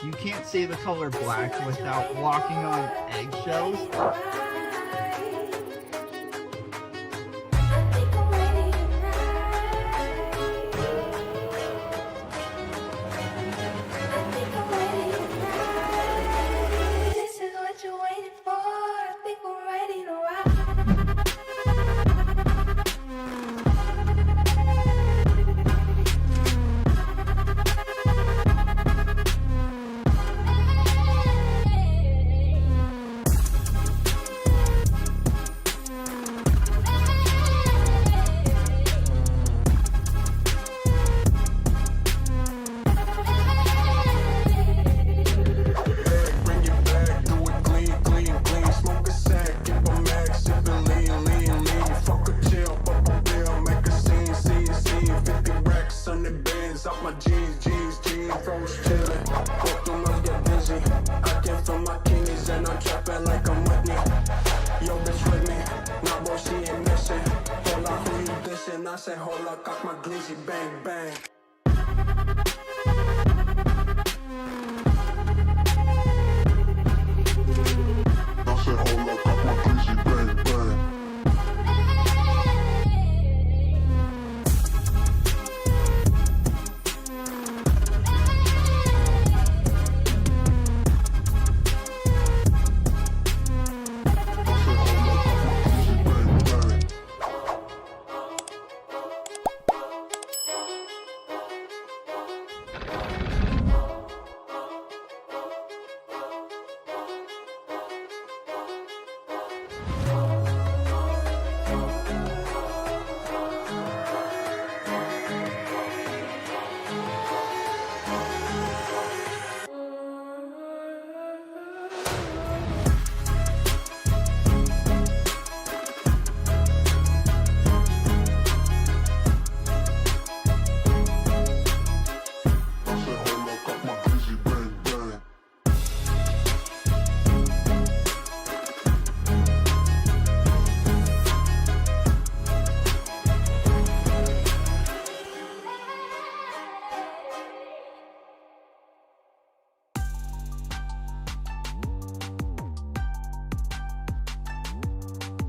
You can't say the color black without walking on eggshells. I say hold up, cock my glizzy, bang bang. I say hold up, cock my glizzy, bang bang.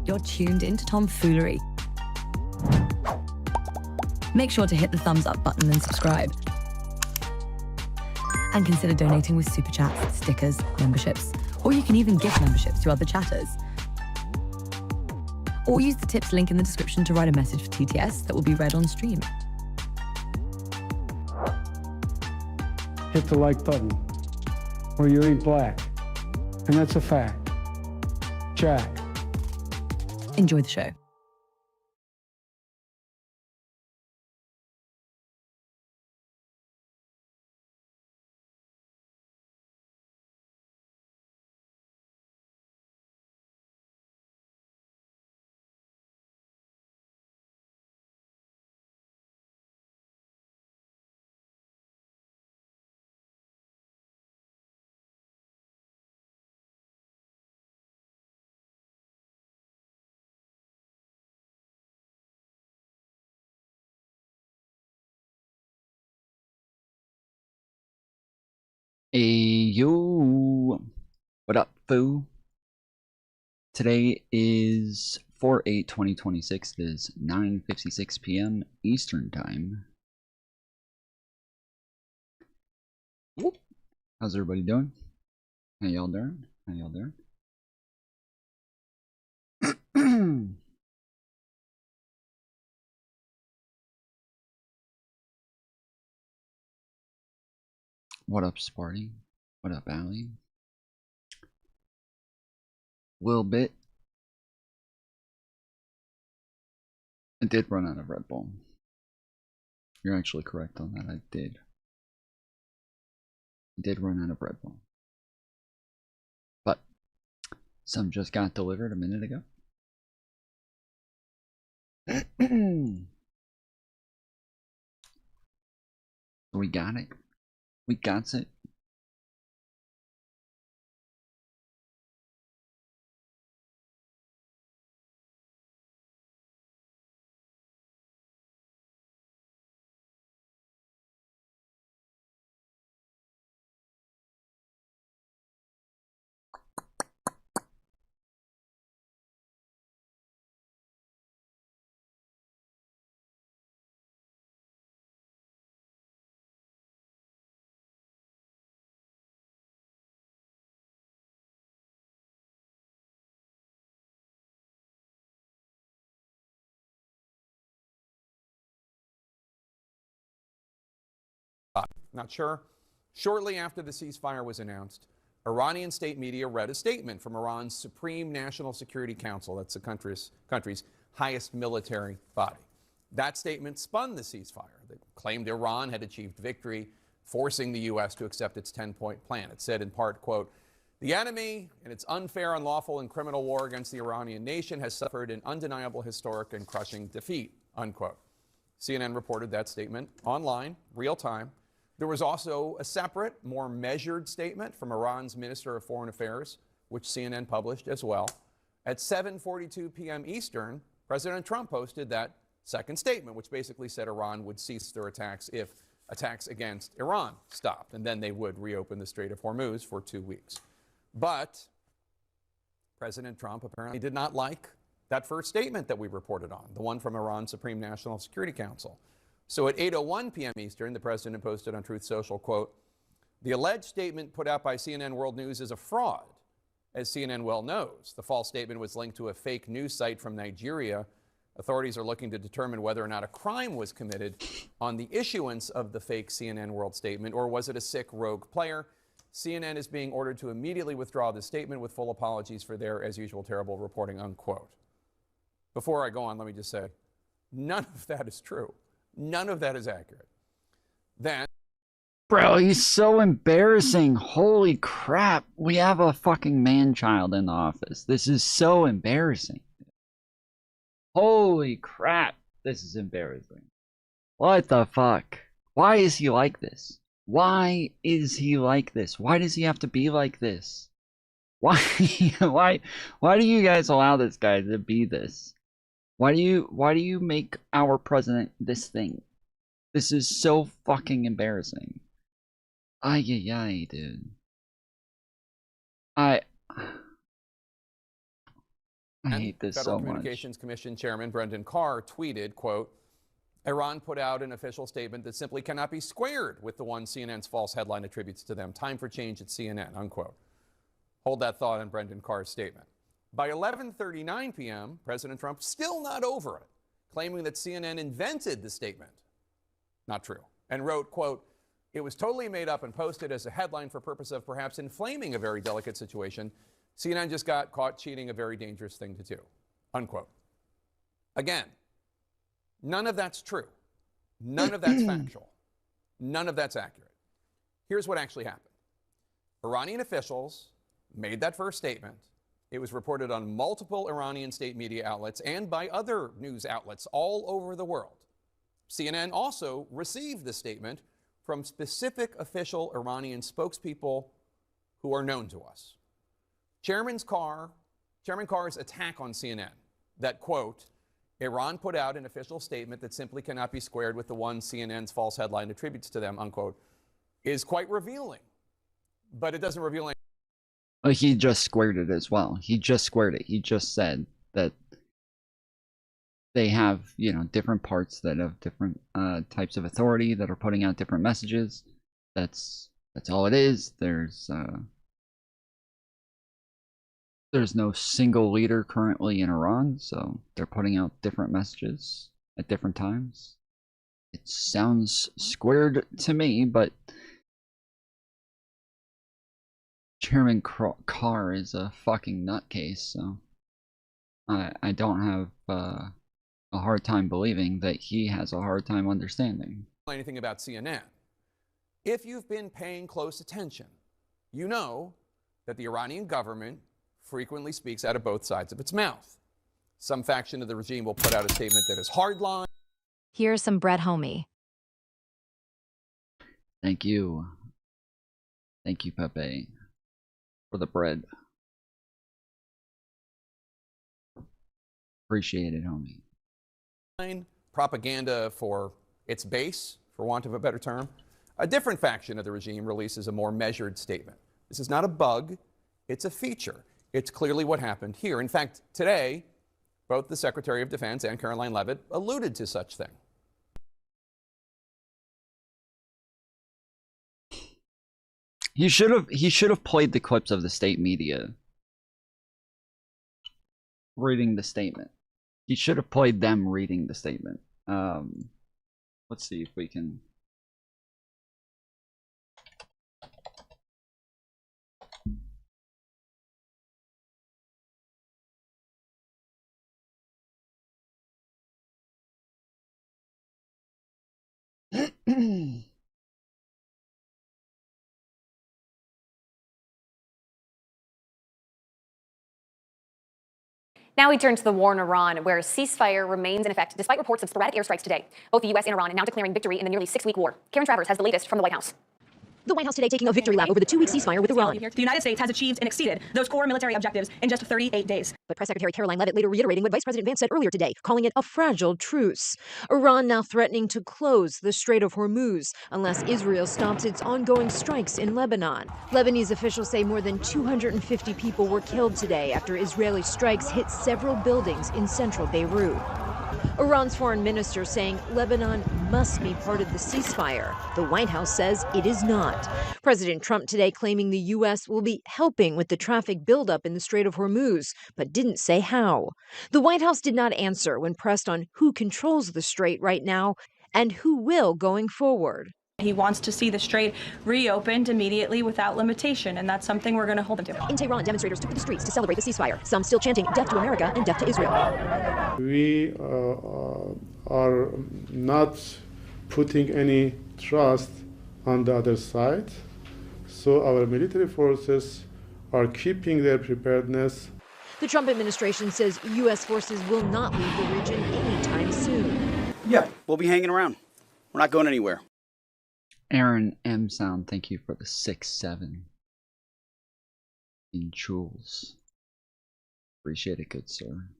You're tuned into Foolery. Make sure to hit the thumbs up button and subscribe. And consider donating with super chats, stickers, memberships, or you can even gift memberships to other chatters. Or use the tips link in the description to write a message for TTS that will be read on stream. Hit the like button, or you ain't black. And that's a fact. Jack. Enjoy the show. Hey yo, what up, foo? Today is 4/8/2026. It is 9:56 p.m. Eastern Time. Whoop. How's everybody doing? How y'all doing? How y'all doing? What up, Sparty? What up, Allie? Little bit. I did run out of Red Bull. You're actually correct on that. I did. did run out of Red Bull. But some just got delivered a minute ago. We got it. We got it. Not sure. Shortly after the ceasefire was announced, Iranian state media read a statement from Iran's Supreme National Security Council. That's the country's highest military body. That statement spun the ceasefire. They claimed Iran had achieved victory, forcing the U.S. to accept its 10-point plan. It said in part, quote, "The enemy, in its unfair, unlawful, and criminal war against the Iranian nation, has suffered an undeniable, historic, and crushing defeat," unquote. CNN reported that statement online, real time. There was also a separate, more measured statement from Iran's Minister of Foreign Affairs, which CNN published as well. At 7:42 p.m. Eastern, President Trump posted that second statement, which basically said Iran would cease their attacks if attacks against Iran stopped, and then they would reopen the Strait of Hormuz for 2 weeks. But President Trump apparently did not like that first statement that we reported on, the one from Iran's Supreme National Security Council. So at 8:01 p.m. Eastern, the president posted on Truth Social, quote, "The alleged statement put out by CNN World News is a fraud. As CNN well knows, the false statement was linked to a fake news site from Nigeria. Authorities are looking to determine whether or not a crime was committed on the issuance of the fake CNN World statement, or was it a sick rogue player. CNN is being ordered to immediately withdraw this statement with full apologies for their, as usual, terrible reporting," unquote. Before I go on, let me just say, none of that is true. None of that is accurate. Then, Bro, he's so embarrassing. Holy crap. We have a fucking man-child in the office. This is so embarrassing. Holy crap. This is embarrassing. What the fuck? Why is he like this? Why is he like this? Why does he have to be like this? Why why do you guys allow this guy to be this? Why do you make our president this thing? This is so fucking embarrassing. Ay, dude. I hate this Federal so much. Communications Commission Chairman Brendan Carr tweeted, quote, "Iran put out an official statement that simply cannot be squared with the one CNN's false headline attributes to them. Time for change at CNN," unquote. Hold that thought on Brendan Carr's statement. By 11:39 p.m., President Trump still not over it, claiming that CNN invented the statement. Not true. And wrote, quote, "It was totally made up and posted as a headline for purpose of perhaps inflaming a very delicate situation. CNN just got caught cheating, a very dangerous thing to do," unquote. Again, none of that's true. None of that's factual. None of that's accurate. Here's what actually happened. Iranian officials made that first statement. It was reported on multiple Iranian state media outlets and by other news outlets all over the world. CNN also received the statement from specific official Iranian spokespeople who are known to us. Chairman Carr's attack on CNN, that, quote, "Iran put out an official statement that simply cannot be squared with the one CNN's false headline attributes to them," unquote, is quite revealing. But it doesn't reveal anything. Well, he just squared it as well. He just squared it. He just said that they have, you know, different parts that have different types of authority that are putting out different messages. That's all it is. There's no single leader currently in Iran, so they're putting out different messages at different times. It sounds squared to me, but Chairman Carr is a fucking nutcase, so I don't have a hard time believing that he has a hard time understanding Anything about CNN. If you've been paying close attention, you know that the Iranian government frequently speaks out of both sides of its mouth. Some faction of the regime will put out a statement that is hardline. Here's some bread, homie. Thank you. Thank you, Pepe, for the bread. Appreciate it, homie. Propaganda for its base, for want of a better term. A different faction of the regime releases a more measured statement. This is not a bug, it's a feature. It's clearly what happened here. In fact, today, both the Secretary of Defense and Caroline Leavitt alluded to such thing. He should have played the clips of the state media reading the statement. He should have played them reading the statement. Let's see if we can. Now we turn to the war in Iran, where a ceasefire remains in effect despite reports of sporadic airstrikes today. Both the U.S. and Iran are now declaring victory in the nearly 6-week war. Karen Travers has the latest from the White House. The White House today taking a victory lap over the 2-week ceasefire with Iran. The United States has achieved and exceeded those core military objectives in just 38 days. But Press Secretary Caroline Leavitt later reiterating what Vice President Vance said earlier today, calling it a fragile truce. Iran now threatening to close the Strait of Hormuz unless Israel stops its ongoing strikes in Lebanon. Lebanese officials say more than 250 people were killed today after Israeli strikes hit several buildings in central Beirut. Iran's foreign minister saying Lebanon must be part of the ceasefire. The White House says it is not. President Trump today claiming the U.S. will be helping with the traffic buildup in the Strait of Hormuz, but didn't say how. The White House did not answer when pressed on who controls the strait right now and who will going forward. He wants to see the strait reopened immediately without limitation, and that's something we're going to hold him to. In Tehran, demonstrators took to the streets to celebrate the ceasefire, some still chanting death to America and death to Israel. We are not putting any trust on the other side, so our military forces are keeping their preparedness. The Trump administration says U.S. forces will not leave the region anytime soon. Yeah, we'll be hanging around. We're not going anywhere. Aaron M. Sound, thank you for the 6-7 in jewels. Appreciate it, good sir.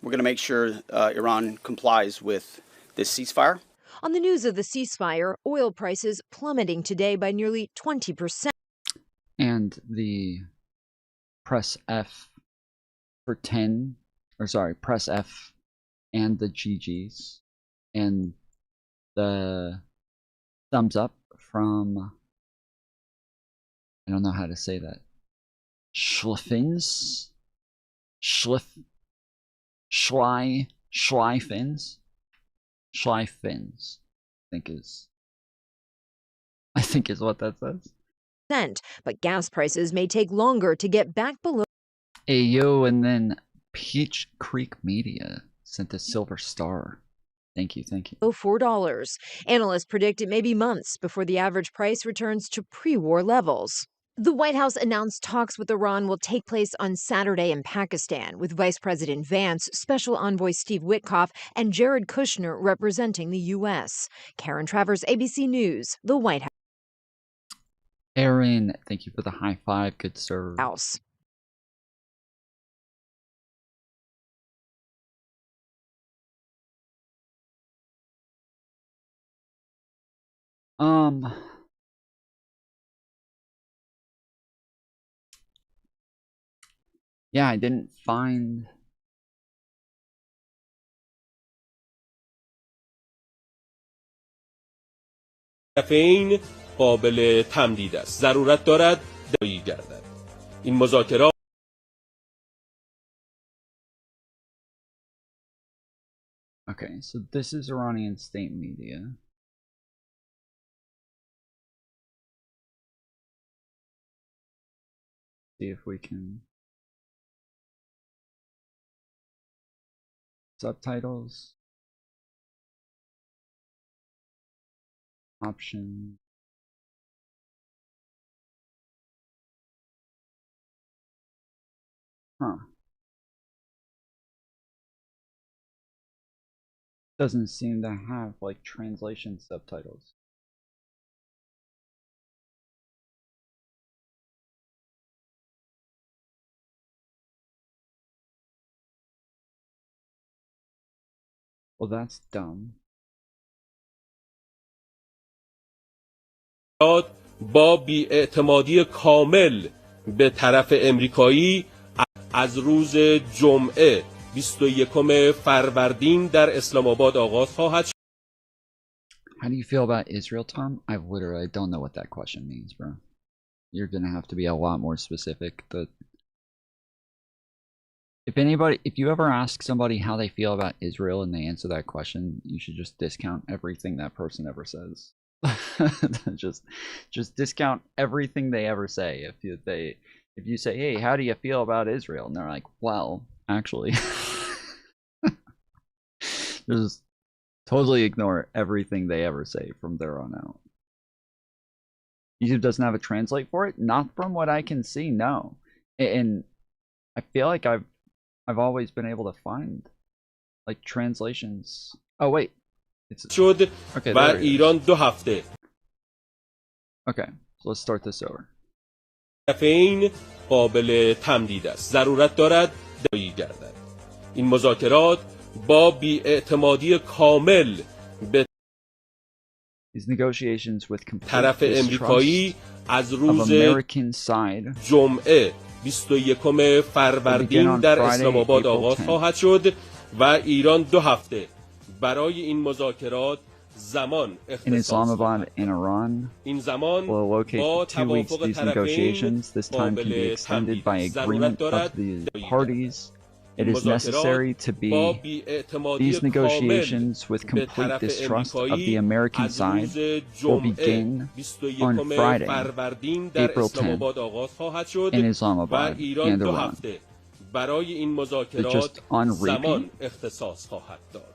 We're going to make sure Iran complies with this ceasefire. On the news of the ceasefire, oil prices plummeting today by nearly 20%. And the press F for 10, or sorry, press F and the GGs, and the thumbs up from, I don't know how to say that, Schliffins? Schleifins? Schleifins, I think is what that says. But gas prices may take longer to get back below. Ayo, and then Peach Creek Media sent a silver star. Thank you, thank you. $4. Analysts predict it may be months before the average price returns to pre-war levels. The White House announced talks with Iran will take place on Saturday in Pakistan, with Vice President Vance, Special Envoy Steve Witkoff, and Jared Kushner representing the U.S. Karen Travers, ABC News, the White Aaron, thank you for the high five, good sir. House. Yeah, I didn't find. طرفین قابل تمدید است. ضرورت دارد دایی گردد. این مذاکرات Okay, so this is Iranian state media. See if we can subtitles, option, Huh. Doesn't seem to have like translation subtitles. Well, that's dumb. با بی‌اعتمادی کامل به طرف امریکایی از روز جمعه 21 فروردین در اسلام آباد آغاز خواهد شد. How do you feel about Israel, Tom? I literally don't know what that question means, bro. You're gonna have to be a lot more specific. If you ever ask somebody how they feel about Israel and they answer that question, you should just discount everything that person ever says. just discount everything they ever say. If you say, hey, how do you feel about Israel? And they're like, well, actually, just totally ignore everything they ever say from there on out. YouTube doesn't have a translate for it? Not from what I can see, no. And I feel like I've always been able to find like translations. Oh wait. شد okay, و ایران 2 هفته. Okay, so let's start this over. طرفین قابل تمدید است. ضرورت دارد دایی گردد. این مذاکرات با بی‌اعتمادی کامل به These negotiations with complete طرف امریکایی از روز جمعه 21 فروردین در اسلام آباد آغاز خواهد شد و ایران 2 هفته برای این مذاکرات زمان اختصاص خواهد داد. این زمان با توافق طرفین قابل تمدید است. ضرورت دارد It is necessary to be these negotiations with complete distrust of the American side will begin on Friday, April 10th, in Islamabad and Iran. برای این مذاکرات just on زمان اختصاص خواهد داد.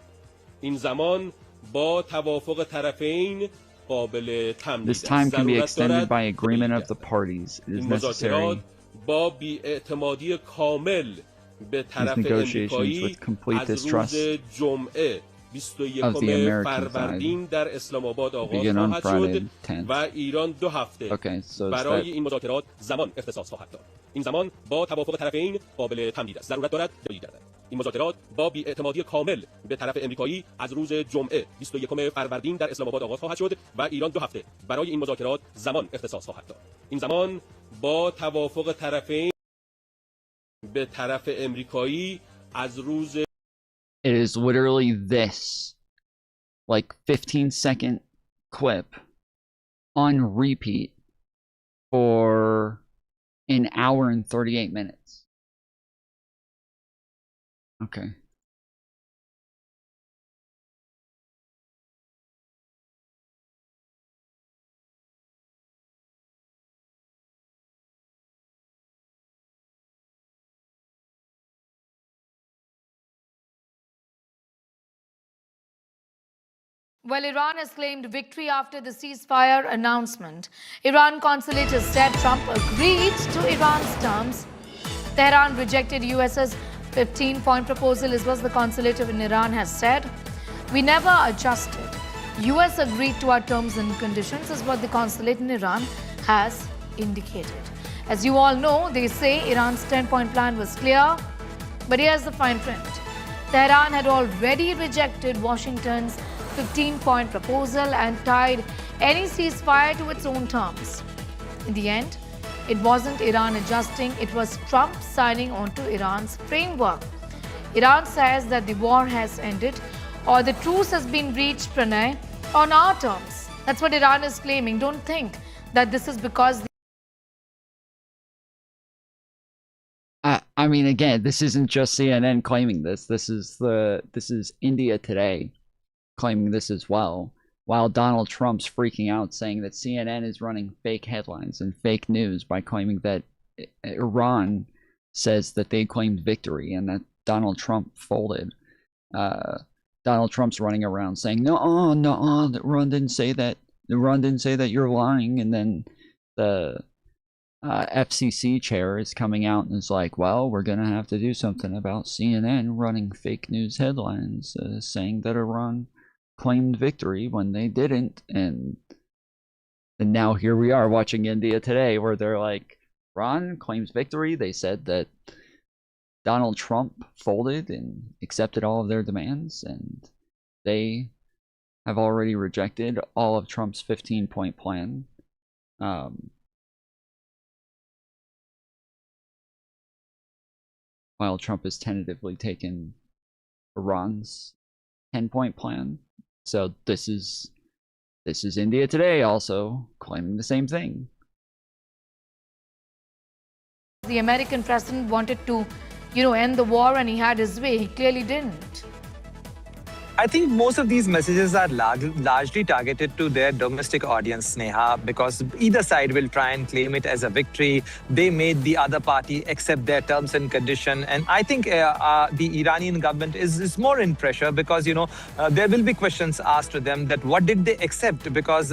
این زمان با توافق طرفین قابل تمدید است. This time can be extended by agreement of the parties. It is necessary. با بی‌اعتمادی کامل به طرف امریکایی از روز جمعه 21 فروردین در اسلام آباد آغاز خواهد شد و ایران 2 هفته برای این مذاکرات زمان اختصاص خواهد داد. این زمان با توافق طرفین قابل تمدید است. ضرورت دارد دایی گردد. این مذاکرات با بی‌اعتمادی کامل به طرف امریکایی از روز جمعه 21 فروردین در اسلام آباد آغاز خواهد شد و ایران 2 هفته برای این مذاکرات زمان اختصاص خواهد داد. این زمان با توافق طرفین به طرف امریکایی از روز It is literally this like 15-second clip on repeat for an hour and 38 minutes. Okay. Well, Iran has claimed victory after the ceasefire announcement. Iran consulate has said Trump agreed to Iran's terms. Tehran rejected US's 15-point proposal is what the consulate in Iran has said. We never adjusted. US agreed to our terms and conditions is what the consulate in Iran has indicated. As you all know, they say Iran's 10-point plan was clear. But here's the fine print. Tehran had already rejected Washington's 15-point proposal and tied any ceasefire to its own terms. In the end, it wasn't Iran adjusting, it was Trump signing onto Iran's framework. Iran says that the war has ended or the truce has been reached, Pranay, on our terms. That's what Iran is claiming. Don't think that this is because... I mean, again, this isn't just CNN claiming this. This is India Today claiming this as well, while Donald Trump's freaking out saying that CNN is running fake headlines and fake news by claiming that Iran says that they claimed victory and that Donald Trump folded. Donald Trump's running around saying, no, Iran didn't say that. Iran didn't say that, you're lying. And then the FCC chair is coming out and is like, well, we're going to have to do something about CNN running fake news headlines saying that Iran claimed victory when they didn't. And now here we are watching India today where they're like, Iran claims victory. They said that Donald Trump folded and accepted all of their demands, and they have already rejected all of Trump's 15-point plan. While Trump has tentatively taken Iran's 10-point plan. So this is India today also claiming the same thing. The American president wanted to, end the war, and he had his way. He clearly didn't. I think most of these messages are largely targeted to their domestic audience, Sneha, because either side will try and claim it as a victory. They made the other party accept their terms and condition. And I think the Iranian government is more in pressure because, there will be questions asked to them that what did they accept? Because,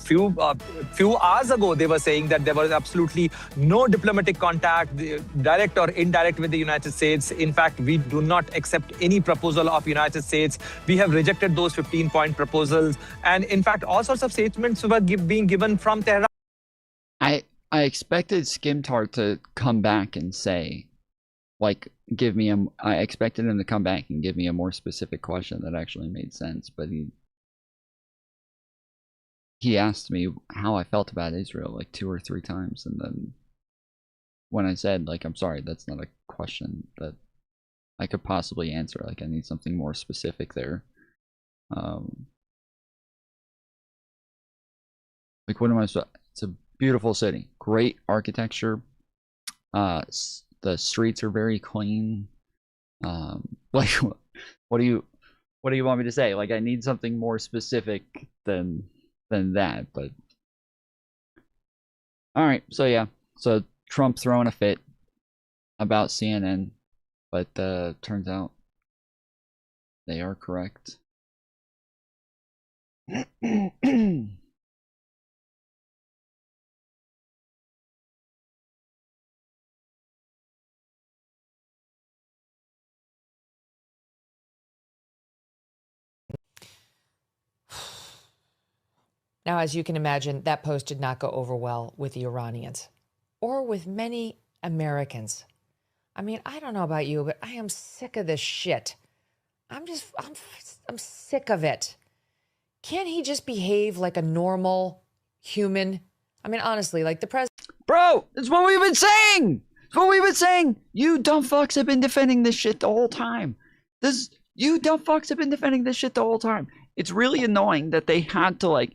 few hours ago, they were saying that there was absolutely no diplomatic contact, direct or indirect, with the United States. In fact, we do not accept any proposal of United States. We have rejected those 15-point proposals. And in fact, all sorts of statements were being given from Tehran. I expected Skimtar to come back and say, like, I expected him to come back and give me a more specific question that actually made sense. But he asked me how I felt about Israel like 2 or 3 times. And then when I said, like, I'm sorry, that's not a question that I could possibly answer, like, I need something more specific there. Like, what am I supposed? It's a beautiful city, great architecture. The streets are very clean. Like, what do you want me to say? Like, I need something more specific than that. But all right, so yeah, so Trump throwing a fit about CNN. But turns out they are correct. Now, as you can imagine, that post did not go over well with the Iranians or with many Americans. I mean, I don't know about you, but I am sick of this shit. I'm sick of it. Can't he just behave like a normal human? I mean, honestly, like the president. Bro, it's what we've been saying. It's what we've been saying. You dumb fucks have been defending this shit the whole time. You dumb fucks have been defending this shit the whole time. It's really annoying that they had to,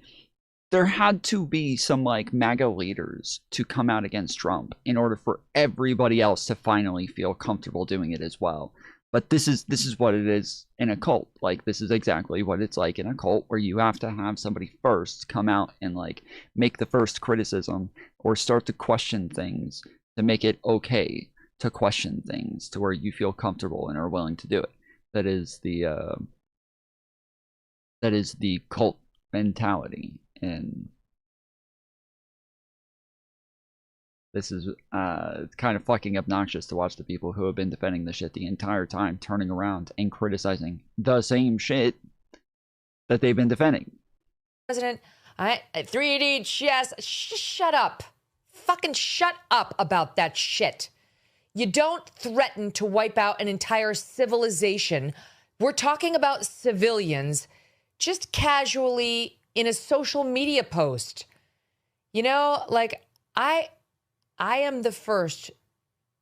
there had to be some MAGA leaders to come out against Trump in order for everybody else to finally feel comfortable doing it as well. But this is what it is in a cult. This is exactly what it's like in a cult, where you have to have somebody first come out and make the first criticism or start to question things to make it okay to question things to where you feel comfortable and are willing to do it. That is the cult mentality. And this is kind of fucking obnoxious to watch the people who have been defending the shit the entire time turning around and criticizing the same shit that they've been defending. President, 3D chess, shut up. Fucking shut up about that shit. You don't threaten to wipe out an entire civilization. We're talking about civilians just casually in a social media post. I am the first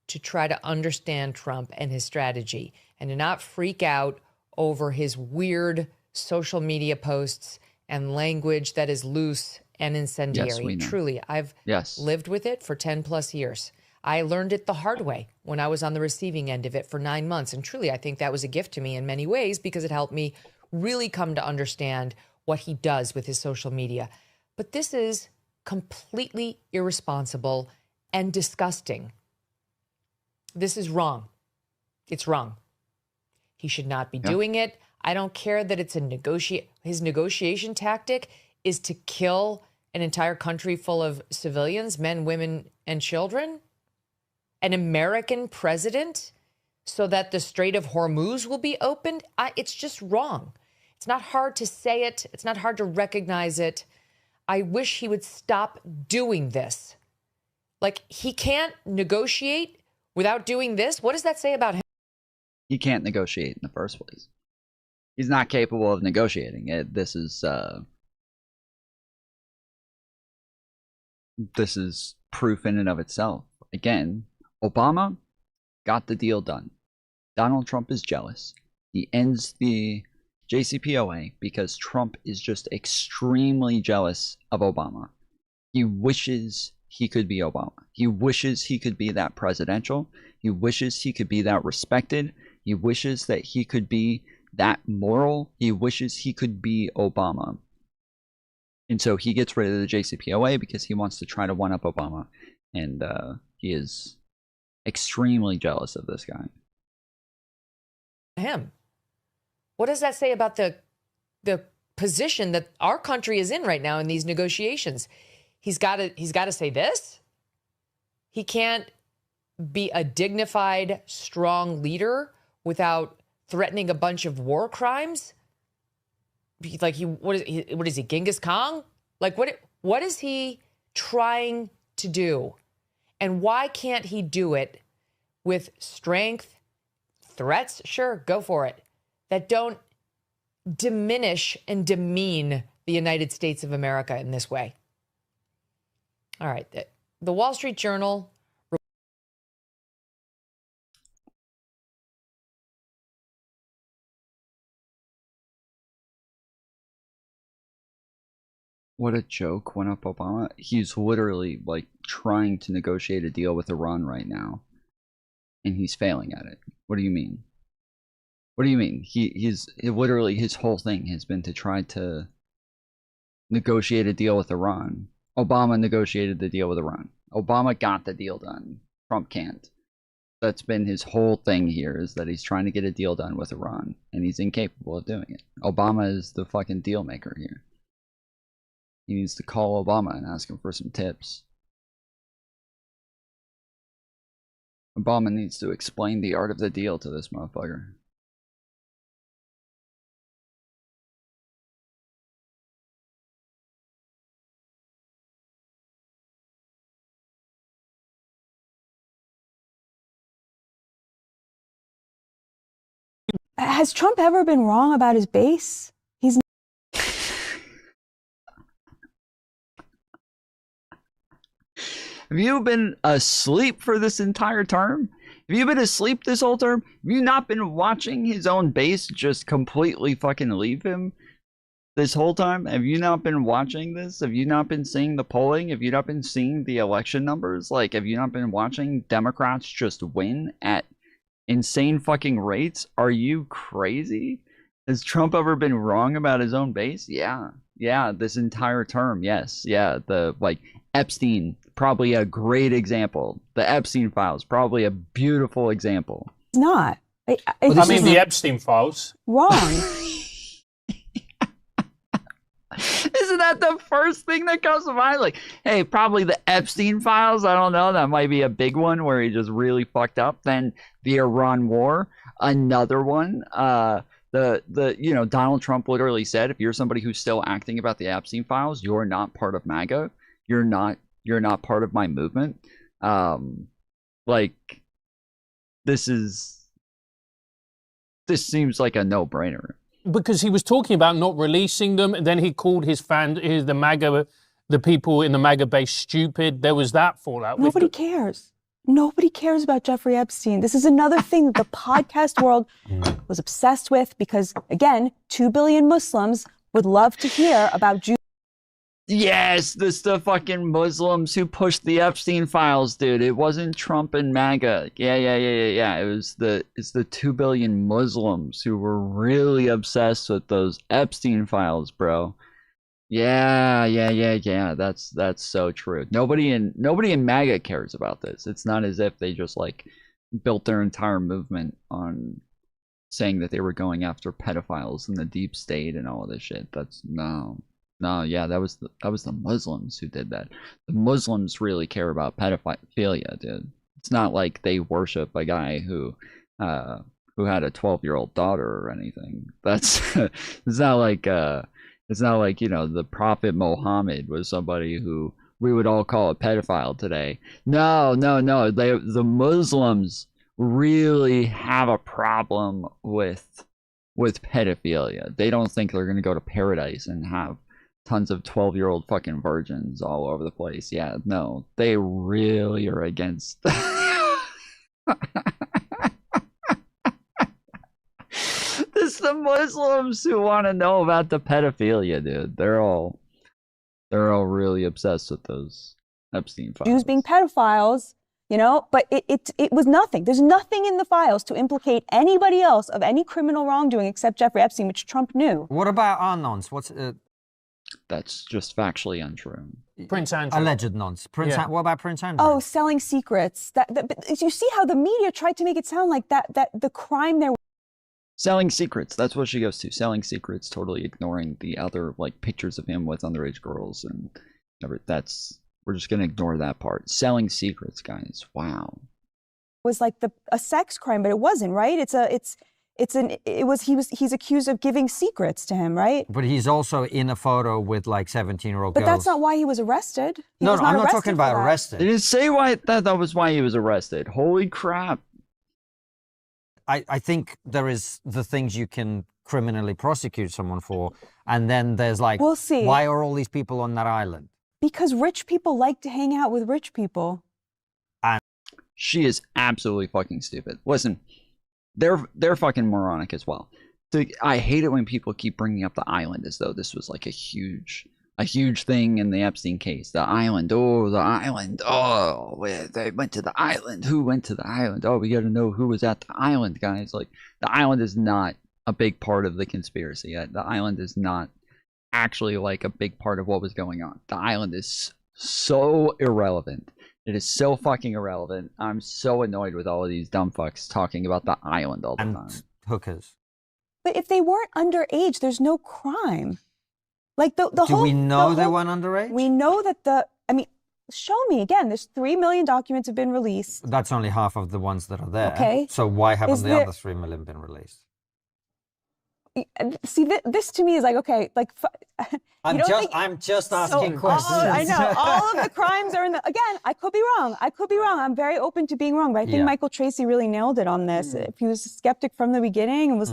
to try to understand Trump and his strategy and to not freak out over his weird social media posts and language that is loose and incendiary. Yes, we know. Truly, I've lived with it for 10 plus years. I learned it the hard way when I was on the receiving end of it for 9 months. And truly, I think that was a gift to me in many ways because it helped me really come to understand what he does with his social media. But this is completely irresponsible and disgusting. This is wrong. It's wrong. He should not be doing it. I don't care that it's his negotiation tactic is to kill an entire country full of civilians, men, women, and children? An American president so that the Strait of Hormuz will be opened? It's just wrong. It's not hard to say it. It's not hard to recognize it. I wish he would stop doing this. Like, he can't negotiate without doing this? What does that say about him? He can't negotiate in the first place. He's not capable of negotiating it. This is proof in and of itself. Again, Obama got the deal done. Donald Trump is jealous. He ends the JCPOA because Trump is just extremely jealous of Obama. He wishes he could be Obama. He wishes he could be that presidential. He wishes he could be that respected. He wishes that he could be that moral. He wishes he could be Obama. And so he gets rid of the JCPOA because he wants to try to one-up Obama. And he is extremely jealous of this guy. Him. What does that say about the position that our country is in right now in these negotiations? He's got to say this. He can't be a dignified, strong leader without threatening a bunch of war crimes. Like what is he, Genghis Khan? Like what is he trying to do? And why can't he do it with strength, threats? Sure, go for it. That don't diminish and demean the United States of America in this way. All right. The Wall Street Journal. What a joke, one up Obama. He's literally like trying to negotiate a deal with Iran right now. And he's failing at it. What do you mean? What do you mean? He's literally, his whole thing has been to try to negotiate a deal with Iran. Obama negotiated the deal with Iran. Obama got the deal done. Trump can't. That's been his whole thing here, is that he's trying to get a deal done with Iran, and he's incapable of doing it. Obama is the fucking deal maker here. He needs to call Obama and ask him for some tips. Obama needs to explain the art of the deal to this motherfucker. Has Trump ever been wrong about his base? He's Have you been asleep for this entire term? Have you been asleep this whole term? Have you not been watching his own base just completely fucking leave him this whole time? Have you not been watching this? Have you not been seeing the polling? Have you not been seeing the election numbers? Like, have you not been watching Democrats just win at insane fucking rates? Are you crazy? Has Trump ever been wrong about his own base? Yeah, this entire term, yes. Yeah, the like Epstein, probably a great example. The Epstein files, probably a beautiful example. not. I mean, the Epstein files. Wrong. Isn't that the first thing that comes to mind? Like, hey, probably the Epstein files. I don't know. That might be a big one where he just really fucked up. Then the Iran war, another one. Donald Trump literally said, if you're somebody who's still acting about the Epstein files, you're not part of MAGA. You're not part of my movement. This seems like a no-brainer. Because he was talking about not releasing them, and then he called the people in the MAGA base stupid. There was that fallout. Nobody cares. Nobody cares about Jeffrey Epstein. This is another thing that the podcast world was obsessed with because, again, 2 billion Muslims would love to hear about Jews. Yes, the fucking Muslims who pushed the Epstein files, dude. It wasn't Trump and MAGA. Yeah. It's the 2 billion Muslims who were really obsessed with those Epstein files, bro. Yeah. That's so true. Nobody in MAGA cares about this. It's not as if they just like built their entire movement on saying that they were going after pedophiles in the deep state and all of this shit. That's no. No, yeah, that was the Muslims who did that. The Muslims really care about pedophilia, dude. It's not like they worship a guy who had a 12-year-old daughter or anything. That's it's not like the Prophet Muhammad was somebody who we would all call a pedophile today. No, no, no. The Muslims really have a problem with pedophilia. They don't think they're gonna go to paradise and have tons of 12-year-old fucking virgins all over the place. Yeah, no, they really are against. It's the Muslims who want to know about the pedophilia, dude. They're all really obsessed with those Epstein files. Jews being pedophiles, but it was nothing. There's nothing in the files to implicate anybody else of any criminal wrongdoing except Jeffrey Epstein, which Trump knew. What about our nonce? That's just factually untrue. Prince Andrew. Alleged nonce. What about Prince Andrew? Oh, selling secrets. But you see how the media tried to make it sound like that the crime there. Selling secrets. That's what she goes to. Selling secrets, totally ignoring the other pictures of him with underage girls and we're just gonna ignore that part. Selling secrets, guys. Wow. Was like a sex crime, but it wasn't, right? He's accused of giving secrets to him, right? But he's also in a photo with 17-year-old girls. But that's not why he was arrested. No, I'm not talking about arrested. They didn't say why that was why he was arrested. Holy crap. I think there is the things you can criminally prosecute someone for, and then there's we'll see. Why are all these people on that island? Because rich people like to hang out with rich people. And she is absolutely fucking stupid. Listen, they're fucking moronic as well. I hate it when people keep bringing up the island as though this was a huge thing in the Epstein case. The island. Oh, the island. Oh, they went to the island. Who went to the island? Oh, we got to know who was at the island, guys. The island is not a big part of the conspiracy. The island is not actually a big part of what was going on. The island is so irrelevant. It is so fucking irrelevant. I'm so annoyed with all of these dumb fucks talking about the island all the time. Hookers. But if they weren't underage, there's no crime. Do we know they weren't underage? We know that show me again. There's 3 million documents have been released. That's only half of the ones that are there. Okay. So why haven't the other 3 million been released? See, this to me is okay. I'm just asking questions. I know all of the crimes are in the. Again, I could be wrong. I'm very open to being wrong, but I think Michael Tracy really nailed it on this. If he was a skeptic from the beginning and was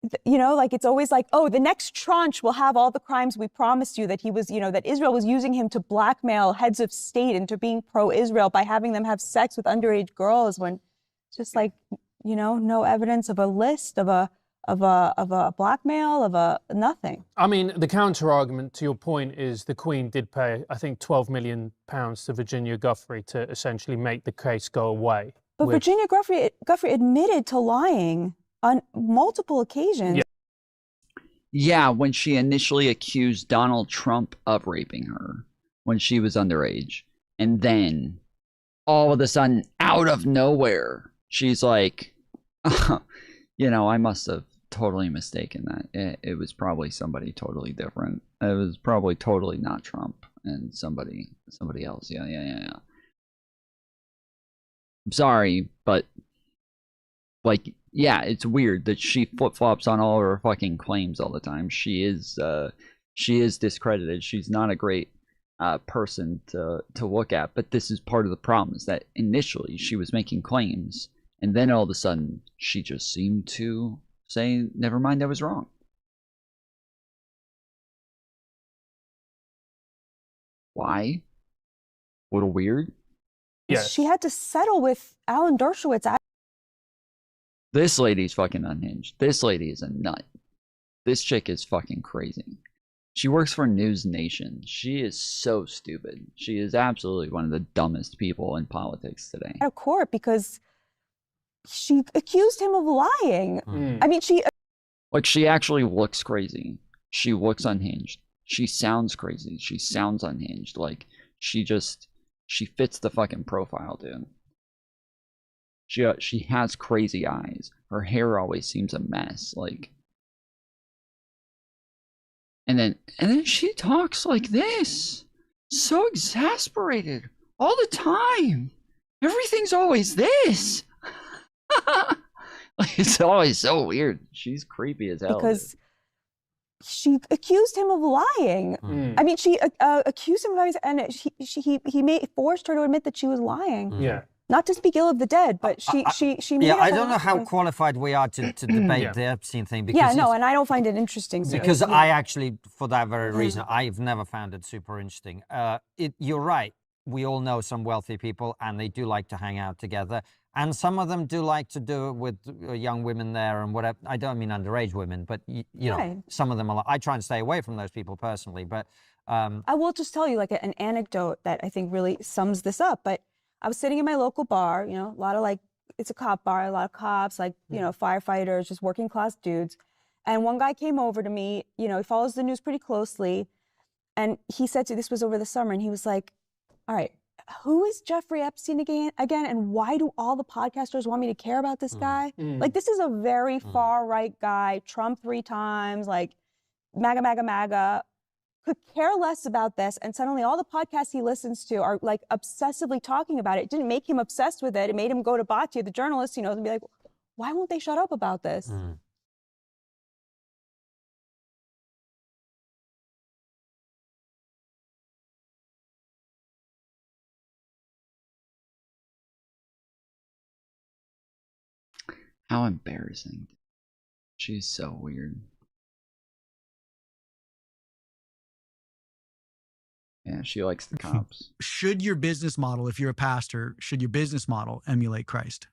it's always oh, the next tranche will have all the crimes we promised you that he was, that Israel was using him to blackmail heads of state into being pro-Israel by having them have sex with underage girls when it's just no evidence of a list of a blackmail, of a nothing. I mean, the counter argument to your point is the Queen did pay, I think, £12 million to Virginia Giuffre to essentially make the case go away. But Virginia Giuffre admitted to lying on multiple occasions. Yeah, when she initially accused Donald Trump of raping her when she was underage. And then, all of a sudden, out of nowhere, she's like, I must have totally mistaken that. It was probably somebody totally different. It was probably totally not Trump and somebody else. Yeah. I'm sorry, but yeah, it's weird that she flip-flops on all of her fucking claims all the time. She is discredited. She's not a great person to look at, but this is part of the problem, is that initially she was making claims, and then all of a sudden she just seemed to say, never mind, I was wrong. Why? A little weird? Yeah. She had to settle with Alan Dershowitz. This lady's fucking unhinged. This lady is a nut. This chick is fucking crazy. She works for News Nation. She is so stupid. She is absolutely one of the dumbest people in politics today. Out of court because she accused him of lying. I mean, she actually looks crazy. She looks unhinged. She sounds crazy. She sounds unhinged. She fits the fucking profile, dude. She has crazy eyes. Her hair always seems a mess. And then she talks like this. So exasperated all the time. Everything's always this. Like, it's always so weird. She's creepy as hell. Because she accused him of lying. I mean, she accused him of lying, and he forced her to admit that she was lying. Yeah. Not to speak ill of the dead, but she made Yeah, up I a don't know lie. how qualified we are to debate the Epstein thing. Because and I don't find it interesting. So, because I actually, for that very reason, I've never found it super interesting. You're right. We all know some wealthy people, and they do like to hang out together. And some of them do like to do it with young women there and whatever. I don't mean underage women, but you know, some of them are. I try and stay away from those people personally, but I will just tell you like an anecdote that I think really sums this up. But I was sitting in my local bar, you know, a lot of like, it's a cop bar, a lot of cops, like, you know, firefighters, just working class dudes. And one guy came over to me, you know, he follows the news pretty closely. And he said to, this was over the summer, and he was like, all right, who is Jeffrey Epstein again? And why do all the podcasters want me to care about this guy? Like, this is a very far right guy, Trump 3 times, like MAGA, MAGA, MAGA. Could care less about this, and suddenly all the podcasts he listens to are like obsessively talking about it. It didn't make him obsessed with it. It made him go to Batya, the journalist, you know, and be like, why won't they shut up about this? How embarrassing. She's so weird. Yeah, she likes the cops. Should your business model, if you're a pastor, should your business model emulate Christ?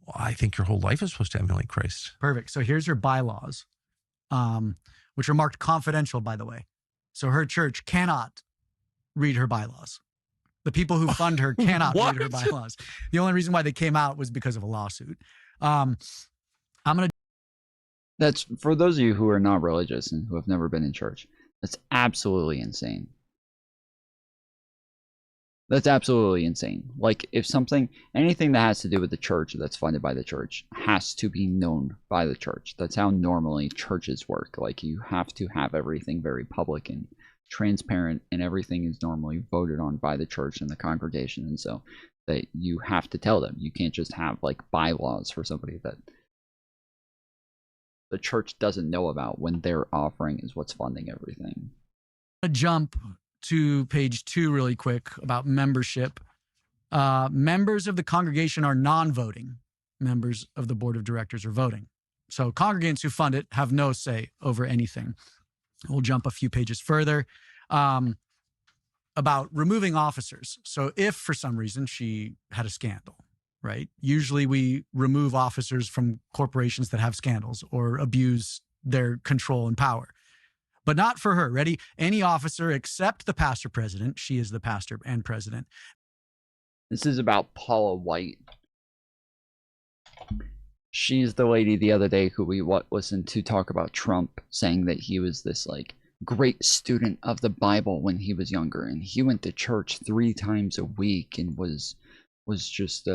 Well, I think your whole life is supposed to emulate Christ. Perfect. So here's her bylaws, which are marked confidential, by the way. So her church cannot read her bylaws. The people who fund her cannot read her bylaws. The only reason why they came out was because of a lawsuit. I'm going to. That's for those of you who are not religious and who have never been in church. That's absolutely insane. That's absolutely insane. Like, if anything that has to do with the church that's funded by the church has to be known by the church. That's how normally churches work. Like, you have to have everything very public and transparent, and everything is normally voted on by the church and the congregation. And so that you have to tell them. You can't just have like bylaws for somebody that the church doesn't know about when their offering is what's funding everything. Jump to page 2 really quick about membership. Members of the congregation are non-voting. Members of the board of directors are voting. So congregants who fund it have no say over anything. We'll jump a few pages further about removing officers. So if for some reason she had a scandal, right? Usually we remove officers from corporations that have scandals or abuse their control and power. But not for her. Ready? Any officer except the pastor president. She is the pastor and president. This is about Paula White. She's the lady the other day who we listened to talk about Trump, saying that he was this like great student of the Bible when he was younger, and he went to church 3 times a week and was just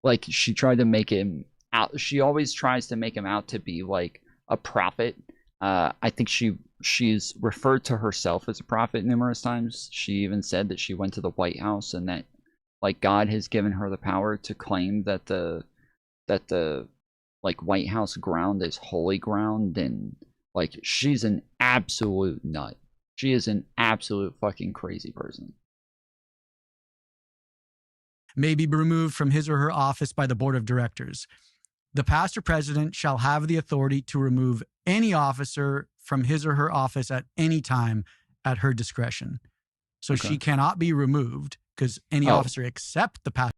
like, she tried to make him out. She always tries to make him out to be like a prophet. I think she's referred to herself as a prophet numerous times. She even said that she went to the White House and that like God has given her the power to claim that the like White House ground is holy ground, and like she's an absolute nut. She is an absolute fucking crazy person. May be removed from his or her office by the board of directors. The pastor president shall have the authority to remove any officer from his or her office at any time at her discretion. So she cannot be removed because any officer except the pastor.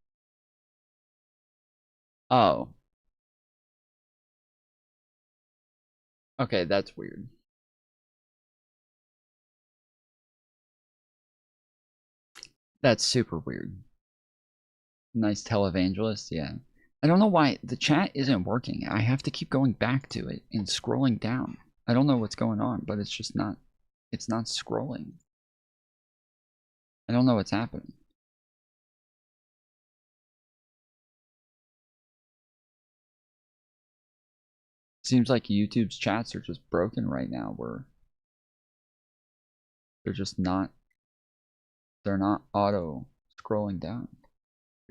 Oh. Okay, that's weird. That's super weird. Nice televangelist, yeah. I don't know why the chat isn't working. I have to keep going back to it and scrolling down. I don't know what's going on, but it's just not, it's not scrolling. I don't know what's happening. Seems like YouTube's chats are just broken right now. They're just not. They're not auto scrolling down.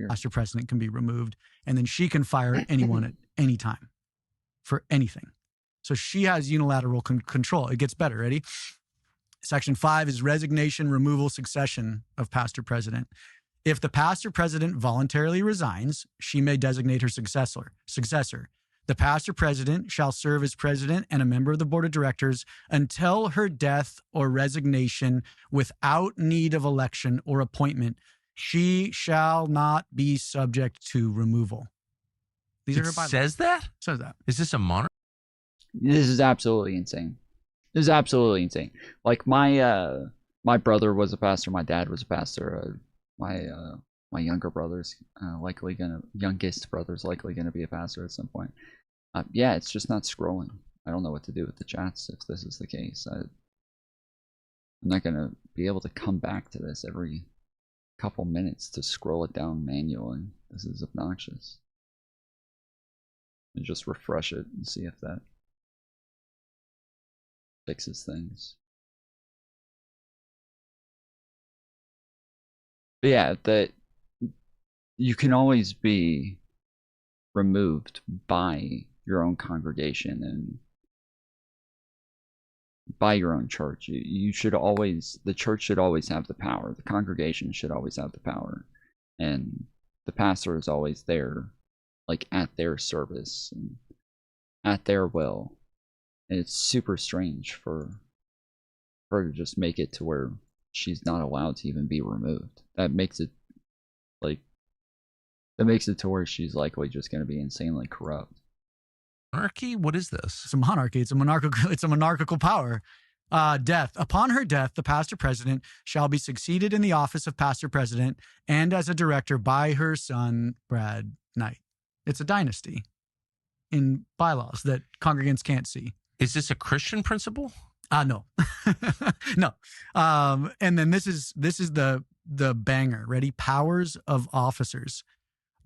Pastor president can be removed, and then she can fire anyone at any time for anything. So she has unilateral control. It gets better. Ready? Section 5 is resignation, removal, succession of pastor president. If the pastor president voluntarily resigns, she may designate her successor. The pastor president shall serve as president and a member of the board of directors until her death or resignation without need of election or appointment. She shall not be subject to removal. These are her bylaws. Says that? Says that. Is this a monarch? This is absolutely insane. This is absolutely insane. Like my brother was a pastor, my dad was a pastor, my younger brother's youngest brother's likely gonna be a pastor at some point. Yeah, it's just not scrolling. I don't know what to do with the chats if this is the case. I'm not gonna be able to come back to this every couple minutes to scroll it down manually. This is obnoxious. And just refresh it and see if that fixes things. But yeah, that you can always be removed by your own congregation and by your own church. You should always, the church should always have the power. The congregation should always have the power. And the pastor is always there, like at their service and at their will. And it's super strange for her to just make it to where she's not allowed to even be removed. That makes it to where she's likely just going to be insanely corrupt. Monarchy? What is this? It's a monarchy. It's a monarchical power. Death. Upon her death, the pastor president shall be succeeded in the office of pastor president and as a director by her son, Brad Knight. It's a dynasty in bylaws that congregants can't see. Is this a Christian principle? No. No. And then this is the banger. Ready? Powers of officers.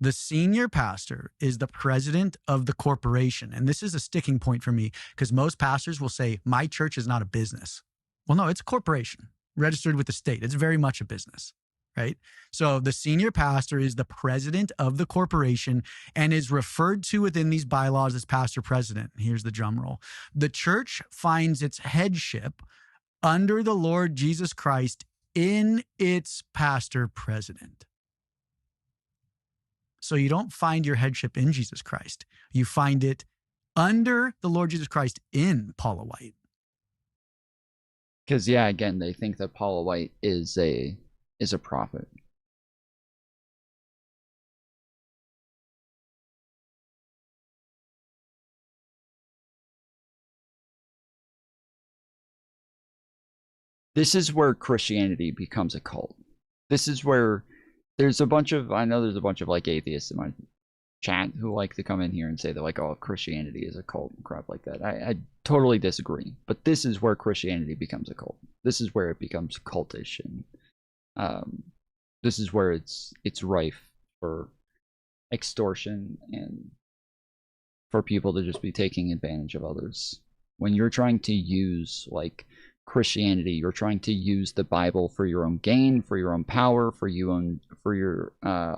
The senior pastor is the president of the corporation. And this is a sticking point for me because most pastors will say, my church is not a business. Well, no, it's a corporation registered with the state. It's very much a business, right? So the senior pastor is the president of the corporation and is referred to within these bylaws as pastor president. Here's the drum roll. The church finds its headship under the Lord Jesus Christ in its pastor president. So you don't find your headship in Jesus Christ. You find it under the Lord Jesus Christ in Paula White. Because yeah, again, they think that Paula White is a prophet. This is where Christianity becomes a cult. This is where there's a bunch of, I know there's a bunch of like atheists in my chat who like to come in here and say that like, oh, Christianity is a cult and crap like that. I totally disagree. But this is where Christianity becomes a cult. This is where it becomes cultish, and this is where it's rife for extortion and for people to just be taking advantage of others. When you're trying to use like Christianity, you're trying to use the Bible for your own gain, for your own power, for your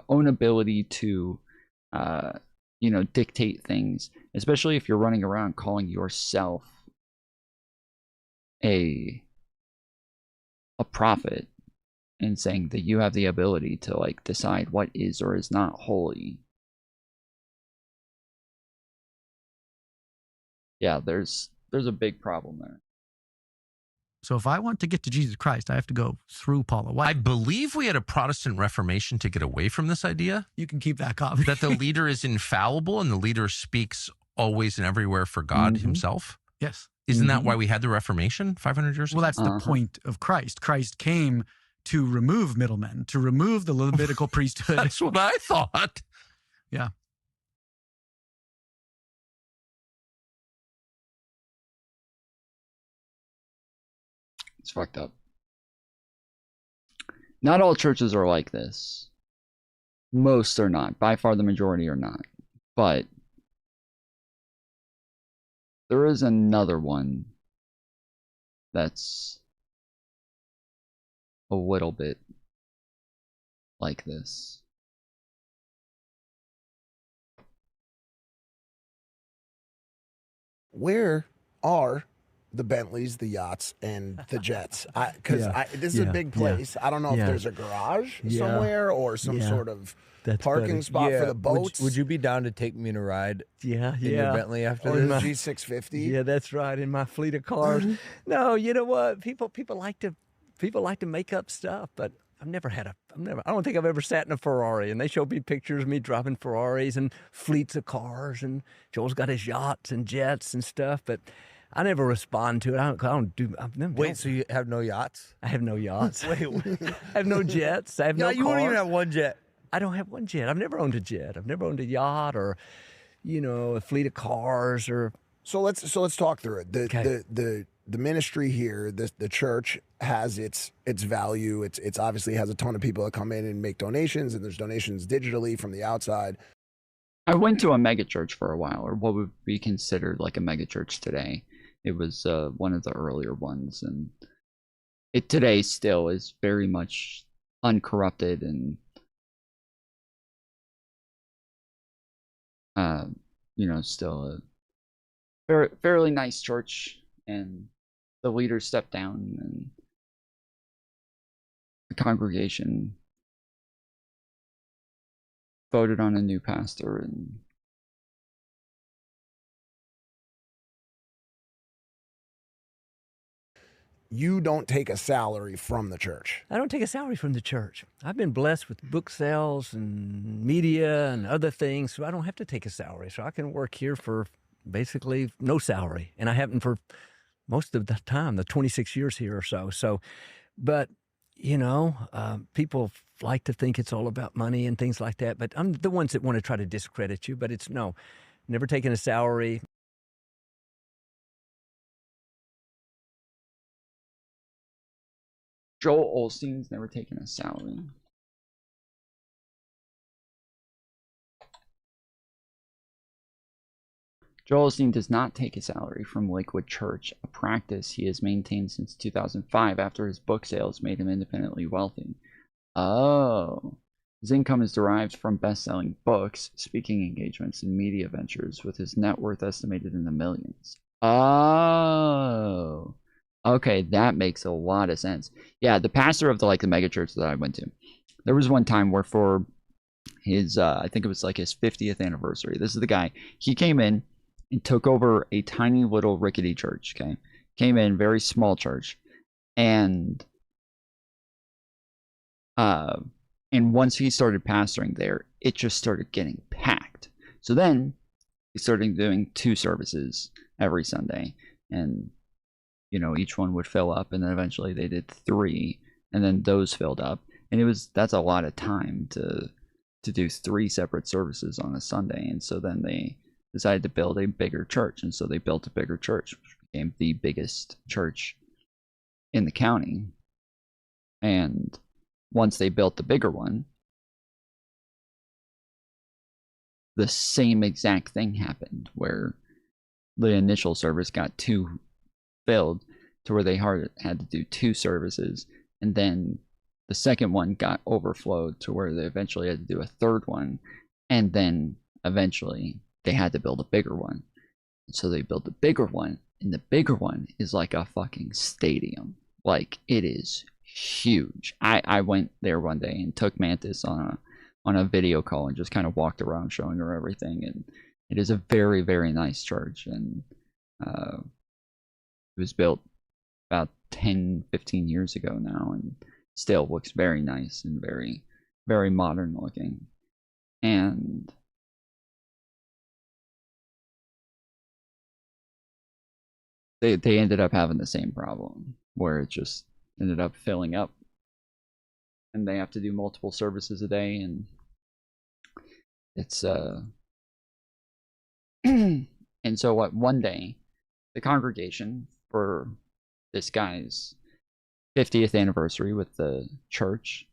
own ability to dictate things, especially if you're running around calling yourself a prophet and saying that you have the ability to like decide what is or is not holy. Yeah, there's a big problem there. So if I want to get to Jesus Christ, I have to go through Paula White. I believe we had a Protestant Reformation to get away from this idea. You can keep that copy. That the leader is infallible and the leader speaks always and everywhere for God himself. Yes. Isn't that why we had the Reformation 500 years ago? Well, that's the point of Christ. Christ came to remove middlemen, to remove the Levitical priesthood. That's what I thought. Yeah. It's fucked up. Not all churches are like this. Most are not. By far the majority are not. But there is another one that's a little bit like this. Where are the Bentleys, the yachts, and the jets? Because this is a big place. I don't know if there's a garage somewhere or some sort of parking spot for the boats. Would you be down to take me on a ride? Yeah, in your Bentley after or this? the G650? Yeah, that's right. In my fleet of cars. No, you know what? People like to make up stuff, but I don't think I've ever sat in a Ferrari, and they show me pictures of me driving Ferraris and fleets of cars, and Joel's got his yachts and jets and stuff, but I never respond to it. Wait, so you have no yachts? I have no yachts. Wait. I have no jets. I have no you cars. don't even have one jet. I don't have one jet. I've never owned a jet. I've never owned a yacht or, a fleet of cars or. So let's talk through it. The ministry here, the church has its value. It's obviously has a ton of people that come in and make donations, and there's donations digitally from the outside. I went to a megachurch for a while, or what would be considered like a megachurch today. It was one of the earlier ones, and it today still is very much uncorrupted and still a fairly nice church, and the leader stepped down and the congregation voted on a new pastor, and you don't take a salary from the church. I don't take a salary from the church. I've been blessed with book sales and media and other things, so I don't have to take a salary. So I can work here for basically no salary, and I haven't for most of the time, the 26 years here or so. But people like to think it's all about money and things like that. But I'm the ones that want to try to discredit you. But it's no, never taken a salary. Joel Osteen's never taken a salary. Joel Osteen does not take a salary from Lakewood Church, a practice he has maintained since 2005 after his book sales made him independently wealthy. Oh. His income is derived from best-selling books, speaking engagements, and media ventures, with his net worth estimated in the millions. Oh. Okay, that makes a lot of sense. Yeah, the pastor of the megachurch that I went to, there was one time where for his, I think it was like his 50th anniversary, this is the guy, he came in and took over a tiny little rickety church, okay? Came in, very small church, and once he started pastoring there, it just started getting packed. So then he started doing 2 services every Sunday, and each one would fill up, and then eventually they did 3, and then those filled up, and that's a lot of time to do 3 separate services on a Sunday. And so then they decided to build a bigger church, and so they built a bigger church, which became the biggest church in the county. And once they built the bigger one, the same exact thing happened, where the initial service got too filled to where they had to do 2 services, and then the second one got overflowed to where they eventually had to do a 3rd one, and then eventually they had to build a bigger one. And so they built a bigger one, and the bigger one is like a fucking stadium. Like, it is huge. I went there one day and took Mantis on a video call and just kind of walked around showing her everything, and it is a very, very nice church, and it was built about 10-15 years ago now, and still looks very nice and very, very modern looking. And they ended up having the same problem, where it just ended up filling up, and they have to do multiple services a day, and it's and so one day the congregation, for this guy's 50th anniversary with the church,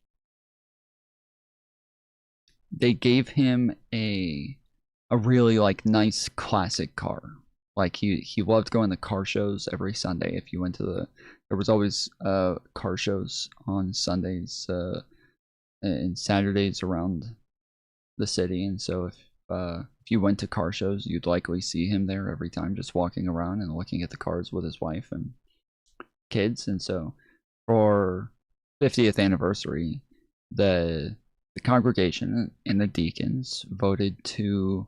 they gave him a really nice classic car. Like, he loved going to car shows every Sunday. If you went to the there was always car shows on Sundays and Saturdays around the city, and so if you went to car shows, you'd likely see him there every time, just walking around and looking at the cars with his wife and kids. And so for 50th anniversary, the congregation and the deacons voted to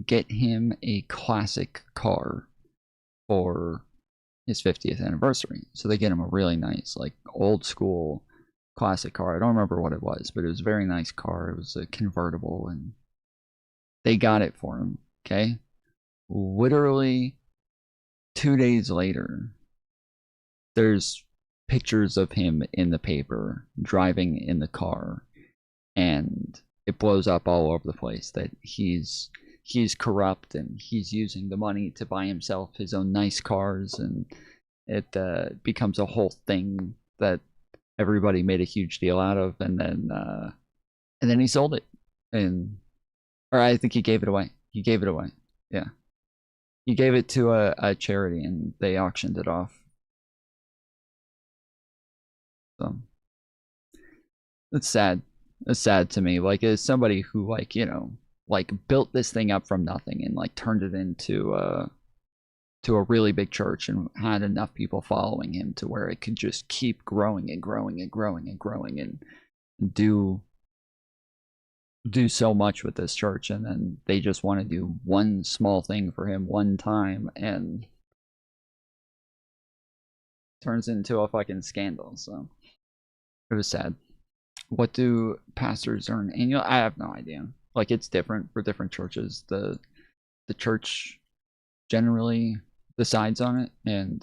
get him a classic car for his 50th anniversary. So they get him a really nice, like, old school classic car. I don't remember what it was, but it was a very nice car. It was a convertible, and they got it for him. Okay, literally 2 days later, there's pictures of him in the paper driving in the car, and it blows up all over the place that he's corrupt and he's using the money to buy himself his own nice cars, and it becomes a whole thing that everybody made a huge deal out of, and then he sold it, or I think he gave it away. Yeah, he gave it to a charity, and they auctioned it off. So it's sad. It's sad to me. Like, as somebody who, like, you know, like, built this thing up from nothing and, like, turned it into to a really big church and had enough people following him to where it could just keep growing and growing and growing and growing and do so much with this church, and then they just want to do one small thing for him one time, and turns into a fucking scandal. So it was sad. What do pastors earn annual? I have no idea. Like, it's different for different churches. The church generally decides on it, and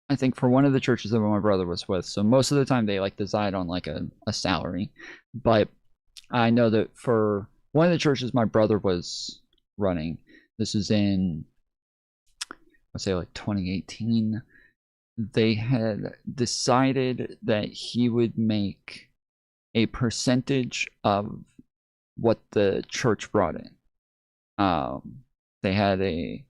I think for one of the churches that my brother was with, so most of the time they, like, decide on, like, a salary. But I know that for one of the churches my brother was running, this was in, I'll say, like, 2018, they had decided that he would make a percentage of what the church brought in. They had a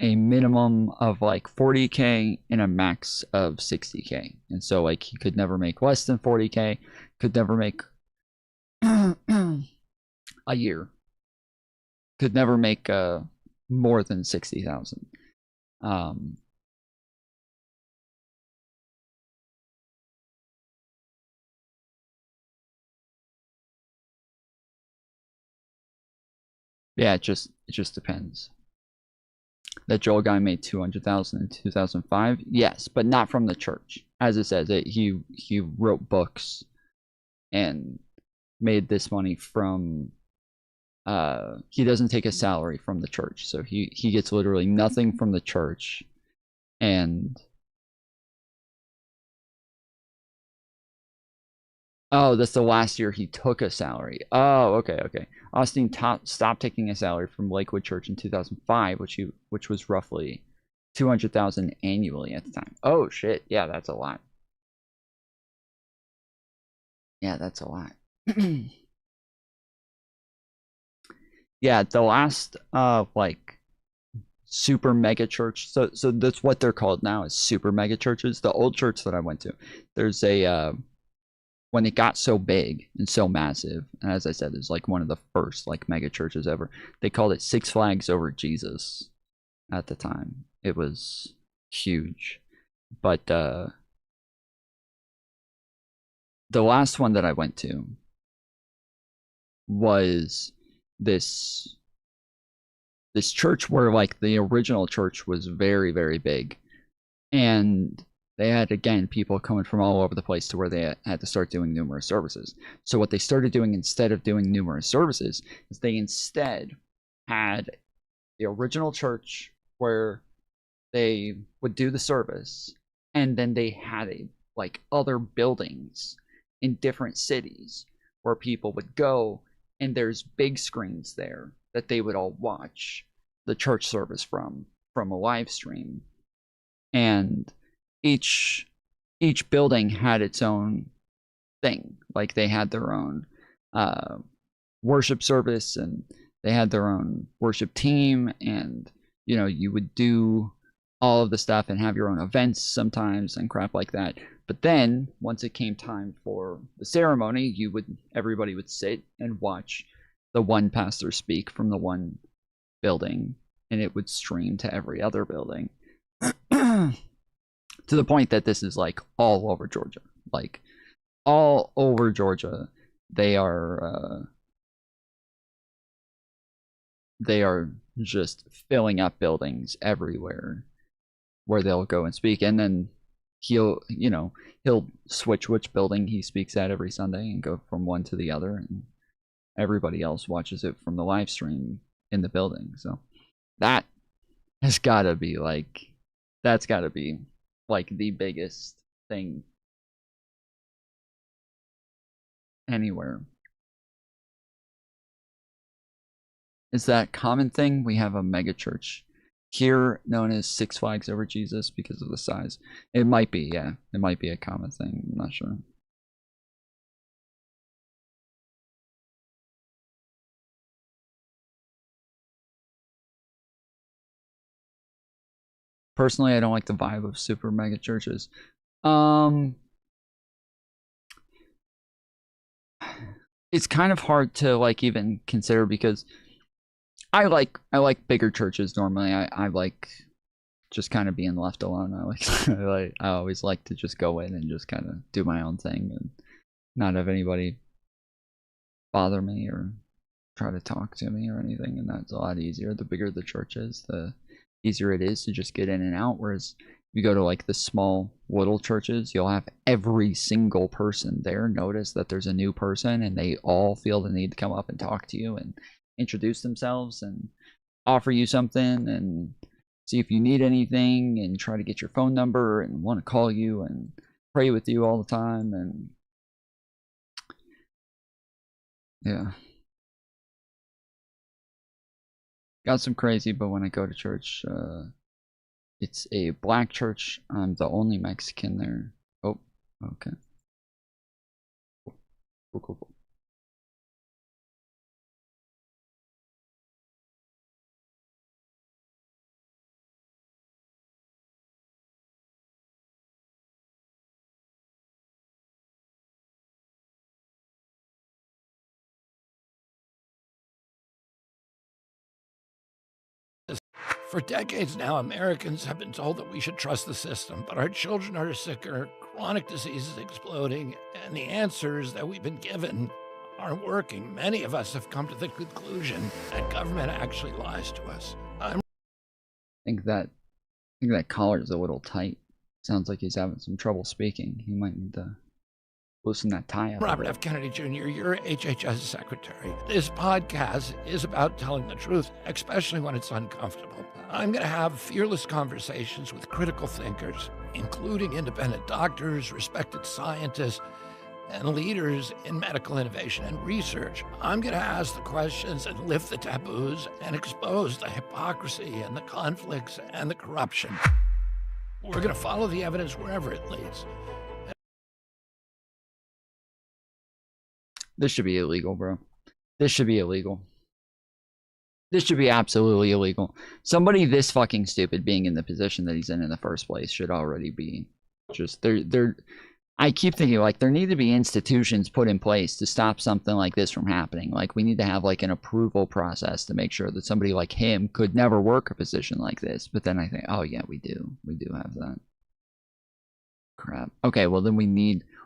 minimum of, like, 40K and a max of 60K, and so, like, he could never make less than 40K, could never make a year, could never make more than 60,000. Yeah, it just depends. That Joel guy made 200,000 in 2005. Yes, but not from the church. As it says, he wrote books and made this money from. He doesn't take a salary from the church, so he gets literally nothing from the church, and. Oh, that's the last year he took a salary. Oh, okay. Austin stopped taking a salary from Lakewood Church in 2005, which was roughly 200,000 annually at the time. Oh shit, yeah, that's a lot. Yeah, that's a lot. Yeah, the last like super mega church. So that's what they're called now, is super mega churches. The old church that I went to, there's a when it got so big and so massive, and as I said, it's like one of the first, like, mega churches ever. They called it Six Flags Over Jesus at the time. It was huge. But the last one that I went to was this church where, like, the original church was very, very big, and they had, again, people coming from all over the place to where they had to start doing numerous services. So what they started doing instead of doing numerous services is they instead had the original church where they would do the service, and then they had like other buildings in different cities where people would go, and there's big screens there that they would all watch the church service from a live stream. And each building had its own thing. Like, they had their own worship service, and They had their own worship team, and you know, you would do all of the stuff and have your own events sometimes and crap like that. But then once it came time for the ceremony, everybody would sit and watch the one pastor speak from the one building, and it would stream to every other building. To the point that this is like all over Georgia. Like all over Georgia, they are just filling up buildings everywhere where they'll go and speak. And then he'll switch which building he speaks at every Sunday and go from one to the other, and everybody else watches it from the live stream in the building. So that has got to be like, that's got to be like the biggest thing anywhere. Is that common thing? We have a mega church here known as Six Flags Over Jesus because of the size. It might be, yeah. It might be a common thing. I'm not sure. Personally, I don't like the vibe of super mega churches. It's kind of hard to like even consider because I like bigger churches normally. I like just kind of being left alone. I always like to just go in and just kind of do my own thing and not have anybody bother me or try to talk to me or anything, and that's a lot easier. The bigger the church is, the easier it is to just get in and out. Whereas if you go to like the small little churches, you'll have every single person there notice that there's a new person, and they all feel the need to come up and talk to you and introduce themselves and offer you something and see if you need anything and try to get your phone number and want to call you and pray with you all the time. And yeah, got some crazy. But when I go to church, it's a black church. I'm the only Mexican there. Oh, okay. Cool. For decades now, Americans have been told that we should trust the system, but our children are sicker, chronic disease is exploding, and the answers that we've been given aren't working. Many of us have come to the conclusion that government actually lies to us. I think that collar is a little tight. Sounds like he's having some trouble speaking. He might need to loosen that tie up. Robert F. Kennedy Jr., you're HHS secretary. This podcast is about telling the truth, especially when it's uncomfortable. I'm going to have fearless conversations with critical thinkers, including independent doctors, respected scientists, and leaders in medical innovation and research. I'm going to ask the questions and lift the taboos and expose the hypocrisy and the conflicts and the corruption. We're going to follow the evidence wherever it leads. This should be illegal, bro. This should be illegal. This should be absolutely illegal. Somebody this fucking stupid being in the position that he's in the first place should already be just I keep thinking like there need to be institutions put in place to stop something like this from happening. Like we need to have like an approval process to make sure that somebody like him could never work a position like this. But then I think, oh yeah, we do have that. Crap. Okay, well then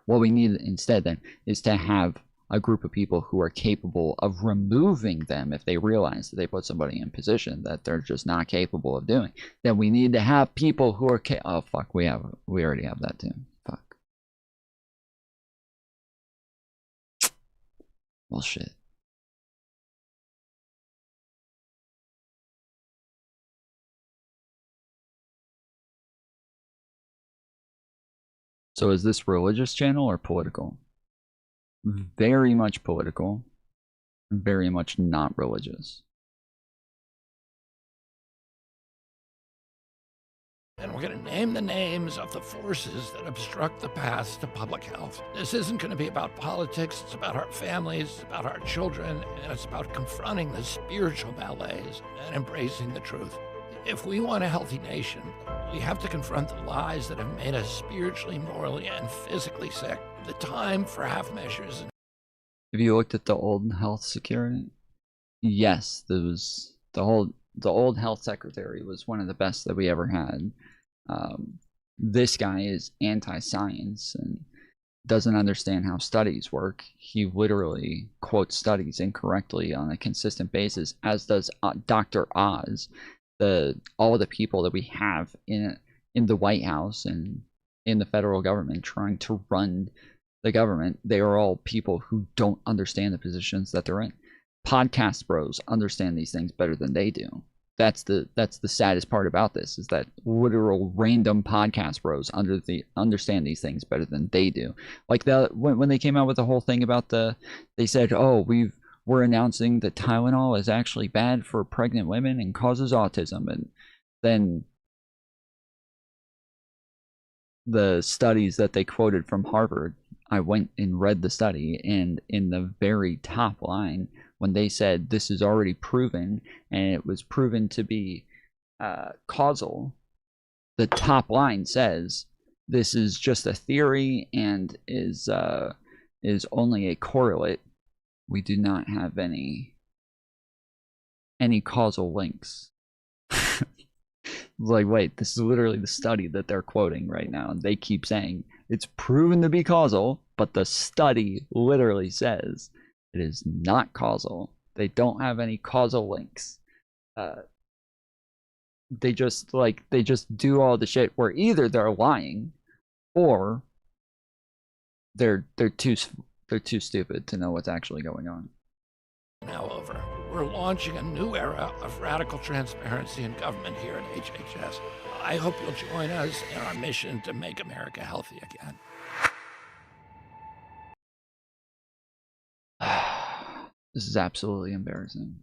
what we need instead then is to have a group of people who are capable of removing them if they realize that they put somebody in position that they're just not capable of doing. Then we need to have people who are oh fuck, we already have that too. Fuck. Well shit. So is this religious channel or political? Very much political, very much not religious. And we're going to name the names of the forces that obstruct the path to public health. This isn't going to be about politics. It's about our families, it's about our children, and it's about confronting the spiritual malaise and embracing the truth. If we want a healthy nation, we have to confront the lies that have made us spiritually, morally, and physically sick. The time for half measures. Have you looked at the old health security? Yes, there was the old health secretary was one of the best that we ever had. This guy is anti-science and doesn't understand how studies work. He literally quotes studies incorrectly on a consistent basis, as does Dr. Oz. All the people that we have in the White House and in the federal government trying to run the government, they are all people who don't understand the positions that they're in. Podcast bros understand these things better than they do. That's the saddest part about this, is that literal random podcast bros understand these things better than they do. Like when they came out with the whole thing about they said, oh, we're announcing that Tylenol is actually bad for pregnant women and causes autism, and then the studies that they quoted from Harvard, I went and read the study, and in the very top line, when they said this is already proven and it was proven to be causal, the top line says this is just a theory and is only a correlate. We do not have any causal links. Like, wait, this is literally the study that they're quoting right now, and they keep saying it's proven to be causal, but the study literally says it is not causal. They don't have any causal links. They just do all the shit where either they're lying or they're too stupid to know what's actually going on. Now over. We're launching a new era of radical transparency in government here at HHS. I hope you'll join us in our mission to make America healthy again. This is absolutely embarrassing.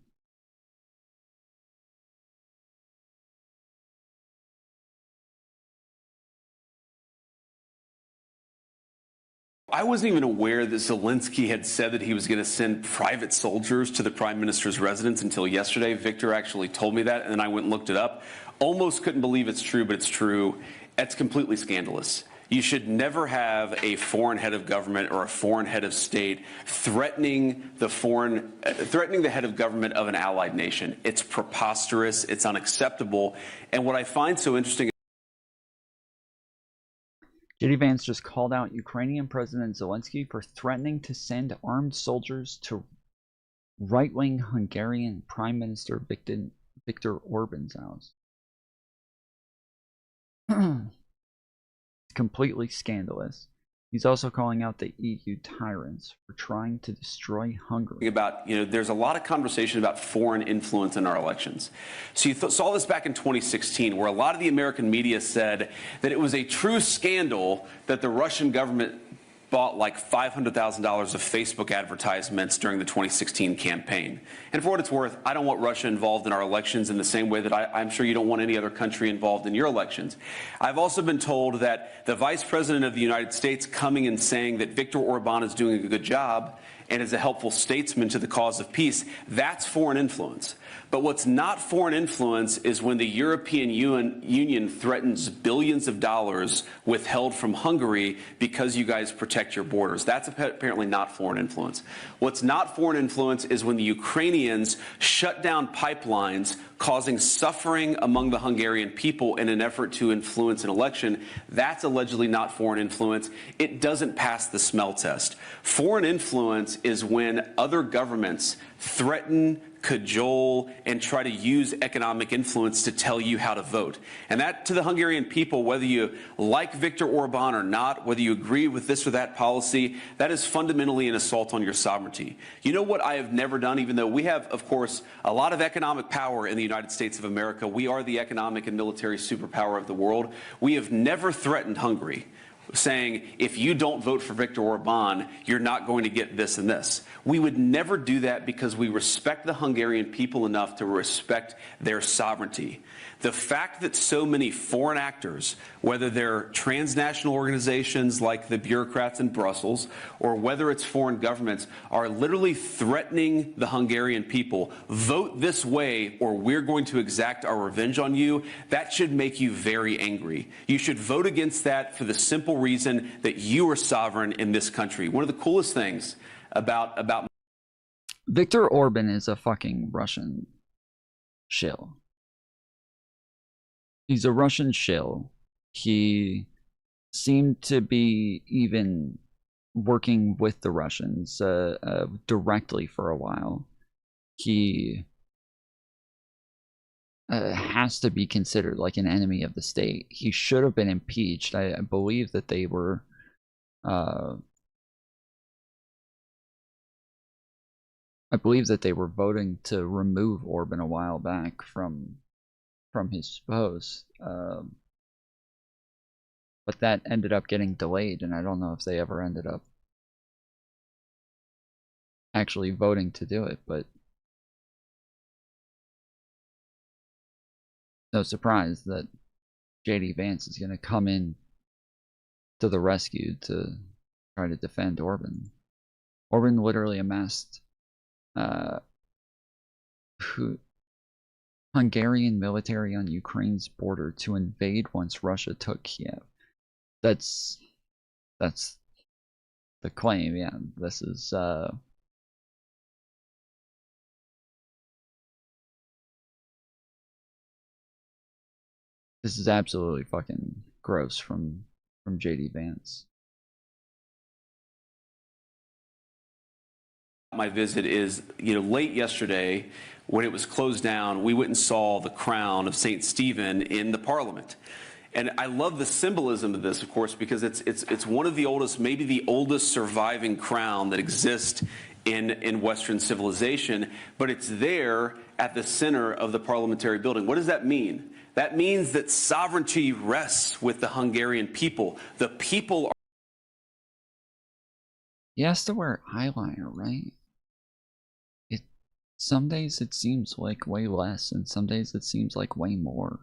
I wasn't even aware that Zelensky had said that he was going to send private soldiers to the prime minister's residence until yesterday. Victor actually told me that, and then I went and looked it up. Almost couldn't believe it's true, but it's true. It's completely scandalous. You should never have a foreign head of government or a foreign head of state threatening the head of government of an allied nation. It's preposterous. It's unacceptable. And what I find so interesting. JD Vance just called out Ukrainian President Zelensky for threatening to send armed soldiers to right-wing Hungarian Prime Minister Viktor Orban's house. Completely scandalous. He's also calling out the EU tyrants for trying to destroy Hungary. There's a lot of conversation about foreign influence in our elections. So you saw this back in 2016, where a lot of the American media said that it was a true scandal that the Russian government bought like $500,000 of Facebook advertisements during the 2016 campaign. And for what it's worth, I don't want Russia involved in our elections in the same way that I'm sure you don't want any other country involved in your elections. I've also been told that the Vice President of the United States coming and saying that Viktor Orban is doing a good job and is a helpful statesman to the cause of peace, that's foreign influence. But what's not foreign influence is when the European Union threatens billions of dollars withheld from Hungary because you guys protect your borders. That's apparently not foreign influence. What's not foreign influence is when the Ukrainians shut down pipelines, causing suffering among the Hungarian people in an effort to influence an election. That's allegedly not foreign influence. It doesn't pass the smell test. Foreign influence is when other governments threaten, cajole, and try to use economic influence to tell you how to vote. And that, to the Hungarian people, whether you like Viktor Orban or not, whether you agree with this or that policy, that is fundamentally an assault on your sovereignty. You know what I have never done, even though we have, of course, a lot of economic power in the United States of America. We are the economic and military superpower of the world. We have never threatened Hungary, saying, if you don't vote for Viktor Orban, you're not going to get this and this. We would never do that because we respect the Hungarian people enough to respect their sovereignty. The fact that so many foreign actors, whether they're transnational organizations like the bureaucrats in Brussels, or whether it's foreign governments, are literally threatening the Hungarian people, vote this way or we're going to exact our revenge on you, that should make you very angry. You should vote against that for the simple reason that you are sovereign in this country. One of the coolest things about Viktor Orban is a fucking Russian shill. He's a Russian shill. He seemed to be even working with the Russians directly for a while. He has to be considered like an enemy of the state. He should have been impeached. I believe that they were voting to remove Orban a while back from his post, but that ended up getting delayed, and I don't know if they ever ended up actually voting to do it. But no surprise that JD Vance is going to come in to the rescue to try to defend Orban. Orban literally amassed Hungarian military on Ukraine's border to invade once Russia took Kiev. That's the claim. Yeah, this is absolutely fucking gross from JD Vance. my visit is, late yesterday when it was closed down, we went and saw the crown of St. Stephen in the Parliament. And I love the symbolism of this, of course, because it's one of the oldest, maybe the oldest surviving crown that exists in Western civilization, but it's there at the center of the parliamentary building. What does that mean? That means that sovereignty rests with the Hungarian people. The people are... He has to wear eyeliner, right? Some days it seems like way less, and some days it seems like way more.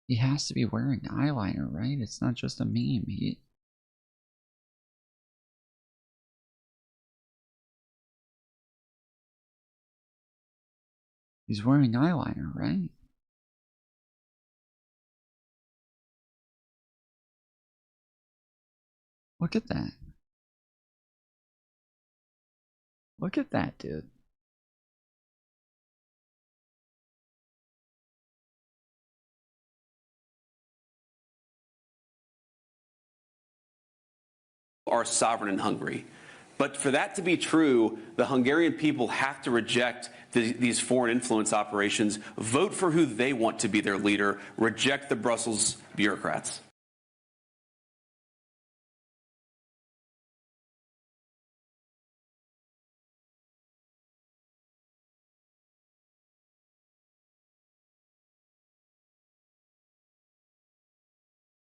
He has to be wearing eyeliner, right? It's not just a meme. He's wearing eyeliner, right? Look at that. Look at that, dude. Are sovereign in Hungary. But for that to be true, the Hungarian people have to reject these foreign influence operations, vote for who they want to be their leader, reject the Brussels bureaucrats.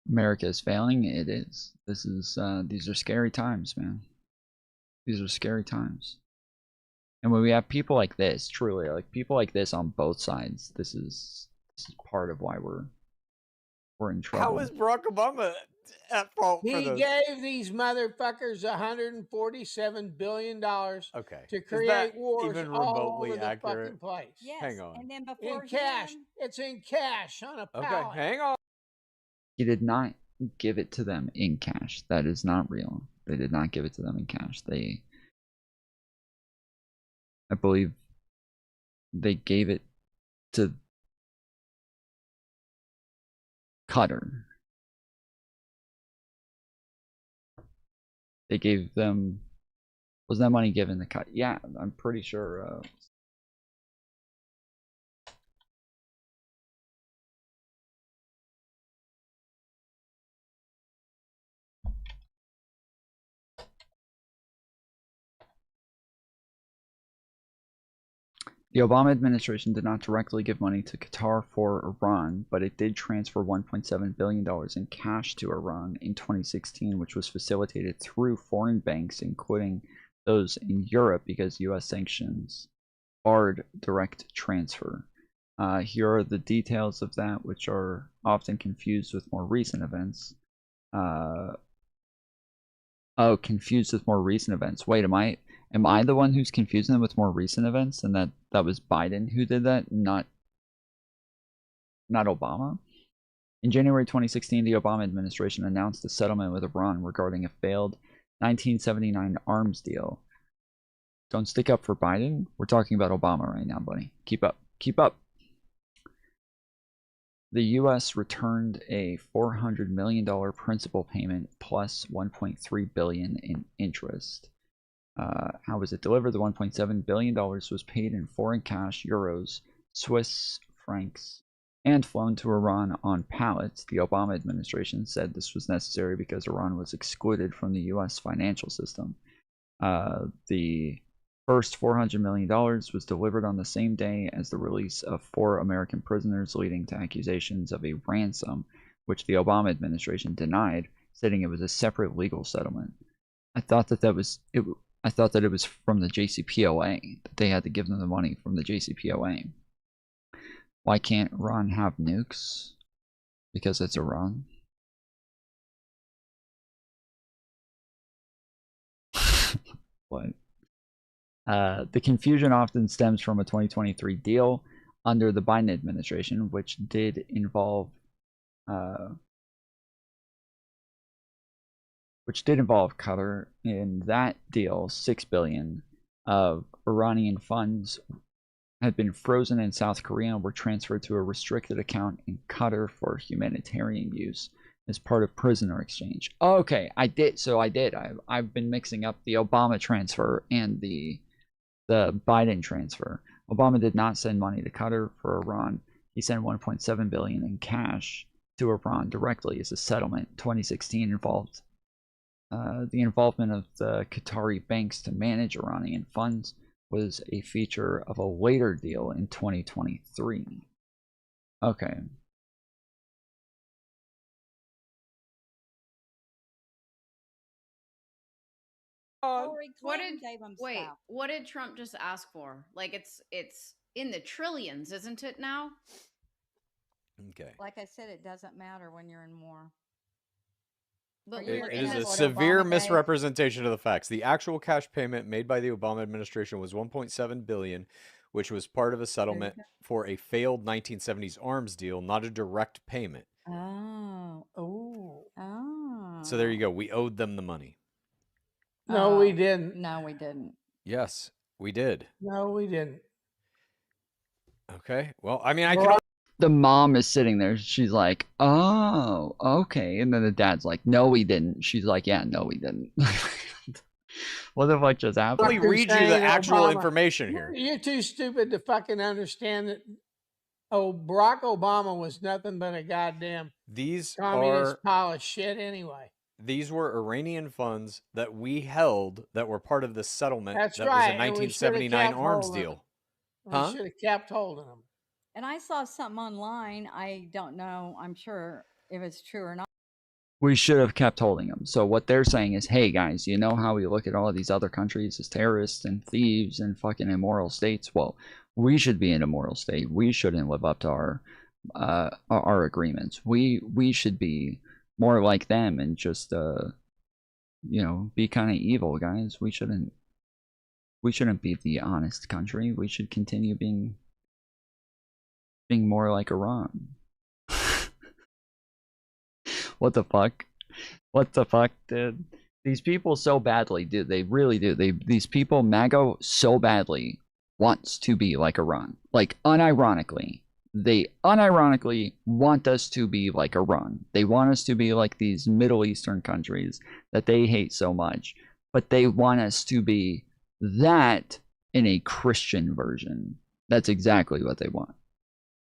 America is failing. It is. This is these are scary times, man. These are scary times. And when we have people like this, truly, like people like this on both sides, this is part of why we're in trouble. How is Barack Obama at fault for He this? gave these motherfuckers $147 billion to create wars even all remotely over the accurate? fucking place. Yes, hang on. And then before in cash. It's in cash on a pallet. Okay, hang on. He did not give it to them in cash. That is not real. They did not give it to them in cash. I believe they gave it to Qatar. They gave them... Was that money given to Qatar? Yeah, I'm pretty sure... The Obama administration did not directly give money to Qatar for Iran, but it did transfer $1.7 billion in cash to Iran in 2016, which was facilitated through foreign banks, including those in Europe, because U.S. sanctions barred direct transfer. Here are the details of that, which are often confused with more recent events. Oh, confused with more recent events. Wait, am I the one who's confusing them with more recent events? And that was Biden who did that, not Obama? In January 2016, the Obama administration announced a settlement with Iran regarding a failed 1979 arms deal. Don't stick up for Biden. We're talking about Obama right now, buddy. Keep up. Keep up. The U.S. returned a $400 million principal payment plus $1.3 billion in interest. How was it delivered? The $1.7 billion was paid in foreign cash, euros, Swiss francs, and flown to Iran on pallets. The Obama administration said this was necessary because Iran was excluded from the U.S. financial system. The first $400 million was delivered on the same day as the release of 4 American prisoners, leading to accusations of a ransom, which the Obama administration denied, stating it was a separate legal settlement. I thought that I thought that it was from the JCPOA, that they had to give them the money from the JCPOA. Why can't Iran have nukes? Because it's Iran. What? The confusion often stems from a 2023 deal under the Biden administration, which did involve Qatar. In that deal, $6 billion of Iranian funds had been frozen in South Korea and were transferred to a restricted account in Qatar for humanitarian use as part of prisoner exchange. Okay, I did. I've been mixing up the Obama transfer and the Biden transfer. Obama did not send money to Qatar for Iran. He sent $1.7 billion in cash to Iran directly as a settlement. 2016 involved the involvement of the Qatari banks to manage Iranian funds was a feature of a later deal in 2023. Okay. What did Trump just ask for? Like it's in the trillions, isn't it now? Okay. Like I said, it doesn't matter when you're in war. But it is a severe misrepresentation of the facts. The actual cash payment made by the Obama administration was $1.7 billion, which was part of a settlement for a failed 1970s arms deal, not a direct payment. Oh. So there you go. We owed them the money. No, we didn't. No, we didn't. Yes, we did. No, we didn't. Okay. Well, I mean, I can. The mom is sitting there. She's like, "Oh, okay," and then the dad's like, "No, we didn't." She's like, "Yeah, no, we didn't." What the fuck just happened? Let me read you the actual information here. You're too stupid to fucking understand that. Oh, Barack Obama was nothing but a goddamn communist pile of shit anyway. These were Iranian funds that we held that were part of the settlement. That's that right. was a 1979 arms deal. We should have kept holding them. And I saw something online. I don't know. I'm sure if it's true or not. We should have kept holding them. So what they're saying is, hey guys, you know how we look at all of these other countries as terrorists and thieves and fucking immoral states? Well, we should be an immoral state. We shouldn't live up to our agreements. We should be more like them and just be kind of evil, guys. We shouldn't be the honest country. We should continue being more like Iran. What the fuck? What the fuck, dude? These people so badly, dude. They really do. These people, MAGA, so badly wants to be like Iran. Like, unironically. They unironically want us to be like Iran. They want us to be like these Middle Eastern countries that they hate so much. But they want us to be that in a Christian version. That's exactly what they want.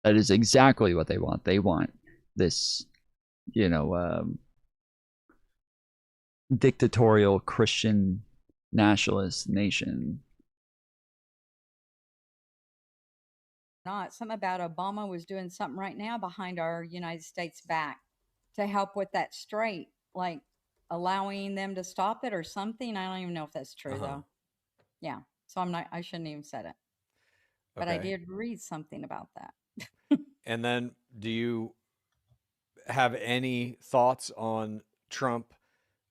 That is exactly what they want. They want this, dictatorial Christian nationalist nation. Something about Obama was doing something right now behind our United States back to help with that strait, like allowing them to stop it or something. I don't even know if that's true though. Yeah. So I shouldn't even said it. But I did read something about that. And then do you have any thoughts on Trump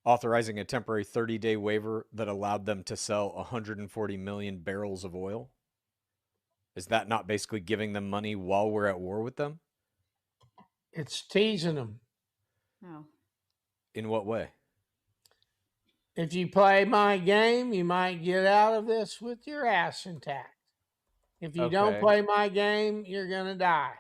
authorizing a temporary 30-day waiver that allowed them to sell 140 million barrels of oil? Is that not basically giving them money while we're at war with them? It's teasing them. Oh. In what way? If you play my game, you might get out of this with your ass intact. If you don't Okay. play my game, you're going to die.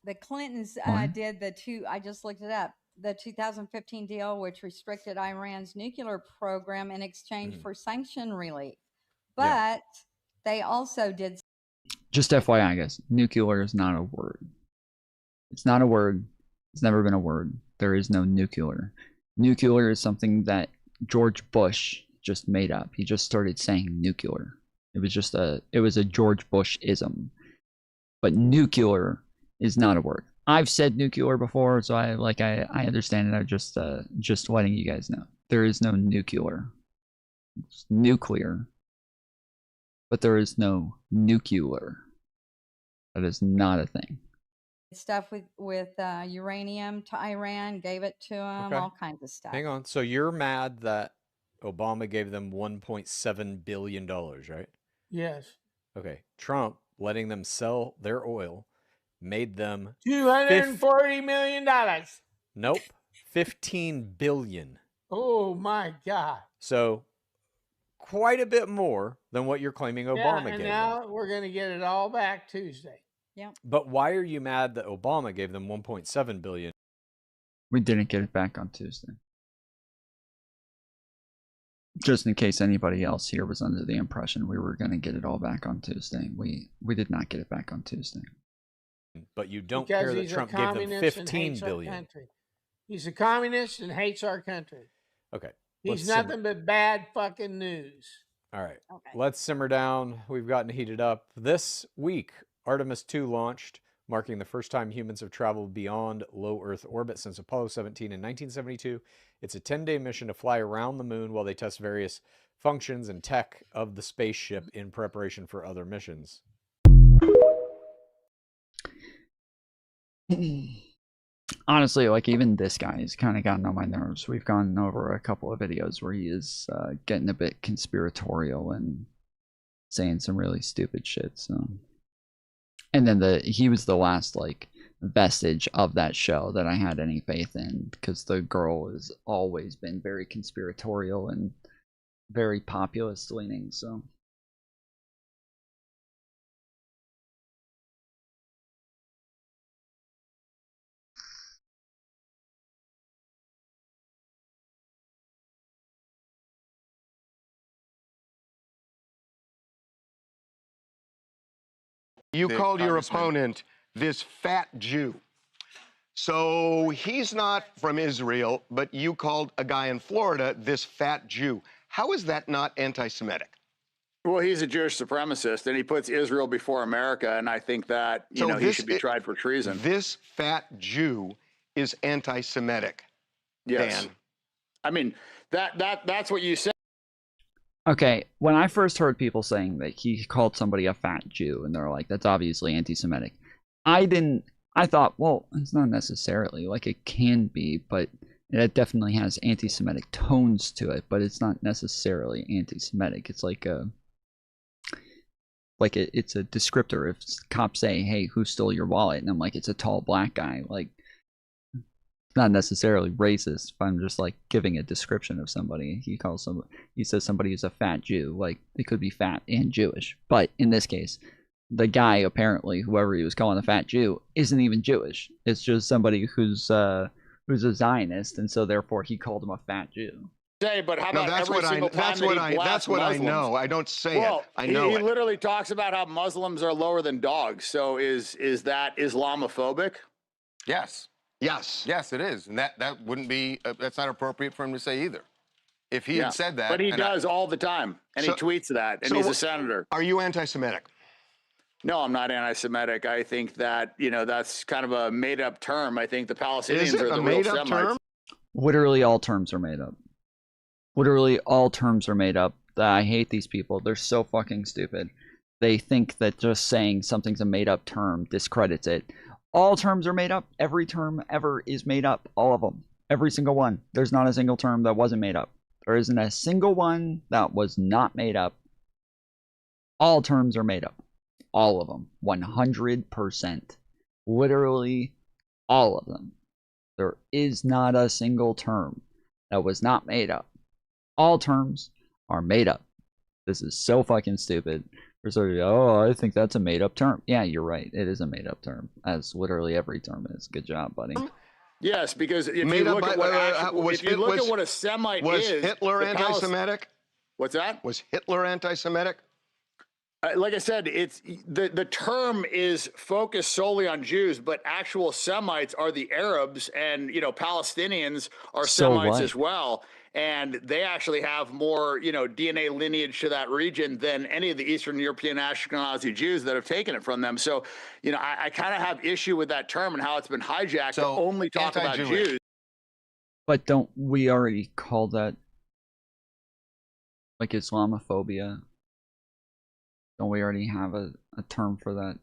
The Clintons What? did I just looked it up, the 2015 deal, which restricted Iran's nuclear program in exchange for sanction relief. But they also did. Just FYI, guys, nuclear is not a word. It's not a word. It's never been a word. There is no nuclear. Nuclear is something that George Bush just made up. He just started saying nuclear. It was a George Bush-ism. But nuclear is not a word. I've said nuclear before, so I understand it. I'm just letting you guys know. There is no nuclear. It's nuclear. But there is no nuclear. That is not a thing. Stuff with uranium to Iran, gave it to them, all kinds of stuff. Hang on. So you're mad that Obama gave them $1.7 billion, right? Yes. Okay. Trump letting them sell their oil made them $240 million. Nope. 15 billion. Oh my God. So quite a bit more than what you're claiming Obama and gave now them. we're going to get it all back Tuesday. Yep. But why are you mad that Obama gave them 1.7 billion? We didn't get it back on Tuesday. Just in case anybody else here was under the impression we were going to get it all back on Tuesday. We did not get it back on Tuesday. But you don't Because care that he's a Trump gave them communist and 15 hates our billion. country. He's a communist and hates our country. Okay. He's let's nothing but bad fucking news. All right. Let's simmer down. We've gotten heated up. This week, Artemis 2 launched, marking the first time humans have traveled beyond low Earth orbit since Apollo 17 in 1972. It's a 10-day mission to fly around the moon while they test various functions and tech of the spaceship in preparation for other missions. Honestly, like, even this guy has kind of gotten on my nerves. We've gone over a couple of videos where he is getting a bit conspiratorial and saying some really stupid shit. So, and then he was the last like vestige of that show that I had any faith in, because the girl has always been very conspiratorial and very populist leaning. So. You called your opponent this fat Jew. So he's not from Israel, but you called a guy in Florida this fat Jew. How is that not anti-Semitic? Well, he's a Jewish supremacist, and he puts Israel before America, and I think that he should be tried for treason. This fat Jew is anti-Semitic. Yes. Dan. I mean, that's what you said. Okay, when I first heard people saying that he called somebody a fat Jew, and they're like, that's obviously anti-Semitic, I thought, well, it's not necessarily, like, it can be, but it definitely has anti-Semitic tones to it, but it's not necessarily anti-Semitic. It's like it's a descriptor. If cops say, hey, who stole your wallet? And I'm like, it's a tall black guy, like, not necessarily racist, but I'm just like giving a description of somebody. He says somebody is a fat Jew, like they could be fat and Jewish. But in this case, the guy, apparently, whoever he was calling a fat Jew, isn't even Jewish. It's just somebody who's a Zionist, and so therefore he called him a fat Jew. But how about every single time that's what I know. I don't say it. I know he it. literally talks about how Muslims are lower than dogs. So is that Islamophobic? Yes. Yes, it is. And that wouldn't be, that's not appropriate for him to say either. If he had said that. But he does all the time, and he tweets that, and he's a senator. Are you anti-Semitic? No, I'm not anti-Semitic. I think that, that's kind of a made-up term. I think the Palestinians are the real Semites. Term? Literally all terms are made up. Literally all terms are made up. I hate these people. They're so fucking stupid. They think that just saying something's a made-up term discredits it. All terms are made up. Every term ever is made up. All of them. Every single one. There's not a single term that wasn't made up. There isn't a single one that was not made up. All terms are made up. All of them. 100%. Literally all of them. There is not a single term that was not made up. All terms are made up. This is so fucking stupid. Oh, I think that's a made-up term. Yeah, you're right. It is a made-up term, as literally every term is. Good job, buddy. Yes, because if you look at what a Semite was is, Hitler anti-Semitic? What's that? Was Hitler anti-Semitic? Like I said, it's the term is focused solely on Jews, but actual Semites are the Arabs, and Palestinians are Semites as well. And they actually have more, DNA lineage to that region than any of the Eastern European Ashkenazi Jews that have taken it from them. So, I kind of have issue with that term and how it's been hijacked to only talk about Jews. But don't we already call that like Islamophobia? Don't we already have a term for that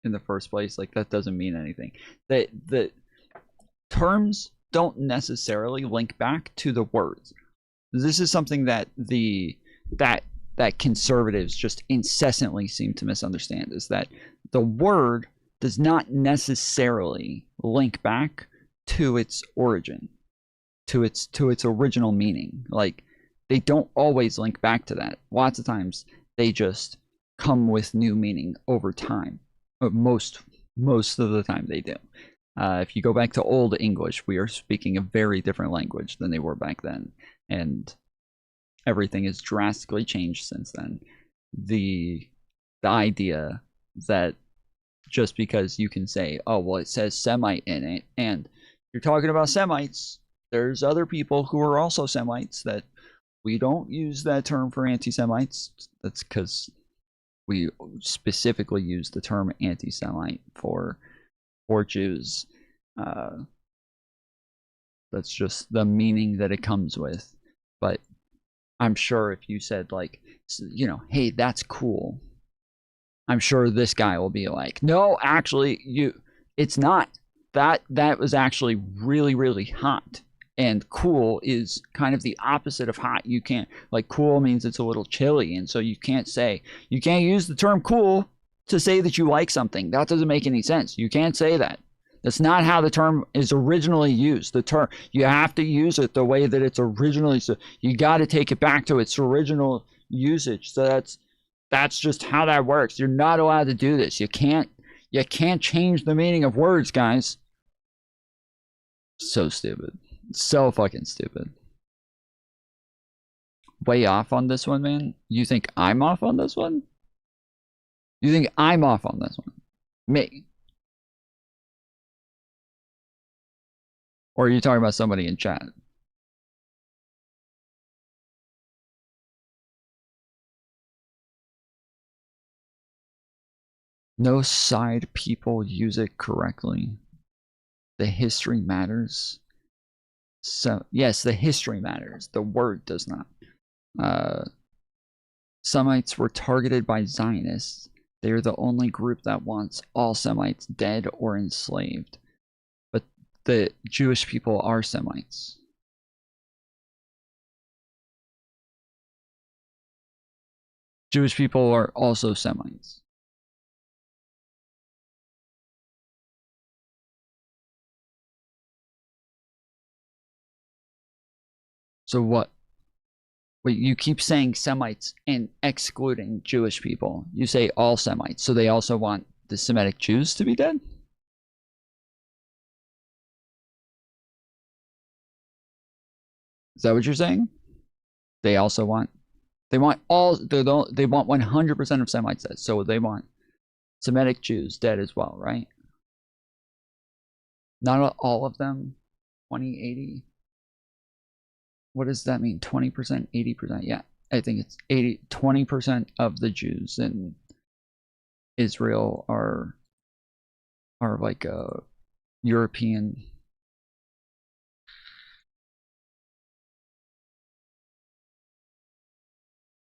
in the first place? Like, that doesn't mean anything. The terms don't necessarily link back to the words. This is something that that conservatives just incessantly seem to misunderstand, is that the word does not necessarily link back to its origin, to its original meaning. Like, they don't always link back to that. Lots of times they just come with new meaning over time. Most of the time they do. If you go back to Old English, we are speaking a very different language than they were back then, and everything has drastically changed since then. The idea that just because you can say, oh, well, it says Semite in it, and you're talking about Semites, there's other people who are also Semites, that we don't use that term for anti-Semites. That's because we specifically use the term anti-Semite for Jews. That's just the meaning that it comes with. But I'm sure if you said, like, hey, that's cool, I'm sure this guy will be like, no, actually, it's not. That was actually really, really hot. And cool is kind of the opposite of hot. You can't, like, cool means it's a little chilly, and so you can't use the term cool to say that you like something. That doesn't make any sense. You can't say that. That's not how the term is originally used. The term, you have to use it the way that it's originally. So you got to take it back to its original usage. So that's just how that works. You're not allowed to do this. You can't change the meaning of words, guys. So stupid. So fucking stupid. Way off on this one, man. You think I'm off on this one? You think I'm off on this one? Me. Or are you talking about somebody in chat? No side people use it correctly. The history matters. So, yes, the history matters. The word does not. Semites were targeted by Zionists. They are the only group that wants all Semites dead or enslaved. But the Jewish people are Semites. Jewish people are also Semites. So what? Wait, you keep saying Semites and excluding Jewish people. You say all Semites, so they also want the Semitic Jews to be dead? Is that what you're saying? They also want, they want 100% of Semites dead, so they want Semitic Jews dead as well, right? Not all of them. 20, 80. What does that mean? 20%, 80%? Yeah, I think it's 20% of the Jews in Israel are like European.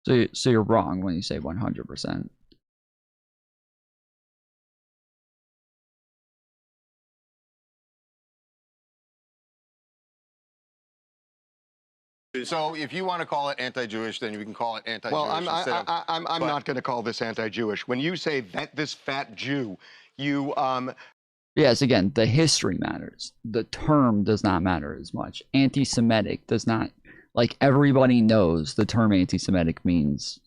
So you're wrong when you say 100%. So if you want to call it anti-Jewish, then you can call it anti-Jewish. Well, I'm not going to call this anti-Jewish. When you say that this fat Jew, you Yes, again, the history matters. The term does not matter as much. Anti-Semitic does not, like, everybody knows the term anti-Semitic means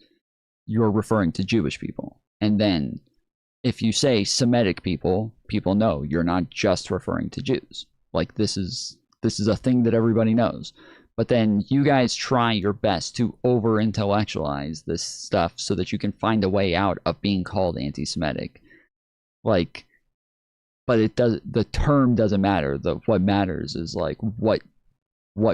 you're referring to Jewish people. And then if you say Semitic people, people know you're not just referring to Jews. Like, this is a thing that everybody knows. But then you guys try your best to over-intellectualize this stuff so that you can find a way out of being called anti-Semitic. Like, but it does. The term doesn't matter. What matters is like what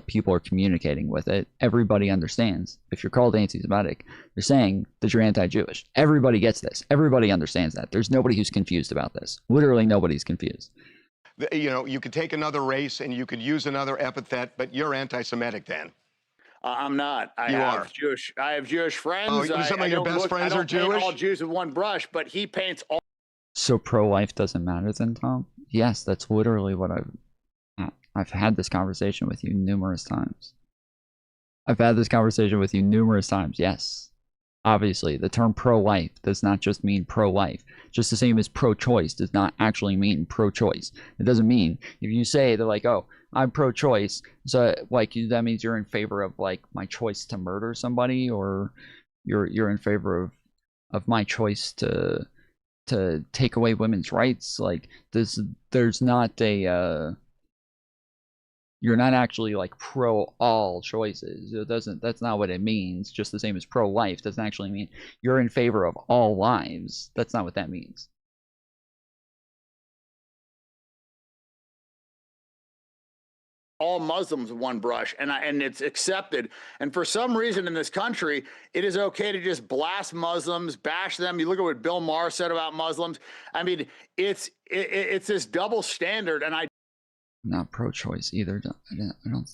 people are communicating with it. Everybody understands. If you're called anti-Semitic, you're saying that you're anti-Jewish. Everybody gets this. Everybody understands that. There's nobody who's confused about this. Literally nobody's confused. you know, you could take another race and you could use another epithet, but you're anti-Semitic, Dan. I'm not. I have Jewish friends. Oh, some of your best friends are Jewish? Paint all Jews with one brush, but he paints all. So pro-life doesn't matter then, Tom? Yes, that's literally what I've had this conversation with you numerous times. I've had this conversation with you numerous times. Yes. Obviously, the term pro-life does not just mean pro-life. Just the same as pro-choice does not actually mean pro-choice. It doesn't mean, if you say they're like, oh, I'm pro-choice, so like that means you're in favor of like my choice to murder somebody, or you're in favor of my choice to take away women's rights. Like there's not a you're not actually like pro all choices. That's not what it means. Just the same as pro life doesn't actually mean you're in favor of all lives. That's not what that means. All Muslims with one brush, and it's accepted. And for some reason in this country, it is okay to just blast Muslims, bash them. You look at what Bill Maher said about Muslims. I mean, it's this double standard, and Not pro-choice either. I don't.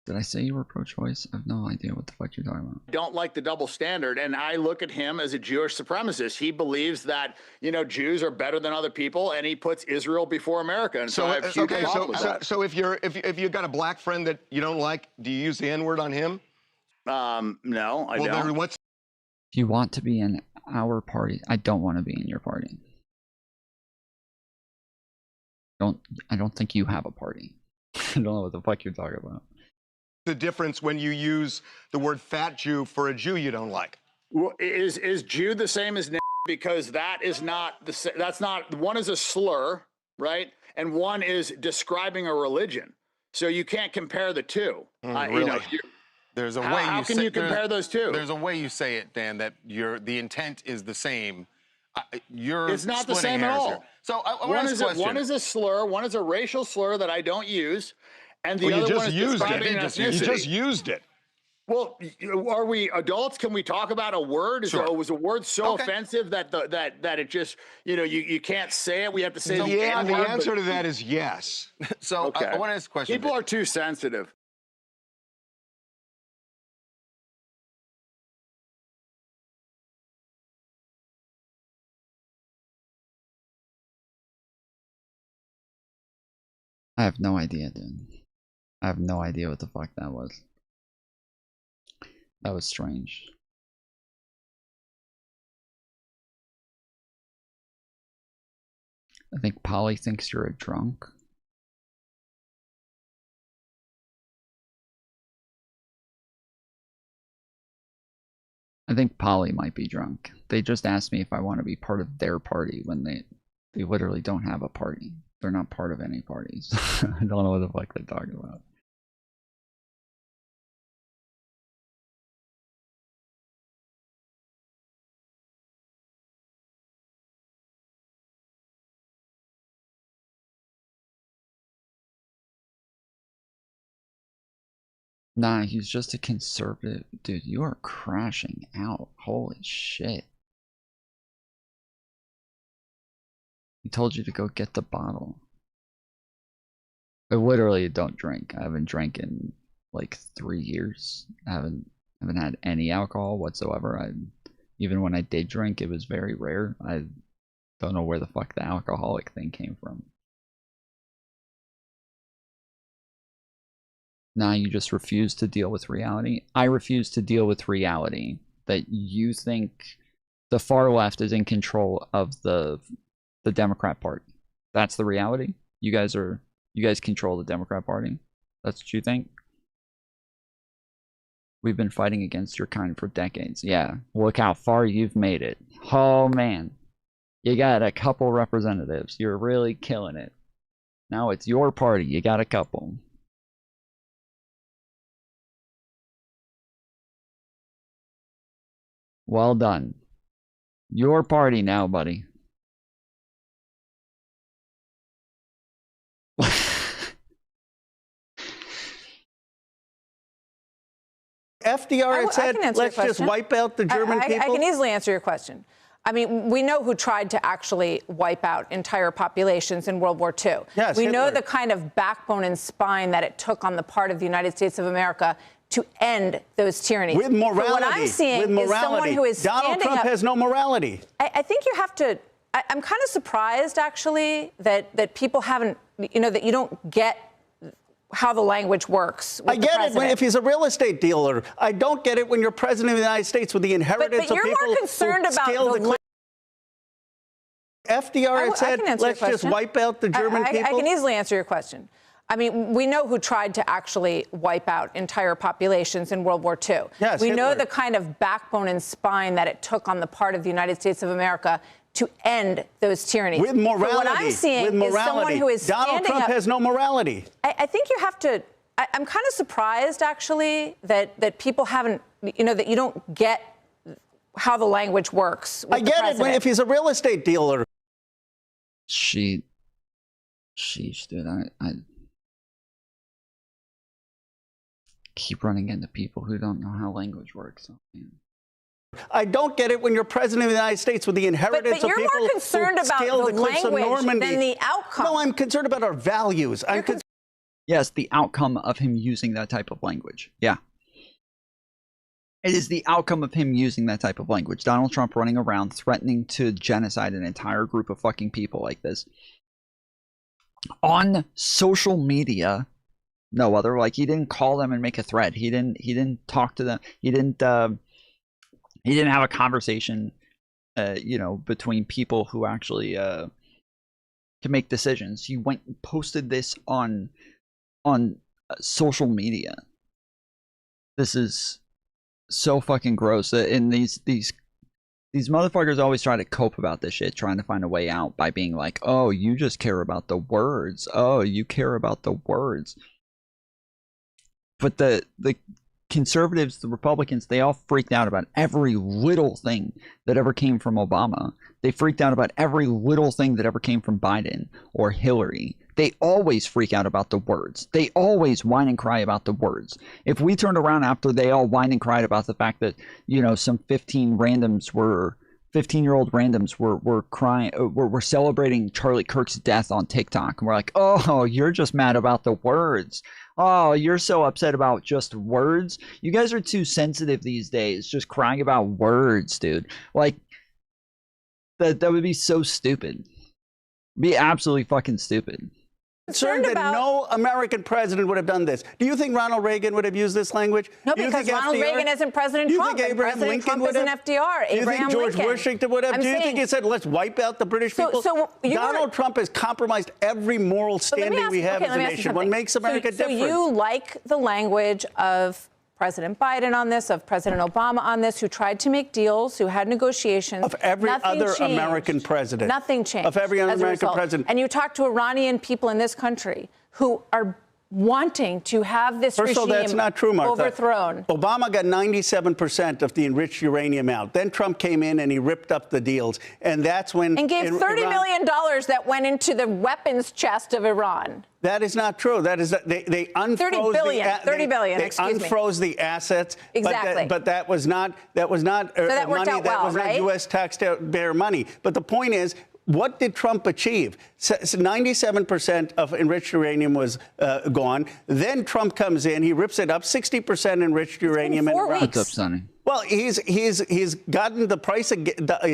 Did I say you were pro-choice? I have no idea what the fuck you're talking about. don't like the double standard, and I look at him as a Jewish supremacist. He believes that, you know, Jews are better than other people, and he puts Israel before America. And so I have huge problems with that. So if you've got a black friend that you don't like, do you use the N-word on him? No, I don't. Then what's... If you want to be in our party, I don't want to be in your party. I don't think you have a party. I don't know what the fuck you're talking about. The difference when you use the word fat Jew for a Jew you don't like? Well, is Jew the same as because that is not that's not, one is a slur, right? And one is describing a religion. So you can't compare the two. Really? You know, there's a way how can you compare those two? There's a way you say it, Dan, that the intent is the same. It's not the same at all. Here. So one is a slur, one is a racial slur that I don't use, and the other one is describing an ethnicity. You just used it. Well, are we adults? Can we talk about a word? Sure. Was a word so offensive that that it just, you know, you can't say it? We have to say the answer to that is yes. So I want to ask a question. People are too sensitive. I have no idea, dude. I have no idea what the fuck that was. That was strange. I think Polly thinks you're a drunk. I think Polly might be drunk. They just asked me if I want to be part of their party when they literally don't have a party. They're not part of any parties. I don't know what the fuck they're talking about. Nah, he's just a conservative. Dude, you are crashing out. Holy shit. He told you to go get the bottle. I literally don't drink. I haven't drank in like 3 years. I haven't haven't had any alcohol whatsoever. Even when I did drink, it was very rare. I don't know where the fuck the alcoholic thing came from. Now you just refuse to deal with reality. I refuse to deal with reality that you think the far left is in control of the Democrat Party. That's the reality. You guys control the Democrat Party. That's what you think. We've been fighting against your kind for decades. Yeah, look how far you've made it. Oh man, you got a couple representatives. You're really killing it. Now it's your party. You got a couple. Well done. Your party now, buddy. FDR had said, let's just wipe out the German people. I can easily answer your question. I mean, we know who tried to actually wipe out entire populations in World War II. Yes, we know Hitler. the kind of backbone and spine that it took on the part of the United States of America to end those tyrannies. With morality. But what I'm seeing is someone who is Donald Trump has no morality. I think you have to. I'm kind of surprised, actually, that people haven't, that you don't get how the language works. I get it if he's a real estate dealer. I don't get it when you're president of the United States with the inheritance but of you're people more concerned who about scaled the FDR had said, let's just wipe out the German people. I can easily answer your question. I mean, we know who tried to actually wipe out entire populations in World War II. Yes, we know Hitler. the kind of backbone and spine that it took on the part of the United States of America to end those tyrannies. With morality. But what I'm seeing is someone who is Donald standing Trump up. has no morality. I think you have to. I'm kind of surprised, actually, that people haven't, that you don't get how the language works. I get it if he's a real estate dealer. Sheesh, dude, I keep running into people who don't know how language works. I don't get it when you're president of the United States with the inheritance but you're of people more concerned who about scaled the cliffs of language Normandy. than the outcome. No, I'm concerned about our values. Yes, the outcome of him using that type of language. Yeah. It is the outcome of him using that type of language. Donald Trump running around threatening to genocide an entire group of fucking people like this. On social media, no other. Like, he didn't call them and make a threat. He didn't talk to them. He didn't have a conversation, between people who actually can make decisions. He went and posted this on social media. This is so fucking gross. And these motherfuckers always try to cope about this shit, trying to find a way out by being like, oh, you just care about the words. Oh, you care about the words. But the conservatives, the Republicans, they all freaked out about every little thing that ever came from Obama. They freaked out about every little thing that ever came from Biden or Hillary. They always freak out about the words. They always whine and cry about the words. If we turned around after they all whined and cried about the fact that, some 15-year-old randoms were crying, were celebrating Charlie Kirk's death on TikTok, and we're like, oh, you're just mad about the words. Oh, you're so upset about just words. You guys are too sensitive these days, just crying about words, dude. Like, that would be so stupid. Be absolutely fucking stupid. Concerned that no American president would have done this. Do you think Ronald Reagan would have used this language? No, Do you because think Ronald FDR? Reagan isn't President Do you Trump. think And Abraham President Lincoln Trump would isn't have? FDR. Do you Abraham think George Lincoln. Washington would have? I'm Do you think saying- he said, let's wipe out the British people? Donald Trump has compromised every moral standing we have as a nation. What makes America different? So you like the language of President Biden on this, of President Obama on this, who tried to make deals, who had negotiations. Of every Nothing other changed. American president. Nothing changed. Of every other as a American result. president. And you talk to Iranian people in this country who are wanting to have this First of all, regime that's not true, Martha. overthrown. Obama got 97% of the enriched uranium out. Then Trump came in and he ripped up the deals. And that's when... And gave $30 million that went into the weapons chest of Iran. That is not true. That is they unfroze 30 billion. They Excuse me. unfroze the assets. Exactly. But that was not that worked money out that well, was right? not U.S. taxpayer money. But the point is, what did Trump achieve? 97% of enriched uranium was gone. Then Trump comes in, he rips it up, 60% enriched uranium. What's up, Sonny? Well, he's gotten the price of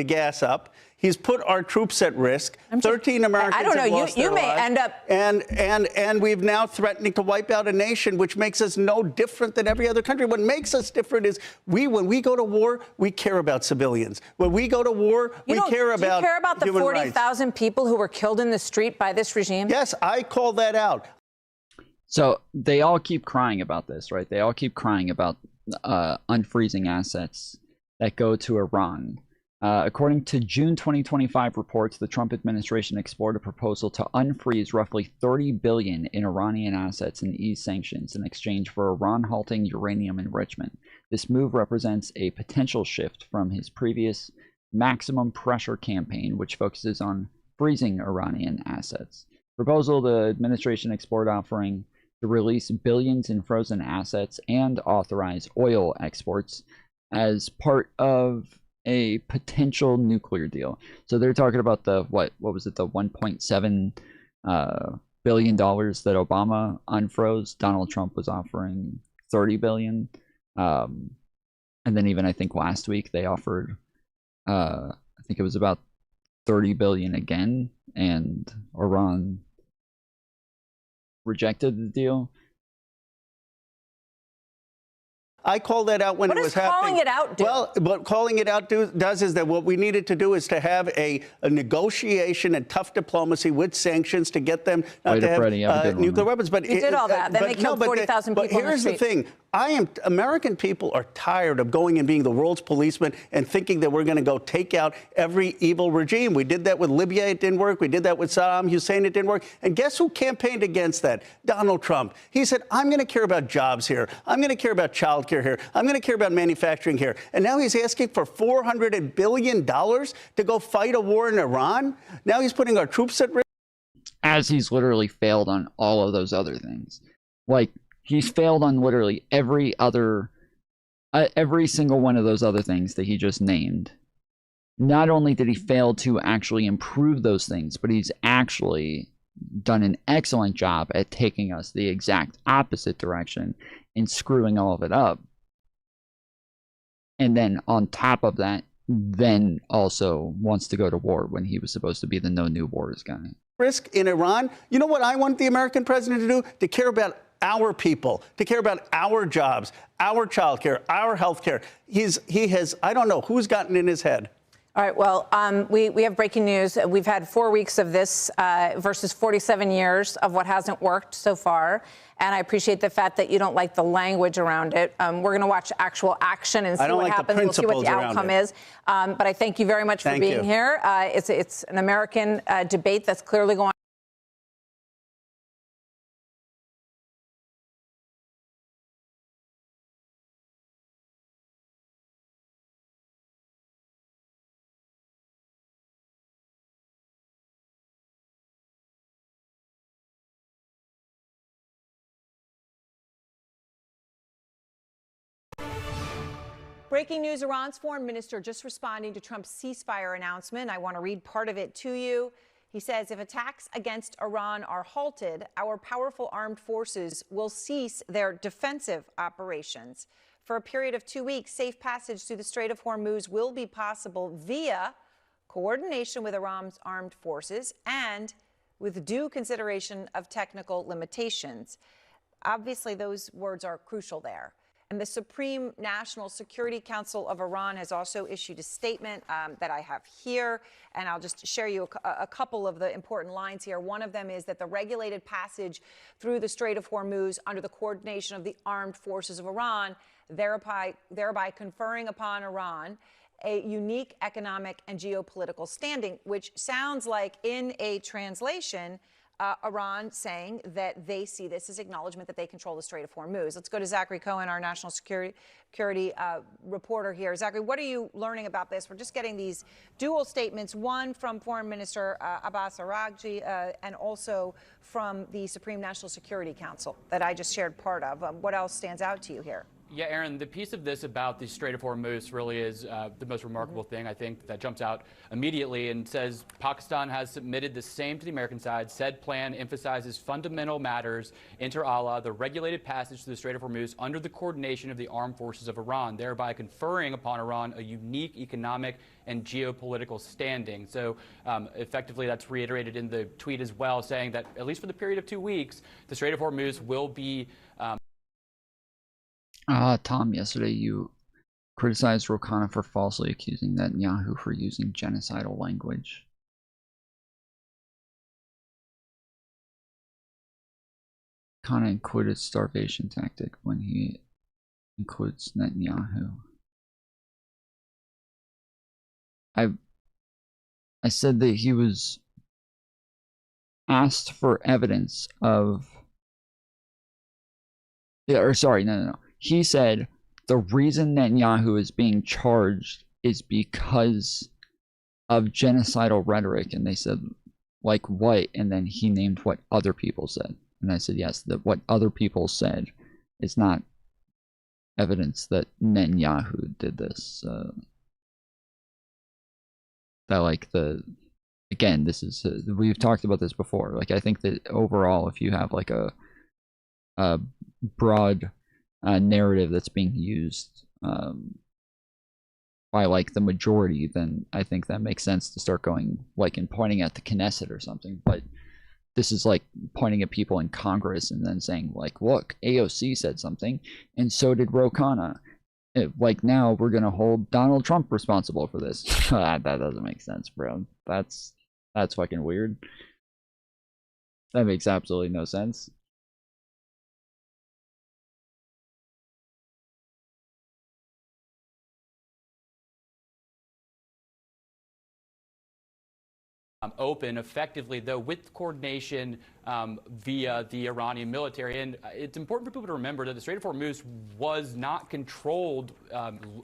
gas up. He's put our troops at risk. 13 Americans I don't know. have lost You their may lives. end up. And we've now threatening to wipe out a nation, which makes us no different than every other country. What makes us different is when we go to war, we care about civilians. When we go to war, we care about. Do you care about the human 40,000 rights. people who were killed in the street by this regime? Yes, I call that out. So they all keep crying about this, right? They all keep crying about unfreezing assets that go to Iran. According to June 2025 reports, the Trump administration explored a proposal to unfreeze roughly $30 billion in Iranian assets and ease sanctions in exchange for Iran halting uranium enrichment. This move represents a potential shift from his previous maximum pressure campaign, which focuses on freezing Iranian assets. Proposal: the administration explored offering to release billions in frozen assets and authorize oil exports as part of a potential nuclear deal. So they're talking about the what was it, the $1.7 billion that Obama unfroze. Donald Trump was offering $30 billion, and then even I think last week they offered I think it was about $30 billion again, and Iran rejected the deal. I called that out when it was happening. What does calling it out do? Well, what calling it out does is that what we needed to do is to have a negotiation and tough diplomacy with sanctions to get them not to have nuclear weapons. But you did all that. Then they killed 40,000 people. But here's the thing. American people are tired of going and being the world's policeman and thinking that we're going to go take out every evil regime. We did that with Libya. It didn't work. We did that with Saddam Hussein. It didn't work. And guess who campaigned against that? Donald Trump. He said, I'm going to care about jobs here. I'm going to care about child care here. I'm going to care about manufacturing here. And now he's asking for $400 billion to go fight a war in Iran. Now he's putting our troops at risk. As he's literally failed on all of those other things. Like, he's failed on literally every single one of those other things that he just named. Not only did he fail to actually improve those things, but he's actually done an excellent job at taking us the exact opposite direction and screwing all of it up. And then on top of that, then also wants to go to war when he was supposed to be the no new wars guy. Risk in Iran. You know what I want the American president to do? To care about our people, to care about our jobs, our child care, our health care. He has, I don't know who's gotten in his head. All right, well, we have breaking news. We've had 4 weeks of this versus 47 years of what hasn't worked so far. And I appreciate the fact that you don't like the language around it. We're going to watch actual action and see what happens. We'll see what the outcome is. But I thank you very much for being here. It's an American debate that's clearly going on. Breaking news, Iran's foreign minister just responding to Trump's ceasefire announcement. I want to read part of it to you. He says, if attacks against Iran are halted, our powerful armed forces will cease their defensive operations. For a period of 2 weeks, safe passage through the Strait of Hormuz will be possible via coordination with Iran's armed forces and with due consideration of technical limitations. Obviously, those words are crucial there. And the Supreme National Security Council of Iran has also issued a statement that I have here, and I'll just share you a couple of the important lines here. One of them is that the regulated passage through the Strait of Hormuz under the coordination of the armed forces of Iran, thereby conferring upon Iran a unique economic and geopolitical standing, which sounds like in a translation, Iran saying that they see this as acknowledgement that they control the Strait of Hormuz. Let's go to Zachary Cohen, our national security reporter here. Zachary, what are you learning about this? We're just getting these dual statements, one from Foreign Minister Abbas Araghchi and also from the Supreme National Security Council that I just shared part of. What else stands out to you here? Yeah, Aaron, the piece of this about the Strait of Hormuz really is the most remarkable thing, I think, that jumps out immediately and says Pakistan has submitted the same to the American side. Said plan emphasizes fundamental matters, inter alia, the regulated passage to the Strait of Hormuz under the coordination of the armed forces of Iran, thereby conferring upon Iran a unique economic and geopolitical standing. So effectively, that's reiterated in the tweet as well, saying that at least for the period of 2 weeks, the Strait of Hormuz will be Tom, yesterday you criticized Ro Khanna for falsely accusing Netanyahu for using genocidal language. Khanna included starvation tactic when he includes Netanyahu. I said that he was asked for evidence of... Yeah, or sorry, no. He said the reason Netanyahu is being charged is because of genocidal rhetoric. And they said, like what? And then he named what other people said. And I said, yes, that what other people said is not evidence that Netanyahu did this. That like again, this is, we've talked about this before. Like, I think that overall, if you have like a broad narrative that's being used by like the majority, then I think that makes sense to start going like and pointing at the Knesset or something. But this is like pointing at people in Congress and then saying like, look, AOC said something and so did Ro Khanna. Like now we're gonna hold Donald Trump responsible for this. That doesn't make sense, bro. That's fucking weird. That makes absolutely no sense. Open effectively, though, with coordination via the Iranian military. And it's important for people to remember that the Strait of Hormuz was not controlled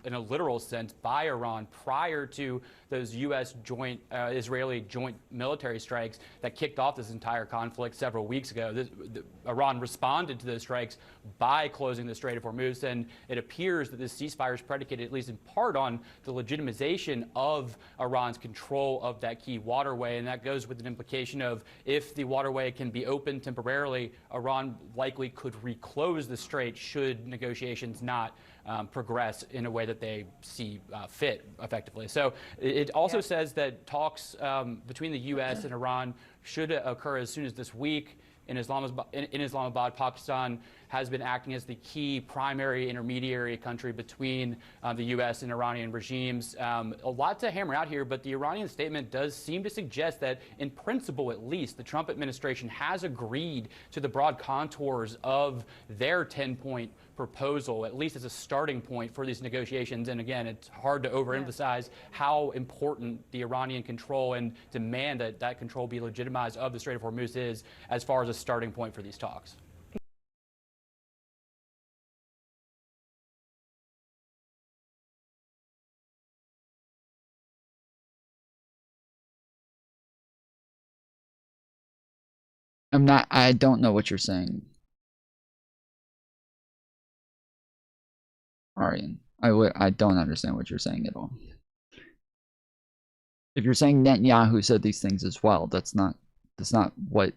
in a literal sense by Iran prior to those U.S. Israeli joint military strikes that kicked off this entire conflict several weeks ago. Iran responded to those strikes by closing the Strait of Hormuz, and it appears that this ceasefire is predicated, at least in part, on the legitimization of Iran's control of that key waterway. And that goes with an implication of if the waterway can be opened temporarily, Iran likely could reclose the strait should negotiations not progress in a way that they see fit effectively. So it also says that talks between the U.S. and Iran should occur as soon as this week. In Islamabad, Pakistan has been acting as the key primary intermediary country between the U.S. and Iranian regimes. A lot to hammer out here, but the Iranian statement does seem to suggest that, in principle at least, the Trump administration has agreed to the broad contours of their 10-point proposal, at least as a starting point for these negotiations. And again, it's hard to overemphasize how important the Iranian control and demand that that control be legitimized of the Strait of Hormuz is as far as a starting point for these talks. I don't know what you're saying, Arian. I don't understand what you're saying at all. If you're saying Netanyahu said these things as well, that's not what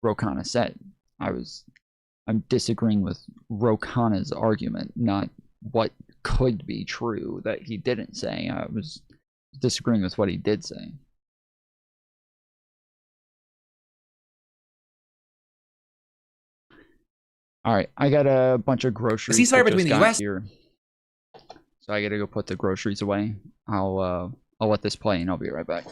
Ro Khanna said. I'm disagreeing with Ro Khanna's argument, not what could be true that he didn't say. I was disagreeing with what he did say. All right, I got a bunch of groceries. A ceasefire between the U.S. here, so I gotta go put the groceries away. I'll let this play, and I'll be right back.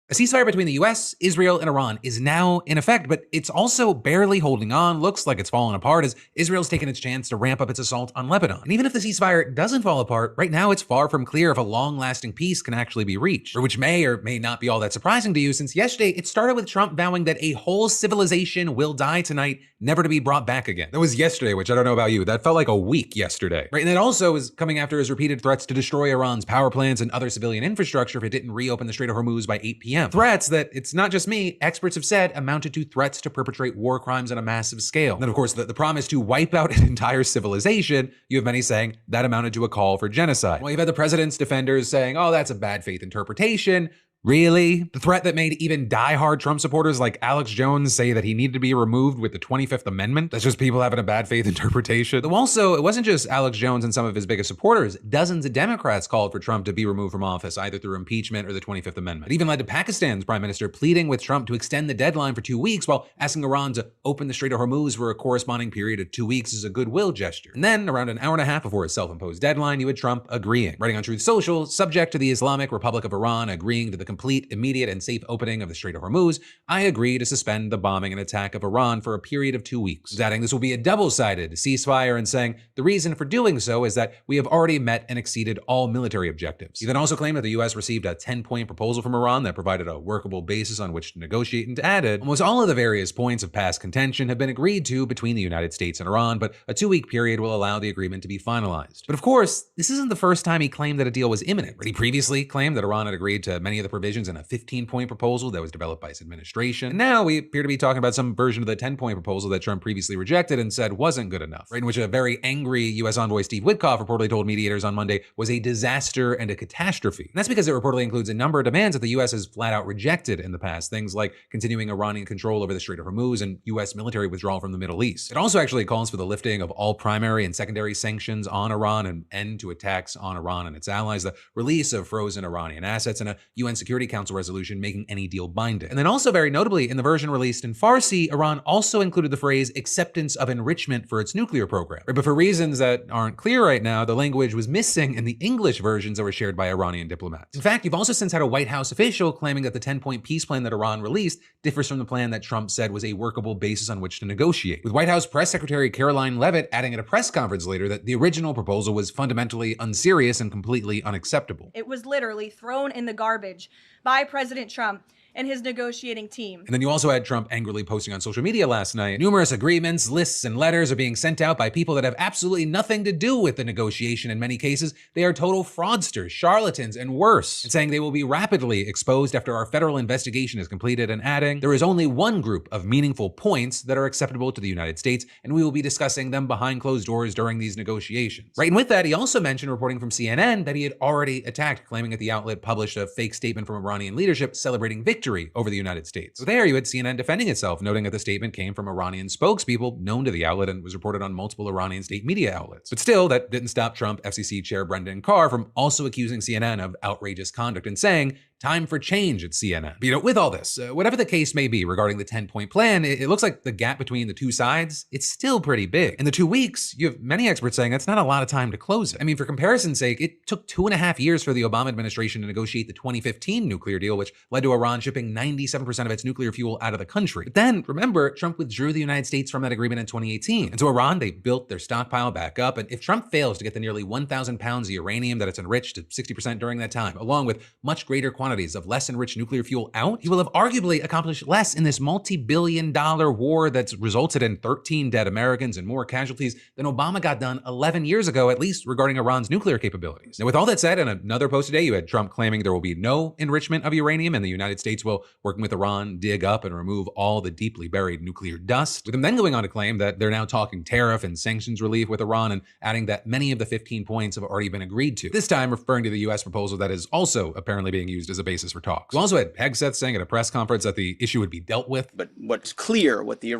A ceasefire between the U.S., Israel, and Iran is now in effect, but it's also barely holding on. Looks like it's falling apart as Israel's taken its chance to ramp up its assault on Lebanon. And even if the ceasefire doesn't fall apart, right now it's far from clear if a long-lasting peace can actually be reached, or which may or may not be all that surprising to you, since yesterday it started with Trump vowing that a whole civilization will die tonight, never to be brought back again. That was yesterday, which I don't know about you, that felt like a week yesterday, right? And that also is coming after his repeated threats to destroy Iran's power plants and other civilian infrastructure if it didn't reopen the Strait of Hormuz by 8 p.m. p.m. Threats that, it's not just me, experts have said amounted to threats to perpetrate war crimes on a massive scale. And then, of course, the promise to wipe out an entire civilization, you have many saying that amounted to a call for genocide. Well, you've had the president's defenders saying, oh, that's a bad faith interpretation. Really? The threat that made even diehard Trump supporters like Alex Jones say that he needed to be removed with the 25th Amendment? That's just people having a bad faith interpretation. Though also, it wasn't just Alex Jones and some of his biggest supporters. Dozens of Democrats called for Trump to be removed from office, either through impeachment or the 25th Amendment. It even led to Pakistan's prime minister pleading with Trump to extend the deadline for 2 weeks while asking Iran to open the Strait of Hormuz for a corresponding period of 2 weeks as a goodwill gesture. And then, around an hour and a half before his self-imposed deadline, you had Trump agreeing. Writing on Truth Social, subject to the Islamic Republic of Iran agreeing to the complete, immediate, and safe opening of the Strait of Hormuz, I agree to suspend the bombing and attack of Iran for a period of 2 weeks. Adding this will be a double-sided ceasefire and saying the reason for doing so is that we have already met and exceeded all military objectives. He then also claimed that the U.S. received a 10-point proposal from Iran that provided a workable basis on which to negotiate, and added, almost all of the various points of past contention have been agreed to between the United States and Iran, but a 2-week period will allow the agreement to be finalized. But of course, this isn't the first time he claimed that a deal was imminent. He previously claimed that Iran had agreed to many of the provisions in a 15-point proposal that was developed by his administration. And now we appear to be talking about some version of the 10-point proposal that Trump previously rejected and said wasn't good enough, right? In which a very angry U.S. envoy Steve Witkoff reportedly told mediators on Monday was a disaster and a catastrophe. And that's because it reportedly includes a number of demands that the U.S. has flat out rejected in the past, things like continuing Iranian control over the Strait of Hormuz and U.S. military withdrawal from the Middle East. It also actually calls for the lifting of all primary and secondary sanctions on Iran, and end to attacks on Iran and its allies, the release of frozen Iranian assets, and a UN Security Council resolution making any deal binding. And then also very notably, in the version released in Farsi, Iran also included the phrase acceptance of enrichment for its nuclear program. But for reasons that aren't clear right now, the language was missing in the English versions that were shared by Iranian diplomats. In fact, you've also since had a White House official claiming that the 10-point peace plan that Iran released differs from the plan that Trump said was a workable basis on which to negotiate, with White House Press Secretary Caroline Leavitt adding at a press conference later that the original proposal was fundamentally unserious and completely unacceptable. It was literally thrown in the garbage by President Trump and his negotiating team. And then you also had Trump angrily posting on social media last night. Numerous agreements, lists, and letters are being sent out by people that have absolutely nothing to do with the negotiation. In many cases, they are total fraudsters, charlatans, and worse, and saying they will be rapidly exposed after our federal investigation is completed, and adding, there is only one group of meaningful points that are acceptable to the United States, and we will be discussing them behind closed doors during these negotiations. Right, and with that, he also mentioned, reporting from CNN, that he had already attacked, claiming that the outlet published a fake statement from Iranian leadership celebrating victory over the United States. So there you had CNN defending itself, noting that the statement came from Iranian spokespeople known to the outlet and was reported on multiple Iranian state media outlets. But still, that didn't stop Trump FCC Chair Brendan Carr from also accusing CNN of outrageous conduct and saying, time for change at CNN. But, with all this, whatever the case may be regarding the 10-point plan, it looks like the gap between the two sides, it's still pretty big. In the 2 weeks, you have many experts saying that's not a lot of time to close it. I mean, for comparison's sake, it took 2.5 years for the Obama administration to negotiate the 2015 nuclear deal, which led to Iran shipping 97% of its nuclear fuel out of the country. But then, remember, Trump withdrew the United States from that agreement in 2018. And so Iran, they built their stockpile back up. And if Trump fails to get the nearly 1,000 pounds of uranium that it's enriched to 60% during that time, along with much greater quantities of less enriched nuclear fuel out, he will have arguably accomplished less in this multi-billion-dollar war that's resulted in 13 dead Americans and more casualties than Obama got done 11 years ago, at least regarding Iran's nuclear capabilities. Now, with all that said, in another post today, you had Trump claiming there will be no enrichment of uranium and the United States will, working with Iran, dig up and remove all the deeply buried nuclear dust, with him then going on to claim that they're now talking tariff and sanctions relief with Iran, and adding that many of the 15 points have already been agreed to, this time referring to the U.S. proposal that is also apparently being used as a basis for talks. We also had Hegseth saying at a press conference that the issue would be dealt with. But what's clear, what the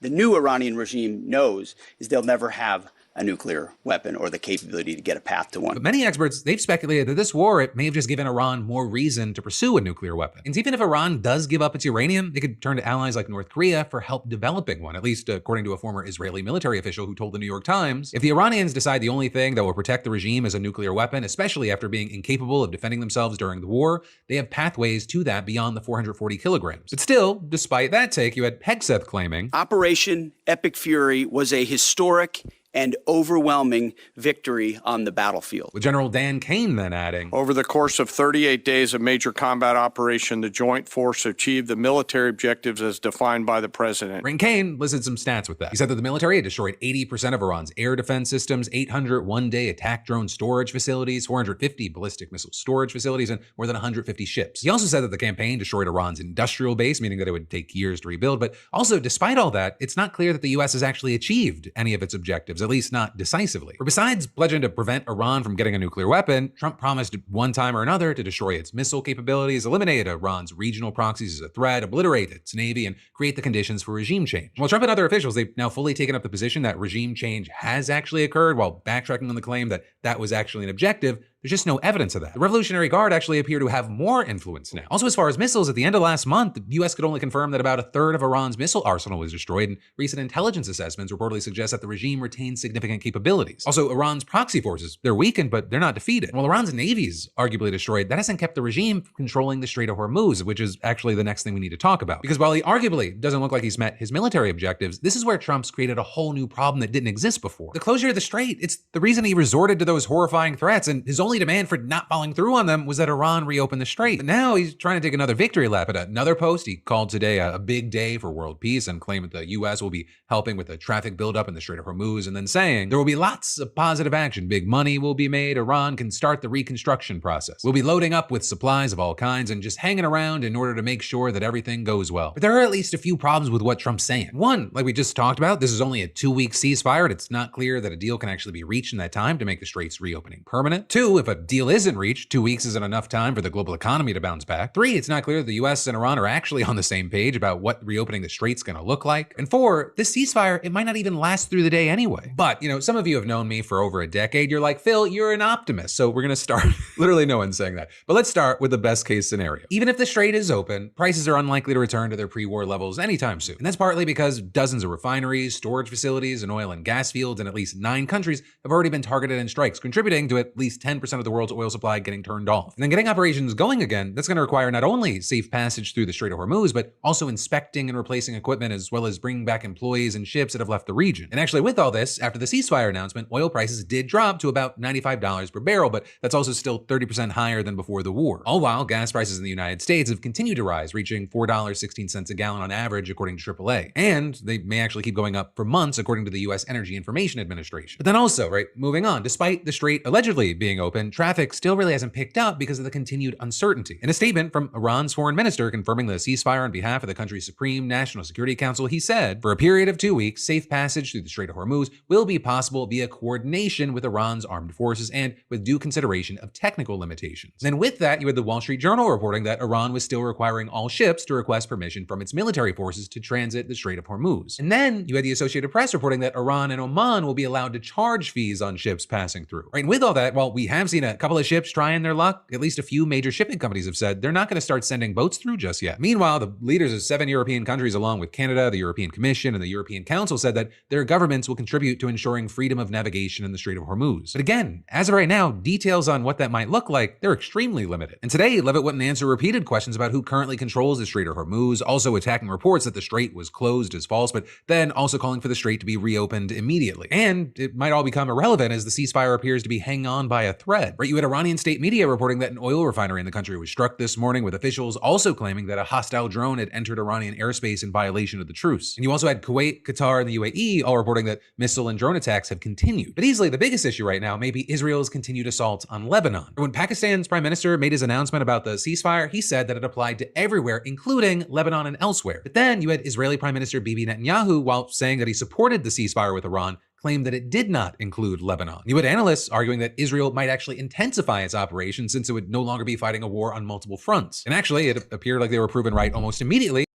new Iranian regime knows, is they'll never have a nuclear weapon or the capability to get a path to one. But many experts, they've speculated that this war, it may have just given Iran more reason to pursue a nuclear weapon. And even if Iran does give up its uranium, it could turn to allies like North Korea for help developing one, at least according to a former Israeli military official who told the New York Times, if the Iranians decide the only thing that will protect the regime is a nuclear weapon, especially after being incapable of defending themselves during the war, they have pathways to that beyond the 440 kilograms. But still, despite that take, you had Hegseth claiming, Operation Epic Fury was a historic and overwhelming victory on the battlefield. With General Dan Kane then adding, over the course of 38 days of major combat operation, the joint force achieved the military objectives as defined by the president. Kane listed some stats with that. He said that the military had destroyed 80% of Iran's air defense systems, 800 one-day attack drone storage facilities, 450 ballistic missile storage facilities, and more than 150 ships. He also said that the campaign destroyed Iran's industrial base, meaning that it would take years to rebuild. But also, despite all that, it's not clear that the U.S. has actually achieved any of its objectives, at least not decisively. For besides pledging to prevent Iran from getting a nuclear weapon, Trump promised one time or another to destroy its missile capabilities, eliminate Iran's regional proxies as a threat, obliterate its navy, and create the conditions for regime change. While Trump and other officials, they've now fully taken up the position that regime change has actually occurred, while backtracking on the claim that that was actually an objective. There's just no evidence of that. The Revolutionary Guard actually appear to have more influence now. Also, as far as missiles, at the end of last month, the U.S. could only confirm that about a third of Iran's missile arsenal was destroyed, and recent intelligence assessments reportedly suggest that the regime retains significant capabilities. Also, Iran's proxy forces, they're weakened, but they're not defeated. While Iran's navy is arguably destroyed, that hasn't kept the regime from controlling the Strait of Hormuz, which is actually the next thing we need to talk about. Because while he arguably doesn't look like he's met his military objectives, this is where Trump's created a whole new problem that didn't exist before. The closure of the Strait, it's the reason he resorted to those horrifying threats, and his only demand for not following through on them was that Iran reopen the Strait. But now he's trying to take another victory lap. At another post, he called today a big day for world peace and claimed that the U.S. will be helping with the traffic buildup in the Strait of Hormuz, and then saying there will be lots of positive action. Big money will be made. Iran can start the reconstruction process. We'll be loading up with supplies of all kinds and just hanging around in order to make sure that everything goes well. But there are at least a few problems with what Trump's saying. One, like we just talked about, this is only a 2-week ceasefire, and it's not clear that a deal can actually be reached in that time to make the Strait's reopening permanent. Two, if a deal isn't reached, 2 weeks isn't enough time for the global economy to bounce back. Three, it's not clear that the US and Iran are actually on the same page about what reopening the Strait's gonna look like. And four, this ceasefire, it might not even last through the day anyway. But, some of you have known me for over a decade. You're like, Phil, you're an optimist. So we're gonna start, literally no one's saying that. But let's start with the best case scenario. Even if the Strait is open, prices are unlikely to return to their pre-war levels anytime soon. And that's partly because dozens of refineries, storage facilities, and oil and gas fields in at least 9 countries have already been targeted in strikes, contributing to at least 10% of the world's oil supply getting turned off. And then getting operations going again, that's going to require not only safe passage through the Strait of Hormuz, but also inspecting and replacing equipment, as well as bringing back employees and ships that have left the region. And actually, with all this, after the ceasefire announcement, oil prices did drop to about $95 per barrel, but that's also still 30% higher than before the war. All while gas prices in the United States have continued to rise, reaching $4.16 a gallon on average, according to AAA. And they may actually keep going up for months, according to the U.S. Energy Information Administration. But then also, moving on, despite the Strait allegedly being open, traffic still really hasn't picked up because of the continued uncertainty. In a statement from Iran's foreign minister confirming the ceasefire on behalf of the country's Supreme National Security Council, he said, for a period of 2 weeks, safe passage through the Strait of Hormuz will be possible via coordination with Iran's armed forces and with due consideration of technical limitations. Then with that, you had the Wall Street Journal reporting that Iran was still requiring all ships to request permission from its military forces to transit the Strait of Hormuz. And then you had the Associated Press reporting that Iran and Oman will be allowed to charge fees on ships passing through. And with all that, while we have seen a couple of ships trying their luck, at least a few major shipping companies have said they're not going to start sending boats through just yet. Meanwhile, the leaders of 7 European countries, along with Canada, the European Commission, and the European Council, said that their governments will contribute to ensuring freedom of navigation in the Strait of Hormuz. But again, as of right now, details on what that might look like, they're extremely limited. And today, Leavitt wouldn't answer repeated questions about who currently controls the Strait of Hormuz, also attacking reports that the Strait was closed as false, but then also calling for the Strait to be reopened immediately. And it might all become irrelevant as the ceasefire appears to be hanging on by a thread. You had Iranian state media reporting that an oil refinery in the country was struck this morning, with officials also claiming that a hostile drone had entered Iranian airspace in violation of the truce. And you also had Kuwait, Qatar, and the UAE all reporting that missile and drone attacks have continued. But easily the biggest issue right now may be Israel's continued assault on Lebanon. When Pakistan's prime minister made his announcement about the ceasefire, he said that it applied to everywhere, including Lebanon and elsewhere. But then you had Israeli Prime Minister Bibi Netanyahu, while saying that he supported the ceasefire with Iran, claimed that it did not include Lebanon. You had analysts arguing that Israel might actually intensify its operations since it would no longer be fighting a war on multiple fronts. And actually, it appeared like they were proven right almost immediately.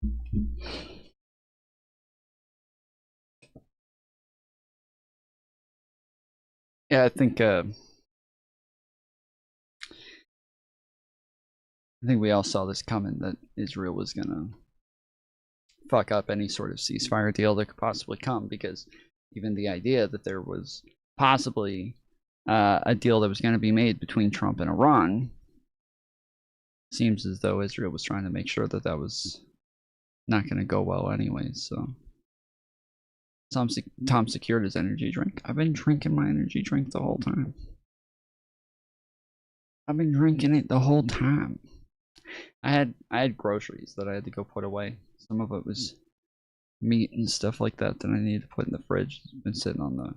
Yeah, I think we all saw this coming, that Israel was gonna fuck up any sort of ceasefire deal that could possibly come, because even the idea that there was possibly a deal that was going to be made between Trump and Iran seems as though Israel was trying to make sure that that was not going to go well anyway. So Tom secured his energy drink. I've been drinking my energy drink the whole time. I've been drinking it the whole time. I had groceries that I had to go put away. Some of it was meat and stuff like that that I needed to put in the fridge. It's been sitting on the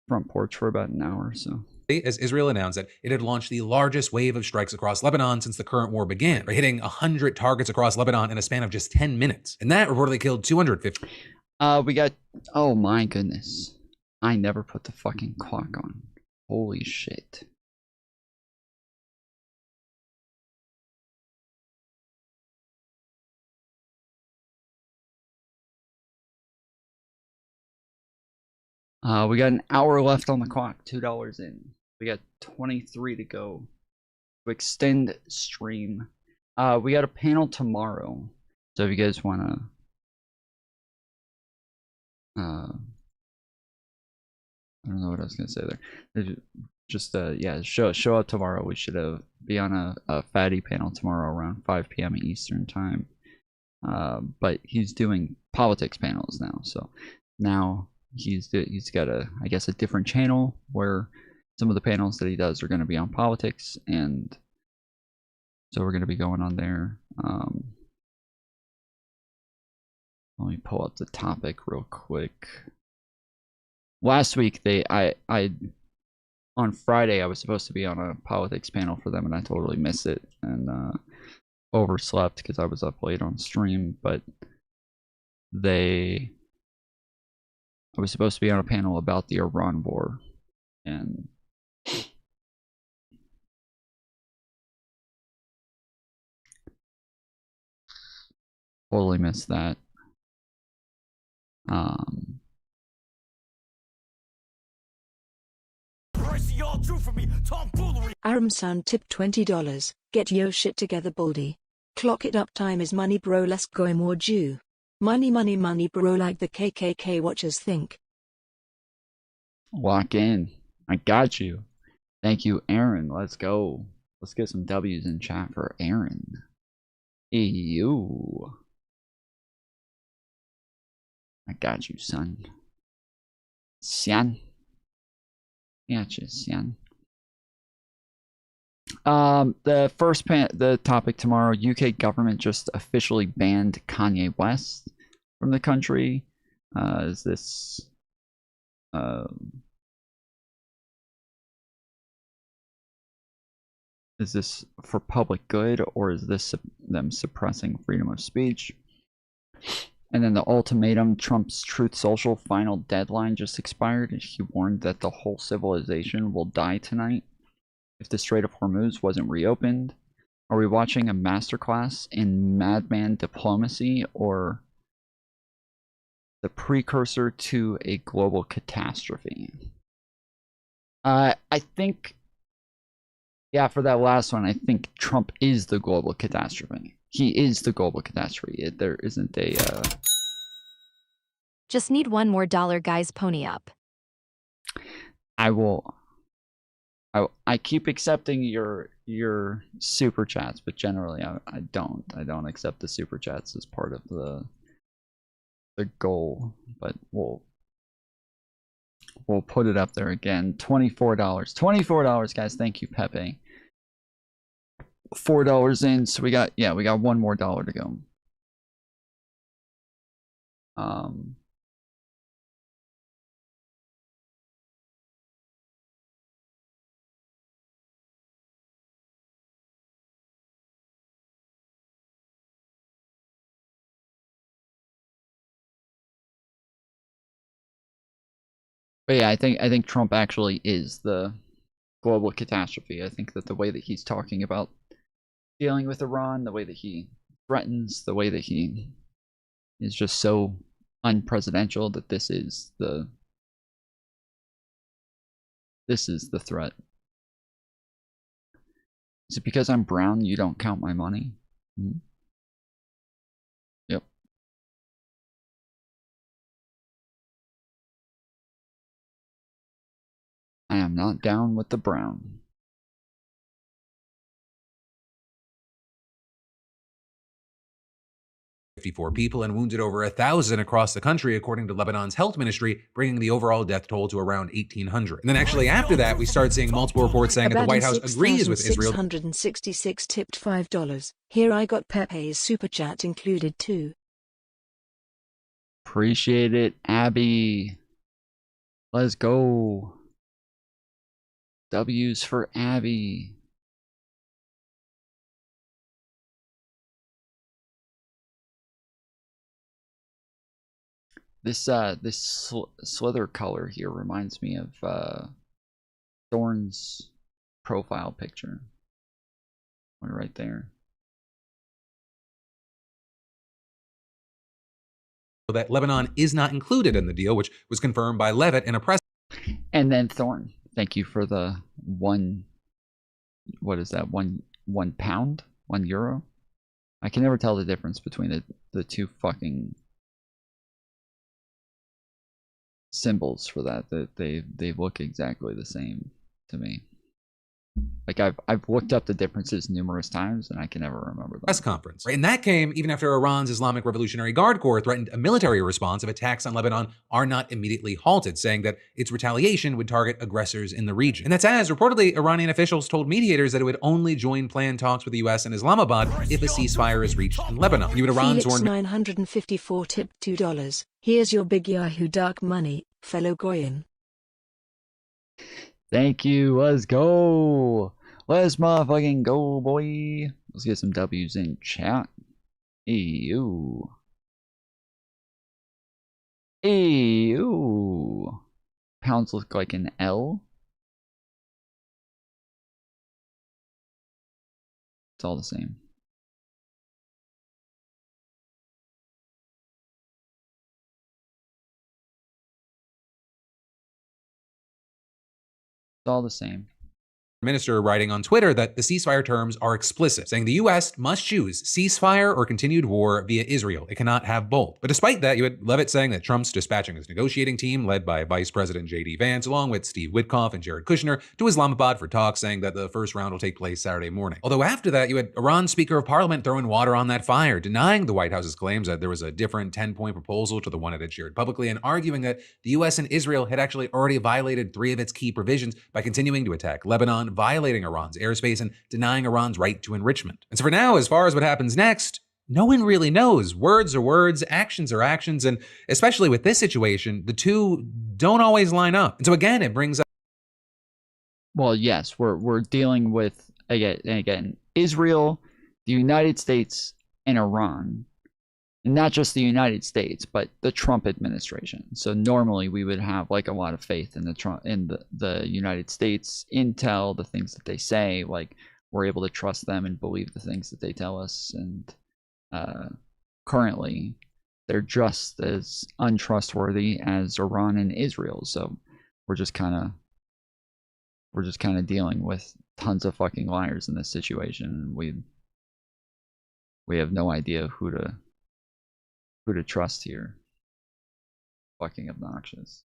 front porch for about an hour or so. As Israel announced that it had launched the largest wave of strikes across Lebanon since the current war began, by hitting 100 targets across Lebanon in a span of just 10 minutes. And that reportedly killed 250. We got, oh my goodness. I never put the fucking clock on. Holy shit. We got an hour left on the clock, $2 in. We got 23 to go to extend stream. We got a panel tomorrow. So if you guys want to, I don't know what I was gonna say there. Just yeah, show up tomorrow. We should be on a fatty panel tomorrow around 5 p.m. Eastern time. But he's doing politics panels now, so now he's got I guess a different channel where some of the panels that he does are going to be on politics, and so we're going to be going on there. Let me pull up the topic real quick. Last week I on Friday I was supposed to be on a politics panel for them, and I totally missed it and overslept because I was up late on stream. But I was supposed to be on a panel about the Iran war, and totally missed that. Aramsan tip $20. Get yo shit together, Baldy. Clock it up, time is money, bro. Let's go more Jew. Money, money, money, bro, like the KKK watchers think. Lock in. I got you. Thank you, Aaron. Let's go. Let's get some W's in chat for Aaron. Ew. I got you, son. Sian. Gotcha, Sian. The topic tomorrow, UK government just officially banned Kanye West from the country. Is this for public good, or is this them suppressing freedom of speech? And then the ultimatum, Trump's Truth Social final deadline just expired, and he warned that the whole civilization will die tonight if the Strait of Hormuz wasn't reopened. Are we watching a masterclass in madman diplomacy, or the precursor to a global catastrophe? I think, yeah, for that last one, I think Trump is the global catastrophe. He is the global catastrophe. There isn't a... Just need one more dollar, guys. Pony up. I keep accepting your super chats, but generally I don't accept the super chats as part of the goal. But we'll put it up there again. $24, guys. Thank you, Pepe. $4 in, so we got one more dollar to go. But yeah, I think Trump actually is the global catastrophe. I think that the way that he's talking about dealing with Iran, the way that he threatens, the way that he is just so unpresidential, that this is the threat. Is it because I'm brown you don't count my money? Mm-hmm. Yep. I am not down with the brown. 54 people and wounded over 1,000 across the country, according to Lebanon's health ministry, bringing the overall death toll to around 1,800. And then actually after that, we start seeing multiple reports saying that the White House agrees with Israel. 666 tipped $5. Here I got Pepe's super chat included too. Appreciate it, Abby. Let's go. W's for Abby. This slither color here reminds me of Thorne's profile picture. One right there. That Lebanon is not included in the deal, which was confirmed by Levitt in a press. And then Thorne, thank you for the what is that, one pound, €1? I can never tell the difference between the two fucking symbols for that they look exactly the same to me. Like I've looked up the differences numerous times and I can never remember them. Press conference. Right? And that came even after Iran's Islamic Revolutionary Guard Corps threatened a military response if attacks on Lebanon are not immediately halted, saying that its retaliation would target aggressors in the region. And that's as reportedly Iranian officials told mediators that it would only join planned talks with the US and Islamabad if a ceasefire is reached in Lebanon. You would Iran's Felix 954 tipped $2. Here's your big Yahoo dark money, fellow Goyen. Thank you. Let's go. Let's motherfucking go, boy. Let's get some W's in chat. Ew. Ew. Pounds look like an L. It's all the same. It's all the same. Minister writing on Twitter that the ceasefire terms are explicit, saying the U.S. must choose ceasefire or continued war via Israel. It cannot have both. But despite that, you had Levitt saying that Trump's dispatching his negotiating team, led by Vice President J.D. Vance, along with Steve Witkoff and Jared Kushner, to Islamabad for talks, saying that the first round will take place Saturday morning. Although after that, you had Iran's Speaker of Parliament throwing water on that fire, denying the White House's claims that there was a different 10-point proposal to the one it had shared publicly, and arguing that the U.S. and Israel had actually already violated 3 of its key provisions by continuing to attack Lebanon, violating Iran's airspace, and denying Iran's right to enrichment. And so for now, as far as what happens next, no one really knows. Words are words, actions are actions, and especially with this situation, the two don't always line up. And so again, it brings up... Well, yes, we're dealing with, again, Israel, the United States, and Iran. And not just the United States, but the Trump administration. So normally we would have like a lot of faith in the United States intel, the things that they say, like we're able to trust them and believe the things that they tell us. And currently they're just as untrustworthy as Iran and Israel. So we're just kind of dealing with tons of fucking liars in this situation. We have no idea who to trust here. Fucking obnoxious.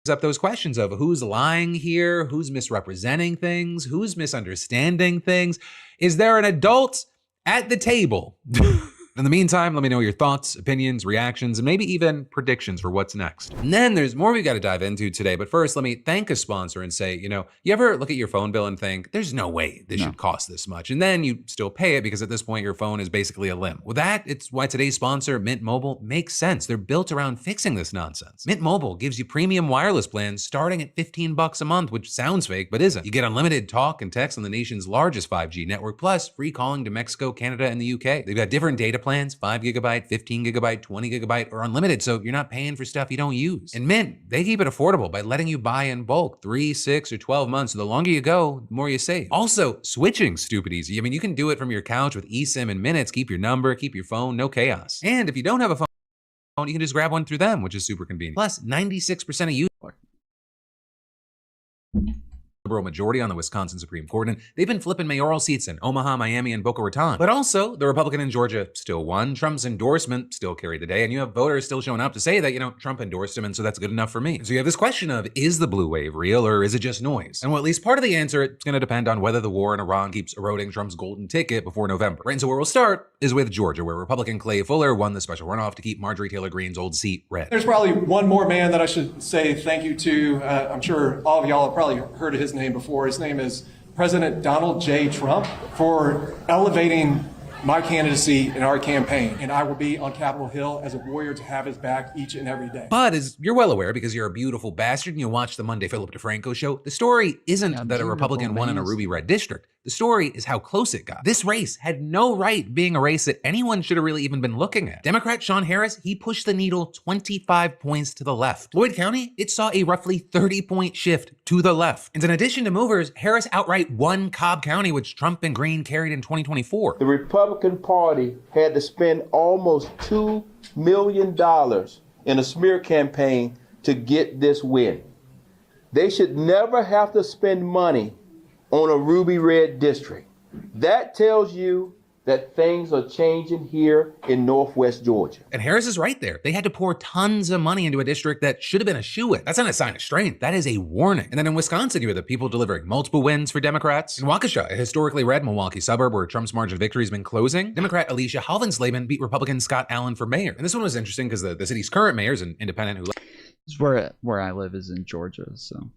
Up those questions of who's lying here, who's misrepresenting things, who's misunderstanding things. Is there an adult at the table? In the meantime, let me know your thoughts, opinions, reactions, and maybe even predictions for what's next. And then there's more we got to dive into today. But first, let me thank a sponsor and say, you ever look at your phone bill and think, there's no way this should cost this much. And then you still pay it because at this point, your phone is basically a limb. Well, it's why today's sponsor, Mint Mobile, makes sense. They're built around fixing this nonsense. Mint Mobile gives you premium wireless plans starting at $15 a month, which sounds fake, but isn't. You get unlimited talk and text on the nation's largest 5G network, plus free calling to Mexico, Canada, and the UK. They've got different data plans, 5 gigabyte, 15 gigabyte, 20 gigabyte, or unlimited, so you're not paying for stuff you don't use. And Mint, they keep it affordable by letting you buy in bulk, 3, 6, or 12 months. So the longer you go, the more you save. Also, switching's stupid easy. I mean, you can do it from your couch with eSIM in minutes. Keep your number, keep your phone, no chaos. And if you don't have a phone, you can just grab one through them, which is super convenient. Plus, 96% of users liberal majority on the Wisconsin Supreme Court, and they've been flipping mayoral seats in Omaha, Miami, and Boca Raton. But also, the Republican in Georgia still won. Trump's endorsement still carried the day, and you have voters still showing up to say that, Trump endorsed him, and so that's good enough for me. So you have this question of, is the blue wave real, or is it just noise? And well, at least part of the answer, it's going to depend on whether the war in Iran keeps eroding Trump's golden ticket before November. Right, and so where we'll start is with Georgia, where Republican Clay Fuller won the special runoff to keep Marjorie Taylor Greene's old seat red. There's probably one more man that I should say thank you to. I'm sure all of y'all have probably heard of his name before. His name is President Donald J. Trump, for elevating my candidacy in our campaign, and I will be on Capitol Hill as a warrior to have his back each and every day. But as you're well aware, because you're a beautiful bastard and you watch the Monday Philip DeFranco show, the story isn't that a Republican won in a ruby red district. The story is how close it got. This race had no right being a race that anyone should have really even been looking at. Democrat Sean Harris, he pushed the needle 25 points to the left. Lloyd County, it saw a roughly 30-point shift to the left. And in addition to movers, Harris outright won Cobb County, which Trump and Green carried in 2024. The Republican Party had to spend almost $2 million in a smear campaign to get this win. They should never have to spend money on a ruby red district. That tells you that things are changing here in Northwest Georgia. And Harris is right there. They had to pour tons of money into a district that should have been a shoo-in. That's not a sign of strength. That is a warning. And then in Wisconsin, you have the people delivering multiple wins for Democrats. In Waukesha, a historically red Milwaukee suburb where Trump's margin of victory has been closing, Democrat Alicia Halvensleben beat Republican Scott Allen for mayor. And this one was interesting because the city's current mayor is an independent who... This is where I live is in Georgia, so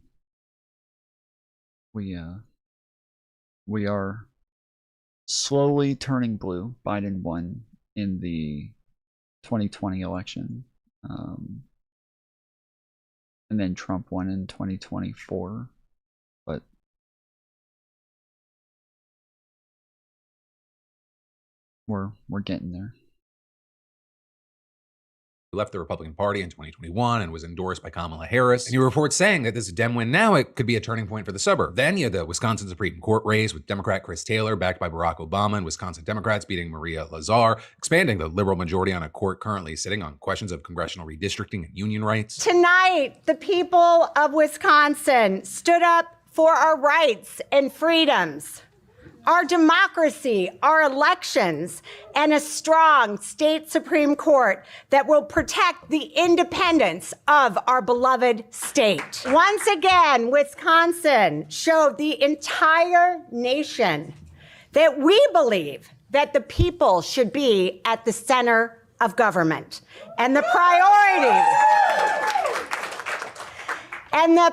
we are slowly turning blue. Biden won in the 2020 election. And then Trump won in 2024. But we're getting there. Left the Republican Party in 2021 and was endorsed by Kamala Harris. And you report saying that this Dem win now, it could be a turning point for the suburb. Then you had the Wisconsin Supreme Court race with Democrat Chris Taylor backed by Barack Obama and Wisconsin Democrats beating Maria Lazar, expanding the liberal majority on a court currently sitting on questions of congressional redistricting and union rights. Tonight, the people of Wisconsin stood up for our rights and freedoms, our democracy, our elections, and a strong state Supreme Court that will protect the independence of our beloved state. Once again, Wisconsin showed the entire nation that we believe that the people should be at the center of government. And the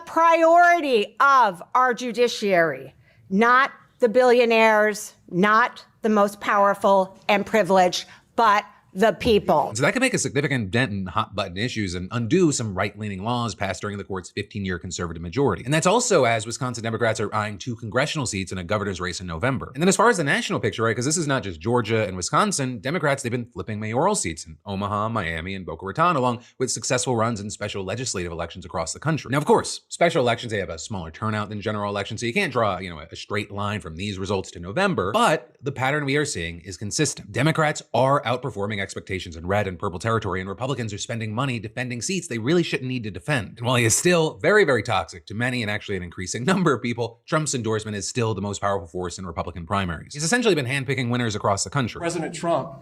priority of our judiciary, not the billionaires, not the most powerful and privileged, but the people. So that could make a significant dent in hot button issues and undo some right-leaning laws passed during the court's 15-year conservative majority. And that's also as Wisconsin Democrats are eyeing 2 congressional seats in a governor's race in November. And then as far as the national picture, right, because this is not just Georgia and Wisconsin, Democrats, they've been flipping mayoral seats in Omaha, Miami, and Boca Raton, along with successful runs in special legislative elections across the country. Now, of course, special elections, they have a smaller turnout than general elections, so you can't draw, a straight line from these results to November, but the pattern we are seeing is consistent. Democrats are outperforming expectations in red and purple territory, and Republicans are spending money defending seats they really shouldn't need to defend. And while he is still very, very toxic to many and actually an increasing number of people, Trump's endorsement is still the most powerful force in Republican primaries. He's essentially been handpicking winners across the country. President Trump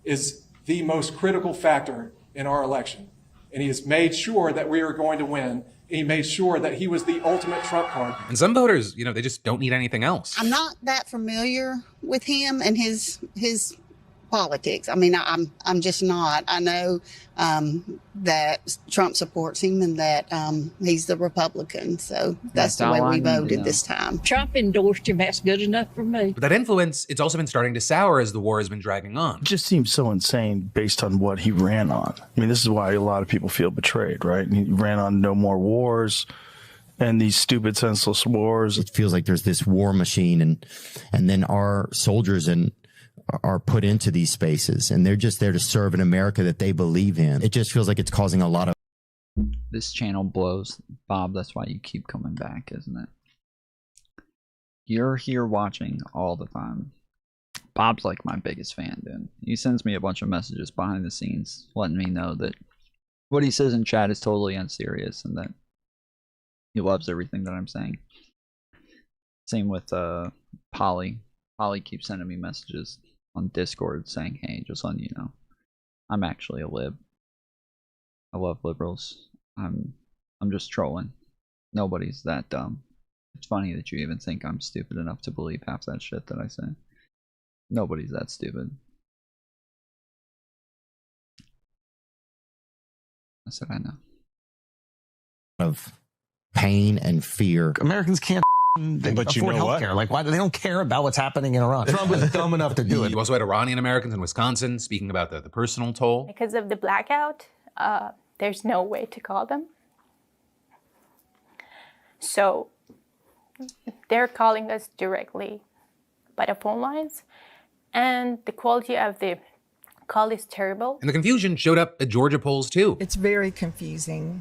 is the most critical factor in our election, and he has made sure that we are going to win. He made sure that he was the ultimate trump card. And some voters, they just don't need anything else. I'm not that familiar with him and his politics. I mean, I'm just not. I know that Trump supports him and that he's the Republican. So that's the way we voted this time. Trump endorsed him. That's good enough for me. But that influence, it's also been starting to sour as the war has been dragging on. It just seems so insane based on what he ran on. I mean, this is why a lot of people feel betrayed, right? He ran on no more wars and these stupid, senseless wars. It feels like there's this war machine and then our soldiers are put into these spaces and they're just there to serve an America that they believe in. It just feels like it's causing a lot of... This channel blows, Bob. That's why you keep coming back, isn't it? You're here watching all the time. Bob's like my biggest fan, dude. He sends me a bunch of messages behind the scenes letting me know that what he says in chat is totally unserious and that he loves everything that I'm saying. Same with Polly. Polly keeps sending me messages on Discord saying, hey, just letting you know, I'm actually a lib. I love liberals. I'm just trolling. Nobody's that dumb. It's funny that you even think I'm stupid enough to believe half that shit that I say. Nobody's that stupid. I said I know. Of pain and fear. Americans can't but you afford know healthcare. Like, why? They don't care about what's happening in Iran. Trump was dumb enough to do it. You also had Iranian Americans in Wisconsin speaking about the personal toll. Because of the blackout, there's no way to call them. So they're calling us directly by the phone lines, and the quality of the call is terrible. And the confusion showed up at Georgia polls too. It's very confusing.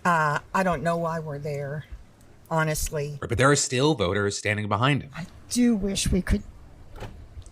I don't know why we're there, honestly. But there are still voters standing behind him. I do wish we could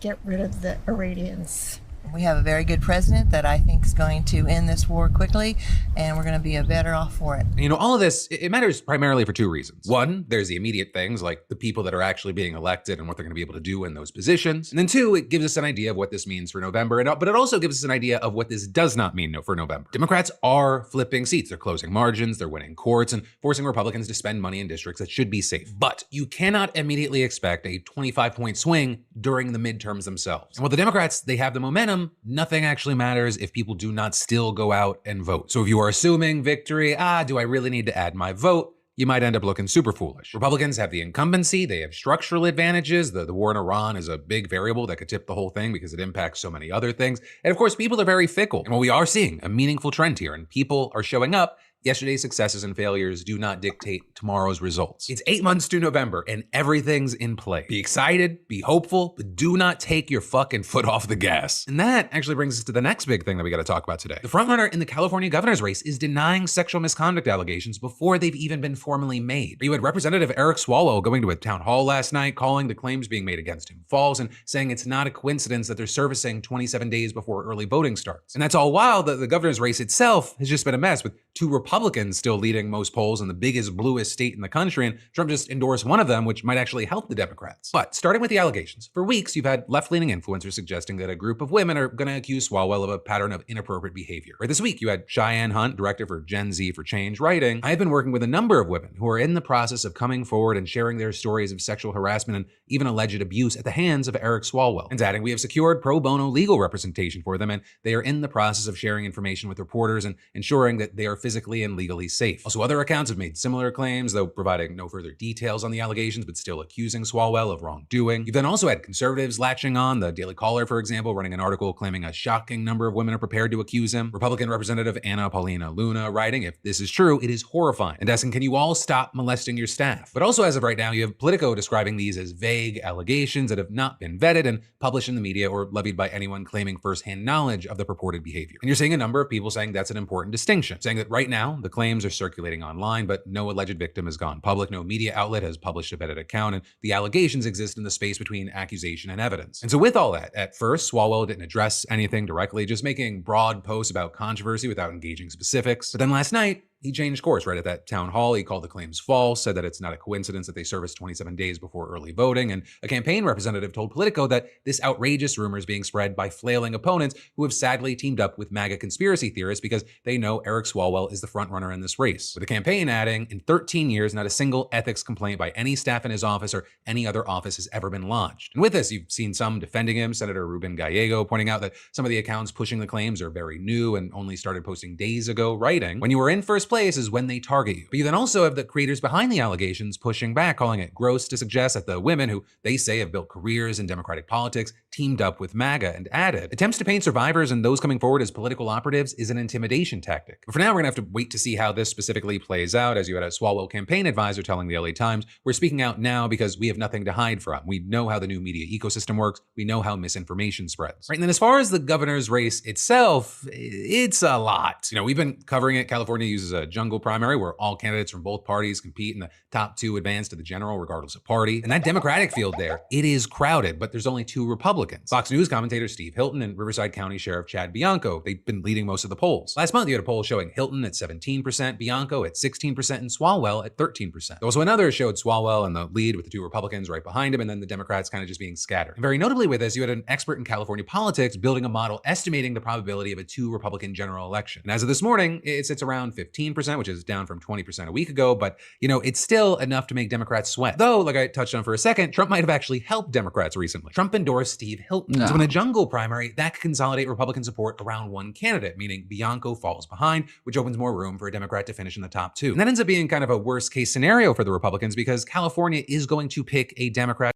get rid of the Iranians. We have a very good president that I think is going to end this war quickly, and we're going to be better off for it. And, you know, all of this, it matters primarily for two reasons. One, there's the immediate things like the people that are actually being elected and what they're going to be able to do in those positions. And then two, it gives us an idea of what this means for November, but it also gives us an idea of what this does not mean for November. Democrats are flipping seats. They're closing margins, they're winning courts, and forcing Republicans to spend money in districts that should be safe. But you cannot immediately expect a 25-point swing during the midterms themselves. And while the Democrats, they have the momentum, nothing actually matters if people do not still go out and vote. So if you are assuming victory, do I really need to add my vote? You might end up looking super foolish. Republicans have the incumbency, they have structural advantages. The war in Iran is a big variable that could tip the whole thing because it impacts so many other things. And of course, people are very fickle. And while we are seeing a meaningful trend here and people are showing up, yesterday's successes and failures do not dictate tomorrow's results. It's 8 months to November and everything's in play. Be excited, be hopeful, but do not take your fucking foot off the gas. And that actually brings us to the next big thing that we gotta talk about today. The frontrunner in the California governor's race is denying sexual misconduct allegations before they've even been formally made. You had Representative Eric Swalwell going to a town hall last night, calling the claims being made against him false and saying it's not a coincidence that they're servicing 27 days before early voting starts. And that's all while the governor's race itself has just been a mess with two Republicans still leading most polls in the biggest, bluest state in the country, and Trump just endorsed one of them, which might actually help the Democrats. But starting with the allegations, for weeks you've had left-leaning influencers suggesting that a group of women are going to accuse Swalwell of a pattern of inappropriate behavior. Right this week you had Cheyenne Hunt, director for Gen Z for Change, writing, "I've been working with a number of women who are in the process of coming forward and sharing their stories of sexual harassment and even alleged abuse at the hands of Eric Swalwell." And adding, "We have secured pro bono legal representation for them, and they are in the process of sharing information with reporters and ensuring that they are physically and legally safe." Also, other accounts have made similar claims, though providing no further details on the allegations, but still accusing Swalwell of wrongdoing. You've then also had conservatives latching on, the Daily Caller, for example, running an article claiming a shocking number of women are prepared to accuse him. Republican Representative Anna Paulina Luna writing, "If this is true, it is horrifying," and asking, "Can you all stop molesting your staff?" But also, as of right now, you have Politico describing these as vague allegations that have not been vetted and published in the media or levied by anyone claiming firsthand knowledge of the purported behavior. And you're seeing a number of people saying that's an important distinction, saying that right now, the claims are circulating online, but no alleged victim has gone public, no media outlet has published a vetted account, and the allegations exist in the space between accusation and evidence. And so with all that, at first, Swalwell didn't address anything directly, just making broad posts about controversy without engaging specifics. But then last night, he changed course right at that town hall. He called the claims false, said that it's not a coincidence that they serviced 27 days before early voting, and a campaign representative told Politico that this outrageous rumor is being spread by flailing opponents who have sadly teamed up with MAGA conspiracy theorists because they know Eric Swalwell is the frontrunner in this race. With the campaign adding, "In 13 years, not a single ethics complaint by any staff in his office or any other office has ever been lodged." And with this, you've seen some defending him, Senator Ruben Gallego pointing out that some of the accounts pushing the claims are very new and only started posting days ago, writing, "When you were in first place is when they target you." But you then also have the creators behind the allegations pushing back, calling it gross to suggest that the women who they say have built careers in Democratic politics teamed up with MAGA, and added, "Attempts to paint survivors and those coming forward as political operatives is an intimidation tactic." But for now, we're gonna have to wait to see how this specifically plays out, as you had a Swalwell campaign advisor telling the LA Times, "We're speaking out now because we have nothing to hide from. We know how the new media ecosystem works. We know how misinformation spreads." Right, and then as far as the governor's race itself, it's a lot. You know, we've been covering it. California uses a jungle primary where all candidates from both parties compete and the top 2 advance to the general regardless of party. And that Democratic field there, it is crowded, but there's only 2 Republicans. Fox News commentator Steve Hilton and Riverside County Sheriff Chad Bianco, they've been leading most of the polls. Last month, you had a poll showing Hilton at 17%, Bianco at 16%, and Swalwell at 13%. Also, another showed Swalwell in the lead with the 2 Republicans right behind him, and then the Democrats kind of just being scattered. And very notably with this, you had an expert in California politics building a model estimating the probability of a 2 Republican general election. And as of this morning, it sits around 15%, which is down from 20% a week ago, but it's still enough to make Democrats sweat. Though, like I touched on for a second, Trump might have actually helped Democrats recently. Trump endorsed Steve Hilton. No. So in a jungle primary, that could consolidate Republican support around one candidate, meaning Bianco falls behind, which opens more room for a Democrat to finish in the top 2. And that ends up being kind of a worst case scenario for the Republicans because California is going to pick a Democrat.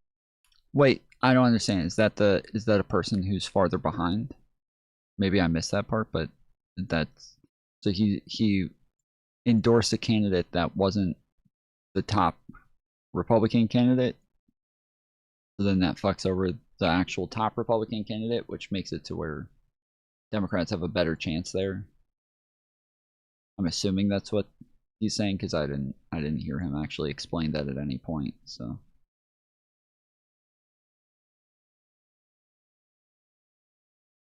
Wait, I don't understand. Is that a person who's farther behind? Maybe I missed that part, but that's so he endorsed a candidate that wasn't the top Republican candidate. So then that fucks over the actual top Republican candidate, which makes it to where Democrats have a better chance there. I'm assuming that's what he's saying because I didn't hear him actually explain that at any point. So.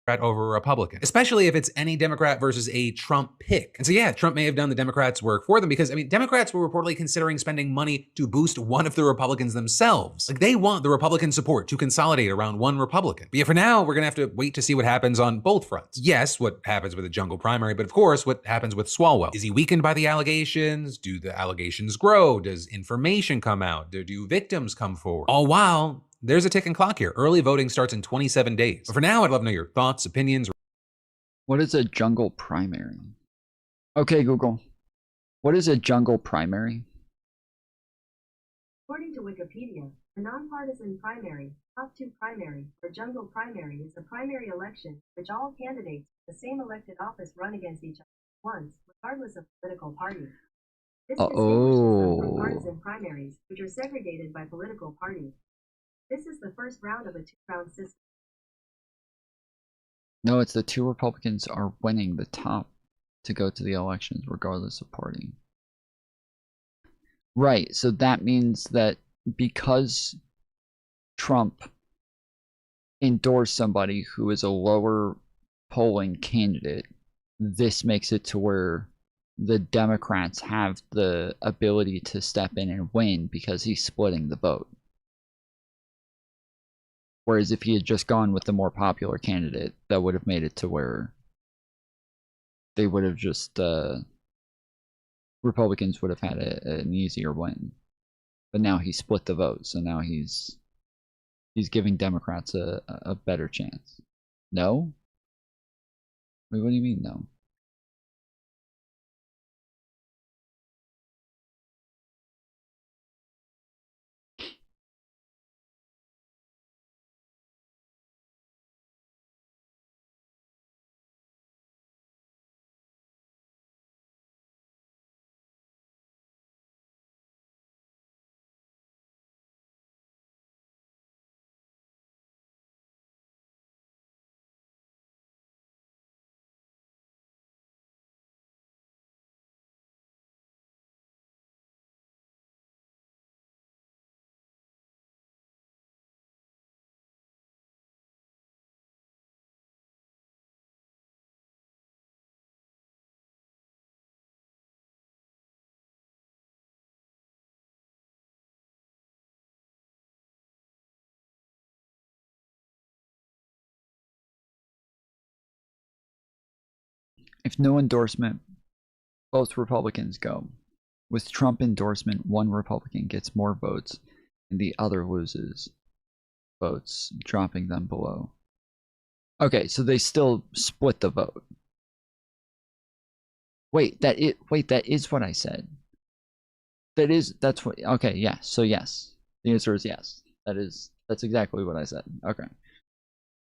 Over a Republican, especially if it's any Democrat versus a Trump pick. And so yeah, Trump may have done the Democrats' work for them because Democrats were reportedly considering spending money to boost one of the Republicans themselves. Like they want the Republican support to consolidate around one Republican. But yeah, for now, we're gonna have to wait to see what happens on both fronts. Yes, what happens with a jungle primary, but of course, what happens with Swalwell. Is he weakened by the allegations? Do the allegations grow? Does information come out? Do victims come forward? All while there's a ticking clock here. Early voting starts in 27 days. But for now, I'd love to know your thoughts, opinions. What is a jungle primary? Okay, Google. What is a jungle primary? According to Wikipedia, a nonpartisan primary, top 2 primary, or jungle primary is a primary election in which all candidates for the same elected office run against each other once, regardless of political party. This distinguishes them from partisan primaries, which are segregated by political parties. This is the first round of a 2-round system. No, it's the 2 Republicans are winning the top to go to the elections regardless of party. Right, so that means that because Trump endorsed somebody who is a lower polling candidate, this makes it to where the Democrats have the ability to step in and win because he's splitting the vote. Whereas if he had just gone with the more popular candidate, that would have made it to where they would have just, Republicans would have had an easier win. But now he split the vote, so now he's giving Democrats a better chance. No? Wait, what do you mean no? If no endorsement, both Republicans go. With Trump endorsement, one Republican gets more votes and the other loses votes, dropping them below. Okay, so they still split the vote. Wait, that is what I said. That's what, okay, yeah, so yes. The answer is yes. That's exactly what I said. Okay.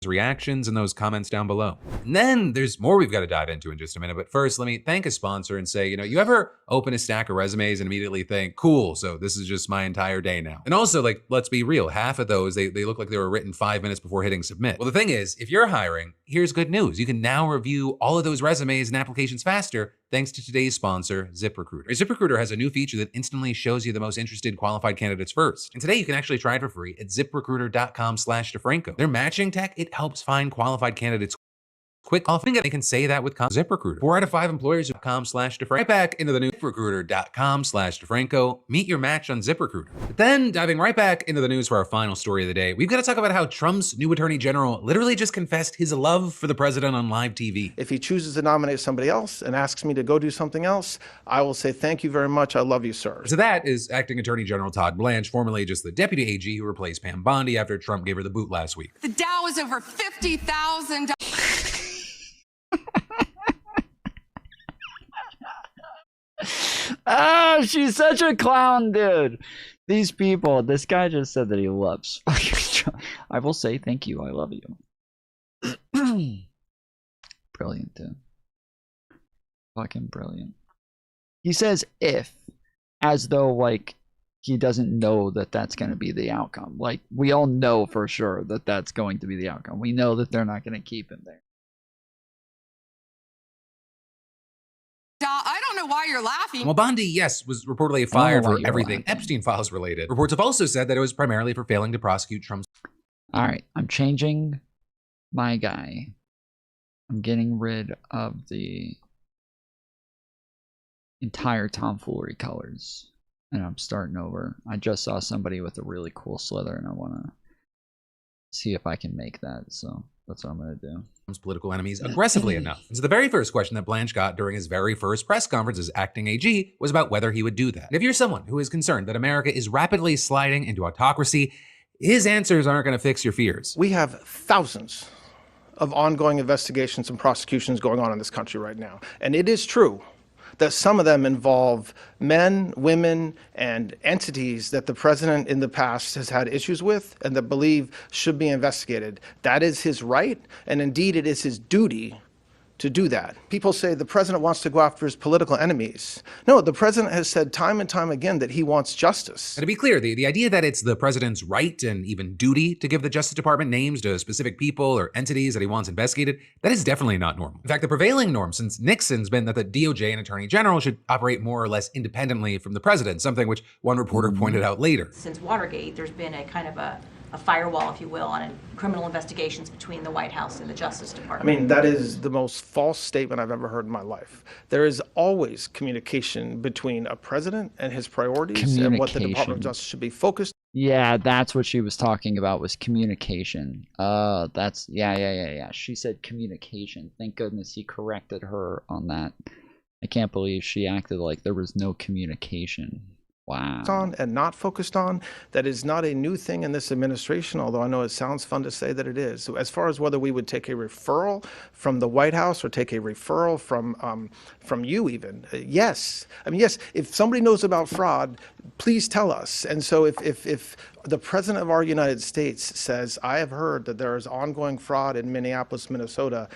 Reactions and those comments down below. And then there's more we've got to dive into in just a minute. But first, let me thank a sponsor and say, you ever open a stack of resumes and immediately think, cool, so this is just my entire day now. And also, like, let's be real, half of those, they look like they were written 5 minutes before hitting submit. Well, the thing is, if you're hiring, here's good news. You can now review all of those resumes and applications faster thanks to today's sponsor, ZipRecruiter. ZipRecruiter has a new feature that instantly shows you the most interested qualified candidates first. And today you can actually try it for free at ziprecruiter.com/DeFranco. Their matching tech, it helps find qualified candidates quick. I think they can say that with ZipRecruiter. 4 out of 5 employers .com/DeFranco. Right back into the new ZipRecruiter.com/DeFranco. Meet your match on ZipRecruiter. But then diving right back into the news for our final story of the day, we've got to talk about how Trump's new attorney general literally just confessed his love for the president on live TV. If he chooses to nominate somebody else and asks me to go do something else, I will say, thank you very much. I love you, sir. So that is acting attorney general Todd Blanche, formerly just the deputy AG who replaced Pam Bondi after Trump gave her the boot last week. The Dow is over $50,000. Ah, she's such a clown, dude. These people, this guy just said that he loves. I will say thank you. I love you. Brilliant, dude. Fucking brilliant. He says if, as though like he doesn't know that that's going to be the outcome. Like we all know for sure that that's going to be the outcome. We know that they're not going to keep him there. I don't know why you're laughing. Well, Bondi, yes, was reportedly fired for everything Epstein files related. Reports have also said that it was primarily for failing to prosecute Trump's. All right, I'm changing my guy. I'm getting rid of the entire tomfoolery colors, and I'm starting over. I just saw somebody with a really cool slither, and I want to see if I can make that, so that's what I'm going to do. Political enemies aggressively enough. And so the very first question that Blanche got during his very first press conference as acting AG was about whether he would do that. And if you're someone who is concerned that America is rapidly sliding into autocracy, his answers aren't going to fix your fears. We have thousands of ongoing investigations and prosecutions going on in this country right now. And it is true that some of them involve men, women, and entities that the president in the past has had issues with and that believe should be investigated. That is his right, and indeed it is his duty to do that. People say the president wants to go after his political enemies. No, the president has said time and time again that he wants justice. And to be clear, the idea that it's the president's right and even duty to give the Justice Department names to specific people or entities that he wants investigated, that is definitely not normal. In fact, the prevailing norm since Nixon's been that the DOJ and Attorney General should operate more or less independently from the president, something which one reporter pointed out later. Since Watergate, there's been a kind of a firewall, if you will, on criminal investigations between the White House and the Justice Department. I mean, that is the most false statement I've ever heard in my life. There is always communication between a president and his priorities and what the Department of Justice should be focused. Yeah, that's what she was talking about, was communication. That's, yeah. She said communication. Thank goodness he corrected her on that. I can't believe she acted like there was no communication. Wow. On and not focused on, that is not a new thing in this administration, although I know it sounds fun to say that it is. So as far as whether we would take a referral from the White House or take a referral from you even, yes. I mean, yes, if somebody knows about fraud, please tell us. And so if the president of our United States says, I have heard that there is ongoing fraud in Minneapolis, Minnesota,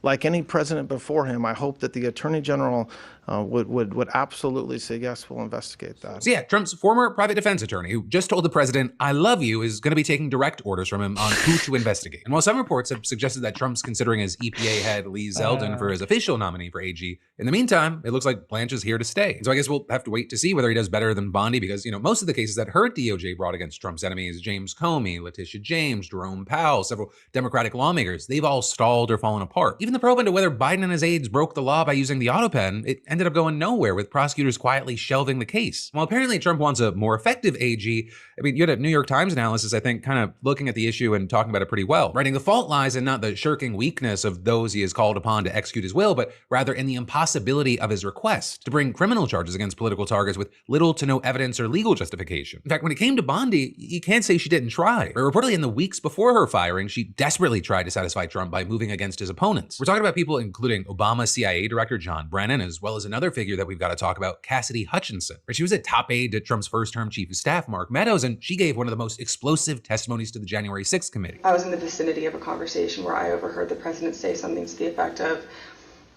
like any president before him, I hope that the Attorney General would absolutely say, yes, we'll investigate that. So yeah, Trump's former private defense attorney, who just told the president, I love you, is going to be taking direct orders from him on who to investigate. And while some reports have suggested that Trump's considering his EPA head, Lee Zeldin, for his official nominee for AG, in the meantime, it looks like Blanche is here to stay. So I guess we'll have to wait to see whether he does better than Bondi, because, you know, most of the cases that her DOJ brought against Trump's enemies, James Comey, Letitia James, Jerome Powell, several Democratic lawmakers, they've all stalled or fallen apart. Even the probe into whether Biden and his aides broke the law by using the auto pen, it ended up going nowhere, with prosecutors quietly shelving the case. While apparently Trump wants a more effective AG, I mean, you had a New York Times analysis, I think, kind of looking at the issue and talking about it pretty well, writing the fault lies in not the shirking weakness of those he is called upon to execute his will, but rather in the impossibility of his request to bring criminal charges against political targets with little to no evidence or legal justification. In fact, when it came to Bondi, you can't say she didn't try. But reportedly in the weeks before her firing, she desperately tried to satisfy Trump by moving against his opponents. We're talking about people including Obama CIA Director John Brennan, as well as another figure that we've got to talk about, Cassidy Hutchinson. She was a top aide to Trump's first-term chief of staff, Mark Meadows, and she gave one of the most explosive testimonies to the January 6th committee. I was in the vicinity of a conversation where I overheard the president say something to the effect of,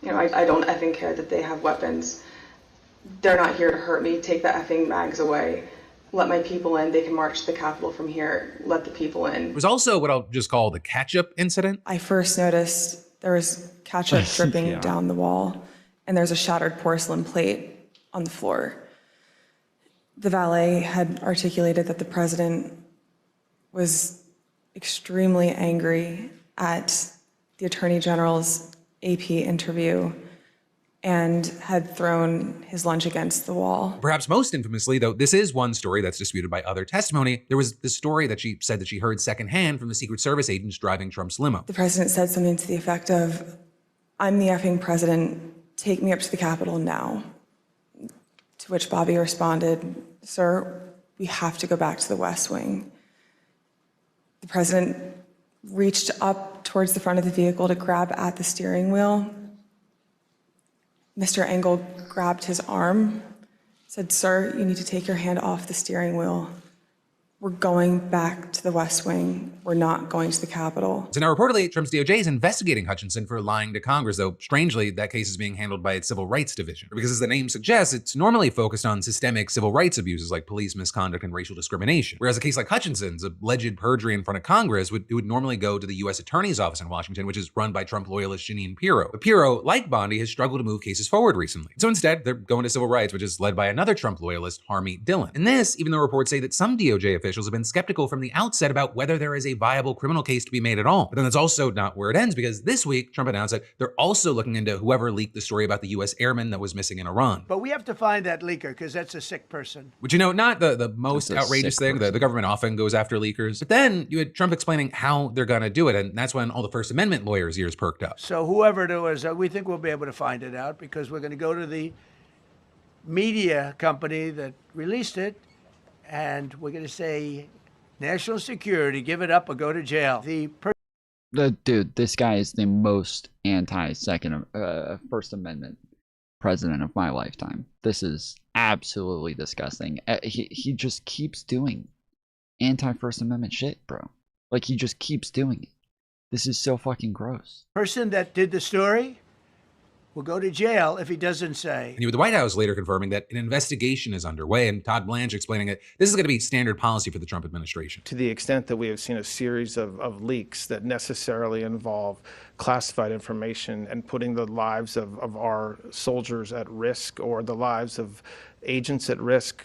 you know, I don't effing care that they have weapons. They're not here to hurt me. Take the effing mags away. let my people in. They can march to the Capitol from here. Let the people in. It was also what I'll just call the ketchup incident. I first noticed there was ketchup dripping down the wall, and there's a shattered porcelain plate on the floor. The valet had articulated that the president was extremely angry at the Attorney General's AP interview and had thrown his lunch against the wall. Perhaps most infamously, though, this is one story that's disputed by other testimony. There was this story that she said that she heard secondhand from the Secret Service agents driving Trump's limo. The president said something to the effect of, "I'm the effing president, take me up to the Capitol now." To which Bobby responded, "Sir, we have to go back to the West Wing." The president reached up towards the front of the vehicle to grab at the steering wheel. Mr. Engel grabbed his arm, said, "Sir, you need to take your hand off the steering wheel. We're going back to the West Wing. We're not going to the Capitol." So now reportedly, Trump's DOJ is investigating Hutchinson for lying to Congress, though strangely, that case is being handled by its Civil Rights Division. Because as the name suggests, it's normally focused on systemic civil rights abuses like police misconduct and racial discrimination. Whereas a case like Hutchinson's, alleged perjury in front of Congress, would normally go to the U.S. Attorney's Office in Washington, which is run by Trump loyalist Jeanine Pirro. But Pirro, like Bondi, has struggled to move cases forward recently. So instead, they're going to civil rights, which is led by another Trump loyalist, Harmeet Dillon. And this, even though reports say that some DOJ officials have been skeptical from the outset about whether there is a viable criminal case to be made at all. But then that's also not where it ends, because this week, Trump announced that they're also looking into whoever leaked the story about the U.S. airman that was missing in Iran. But we have to find that leaker, because that's a sick person. Which, not the most outrageous thing. The government often goes after leakers. But then you had Trump explaining how they're going to do it, and that's when all the First Amendment lawyers' ears perked up. So whoever it was, we think we'll be able to find it out, because we're going to go to the media company that released it, and we're going to say, national security, give it up or go to jail. Dude, this guy is the most First Amendment president of my lifetime. This is absolutely disgusting. He just keeps doing anti-First Amendment shit, bro. Like, he just keeps doing it. This is so fucking gross. Person that did the story will go to jail if he doesn't say. And with the White House later confirming that an investigation is underway, and Todd Blanche explaining that this is going to be standard policy for the Trump administration. To the extent that we have seen a series of leaks that necessarily involve classified information and putting the lives of our soldiers at risk, or the lives of agents at risk,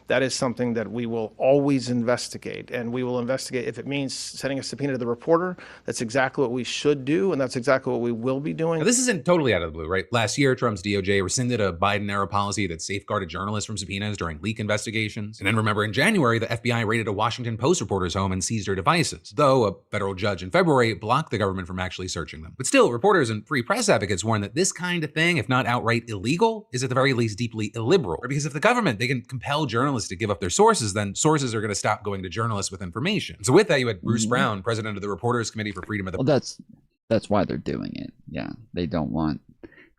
that is something that we will always investigate. And we will investigate if it means sending a subpoena to the reporter. That's exactly what we should do, and that's exactly what we will be doing. Now, this isn't totally out of the blue, right? Last year, Trump's DOJ rescinded a Biden-era policy that safeguarded journalists from subpoenas during leak investigations. And then remember, in January, the FBI raided a Washington Post reporter's home and seized her devices, though a federal judge in February blocked the government from actually searching them. But still, reporters and free press advocates warn that this kind of thing, if not outright illegal, is at the very least deeply illiberal. Because if the government, they can compel journalists to give up their sources, then sources are going to stop going to journalists with information. So with that, you had Bruce Brown, president of the Reporters Committee for Freedom of the... Well, that's why they're doing it. Yeah, they don't want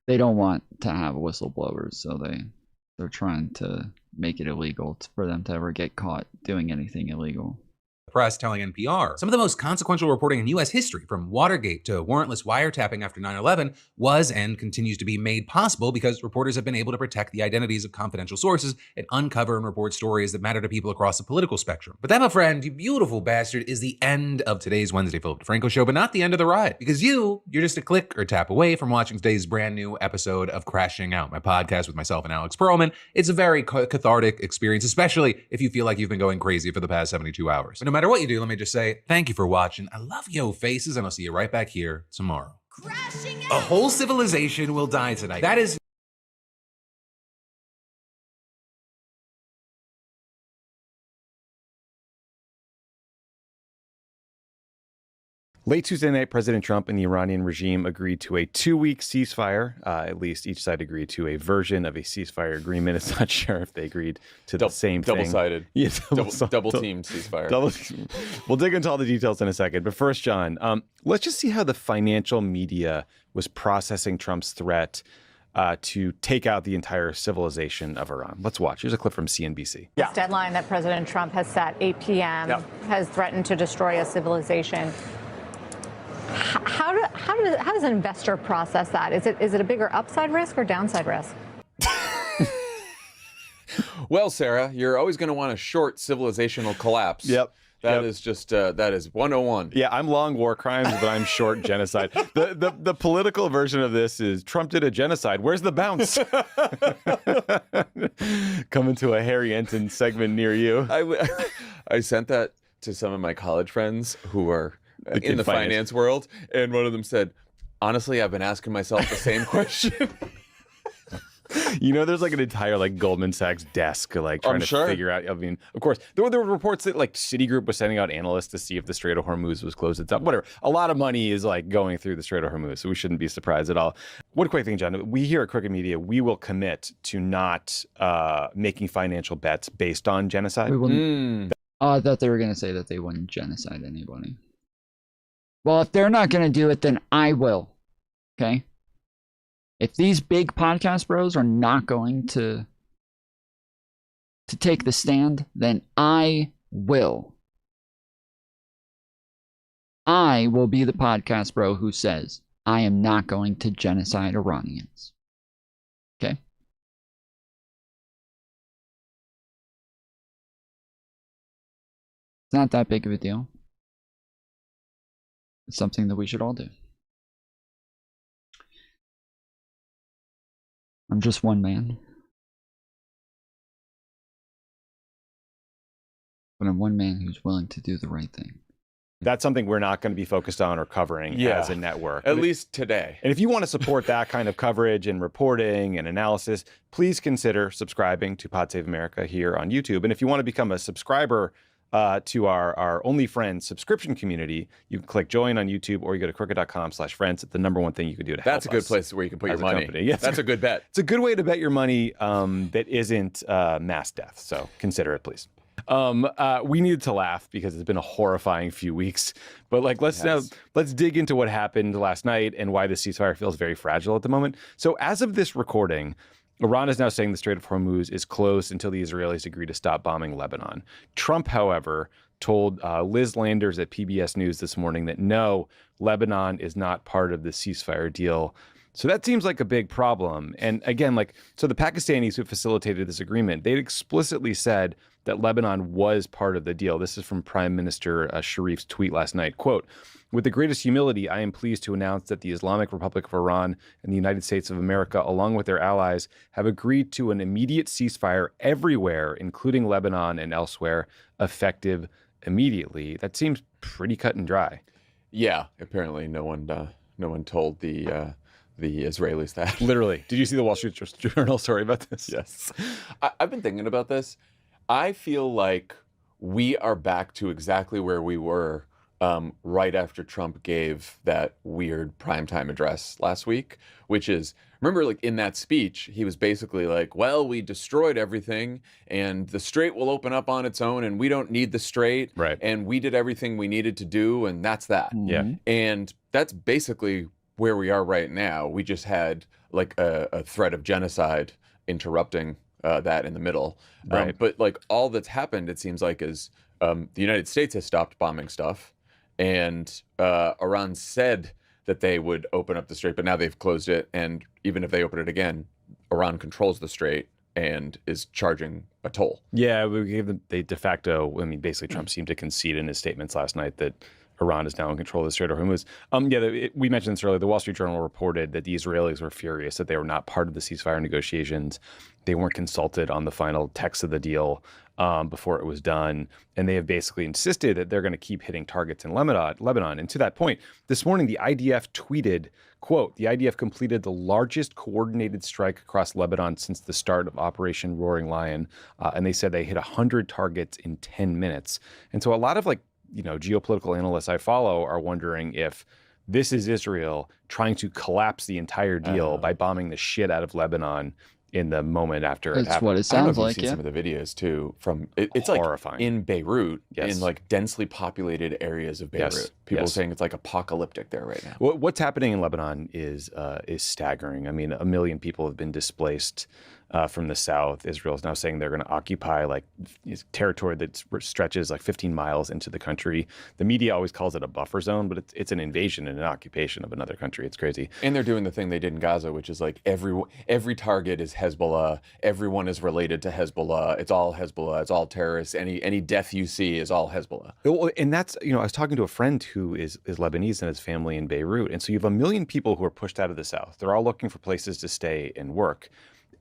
to have whistleblowers, so they're trying to make it illegal for them to ever get caught doing anything illegal. Press telling NPR some of the most consequential reporting in U.S. history, from Watergate to warrantless wiretapping after 9/11, was and continues to be made possible because reporters have been able to protect the identities of confidential sources and uncover and report stories that matter to people across the political spectrum. But that, my friend, you beautiful bastard, is the end of today's Wednesday Philip DeFranco show, but not the end of the ride, because you're just a click or tap away from watching today's brand new episode of Crashing Out, my podcast with myself and Alex Perlman. It's a very cathartic experience, especially if you feel like you've been going crazy for the past 72 hours. But no matter what you do, let me just say thank you for watching. I love yo faces, and I'll see you right back here tomorrow. A whole civilization will die tonight. That is Late Tuesday night, President Trump and the Iranian regime agreed to a 2-week ceasefire. At least each side agreed to a version of a ceasefire agreement. It's not sure if they agreed to the same thing. Double-sided. Yeah, double-teamed ceasefire. We'll dig into all the details in a second. But first, John, let's just see how the financial media was processing Trump's threat to take out the entire civilization of Iran. Let's watch. Here's a clip from CNBC. This deadline that President Trump has set, 8 p.m., has threatened to destroy a civilization. How does an investor process that? Is it a bigger upside risk or downside risk? Well, Sarah, you're always going to want a short civilizational collapse. Yep. That is just that is 101. Yeah, I'm long war crimes, but I'm short genocide. The political version of this is Trump did a genocide. Where's the bounce? Coming to a Harry Enton segment near you. I sent that to some of my college friends who are in the finance world, and one of them said, "Honestly, I've been asking myself the same question." You know, there's like an entire like Goldman Sachs desk like trying to figure out. I mean, of course, there were reports that like Citigroup was sending out analysts to see if the Strait of Hormuz was closed itself. Whatever. A lot of money is like going through the Strait of Hormuz, so we shouldn't be surprised at all. One quick thing, John. We here at Crooked Media, we will commit to not making financial bets based on genocide. We wouldn't. I thought they were going to say that they wouldn't genocide anybody. Well, if they're not going to do it, then I will. Okay? If these big podcast bros are not going to take the stand, then I will. I will be the podcast bro who says, I am not going to genocide Iranians. Okay? It's not that big of a deal. It's something that we should all do. I'm just one man. But I'm one man who's willing to do the right thing. That's something we're not going to be focused on or covering as a network. At least today. And if you want to support that kind of coverage and reporting and analysis, please consider subscribing to Pod Save America here on YouTube. And if you want to become a subscriber to our Only Friends subscription community, you can click join on YouTube, or you go to crooked.com/friends. It's the number one thing you can do to help us. That's a good place where you can put your money. Yes, that's a good bet. It's a good way to bet your money that isn't mass death. So consider it, please. We needed to laugh because it's been a horrifying few weeks. But like, let's dig into what happened last night and why the ceasefire feels very fragile at the moment. So as of this recording, Iran is now saying the Strait of Hormuz is closed until the Israelis agree to stop bombing Lebanon. Trump, however, told Liz Landers at PBS News this morning that no, Lebanon is not part of the ceasefire deal. So that seems like a big problem. And again, so the Pakistanis who facilitated this agreement, they'd explicitly said that Lebanon was part of the deal. This is from Prime Minister Sharif's tweet last night. Quote, "With the greatest humility, I am pleased to announce that the Islamic Republic of Iran and the United States of America, along with their allies, have agreed to an immediate ceasefire everywhere, including Lebanon and elsewhere, effective immediately." That seems pretty cut and dry. Yeah, apparently no one told the Israelis that. Literally. Did you see the Wall Street Journal story about this? Yes. I've been thinking about this. I feel like we are back to exactly where we were right after Trump gave that weird primetime address last week, which is, remember, like in that speech, he was basically like, well, we destroyed everything and the strait will open up on its own and we don't need the strait. Right. And we did everything we needed to do and that's that. Yeah. And that's basically where we are right now. We just had like a threat of genocide interrupting that in the middle. Right. But like all that's happened, it seems like, is the United States has stopped bombing stuff, and Iran said that they would open up the strait, but now they've closed it. And even if they open it again, Iran controls the strait and is charging a toll. Yeah, we gave them they de facto. I mean, basically, Trump seemed to concede in his statements last night that Iran is now in control of the Strait of Hormuz. We mentioned this earlier. The Wall Street Journal reported that the Israelis were furious that they were not part of the ceasefire negotiations. They weren't consulted on the final text of the deal before it was done. And they have basically insisted that they're going to keep hitting targets in Lebanon. And to that point, this morning, the IDF tweeted, quote, "The IDF completed the largest coordinated strike across Lebanon since the start of Operation Roaring Lion." And they said they hit 100 targets in 10 minutes. And so a lot of geopolitical analysts I follow are wondering if this is Israel trying to collapse the entire deal by bombing the shit out of Lebanon in the moment after it happened. That's what it I don't know sounds if you've like, seen yeah. some of the videos too from it's horrifying. Like in Beirut, Yes. in like densely populated areas of Beirut. Yes. People Yes. saying it's like apocalyptic there right now. What's happening in Lebanon is staggering. I mean, 1 million people have been displaced. from the south. Israel is now saying they're going to occupy like territory that stretches like 15 miles into the country. The media always calls it a buffer zone, but it's an invasion and an occupation of another country. It's crazy. And they're doing the thing they did in Gaza, which is like every target is Hezbollah. Everyone is related to Hezbollah. It's all Hezbollah. It's all terrorists. Any death you see is all Hezbollah. And that's, I was talking to a friend who is Lebanese and his family in Beirut. And so you have 1 million people who are pushed out of the south. They're all looking for places to stay and work.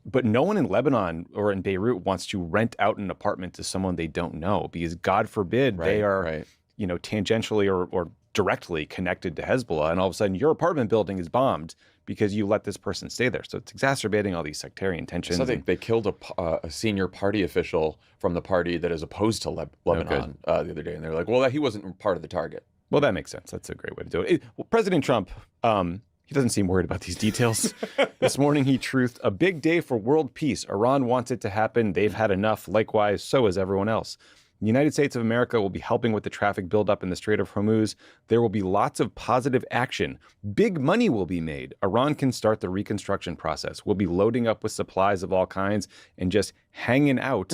But no one in Lebanon or in Beirut wants to rent out an apartment to someone they don't know, because God forbid they are, tangentially or directly connected to Hezbollah. And all of a sudden your apartment building is bombed because you let this person stay there. So it's exacerbating all these sectarian tensions. So they killed a senior party official from the party that is opposed to Lebanon the other day. And they're like, well, he wasn't part of the target. Well, that makes sense. That's a great way to do it. President Trump, he doesn't seem worried about these details. This morning, he truthed, a big day for world peace. Iran wants it to happen. They've had enough. Likewise, so has everyone else. The United States of America will be helping with the traffic buildup in the Strait of Hormuz. There will be lots of positive action. Big money will be made. Iran can start the reconstruction process. We'll be loading up with supplies of all kinds and just hanging out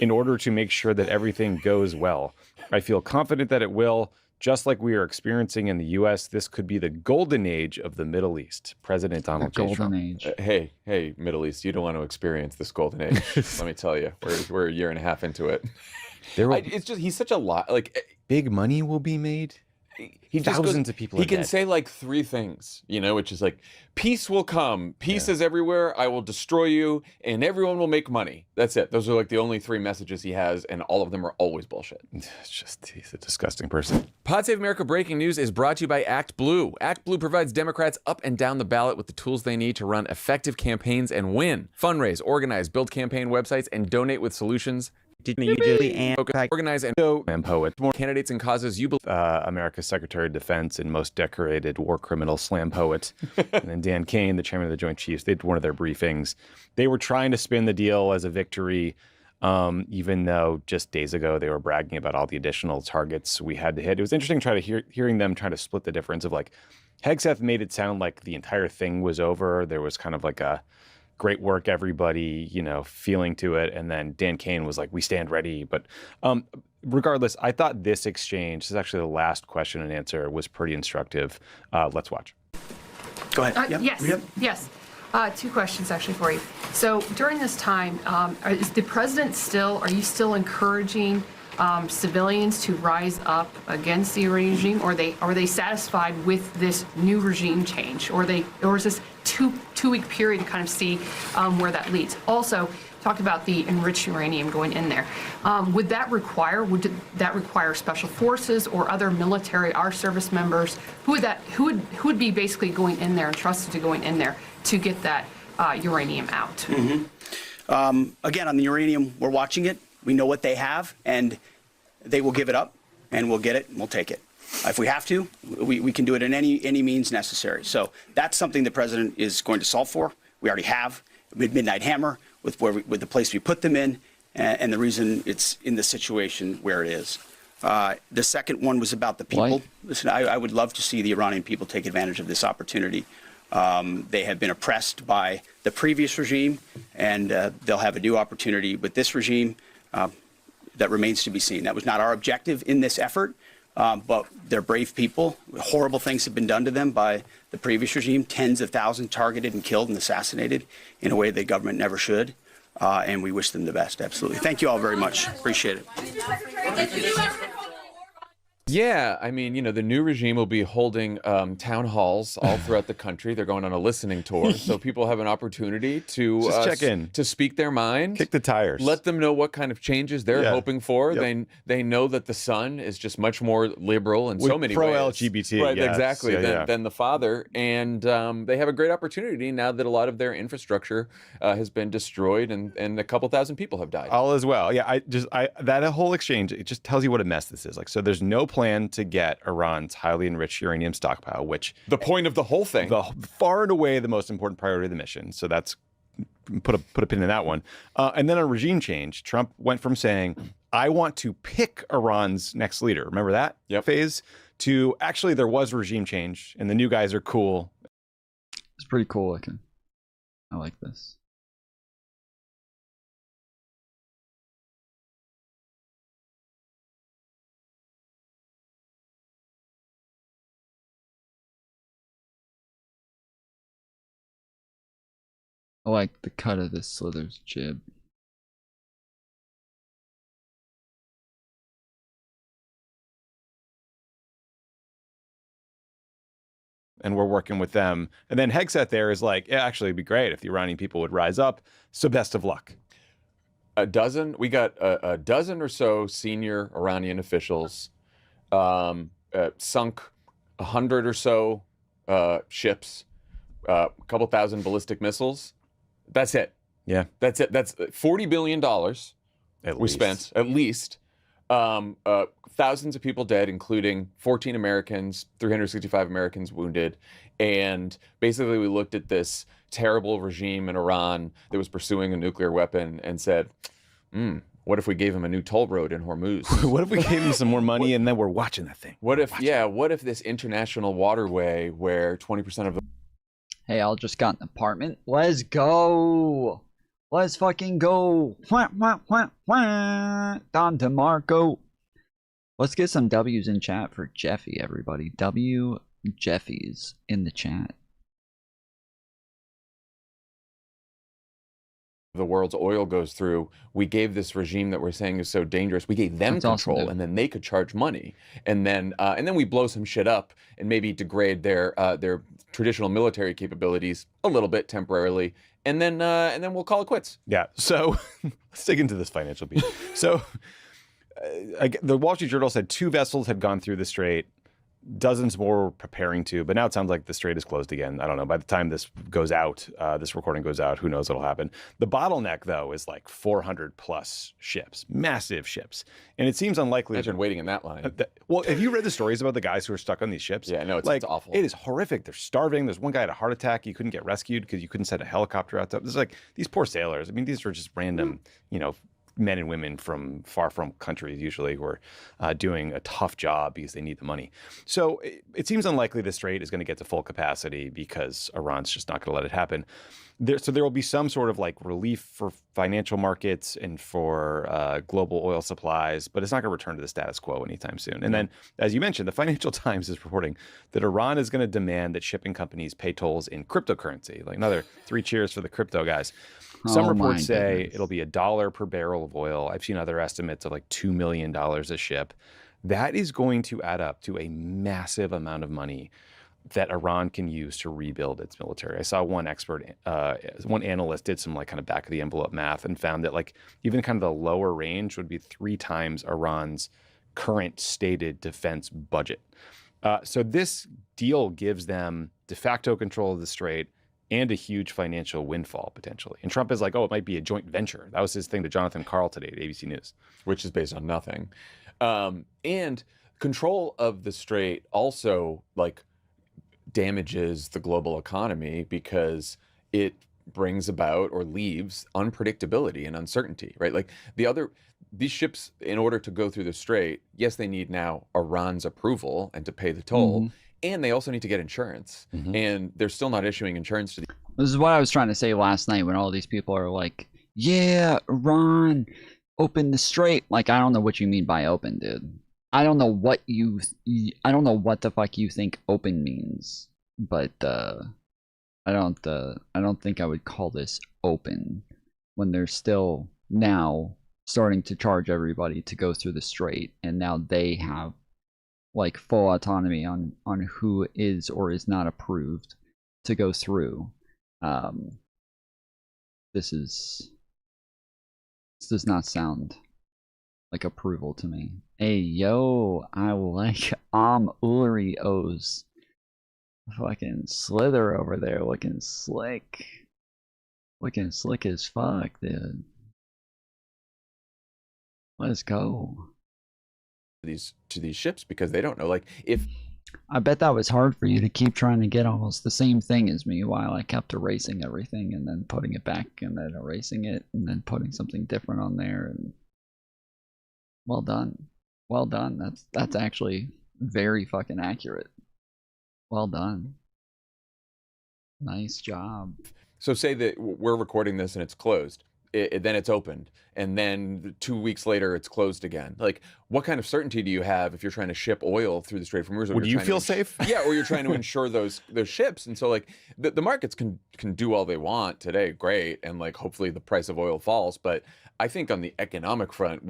in order to make sure that everything goes well. I feel confident that it will. Just like we are experiencing in the U.S., this could be the golden age of the Middle East. President Donald J. Trump. Golden age. Hey, Middle East, you don't want to experience this golden age. Let me tell you, we're a year and a half into it. It's just, he's such a lot. Like, big money will be made. He just Thousands of people. He can say like 3 things, which is like, peace will come, peace is everywhere, I will destroy you, and everyone will make money. That's it. Those are like the only 3 messages he has, and all of them are always bullshit. It's just, he's a disgusting person. Pod Save America Breaking News is brought to you by Act Blue. Act Blue provides Democrats up and down the ballot with the tools they need to run effective campaigns and win. Fundraise, organize, build campaign websites, and donate with solutions. Organize and poet. More candidates and causes you believe. America's Secretary of Defense and most decorated war criminal slam poet. And then Dan Kane, the chairman of the Joint Chiefs, they did one of their briefings. They were trying to spin the deal as a victory, even though just days ago they were bragging about all the additional targets we had to hit. It was interesting hearing them try to split the difference of like, Hegseth made it sound like the entire thing was over. There was kind of like a great work, everybody, feeling to it. And then Dan Kane was like, we stand ready. But regardless, I thought this exchange, this is actually the last question and answer, was pretty instructive. Let's watch. Go ahead. Yes. 2 questions actually for you. So during this time, are you still encouraging civilians to rise up against the regime, or are they satisfied with this new regime change, or is this two-week period to kind of see where that leads? Also, talked about the enriched uranium going in there. Would that require special forces or other military, our service members? Who would be basically going in there and trusted to going in there to get that uranium out? Mm-hmm. Again, on the uranium, we're watching it. We know what they have, and they will give it up, and we'll get it, and we'll take it. If we have to, we can do it in any means necessary. So that's something the president is going to solve for. We already have with Midnight Hammer, with the place we put them in, and the reason it's in the situation where it is. The second one was about the people. Listen, I would love to see the Iranian people take advantage of this opportunity. They have been oppressed by the previous regime, and they'll have a new opportunity with this regime. That remains to be seen. That was not our objective in this effort, but they're brave people. Horrible things have been done to them by the previous regime. Tens of thousands targeted and killed and assassinated in a way the government never should. And we wish them the best, absolutely. Thank you all very much. Appreciate it. Yeah, I mean, the new regime will be holding town halls all throughout the country. They're going on a listening tour, so people have an opportunity to just check in, to speak their mind, kick the tires, let them know what kind of changes they're hoping for. Yep. They know that the son is just much more liberal in so many ways, pro-LGBT, right? yes. Exactly, than the father, and they have a great opportunity now that a lot of their infrastructure has been destroyed, and a couple thousand people have died. All as well. Yeah, that whole exchange, it just tells you what a mess this is. Like, so there's no plan to get Iran's highly enriched uranium stockpile, which the point of the whole thing, far and away the most important priority of the mission. So that's put a pin in that one. And then on regime change, Trump went from saying, I want to pick Iran's next leader. Remember that phase? To actually there was regime change and the new guys are cool. It's pretty cool looking. I like this. I like the cut of this Slither's jib. And we're working with them. And then Hegseth there is like, yeah, actually, it'd be great if the Iranian people would rise up. So best of luck. We got a dozen or so senior Iranian officials, sunk 100 or so ships, a couple thousand ballistic missiles. That's it. Yeah. That's it. That's $40 billion spent, at least. Thousands of people dead, including 14 Americans, 365 Americans wounded. And basically we looked at this terrible regime in Iran that was pursuing a nuclear weapon and said, what if we gave him a new toll road in Hormuz? What if we gave him some more money and then we're watching that thing? What if this international waterway where 20% of the... Hey, I just got an apartment. Let's go. Let's fucking go. Don DeMarco. Let's get some W's in chat for Jeffy, everybody. W Jeffy's in the chat. The world's oil goes through, we gave this regime that we're saying is so dangerous, we gave them control, awesome, and then they could charge money, and then we blow some shit up and maybe degrade their traditional military capabilities a little bit temporarily, and then we'll call it quits. Yeah. So let's dig into this financial piece. So the Wall Street Journal said 2 vessels had gone through the strait. Dozens more were preparing to, but now it sounds like the strait is closed again. I don't know. By the time this goes out, this recording goes out, who knows what'll happen. The bottleneck, though, is like 400 plus ships, massive ships. And it seems unlikely. Imagine waiting in that line. Well, have you read the stories about the guys who are stuck on these ships? Yeah, no, it's awful. It is horrific. They're starving. There's one guy had a heart attack. He couldn't get rescued because you couldn't send a helicopter out. There's like these poor sailors. I mean, these are just random, men and women from far from countries usually who are doing a tough job because they need the money. So it seems unlikely the strait is going to get to full capacity because Iran's just not going to let it happen. So there will be some sort of like relief for financial markets and for global oil supplies, but it's not going to return to the status quo anytime soon. And then, as you mentioned, the Financial Times is reporting that Iran is going to demand that shipping companies pay tolls in cryptocurrency. Like another 3 cheers for the crypto guys. Some reports say it'll be $1 per barrel of oil. I've seen other estimates of like $2 million a ship. That is going to add up to a massive amount of money that Iran can use to rebuild its military. I saw one analyst did some like kind of back of the envelope math and found that like even kind of the lower range would be 3 times Iran's current stated defense budget. So this deal gives them de facto control of the strait and a huge financial windfall potentially. And Trump is like, oh, it might be a joint venture. That was his thing to Jonathan Karl today at ABC News. Which is based on nothing. And control of the strait also like damages the global economy because it brings about or leaves unpredictability and uncertainty, right? Like these ships, in order to go through the strait, yes, they need now Iran's approval and to pay the toll. Mm-hmm. And they also need to get insurance. Mm-hmm. And they're still not issuing insurance to the... This is what I was trying to say last night when all these people are like, yeah, Iran opened the strait. Like, I don't know what you mean by open, dude. I don't know what the fuck you think open means. But I don't think I would call this open when they're still now starting to charge everybody to go through the strait, and now they have like full autonomy on who is or is not approved to go through. This does not sound like approval to me. Hey yo, I like Foolery O's fucking Slither over there looking slick. Looking slick as fuck, dude. Let's go. To these ships because they don't know. Like if I bet that was hard for you to keep trying to get almost the same thing as me while I kept erasing everything and then putting it back and then erasing it and then putting something different on there. And well done. Well done. That's actually very fucking accurate. Well done. Nice job. So say that we're recording this and it's closed. then it's opened, and then 2 weeks later it's closed again. Like, what kind of certainty do you have if you're trying to ship oil through the Strait of Hormuz? Would you feel safe? Yeah, or you're trying to insure those ships. And so, like, the markets can do all they want today, great, and like hopefully the price of oil falls. But I think on the economic front,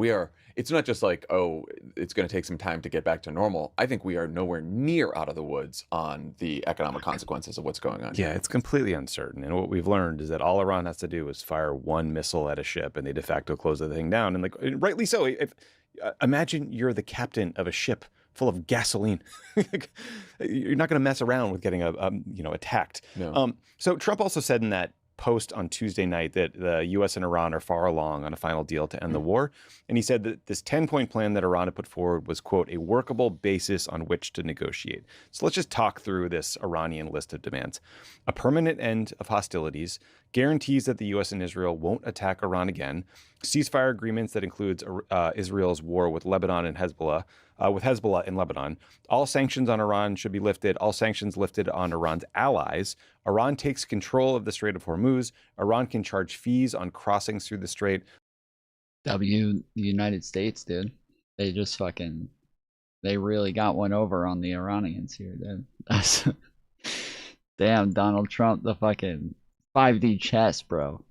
it's not just like, oh, it's going to take some time to get back to normal. I think we are nowhere near out of the woods on the economic consequences of what's going on. Yeah, it's completely uncertain. And what we've learned is that all Iran has to do is fire one missile at a ship and they de facto close the thing down. And like, rightly so. Imagine you're the captain of a ship full of gasoline. You're not going to mess around with getting attacked. No. So Trump also said in that post on Tuesday night that the U.S. and Iran are far along on a final deal to end the war. And he said that this 10-point plan that Iran had put forward was, quote, a workable basis on which to negotiate. So let's just talk through this Iranian list of demands. A permanent end of hostilities, guarantees that the U.S. and Israel won't attack Iran again, ceasefire agreements that includes Israel's war with Lebanon and Hezbollah, with Hezbollah in Lebanon. All sanctions on Iran should be lifted. All sanctions lifted on Iran's allies. Iran takes control of the Strait of Hormuz. Iran can charge fees on crossings through the strait. The United States, dude. They just fucking, they really got one over on the Iranians here, dude. Damn, Donald Trump, the fucking 5D chess, bro.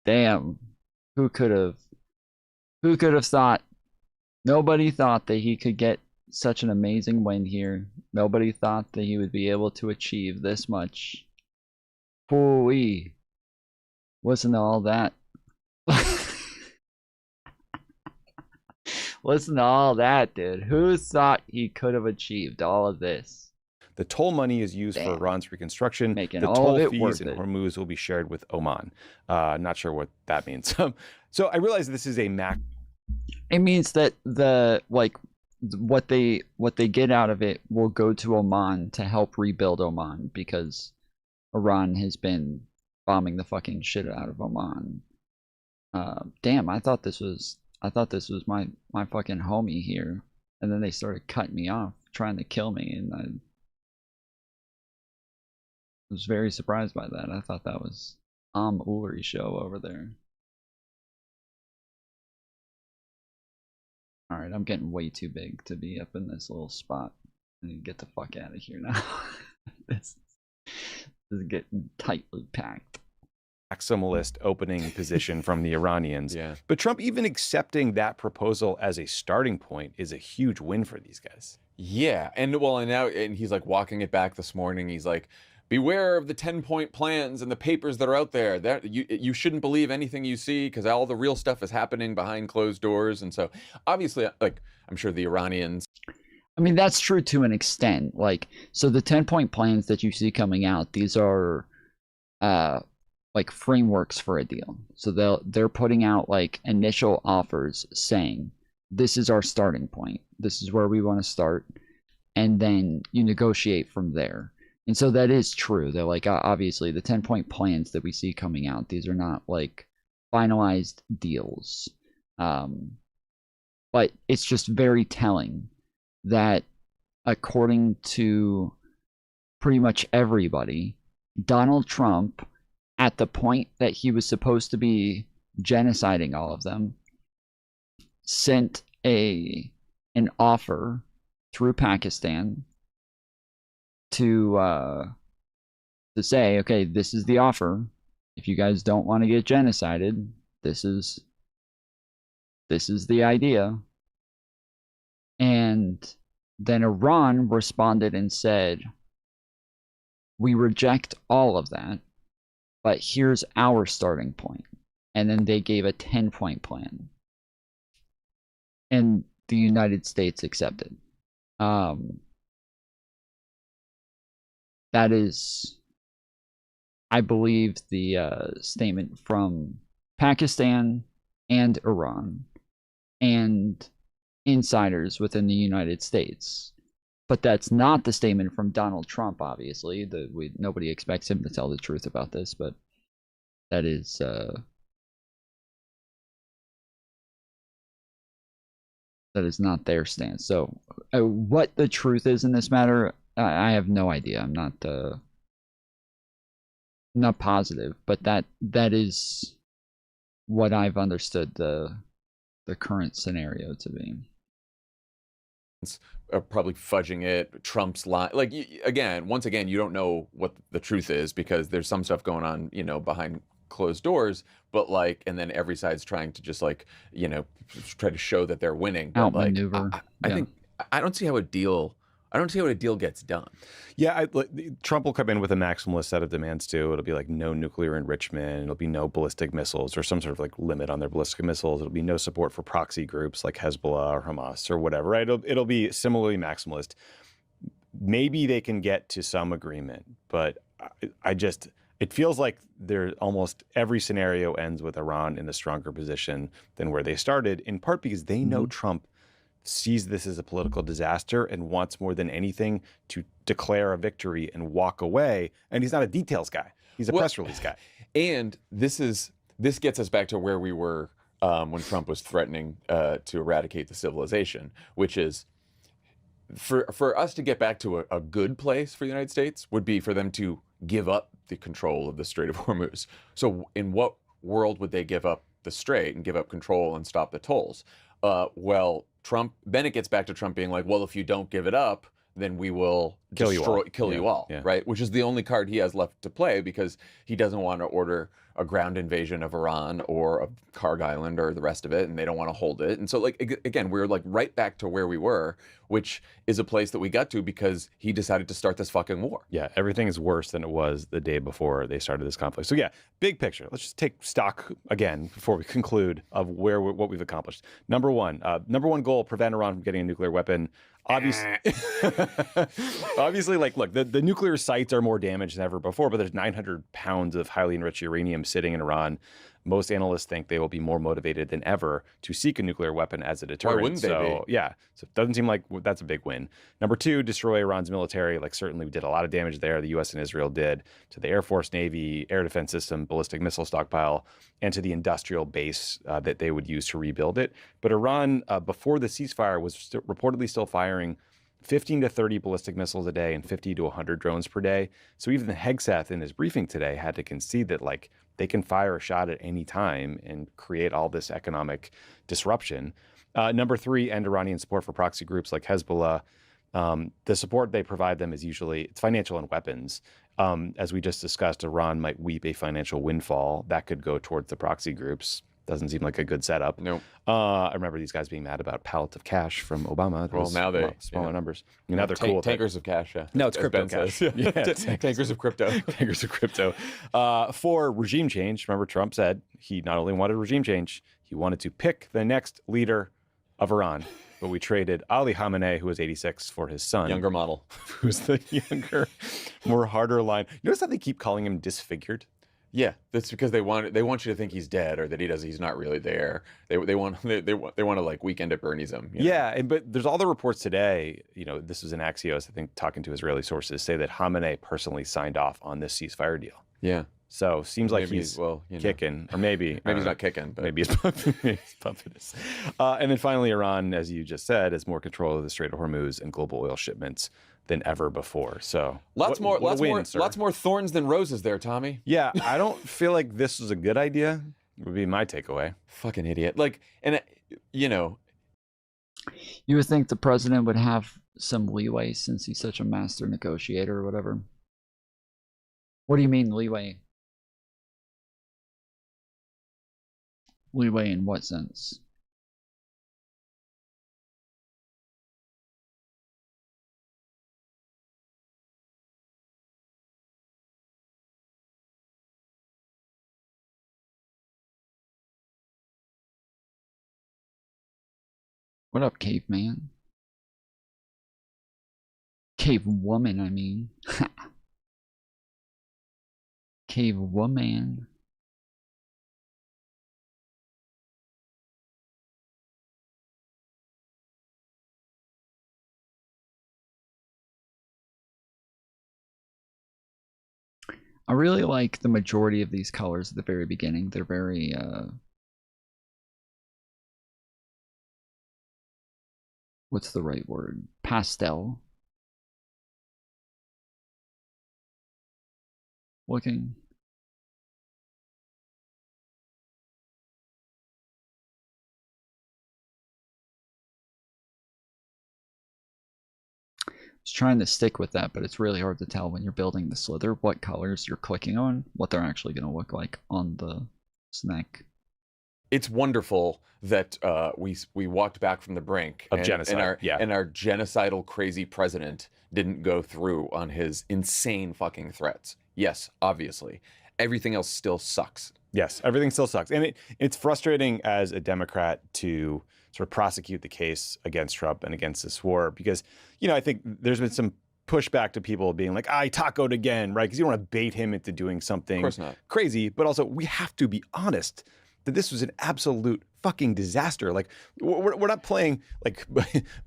Damn. Who could have thought? Nobody thought that he could get such an amazing win here. Nobody thought that he would be able to achieve this much. Foolery. Listen to all that. Listen to all that, dude. Who thought he could have achieved all of this? The toll money is used for Iran's reconstruction. Making the all toll of it fees worth in it. Hormuz will be shared with Oman. Not sure what that means. So I realize this is a It means that what they get out of it will go to Oman to help rebuild Oman, because Iran has been bombing the fucking shit out of Oman. Damn, I thought this was my fucking homie here, and then they started cutting me off, trying to kill me, and I was very surprised by that. I thought that was Foolery show over there. Alright, I'm getting way too big to be up in this little spot. I need to get the fuck out of here now. This is getting tightly packed. maximalist opening position from the Iranians. Yeah. But Trump even accepting that proposal as a starting point is a huge win for these guys. Yeah, and he's like walking it back this morning. He's like, beware of the 10-point plans and the papers that are out there. That you shouldn't believe anything you see, because all the real stuff is happening behind closed doors. And so obviously, like, I'm sure the Iranians, I mean, that's true to an extent. Like, so the 10-point plans that you see coming out, these are like frameworks for a deal. So they're putting out like initial offers saying, this is our starting point. This is where we want to start. And then you negotiate from there. And so that is true. They're like, obviously, the 10-point plans that we see coming out, these are not like finalized deals. But it's just very telling that according to pretty much everybody, Donald Trump, at the point that he was supposed to be genociding all of them, sent an offer through Pakistan to say, okay, this is the offer. If you guys don't want to get genocided, this is the idea. And then Iran responded and said, we reject all of that, but here's our starting point. And then they gave a 10-point plan. And the United States accepted. That is, I believe, the statement from Pakistan and Iran and insiders within the United States. But that's not the statement from Donald Trump, obviously. Nobody expects him to tell the truth about this, but that is not their stance. So what the truth is in this matter, I have no idea. I'm not not positive, but that is what I've understood the current scenario to be. Probably fudging it. Trump's lie. Like once again, you don't know what the truth is because there's some stuff going on, behind closed doors. But and then every side's trying to just try to show that they're winning. But Outmaneuver. I think I don't see how a deal. I don't see how a deal gets done. Yeah, Trump will come in with a maximalist set of demands too. It'll be like no nuclear enrichment. It'll be no ballistic missiles or some sort of limit on their ballistic missiles. It'll be no support for proxy groups like Hezbollah or Hamas or whatever. Right? It'll be similarly maximalist. Maybe they can get to some agreement, but it feels like almost every scenario ends with Iran in a stronger position than where they started. In part because they know Trump sees this as a political disaster and wants more than anything to declare a victory and walk away. And he's not a details guy. He's a press release guy. And this gets us back to where we were when Trump was threatening to eradicate the civilization, which is for us to get back to a good place for the United States would be for them to give up the control of the Strait of Hormuz. So in what world would they give up the strait and give up control and stop the tolls? Well, Trump, then it gets back to Trump being like, well, if you don't give it up, then we will kill you all, right? Which is the only card he has left to play because he doesn't want to order a ground invasion of Iran or of Karg Island or the rest of it, and they don't want to hold it. And so, again, we're right back to where we were, which is a place that we got to because he decided to start this fucking war. Yeah, everything is worse than it was the day before they started this conflict. So yeah, big picture. Let's just take stock again before we conclude of what we've accomplished. Number one goal: prevent Iran from getting a nuclear weapon. Obviously, look, the nuclear sites are more damaged than ever before, but there's 900 pounds of highly enriched uranium sitting in Iran. Most analysts think they will be more motivated than ever to seek a nuclear weapon as a deterrent. Why wouldn't they be? Yeah, so it doesn't seem like that's a big win. Number two, destroy Iran's military. Certainly we did a lot of damage there. The U.S. and Israel did to the Air Force, Navy, air defense system, ballistic missile stockpile, and to the industrial base that they would use to rebuild it. But Iran, before the ceasefire, was reportedly still firing 15 to 30 ballistic missiles a day and 50 to 100 drones per day. So even Hegseth in his briefing today had to concede that they can fire a shot at any time and create all this economic disruption. Number three, end Iranian support for proxy groups like Hezbollah. The support they provide them is usually it's financial and weapons. As we just discussed, Iran might weep a financial windfall that could go towards the proxy groups. Doesn't seem like a good setup. No. I remember these guys being mad about pallet of cash from Obama. Well, now they smaller numbers. Now they're cool. Tankers of cash. Yeah. No, it's crypto cash. Yeah, tankers of crypto. Tankers of crypto. For regime change, remember Trump said he not only wanted regime change, he wanted to pick the next leader of Iran. But we traded Ali Khamenei, who was 86, for his son. Younger model. Who's the younger, more harder line. Notice how they keep calling him disfigured? Yeah, that's because they want you to think he's dead or that he's not really there. They want to weekend at Bernie's him. Yeah, but there's all the reports today. This was in Axios, I think, talking to Israeli sources, say that Khamenei personally signed off on this ceasefire deal. Yeah. So seems like he's kicking, or maybe he's not kicking, but maybe he's pumping this. And then finally, Iran, as you just said, has more control of the Strait of Hormuz and global oil shipments than ever before. So lots more thorns than roses there, Tommy. Yeah, I don't feel like this was a good idea. Would be my takeaway. Fucking idiot. You would think the president would have some leeway since he's such a master negotiator or whatever. What do you mean leeway? Leeway in what sense? What up, caveman? Cave woman, I mean. Cave woman. I really like the majority of these colors at the very beginning. They're very what's the right word? Pastel looking. was trying to stick with that, but it's really hard to tell when you're building the slither what colors you're clicking on, what they're actually going to look like on the snack. It's wonderful that we walked back from the brink of genocide, and our genocidal crazy president didn't go through on his insane fucking threats. Yes, obviously, everything else still sucks. Yes, everything still sucks, and it's frustrating as a Democrat to sort of prosecute the case against Trump and against this war because, you know, I think there's been some pushback to people being like, I tacoed again, right? Because you don't want to bait him into doing something Of course not. crazy, but also we have to be honest that this was an absolute fucking disaster. Like we're not playing like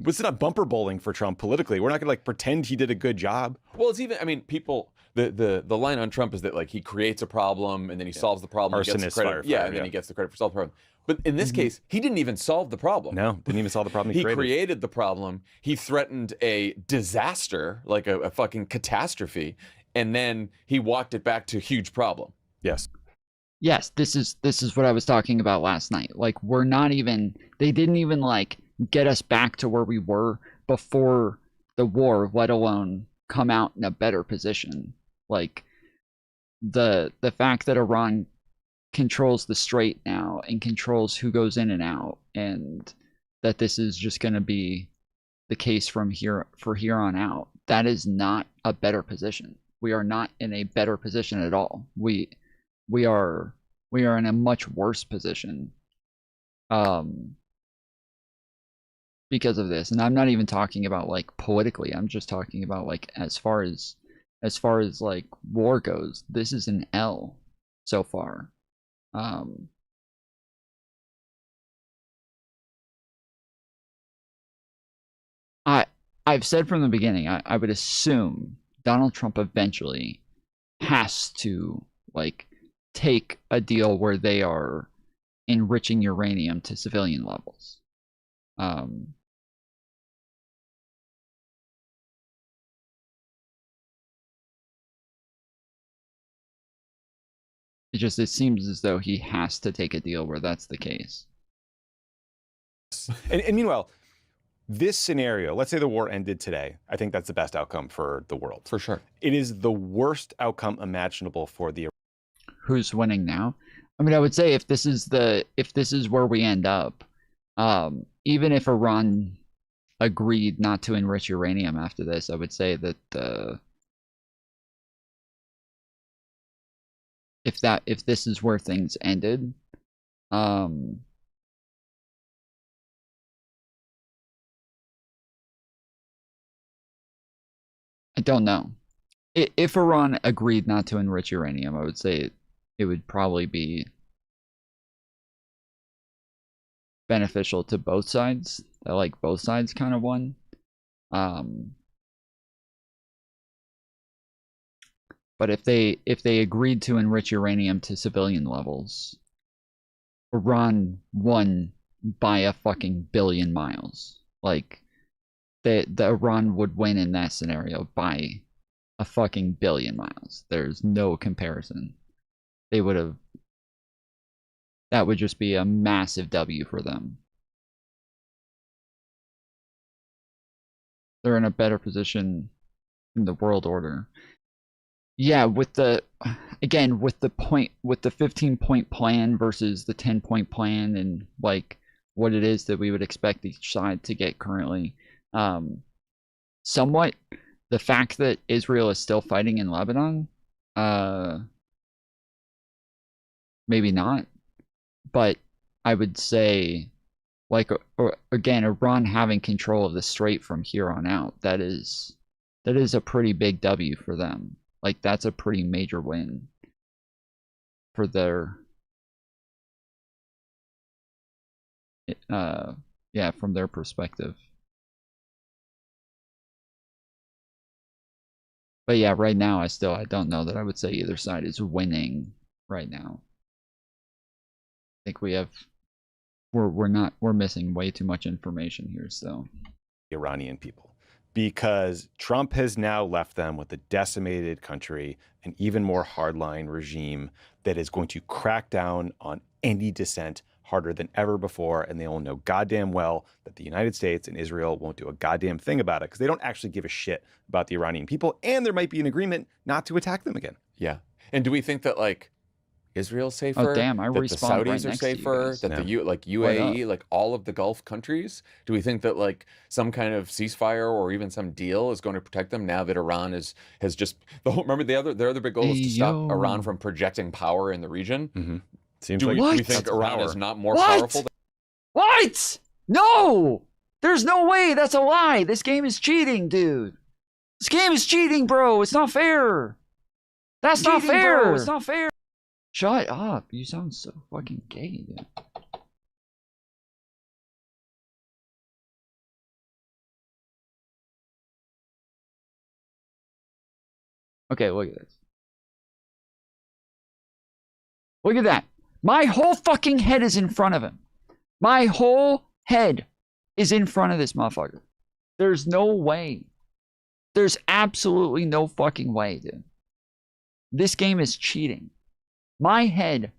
it's not bumper bowling for Trump politically. We're not gonna like pretend he did a good job. Well, it's even, I mean, people, the line on Trump is that like he creates a problem and then he solves the problem. Arsonist, he gets the credit, firefighter, and then he gets the credit for solving the problem. But in this case, he didn't even solve the problem. No, didn't even solve the problem. He created the problem. He threatened a disaster, like a fucking catastrophe, and then he walked it back to huge problem. Yes. Yes, this is what I was talking about last night. Like they didn't even like get us back to where we were before the war, let alone come out in a better position. Like the fact that Iran controls the strait now and controls who goes in and out, and that this is just going to be the case from here on out. That is not a better position. We are not in a better position at all. We are in a much worse position because of this. And I'm not even talking about like politically. I'm just talking about like as far as like war goes. This is an L so far. I've said from the beginning, I would assume Donald Trump eventually has to like take a deal where they are enriching uranium to civilian levels. It seems as though he has to take a deal where that's the case. And meanwhile, this scenario, let's say the war ended today. I think that's the best outcome for the world. For sure. It is the worst outcome imaginable for the. Who's winning now? I mean, I would say if this is where we end up, even if Iran agreed not to enrich uranium after this, I would say that if this is where things ended, I don't know. If Iran agreed not to enrich uranium, I would say it would probably be beneficial to both sides. I like both sides kind of won. But if they agreed to enrich uranium to civilian levels, Iran won by a fucking billion miles. Like the Iran would win in that scenario by a fucking billion miles. There's no comparison. They would have. That would just be a massive W for them. They're in a better position in the world order. Yeah, with the 15-point plan versus the 10-point plan, and like what it is that we would expect each side to get currently. Somewhat the fact that Israel is still fighting in Lebanon, maybe not, but I would say, like, again, Iran having control of the strait from here on out, that is a pretty big W for them. Like, that's a pretty major win for their, yeah, from their perspective. But yeah, right now, I don't know that I would say either side is winning right now. I think we're missing way too much information here, so. Iranian people. Because Trump has now left them with a decimated country, an even more hardline regime that is going to crack down on any dissent harder than ever before, and they all know goddamn well that the United States and Israel won't do a goddamn thing about it because they don't actually give a shit about the Iranian people, and there might be an agreement not to attack them again. Yeah. And do we think that like Israel's safer? Oh damn! I that the respawned Saudis right are next to you safer? guys. That the What UAE, up? like all of the Gulf countries? Do we think that like some kind of ceasefire or even some deal is going to protect them now that Iran has just remember their other big goal is to stop Iran from projecting power in the region? Mm-hmm. Seems do like we that's think Iran power. is not more What? powerful than What? No! There's no way. That's a lie. This game is cheating, dude. This game is cheating, bro. It's not fair. That's not fair. bro. It's not fair. Shut up. You sound so fucking gay, dude. Okay, look at this. Look at that. My whole fucking head is in front of him. My whole head is in front of this motherfucker. There's no way. There's absolutely no fucking way, dude. This game is cheating. My head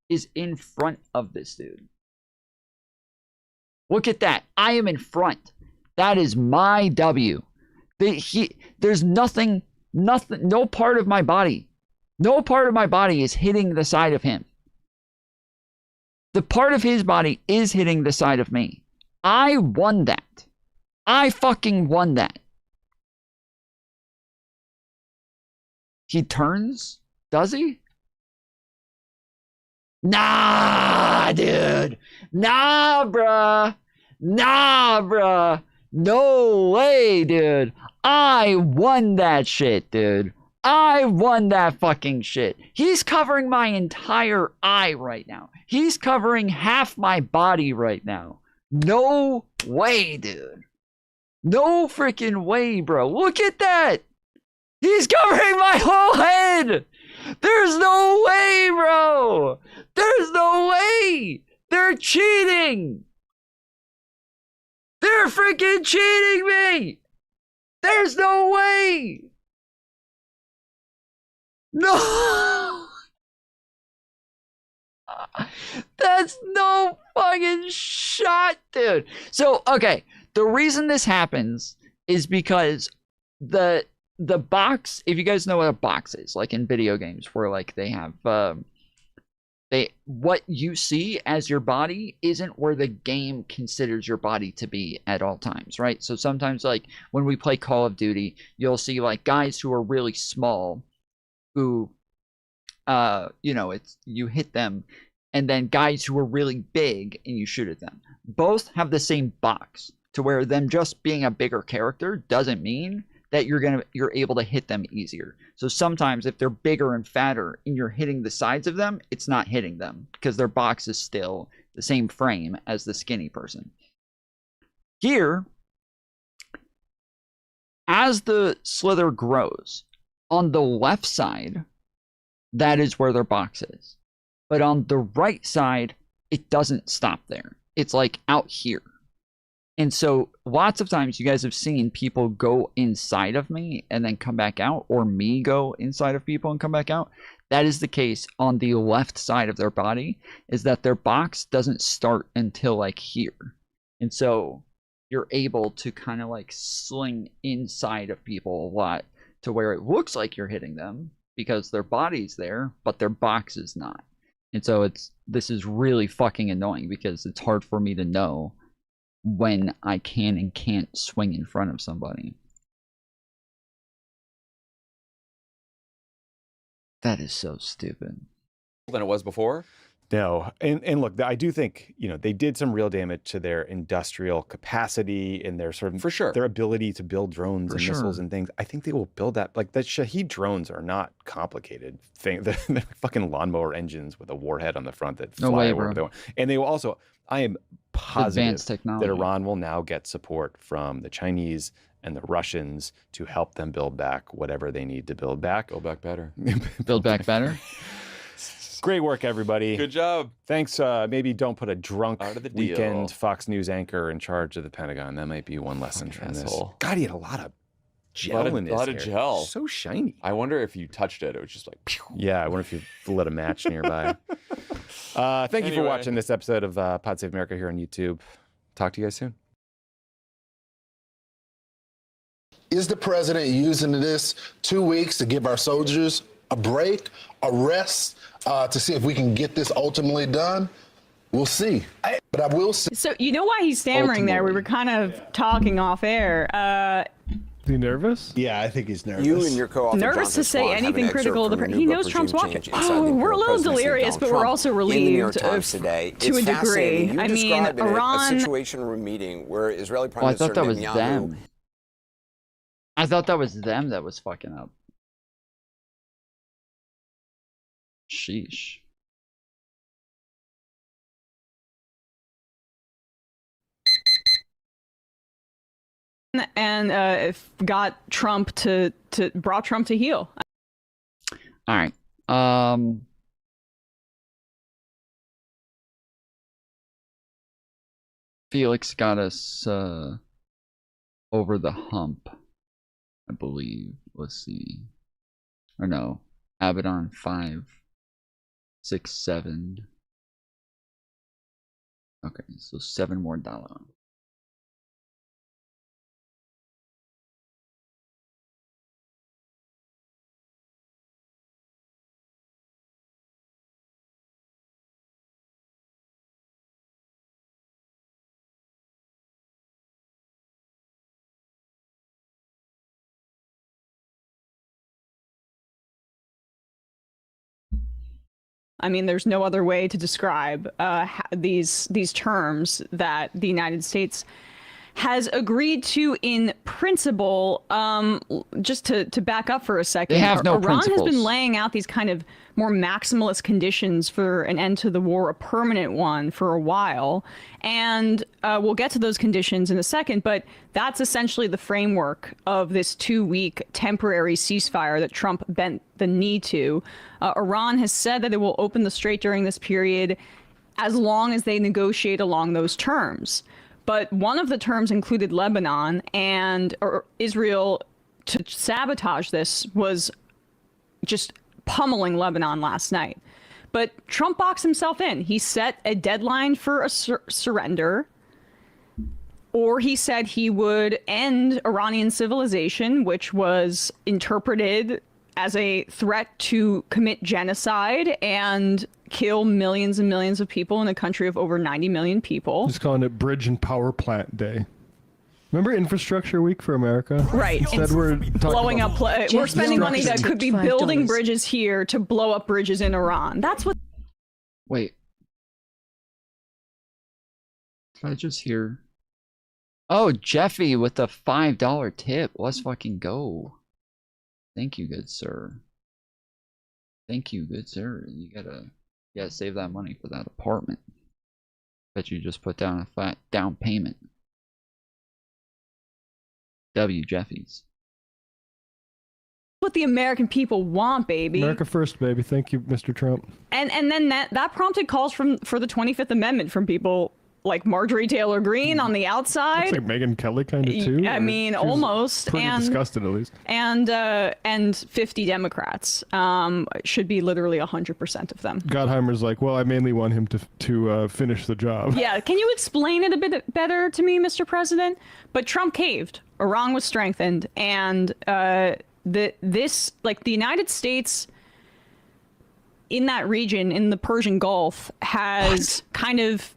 is in front of this dude. Look at that. I am in front. That is my W. There's nothing, no part of my body. No part of my body is hitting the side of him. The part of his body is hitting the side of me. I won that. I fucking won that. He turns? Does he? Nah, dude. Nah, bruh. Nah, bruh. No way, dude. I won that shit, dude. I won that fucking shit. He's covering my entire eye right now. He's covering half my body right now. No way, dude. No freaking way, bro. Look at that. He's covering my whole head. There's no way, bro. There's no way. They're cheating. They're freaking cheating me. There's no way. No. That's no fucking shot, dude. So, okay. The reason this happens is because the box, if you guys know what a box is, like in video games where like they have what you see as your body isn't where the game considers your body to be at all times, right? So sometimes like when we play Call of Duty, you'll see like guys who are really small who you know, it's you hit them, and then guys who are really big and you shoot at them. Both have the same box, to where them just being a bigger character doesn't mean that you're able to hit them easier. So sometimes if they're bigger and fatter and you're hitting the sides of them, it's not hitting them because their box is still the same frame as the skinny person. Here, as the slither grows, on the left side, that is where their box is. But on the right side, it doesn't stop there. It's like out here. And so lots of times you guys have seen people go inside of me and then come back out, or me go inside of people and come back out. That is the case on the left side of their body, is that their box doesn't start until like here. And so you're able to kind of like sling inside of people a lot to where it looks like you're hitting them because their body's there, but their box is not. And so this is really fucking annoying because it's hard for me to know when I can and can't swing in front of somebody. That is so stupid. than it was before? No. And look, I do think, they did some real damage to their industrial capacity and their sort of, for sure, their ability to build drones and missiles and things. I think they will build that. Like the Shahed drones are not complicated thing. They're fucking lawnmower engines with a warhead on the front that fly over the. And they will also, I am positive that Iran will now get support from the Chinese and the Russians to help them build back whatever they need to build back. Build back better. Build back better. Great work, everybody. Good job. Thanks. Maybe don't put a drunk weekend deal. Fox News anchor in charge of the Pentagon. That might be one lesson from this. God, he had a lot of gel in his hair. A lot of gel. So shiny. I wonder if you touched it, it was just like... Pew. Yeah, I wonder if you lit a match nearby. Thank you for Anyway. watching this episode of Pod Save America here on YouTube. Talk to you guys soon. Is the president using this 2 weeks to give our soldiers a break, a rest, to see if we can get this ultimately done? We'll see. But I will say. So you know why he's stammering there? We were kind of talking off air. Is he nervous? Yeah, I think he's nervous. You and your co-author Nervous to say anything critical of the he knows Trump's watching. Oh, we're a little delirious, but we're also relieved today. to a degree. You I mean, describe in Iran. a situation room meeting where Israeli Prime Oh, I Minister thought that was Netanyahu. them. I thought that was them that was fucking up. Sheesh. And got Trump brought Trump to heel. All right. Felix got us over the hump, I believe. Let's see. Or no. Abaddon 5, 6, 7. Okay, so $7 more. I mean, there's no other way to describe these terms that the United States has agreed to in principle. Just to back up for a second, They have no Iran principles. has been laying out these kind of more maximalist conditions for an end to the war, a permanent one, for a while. And we'll get to those conditions in a second, but that's essentially the framework of this 2-week temporary ceasefire that Trump bent the knee to. Iran has said that it will open the strait during this period as long as they negotiate along those terms. But one of the terms included Lebanon, and Israel, to sabotage this, was just pummeling Lebanon last night. But Trump boxed himself in. He set a deadline for a surrender, or he said he would end Iranian civilization, which was interpreted as a threat to commit genocide and kill millions and millions of people in a country of over 90 million people. He's calling it Bridge and Power Plant Day. Remember Infrastructure Week for America? Right. Instead It's we're blowing up. We're spending money that could be $5. building bridges here to blow up bridges in Iran. That's what. Wait. Did I just hear? Oh, Jeffy with the $5 tip. Let's fucking go. Thank you, good sir. Thank you, good sir. You gotta save that money for that apartment. Bet you just put down a flat down payment. W. Jeffy's. What the American people want, baby. America first, baby. Thank you, Mr. Trump. And then that prompted calls for the 25th Amendment from people like Marjorie Taylor Greene on the outside. Looks like Megyn Kelly kind of too. I mean, She was almost. Pretty disgusted, at least. And 50 Democrats. Should be literally 100% of them. Gottheimer's like, well, I mainly want him to finish the job. Yeah, can you explain it a bit better to me, Mr. President? But Trump caved. Iran was strengthened, and the United States in that region, in the Persian Gulf, has kind of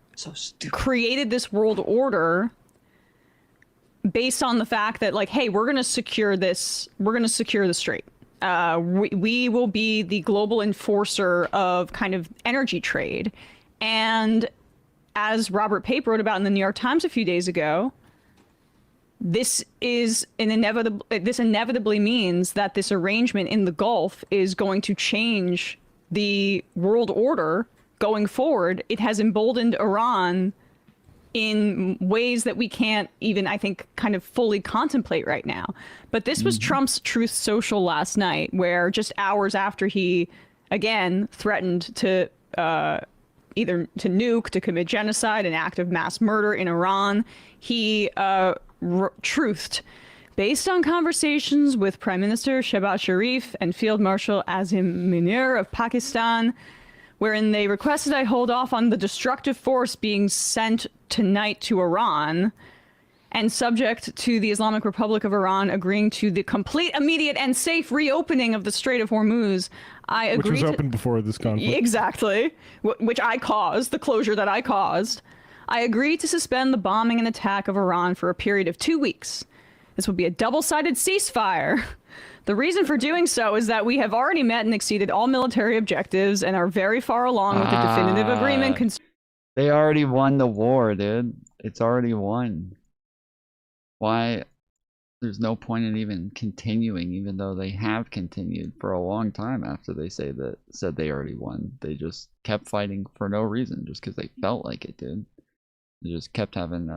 created this world order based on the fact that, like, hey, we're going to secure this. We're going to secure the strait. We will be the global enforcer of kind of energy trade. And as Robert Pape wrote about in the New York Times a few days ago, this inevitably means that this arrangement in the Gulf is going to change the world order going forward. It has emboldened Iran in ways that we can't even, I think, kind of fully contemplate right now. But this was Trump's Truth Social last night, where just hours after he, again, threatened to either to nuke, to commit genocide, an act of mass murder in Iran, he truthed. Based on conversations with Prime Minister Shehbaz Sharif and Field Marshal Azim Munir of Pakistan, wherein they requested I hold off on the destructive force being sent tonight to Iran, and subject to the Islamic Republic of Iran agreeing to the complete, immediate, and safe reopening of the Strait of Hormuz, I agree. Which was open before this conflict. Exactly. Which I caused, the closure that I caused. I agree to suspend the bombing and attack of Iran for a period of 2 weeks. This would be a double-sided ceasefire. The reason for doing so is that we have already met and exceeded all military objectives and are very far along with the definitive agreement. They already won the war, dude. It's already won. Why? There's no point in even continuing, even though they have continued for a long time after they said they already won. They just kept fighting for no reason, just because they felt like it, dude. They just kept having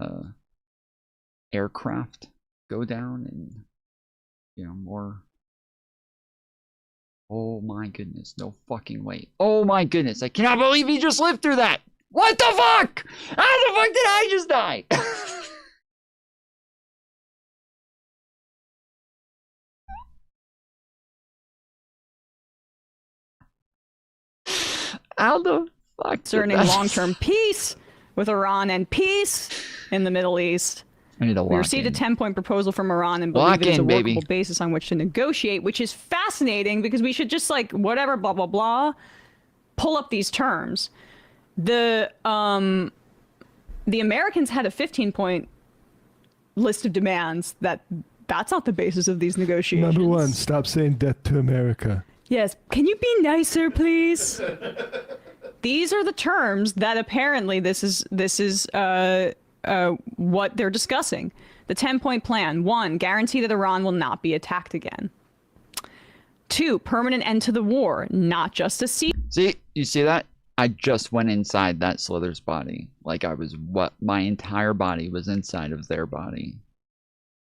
aircraft go down and, you know, more. Oh my goodness, no fucking way. Oh my goodness, I cannot believe he just lived through that! What the fuck? How the fuck did I just die? How the fuck? Concerning long-term peace with Iran and peace in the Middle East. I need to We received a 10-point proposal from Iran and believe it is a workable basis on which to negotiate, which is fascinating because we should just like whatever blah blah blah pull up these terms. The Americans had a 15-point list of demands that's not the basis of these negotiations. Number 1, stop saying death to America. Yes, can you be nicer, please? These are the terms that apparently this is what they're discussing. The 10-point plan. 1, guarantee that Iran will not be attacked again. 2, permanent end to the war, not just a cease. See, you see that? I just went inside that Slither's body. Like my entire body was inside of their body.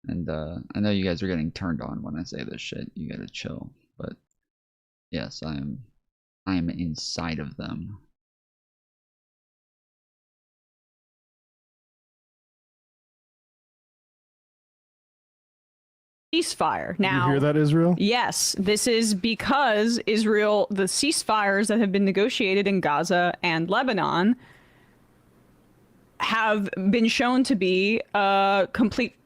And I know you guys are getting turned on when I say this shit. You gotta chill. But yes, I am inside of them. Ceasefire. Now, you hear that, Israel? Yes, this is because Israel, the ceasefires that have been negotiated in Gaza and Lebanon have been shown to be completely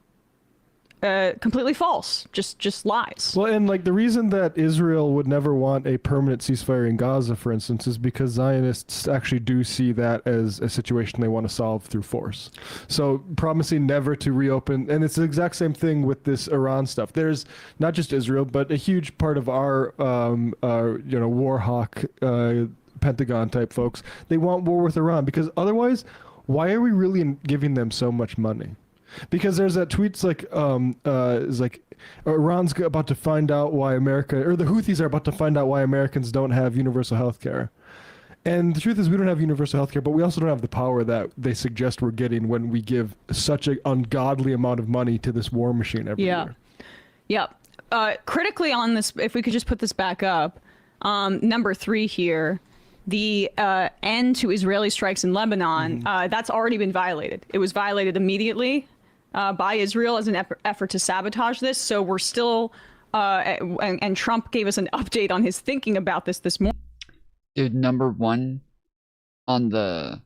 false, just lies. Well, and like the reason that Israel would never want a permanent ceasefire in Gaza, for instance, is because Zionists actually do see that as a situation they want to solve through force. So promising never to reopen, and it's the exact same thing with this Iran stuff. There's not just Israel, but a huge part of our war hawk Pentagon type folks. They want war with Iran because otherwise, why are we really giving them so much money? Because there's that tweets like is like Iran's about to find out why America, or the Houthis are about to find out why Americans don't have universal health care. And the truth is we don't have universal health care, but we also don't have the power that they suggest we're getting when we give such an ungodly amount of money to this war machine every year. Yeah. Critically on this, if we could just put this back up, number 3 here, the end to Israeli strikes in Lebanon, that's already been violated. It was violated immediately by Israel as an effort to sabotage this. So we're still, and Trump gave us an update on his thinking about this morning. Dude, number 1 on the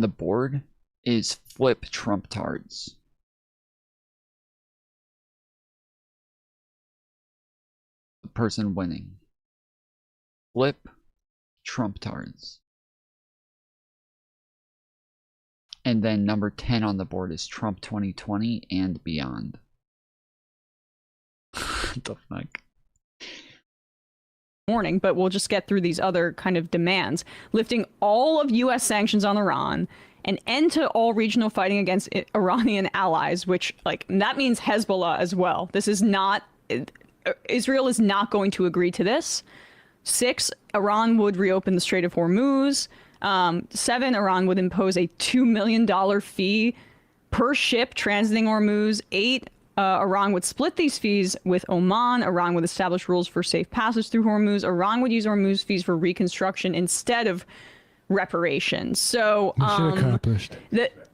board is flip Trump tards. The person winning. Flip Trump tards. And then number 10 on the board is Trump 2020 and beyond. What the fuck? Morning, but we'll just get through these other kind of demands. Lifting all of U.S. sanctions on Iran, an end to all regional fighting against Iranian allies, which, like, that means Hezbollah as well. This is not, Israel is not going to agree to this. 6, Iran would reopen the Strait of Hormuz. 7, Iran would impose a $2 million fee per ship transiting Hormuz. 8, Iran would split these fees with Oman. Iran would establish rules for safe passage through Hormuz. Iran would use Hormuz fees for reconstruction instead of reparations. So Mission accomplished.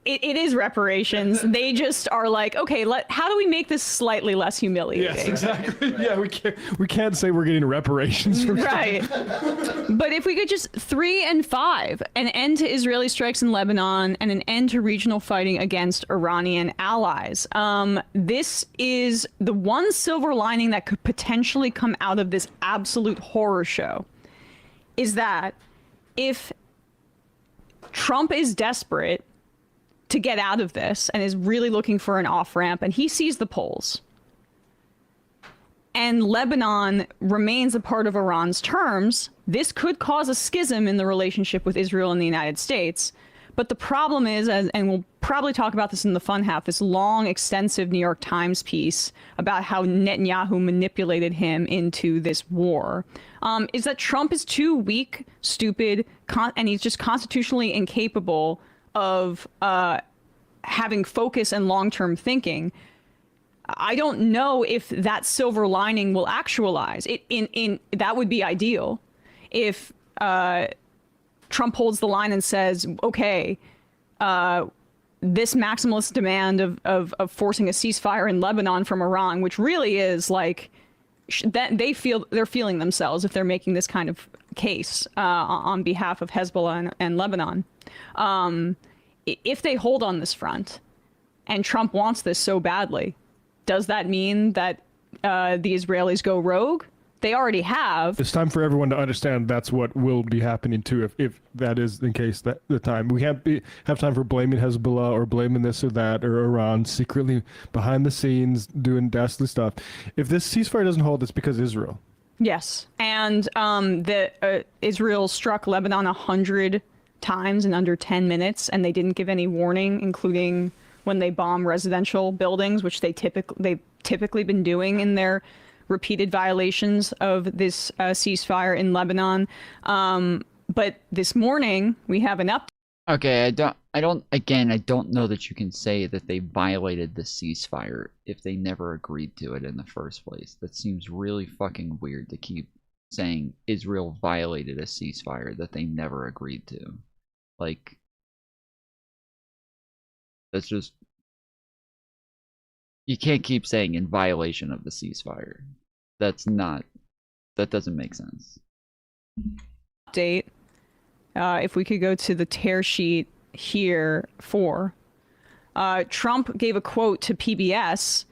It is reparations. They just are like, okay, how do we make this slightly less humiliating? Yes, exactly. Yeah, we can't say we're getting reparations from right. But if we could just 3 and 5, an end to Israeli strikes in Lebanon and an end to regional fighting against Iranian allies. This is the one silver lining that could potentially come out of this absolute horror show, is that if Trump is desperate to get out of this and is really looking for an off-ramp, and he sees the polls, and Lebanon remains a part of Iran's terms, this could cause a schism in the relationship with Israel and the United States. But the problem is, and we'll probably talk about this in the fun half, this long, extensive New York Times piece about how Netanyahu manipulated him into this war, is that Trump is too weak, stupid, and he's just constitutionally incapable of having focus and long-term thinking. I don't know if that silver lining will actualize. That would be ideal if Trump holds the line and says, okay, this maximalist demand of forcing a ceasefire in Lebanon from Iran, which really is like that they're feeling themselves if they're making this kind of case on behalf of Hezbollah and Lebanon. If they hold on this front and Trump wants this so badly, does that mean that the Israelis go rogue? They already have. It's time for everyone to understand that's what will be happening too, if that is the case, that the time. We can't have time for blaming Hezbollah or blaming this or that or Iran secretly behind the scenes doing dastardly stuff. If this ceasefire doesn't hold, it's because Israel. Yes, and Israel struck Lebanon 100 times in under 10 minutes, and they didn't give any warning, including when they bomb residential buildings, which they've typically been doing in their repeated violations of this ceasefire in Lebanon. But this morning we have an update. Okay, I don't know that you can say that they violated the ceasefire if they never agreed to it in the first place. That seems really fucking weird to keep saying Israel violated a ceasefire that they never agreed to. Like, that's just, you can't keep saying in violation of the ceasefire. That doesn't make sense. Update. If we could go to the tear sheet here for Trump gave a quote to PBS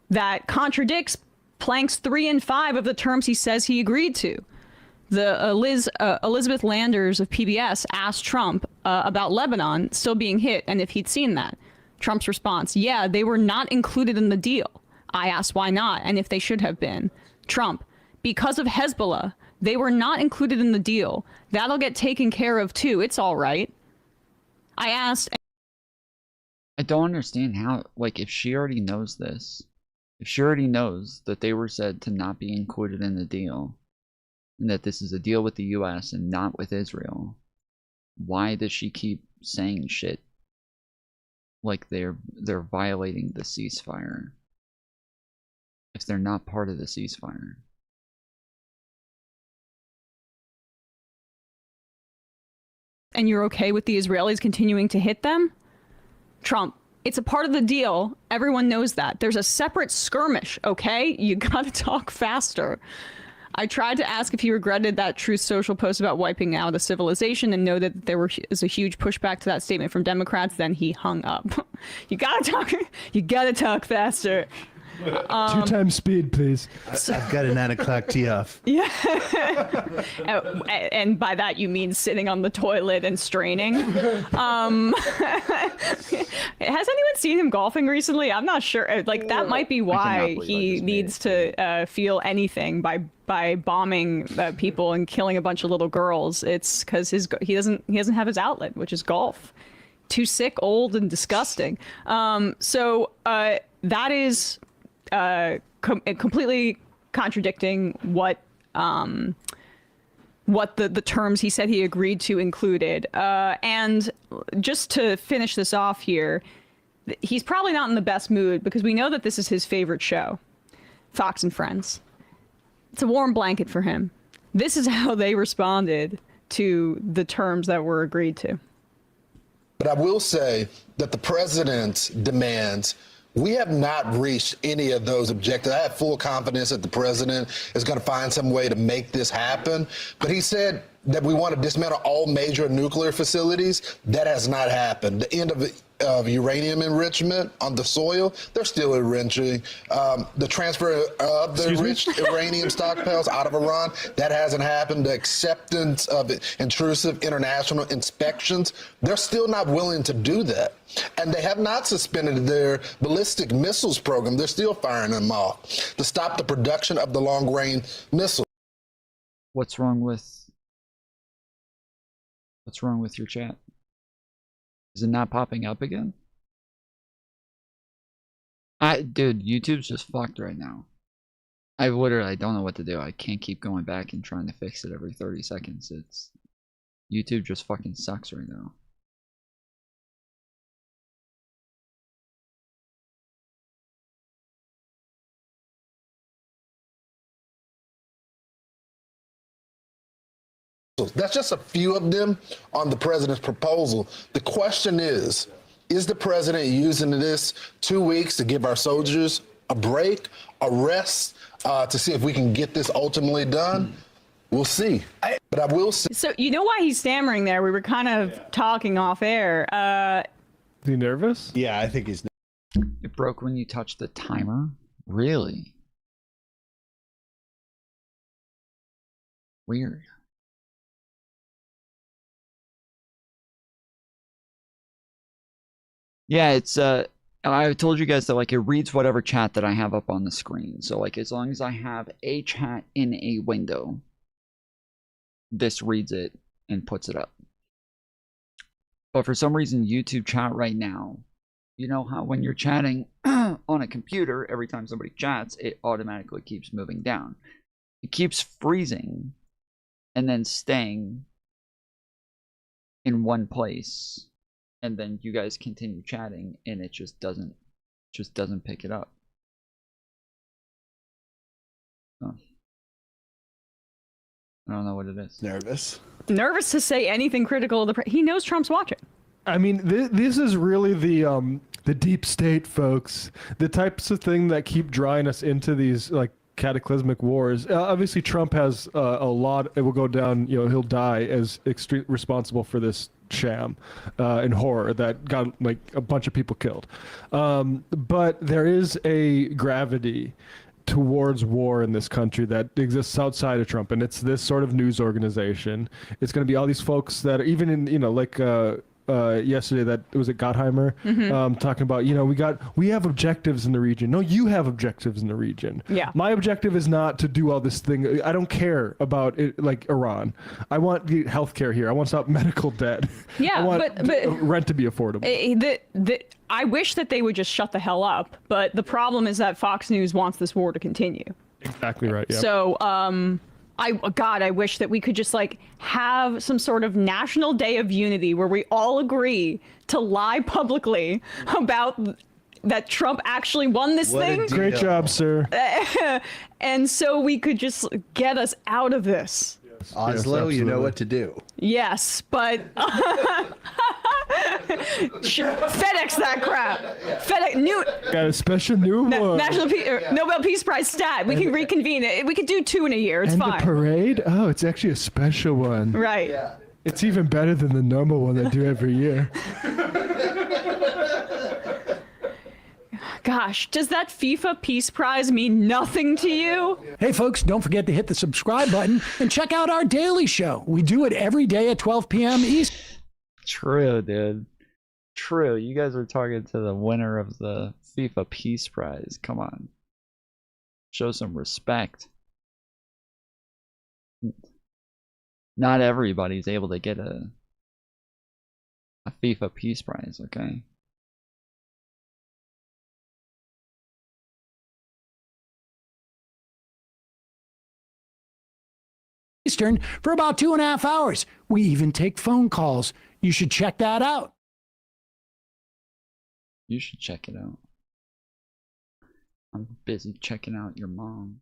that contradicts planks 3 and 5 of the terms he says he agreed to. The Elizabeth Landers of PBS asked Trump about Lebanon still being hit and if he'd seen that. Trump's response, yeah, they were not included in the deal. I asked why not and if they should have been. Trump, because of Hezbollah, they were not included in the deal. That'll get taken care of too. It's all right. I asked. I don't understand how, like, if she already knows this, if she already knows that they were said to not be included in the deal, and that this is a deal with the US and not with Israel, why does she keep saying shit like they're violating the ceasefire if they're not part of the ceasefire? And you're okay with the Israelis continuing to hit them? Trump, it's a part of the deal. Everyone knows that. There's a separate skirmish, okay? You gotta talk faster. I tried to ask if he regretted that Truth Social post about wiping out a civilization and know that there is a huge pushback to that statement from Democrats. Then he hung up. You gotta talk faster. 2 times speed, please. I've got a 9 o'clock tee off. Yeah. And by that you mean sitting on the toilet and straining. Has anyone seen him golfing recently? I'm not sure. Like, that might be why he needs to feel anything by bombing people and killing a bunch of little girls. It's because he doesn't have his outlet, which is golf. Too sick, old, and disgusting. So that is completely contradicting what the terms he said he agreed to included. And just to finish this off here, he's probably not in the best mood because we know that this is his favorite show, Fox and Friends. It's a warm blanket for him. This is how they responded to the terms that were agreed to. But I will say that the president's demands, we have not reached any of those objectives. I have full confidence that the president is going to find some way to make this happen. But he said that we want to dismantle all major nuclear facilities. That has not happened. The end of uranium enrichment on the soil, they're still enriching. The transfer of the enriched uranium stockpiles out of Iran, that hasn't happened. The acceptance of intrusive international inspections, they're still not willing to do that. And they have not suspended their ballistic missiles program. They're still firing them off to stop the production of the long-range missiles. What's wrong with your chat? Is it not popping up again? Dude, YouTube's just fucked right now. I don't know what to do. I can't keep going back and trying to fix it every 30 seconds. YouTube just fucking sucks right now. That's just a few of them on the president's proposal. The question is the president using this 2 weeks to give our soldiers a break, a rest, to see if we can get this ultimately done? We'll see. But I will say. So you know why he's stammering there? We were kind of talking off air. Is he nervous? Yeah, I think he's. It broke when you touched the timer? Really? Weird. Yeah, it's I told you guys that like it reads whatever chat that I have up on the screen. So like as long as I have a chat in a window, this reads it and puts it up. But for some reason YouTube chat right now, you know how when you're chatting on a computer, every time somebody chats, it automatically keeps moving down. It keeps freezing and then staying in one place. And then you guys continue chatting and it just doesn't pick it up. Oh. I don't know what it is. Nervous. Nervous to say anything critical of he knows Trump's watching. I mean, this is really the deep state, folks. The types of thing that keep drawing us into these like cataclysmic wars. Obviously, Trump has a lot. It will go down. You know, he'll die as extreme responsible for this sham and horror that got like a bunch of people killed. But there is a gravity towards war in this country that exists outside of Trump, and it's this sort of news organization. It's going to be all these folks that are even in, you know, like yesterday, that was it Gottheimer, talking about, you know, we have objectives in the region. No, you have objectives in the region. Yeah. My objective is not to do all this thing. I don't care about it, like Iran. I want the healthcare here. I want to stop medical debt. Yeah, I want but rent to be affordable. I wish that they would just shut the hell up. But the problem is that Fox News wants this war to continue. Exactly right. Yeah. So, I wish that we could just like have some sort of national day of unity where we all agree to lie publicly about that Trump actually won this thing. Great job, sir. And so we could just get us out of this. Oslo, you know what to do. Yes, but FedEx that crap. Got a special new one. Nobel Peace Prize stat. We can reconvene it. We could do 2 in a year. It's and fine. the parade? Oh, it's actually a special one. Right. Yeah. It's even better than the normal one they do every year. Gosh, does that FIFA Peace Prize mean nothing to you? Hey, folks, don't forget to hit the subscribe button and check out our daily show. We do it every day at 12 p.m. East. True, dude. True. You guys are talking to the winner of the FIFA Peace Prize. Come on. Show some respect. Not everybody's able to get a FIFA Peace Prize, okay? Eastern for about 2.5 hours. We even take phone calls. You should check that out. You should check it out. I'm busy checking out your mom.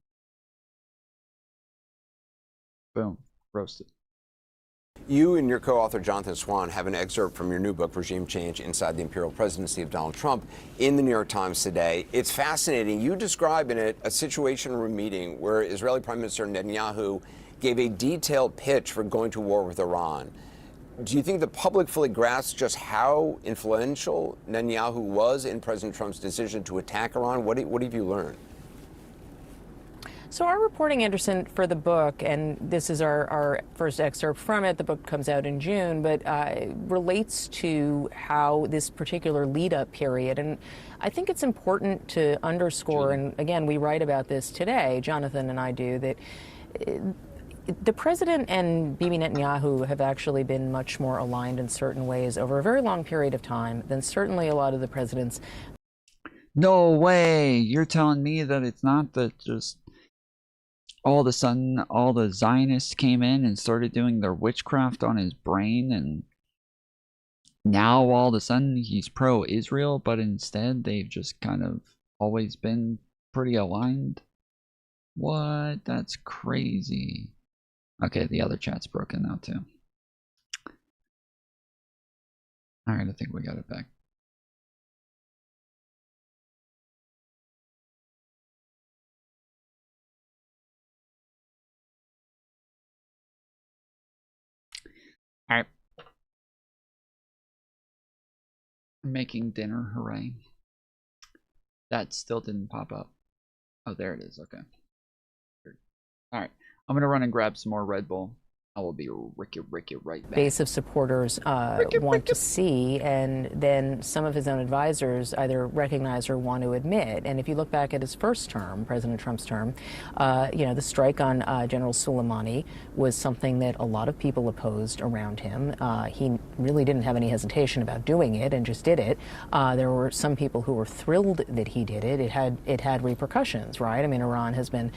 Boom. Roasted. You and your co-author, Jonathan Swan, have an excerpt from your new book, Regime Change Inside the Imperial Presidency of Donald Trump, in the New York Times today. It's fascinating. You describe in it a Situation Room meeting where Israeli Prime Minister Netanyahu gave a detailed pitch for going to war with Iran. Do you think the public fully grasps just how influential Netanyahu was in President Trump's decision to attack Iran? What have you learned? So our reporting, Anderson, for the book, and this is our first excerpt from it, the book comes out in June, but relates to how this particular lead-up period, and I think it's important to underscore, and again, we write about this today, Jonathan and I do, that the president and Bibi Netanyahu have actually been much more aligned in certain ways over a very long period of time than certainly a lot of the presidents. No way! You're telling me that it's not that just all of a sudden all the Zionists came in and started doing their witchcraft on his brain, and now all of a sudden he's pro-Israel, but instead they've just kind of always been pretty aligned? What? That's crazy. Okay, the other chat's broken now too. Alright, I think we got it back. Alright. Making dinner, hooray. That still didn't pop up. Oh, there it is, okay. Alright, I'm gonna run and grab some more Red Bull. I will be Ricky right back. Base of supporters want to see, and then some of his own advisors either recognize or want to admit. And if you look back at his first term, President Trump's term, the strike on General Soleimani was something that a lot of people opposed around him. He really didn't have any hesitation about doing it and just did it. There were some people who were thrilled that he did it. It had repercussions, right? I mean, Iran has been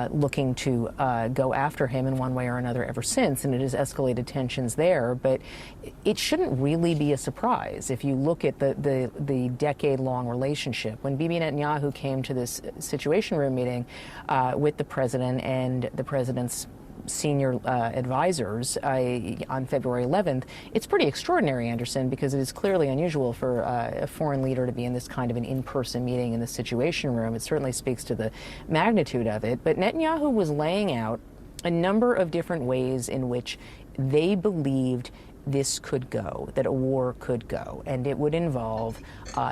looking to go after him in one way or another ever since, and it has escalated tensions there, but it shouldn't really be a surprise if you look at the decade-long relationship. When Bibi Netanyahu came to this Situation Room meeting with the president and the president's senior advisors on February 11th, it's pretty extraordinary, Anderson, because it is clearly unusual for a foreign leader to be in this kind of an in-person meeting in the Situation Room. It certainly speaks to the magnitude of it, but Netanyahu was laying out a number of different ways in which they believed this could go, that a war could go, and it would involve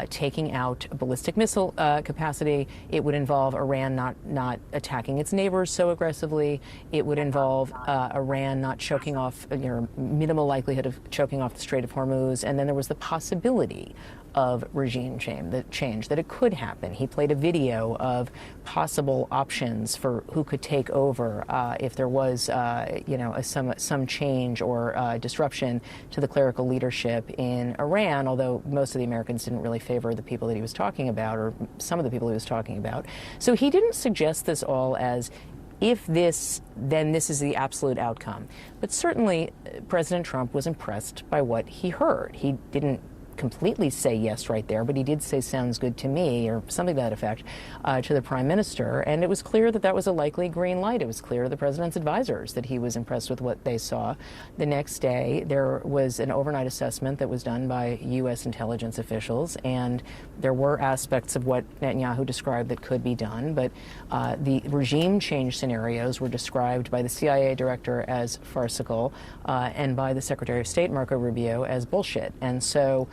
taking out ballistic missile capacity. It would involve Iran not attacking its neighbors so aggressively. It would involve Iran not choking off, minimal likelihood of choking off the Strait of Hormuz, and then there was the possibility of regime change, that it could happen. He played a video of possible options for who could take over if there was, some change or disruption to the clerical leadership in Iran, although most of the Americans didn't really favor the people that he was talking about, or some of the people he was talking about. So he didn't suggest this all as, if this, then this is the absolute outcome. But certainly, President Trump was impressed by what he heard. He didn't completely say yes right there, but he did say sounds good to me, or something to that effect, to the prime minister. And it was clear that that was a likely green light. It was clear to the president's advisors that he was impressed with what they saw. The next day, there was an overnight assessment that was done by U.S. intelligence officials, and there were aspects of what Netanyahu described that could be done, but the regime change scenarios were described by the CIA director as farcical, and by the Secretary of State, Marco Rubio, as bullshit. And so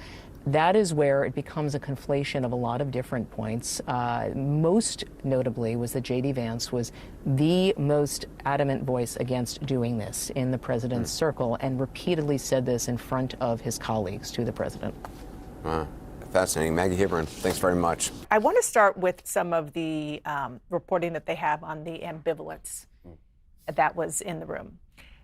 that is where it becomes a conflation of a lot of different points. Most notably was that J.D. Vance was the most adamant voice against doing this in the president's circle, and repeatedly said this in front of his colleagues to the president. Fascinating. Maggie Hebron, thanks very much. I want to start with some of the reporting that they have on the ambivalence that was in the room.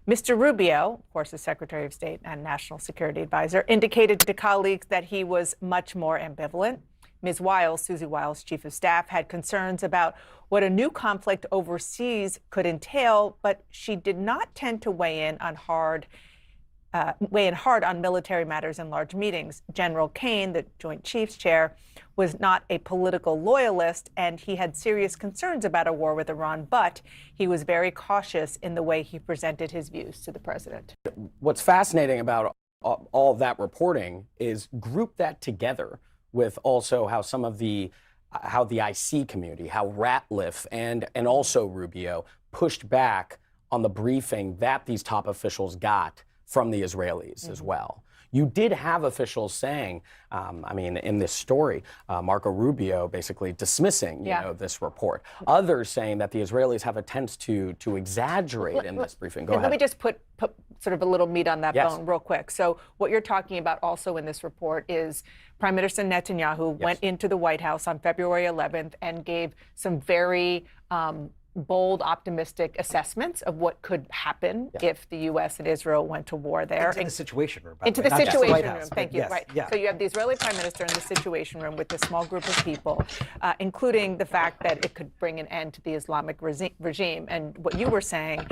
Mr. Rubio, of course, the Secretary of State and National Security Advisor, indicated to colleagues that he was much more ambivalent. Ms. Wiles, Susie Wiles, Chief of Staff, had concerns about what a new conflict overseas could entail, but she did not tend to weigh in on hard weigh in hard on military matters and large meetings. General Kane, the Joint Chiefs chair, was not a political loyalist, and he had serious concerns about a war with Iran, but he was very cautious in the way he presented his views to the president. What's fascinating about all of that reporting is group that together with also how some of the how the IC community, how Ratliff and also Rubio pushed back on the briefing that these top officials got from the Israelis as well. You did have officials saying, I mean, in this story, Marco Rubio basically dismissing, you know, this report. Others saying that the Israelis have a tendency to exaggerate in this briefing. Go ahead. Let me just put sort of a little meat on that bone real quick. So what you're talking about also in this report is Prime Minister Netanyahu went into the White House on February 11th and gave some very bold, optimistic assessments of what could happen if the U.S. and Israel went to war there. Into the Situation Room. Into the Situation Room. House. Thank you. Yes. Right. Yeah. So you have the Israeli Prime Minister in the Situation Room with a small group of people, including the fact that it could bring an end to the Islamic regime. And what you were saying,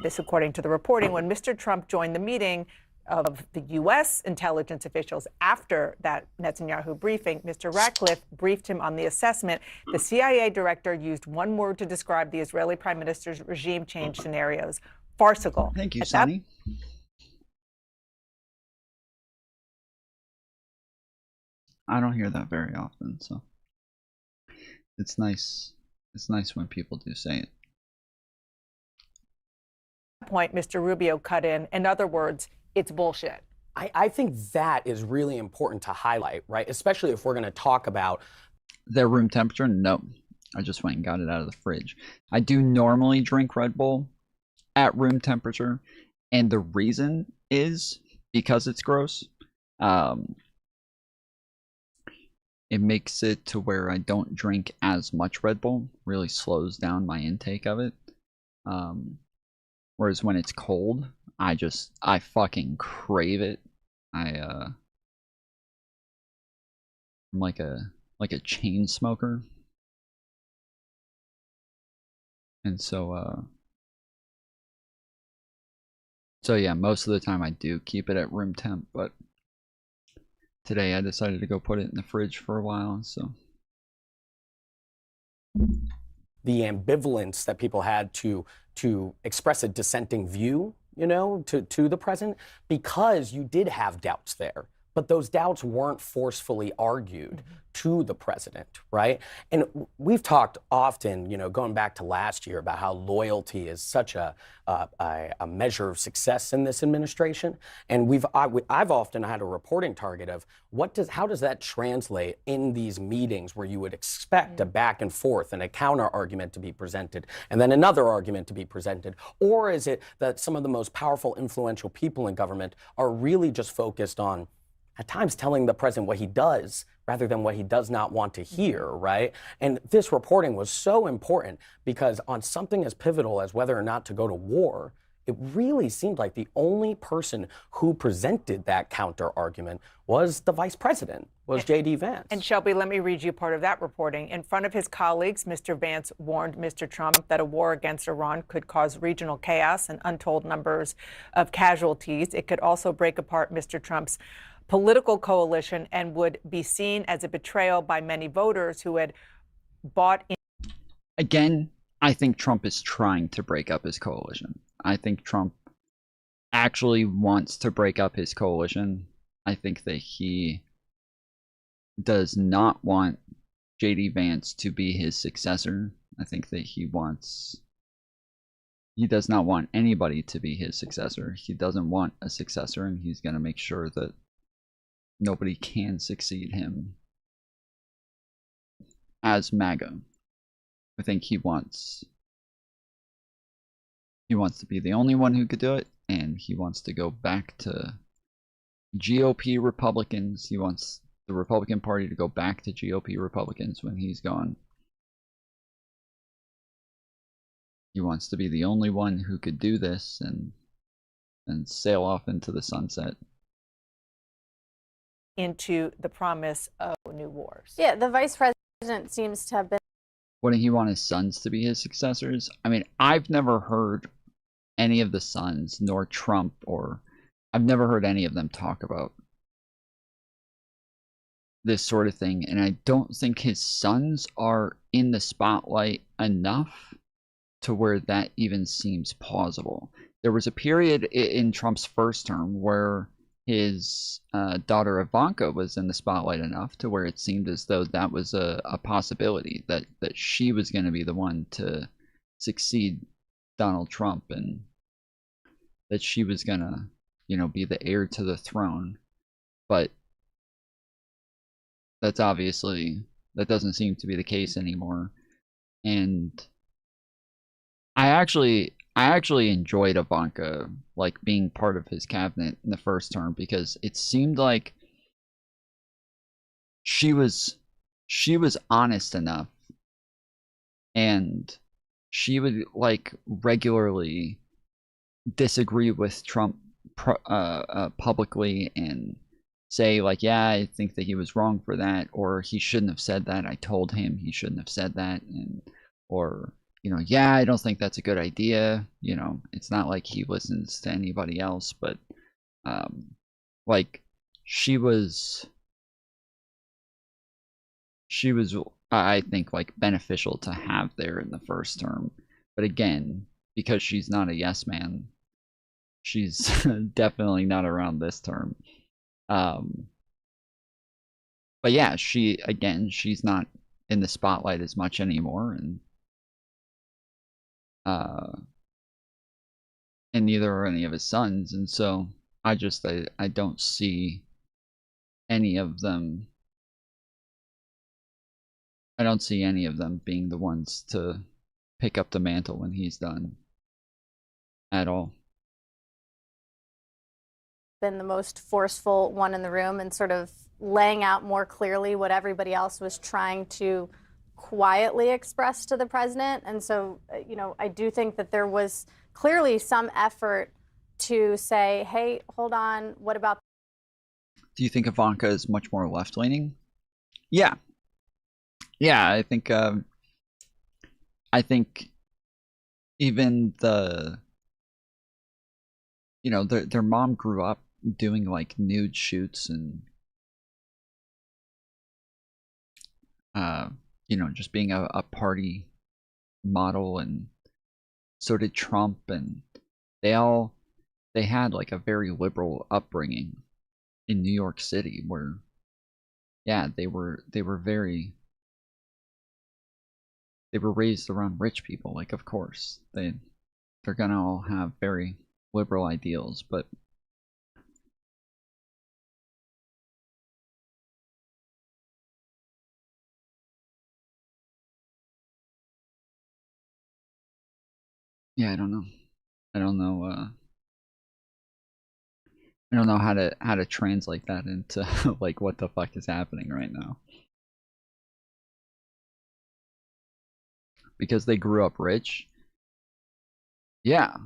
this according to the reporting, when Mr. Trump joined the meeting of the U.S. intelligence officials after that Netanyahu briefing, Mr. Ratcliffe briefed him on the assessment. The CIA director used one word to describe the Israeli prime minister's regime change scenarios: farcical. Thank you, Sonny. I don't hear that very often, so it's nice. It's nice when people do say it. Point, Mr. Rubio cut in other words, it's bullshit. I think that is really important to highlight, right? Especially if we're going to talk about their room temperature. No, I just went and got it out of the fridge. I do normally drink Red Bull at room temperature, and the reason is because it's gross. It makes it to where I don't drink as much Red Bull. Really slows down my intake of it. Whereas when it's cold, I fucking crave it. I'm like a chain smoker. And so yeah, most of the time I do keep it at room temp, but today I decided to go put it in the fridge for a while, so. The ambivalence that people had to express a dissenting view, you know, to the president, because you did have doubts there. But those doubts weren't forcefully argued to the president, right? And we've talked often, you know, going back to last year, about how loyalty is such a measure of success in this administration. And I've often had a reporting target of how does that translate in these meetings where you would expect a back and forth and a counter argument to be presented and then another argument to be presented? Or is it that some of the most powerful, influential people in government are really just focused on, at times, telling the president what he does rather than what he does not want to hear, right? And this reporting was so important because on something as pivotal as whether or not to go to war, it really seemed like the only person who presented that counter argument was the vice president, was J.D. Vance. And Shelby, let me read you part of that reporting. In front of his colleagues, Mr. Vance warned Mr. Trump that a war against Iran could cause regional chaos and untold numbers of casualties. It could also break apart Mr. Trump's political coalition and would be seen as a betrayal by many voters who had bought in. Again, I think Trump is trying to break up his coalition. I think Trump actually wants to break up his coalition. I think that he does not want J.D. Vance to be his successor. I think that he does not want anybody to be his successor. He doesn't want a successor, and he's going to make sure that nobody can succeed him as MAGA. I think he wants to be the only one who could do it, and he wants to go back to GOP Republicans. He wants the Republican Party to go back to GOP Republicans when he's gone. He wants to be the only one who could do this and sail off into the sunset. Into the promise of new wars. Yeah, the vice president seems to have been. Wouldn't he want his sons to be his successors? I mean, I've never heard any of the sons, nor Trump or I've never heard any of them talk about this sort of thing, and I don't think his sons are in the spotlight enough to where that even seems plausible. There was a period in Trump's first term where his daughter Ivanka was in the spotlight enough to where it seemed as though that was a possibility, that she was going to be the one to succeed Donald Trump, and that she was going to, you know, be the heir to the throne. But that doesn't seem to be the case anymore. And I actually enjoyed Ivanka, like, being part of his cabinet in the first term, because it seemed like she was honest enough, and she would, like, regularly disagree with Trump publicly and say, like, yeah, I think that he was wrong for that, or he shouldn't have said that, I told him he shouldn't have said that, and or, you know, yeah, I don't think that's a good idea. You know, it's not like he listens to anybody else, but like, she was I think, like, beneficial to have there in the first term. But again, because she's not a yes man, she's definitely not around this term. But yeah, she's not in the spotlight as much anymore, and neither are any of his sons, and so I don't see any of them. I don't see any of them being the ones to pick up the mantle when he's done at all. Been the most forceful one in the room and sort of laying out more clearly what everybody else was trying to quietly express to the president. And so, you know, I do think that there was clearly some effort to say, hey, hold on, what about... Do you think Ivanka is much more left-leaning? Yeah. Yeah, I think even you know, their mom grew up doing, like, nude shoots and you know, just being a party model, and so did Trump, and they had, like, a very liberal upbringing in New York City, where, yeah, they were raised around rich people. Like, of course they're gonna all have very liberal ideals, but yeah, I don't know. I don't know how to translate that into like what the fuck is happening right now. Because they grew up rich. Yeah.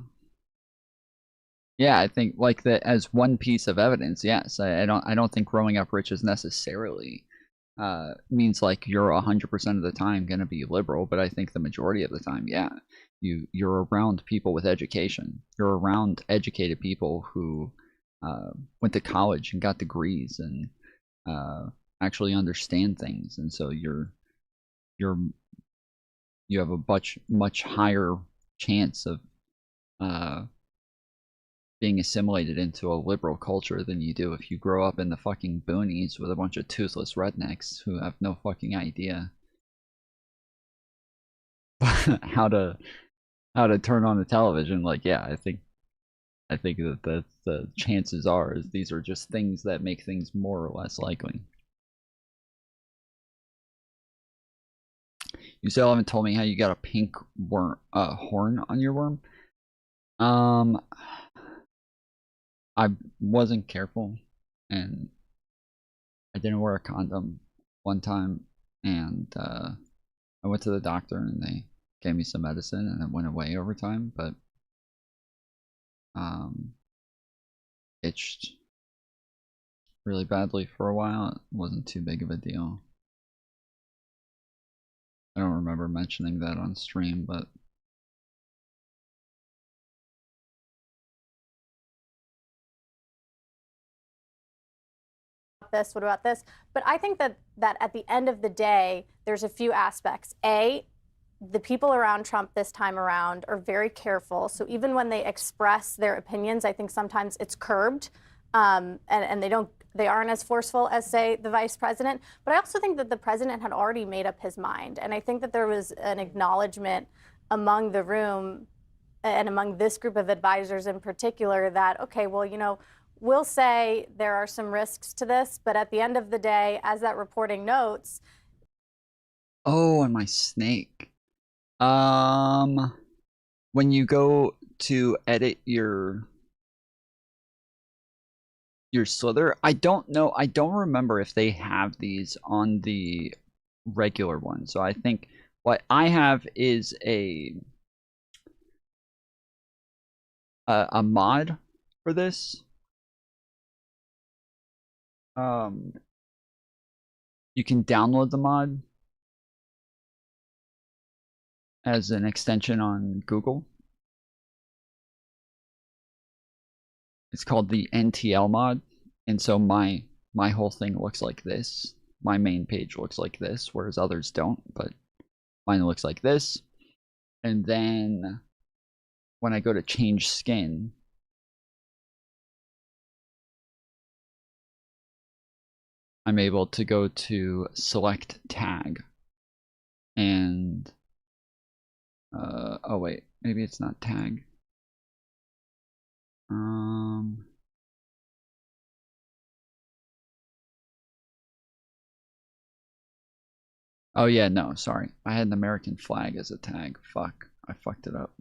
Yeah, I think, like, that as one piece of evidence, yes. I don't think growing up rich is necessarily means, like, you're 100% of the time gonna be liberal, but I think the majority of the time, yeah. You're around people with education. You're around educated people who went to college and got degrees and actually understand things, and so you have a much higher chance of being assimilated into a liberal culture than you do if you grow up in the fucking boonies with a bunch of toothless rednecks who have no fucking idea how to turn on the television. Like, yeah, I think that the chances are is these are just things that make things more or less likely. You still haven't told me how you got a pink worm, horn on your worm. I wasn't careful, and I didn't wear a condom one time, and I went to the doctor and they gave me some medicine and it went away over time, but itched really badly for a while. It wasn't too big of a deal. I don't remember mentioning that on stream, but this? What about this? But I think that at the end of the day, there's a few aspects. A, the people around Trump this time around are very careful. So even when they express their opinions, I think sometimes it's curbed, and they aren't as forceful as, say, the vice president. But I also think that the president had already made up his mind. And I think that there was an acknowledgement among the room and among this group of advisors in particular that, okay, well, we'll say there are some risks to this, but at the end of the day, as that reporting notes. Oh, and my snake. When you go to edit your slither, I don't know. I don't remember if they have these on the regular one. So I think what I have is a mod for this. You can download the mod as an extension on Google. It's called the NTL mod, and so my whole thing looks like this. My main page looks like this, whereas others don't, but mine looks like this. And then when I go to change skin, I'm able to go to select tag, and oh wait, maybe it's not tag. Oh yeah, no, sorry. I had an American flag as a tag. Fuck, I fucked it up.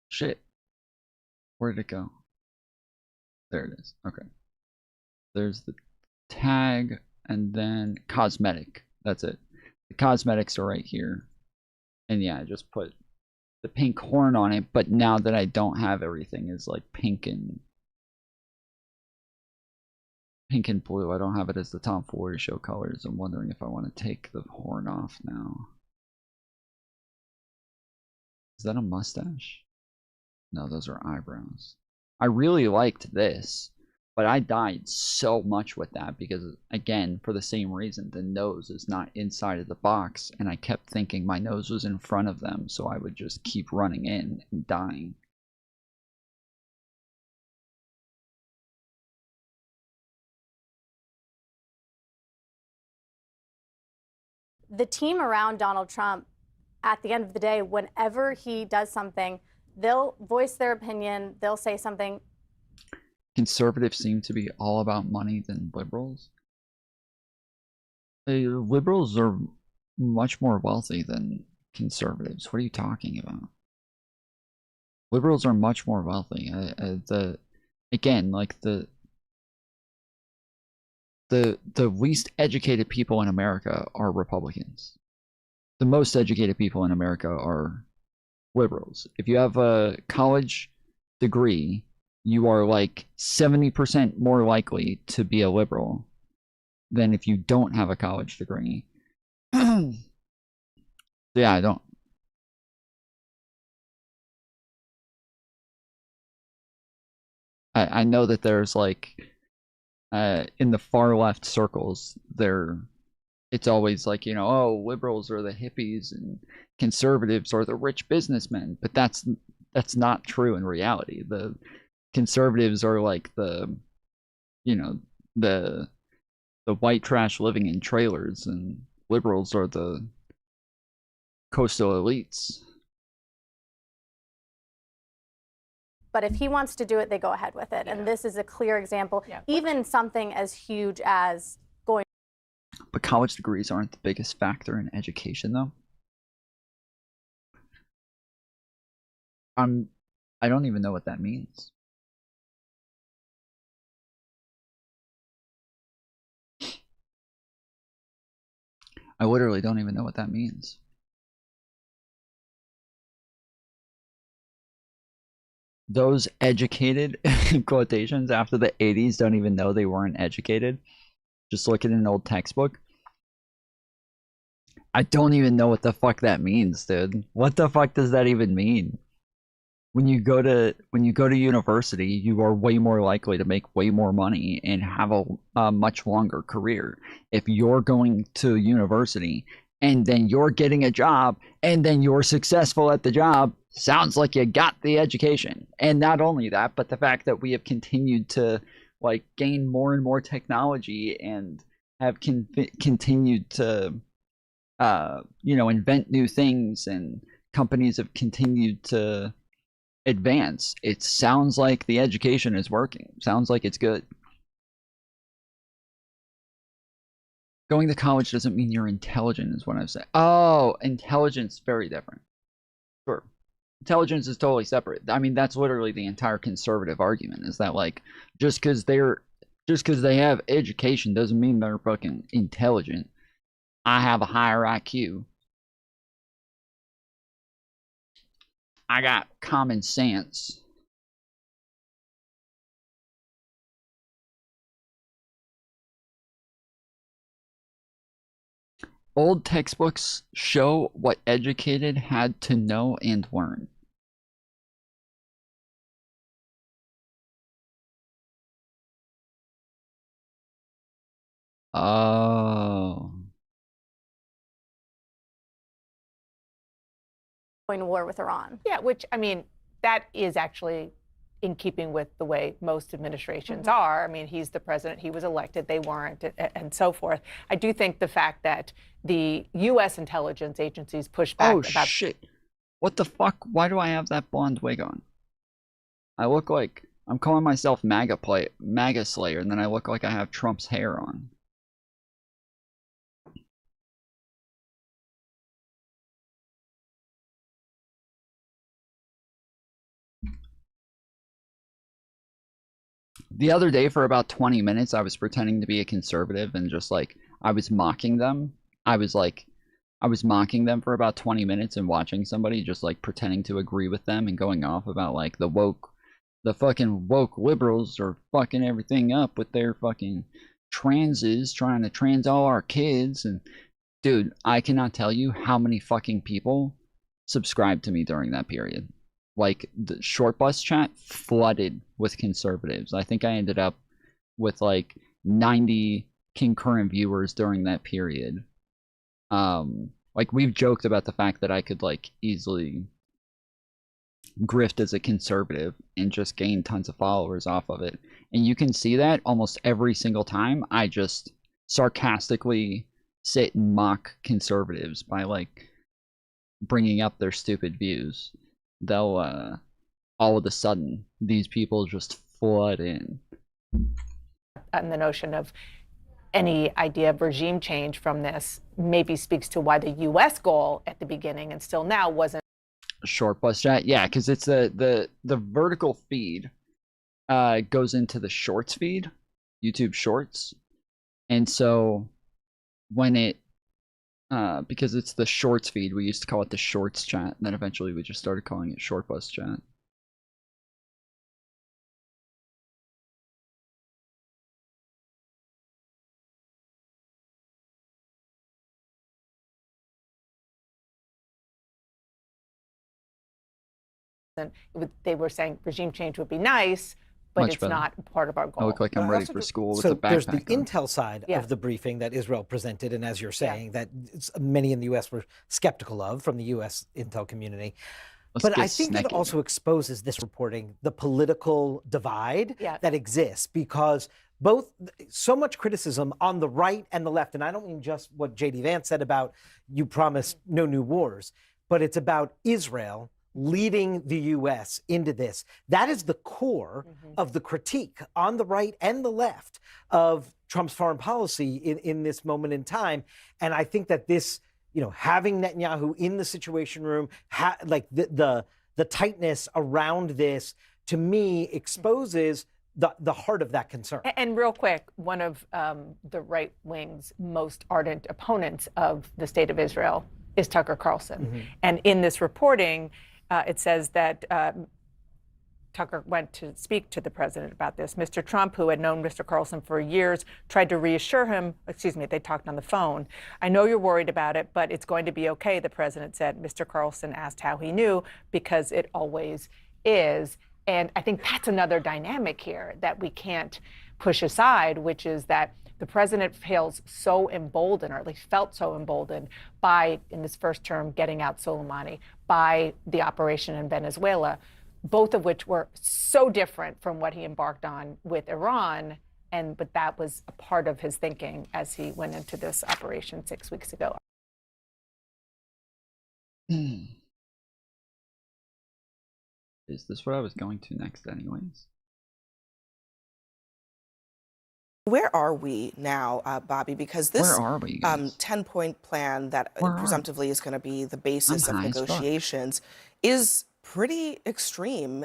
Shit. Where'd it go? There it is. Okay. There's the tag and then cosmetic. That's it. The cosmetics are right here. And yeah, I just put the pink horn on it, but now that I don't have everything is like pink and blue. I don't have it as the Tom Foolery show colors. I'm wondering if I want to take the horn off now. Is that a mustache? No, those are eyebrows. I really liked this, but I died so much with that because, again, for the same reason, the nose is not inside of the box, and I kept thinking my nose was in front of them, so I would just keep running in and dying. The team around Donald Trump, at the end of the day, whenever he does something, they'll voice their opinion, they'll say something. Conservatives seem to be all about money than liberals. Liberals are much more wealthy than conservatives. What are you talking about? Liberals are much more wealthy. Again, like the least educated people in America are Republicans. The most educated people in America are liberals. If you have a college degree, you are like 70% more likely to be a liberal than if you don't have a college degree. Yeah, I don't. I know that there's like in the far left circles it's always like, oh, liberals are the hippies and conservatives are the rich businessmen, but that's not true in reality. The conservatives are like the white trash living in trailers, and liberals are the coastal elites. But if he wants to do it, they go ahead with it. Yeah. And this is a clear example. Yeah. Even something as huge as going. But college degrees aren't the biggest factor in education, though. I don't even know what that means. I literally don't even know what that means. Those educated quotations after the 80s don't even know they weren't educated. Just look at an old textbook. I don't even know what the fuck that means, dude. What the fuck does that even mean? when you go to university, you are way more likely to make way more money and have a much longer career. If you're going to university and then you're getting a job and then you're successful at the job, sounds like you got the education. And not only that, but the fact that we have continued to like gain more and more technology and have continued to invent new things, and companies have continued to advance. It sounds like the education is working. Sounds like it's good. Going to college doesn't mean you're intelligent, is what I'm saying. Oh, intelligence, very different. Sure. Intelligence is totally separate. I mean, that's literally the entire conservative argument, is that like just because they have education doesn't mean they're fucking intelligent. I have a higher IQ. I got common sense. Old textbooks show what educated had to know and learn. Oh. Going to war with Iran. Yeah, which, I mean, that is actually in keeping with the way most administrations are. I mean, he's the president, he was elected, they weren't, and so forth. I do think the fact that the U.S. intelligence agencies push back about... Oh, shit. What the fuck? Why do I have that blonde wig on? I look like... I'm calling myself MAGA Slayer, and then I look like I have Trump's hair on. The other day, for about 20 minutes, I was pretending to be a conservative and just like, I was mocking them. I was mocking them for about 20 minutes and watching somebody just like pretending to agree with them and going off about like the fucking woke liberals are fucking everything up with their fucking transes, trying to trans all our kids. And dude, I cannot tell you how many fucking people subscribed to me during that period. Like, the short bus chat flooded with conservatives. I think I ended up with like 90 concurrent viewers during that period. Like, we've joked about the fact that I could like easily grift as a conservative and just gain tons of followers off of it. And you can see that almost every single time I just sarcastically sit and mock conservatives by like bringing up their stupid views. They'll all of a sudden these people just flood in. And the notion of any idea of regime change from this maybe speaks to why the U.S. goal at the beginning and still now wasn't Short bus chat. Yeah, because it's the vertical feed goes into the shorts feed, YouTube Shorts. And so when it because it's the shorts feed, we used to call it the shorts chat, and then eventually we just started calling it short bus chat. they were saying regime change would be nice, but Much it's better. not part of our goal. I look like I'm ready for school with So a backpack there's the on. intel side Yeah. of the briefing that Israel presented, and as you're saying, that many in the U.S. were skeptical of from the U.S. intel community. But I think it also exposes this reporting, the political divide that exists, because both so much criticism on the right and the left, and I don't mean just what J.D. Vance said about you promised no new wars, but it's about Israel leading the U.S. into this. That is the core of the critique on the right and the left of Trump's foreign policy in this moment in time. And I think that this, you know, having Netanyahu in the Situation Room, like the tightness around this, to me, exposes the heart of that concern. And real quick, one of the right wing's most ardent opponents of the state of Israel is Tucker Carlson. And in this reporting, it says that Tucker went to speak to the president about this. Mr. Trump, who had known Mr. Carlson for years, tried to reassure him, they talked on the phone. I know you're worried about it, but it's going to be okay, the president said. Mr. Carlson asked how he knew, because it always is. And I think that's another dynamic here that we can't push aside, which is that the president feels so emboldened, or at least felt so emboldened by, in his first term, getting out Soleimani, by the operation in Venezuela, both of which were so different from what he embarked on with Iran. But that was a part of his thinking as he went into this operation 6 weeks ago. Is this what I was going to next anyways? Where are we now, Bobby? Because this Where are we, guys? 10-point plan that presumptively is going to be the basis of high as fuck. negotiations is pretty extreme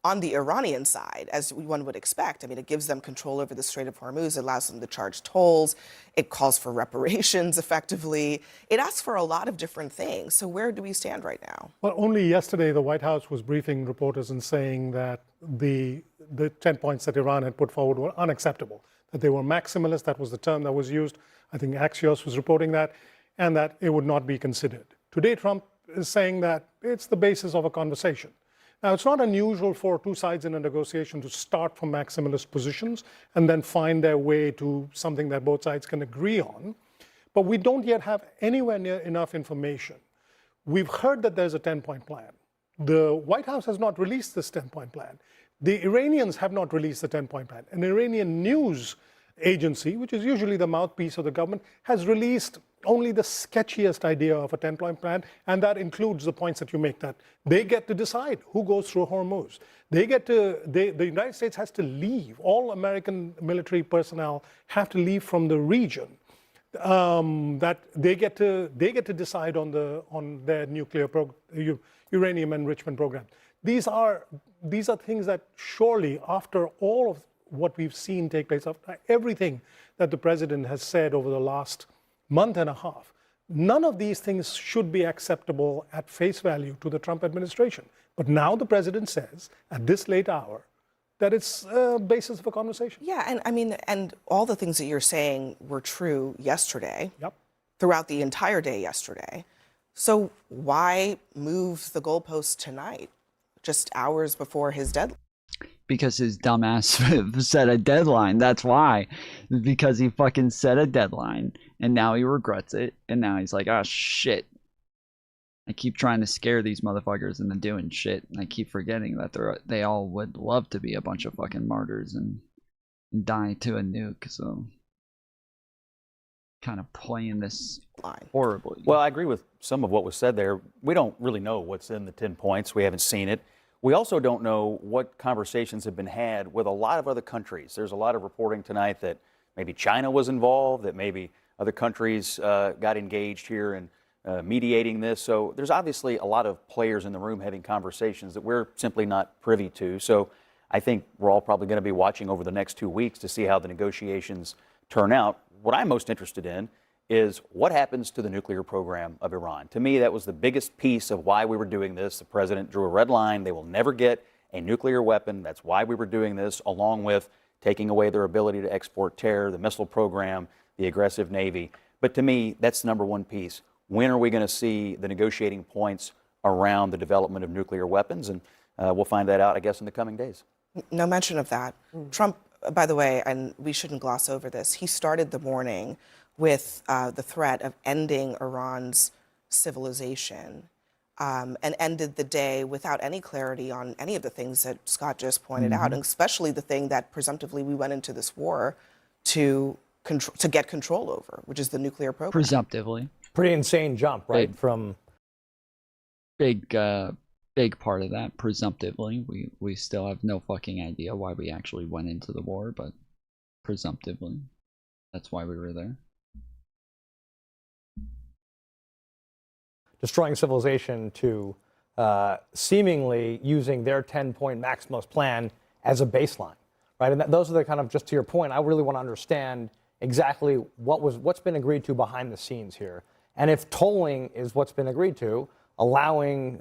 on the Iranian side, as one would expect. I mean, it gives them control over the Strait of Hormuz, it allows them to charge tolls, it calls for reparations effectively. It asks for a lot of different things. So where do we stand right now? Well, only yesterday the White House was briefing reporters and saying that the 10 points that Iran had put forward were unacceptable, that they were maximalist, that was the term that was used. I think Axios was reporting that, and that it would not be considered. Today, Trump is saying that it's the basis of a conversation. Now, it's not unusual for two sides in a negotiation to start from maximalist positions and then find their way to something that both sides can agree on. But we don't yet have anywhere near enough information. We've heard that there's a 10-point plan. The White House has not released this 10-point plan. The Iranians have not released the 10-point plan. An Iranian news agency, which is usually the mouthpiece of the government, has released only the sketchiest idea of a 10-point plan, and that includes the points that you make, that they get to decide who goes through Hormuz. The United States has to leave. All American military personnel have to leave from the region. That they get to decide on their nuclear uranium enrichment program. These are things that surely, after all of what we've seen take place, after everything that the president has said over the last month and a half, none of these things should be acceptable at face value to the Trump administration. But now the president says, at this late hour, that it's a basis of a conversation. Yeah, and I mean, and all the things that you're saying were true yesterday, throughout the entire day yesterday. So why move the goalposts tonight, just hours before his deadline? Because his dumbass set a deadline. That's why. Because he fucking set a deadline, and now he regrets it, and now he's like, oh shit. I keep trying to scare these motherfuckers into doing shit, and I keep forgetting that they all would love to be a bunch of fucking martyrs and die to a nuke, so kind of playing this horribly. Well, I agree with some of what was said there. We don't really know what's in the 10 points. We haven't seen it. We also don't know what conversations have been had with a lot of other countries. There's a lot of reporting tonight that maybe China was involved, that maybe other countries got engaged here in mediating this. So there's obviously a lot of players in the room having conversations that we're simply not privy to. So I think we're all probably going to be watching over the next 2 weeks to see how the negotiations turn out. What I'm most interested in is what happens to the nuclear program of Iran. To me, that was the biggest piece of why we were doing this. The president drew a red line. They will never get a nuclear weapon. That's why we were doing this, along with taking away their ability to export terror, the missile program, the aggressive Navy. But to me, that's the number one piece. When are we going to see the negotiating points around the development of nuclear weapons? And we'll find that out, I guess, in the coming days. No mention of that. Trump, by the way, and we shouldn't gloss over this, he started the morning with the threat of ending Iran's civilization and ended the day without any clarity on any of the things that Scott just pointed out, and especially the thing that presumptively we went into this war to get control over, which is the nuclear program. Presumptively. Pretty insane jump, right? Big part of that, presumptively. We still have no fucking idea why we actually went into the war, but presumptively, that's why we were there. Destroying civilization to seemingly using their 10-point maximalist plan as a baseline, right? And those are the kind of, just to your point, I really want to understand exactly what's been agreed to behind the scenes here. And if tolling is what's been agreed to, allowing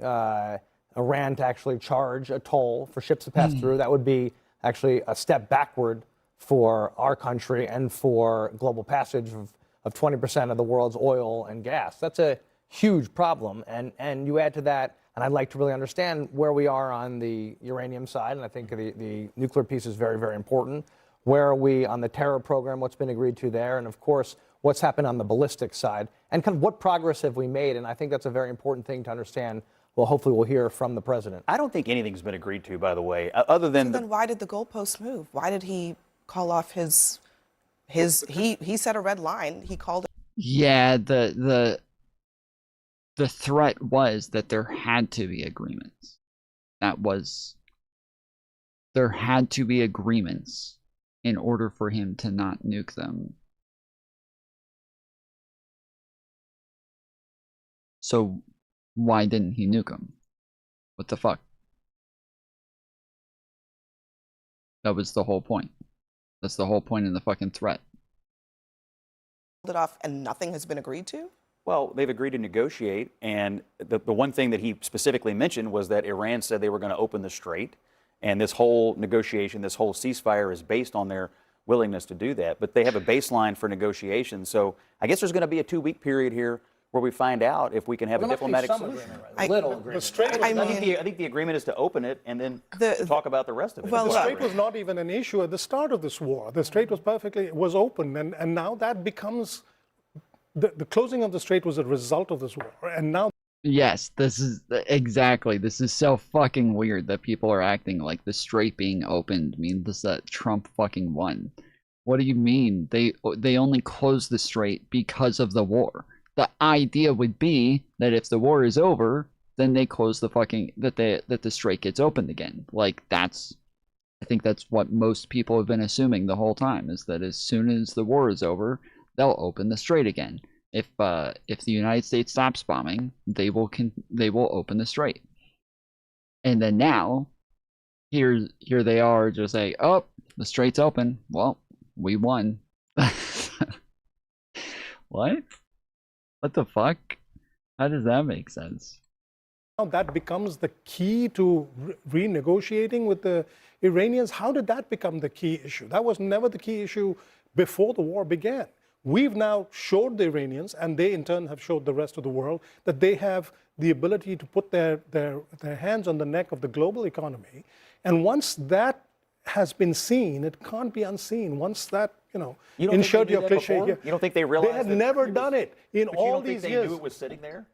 Iran to actually charge a toll for ships to pass through, that would be actually a step backward for our country and for global passage of 20% of the world's oil and gas. That's a huge problem. And you add to that, and I'd like to really understand where we are on the uranium side, and I think the nuclear piece is very, very important. Where are we on the terror program, what's been agreed to there, and of course, what's happened on the ballistic side, and kind of what progress have we made, and I think that's a very important thing to understand. Well, hopefully we'll hear from the president. I don't think anything's been agreed to, by the way, other than... So then why did the goalpost move? Why did he call off he set a red line, he called it... Yeah, the threat was that there had to be agreements. There had to be agreements in order for him to not nuke them. So why didn't he nuke them? What the fuck? That was the whole point. That's the whole point in the fucking threat. It off and nothing has been agreed to? Well, they've agreed to negotiate, and the one thing that he specifically mentioned was that Iran said they were going to open the strait, and this whole negotiation, this whole ceasefire is based on their willingness to do that. But they have a baseline for negotiation, so I guess there's going to be a 2-week period here where we find out if we can have a diplomatic solution. I think the agreement is to open it and then talk about the rest of it. Well, the strait was not even an issue at the start of this war. The strait was open, and now that becomes the closing of the strait was a result of this war, and now. Yes, this is exactly. This is so fucking weird that people are acting like the strait being opened means that Trump fucking won. What do you mean? They only closed the strait because of the war. The idea would be that if the war is over, then they close the fucking that the strait gets opened again. Like I think that's what most people have been assuming the whole time, is that as soon as the war is over, they'll open the strait again. If the United States stops bombing, they will open the strait. And then now, here they are just like, oh, the strait's open. Well, we won. What? What the fuck? How does that make sense? Now that becomes the key to renegotiating with the Iranians. How did that become the key issue? That was never the key issue before the war began. We've now showed the Iranians, and they in turn have showed the rest of the world, that they have the ability to put their hands on the neck of the global economy. And once that has been seen, it can't be unseen. Once that, insert your cliche. You don't think they realized they had never done it in all these years? But you don't think they knew it was sitting there?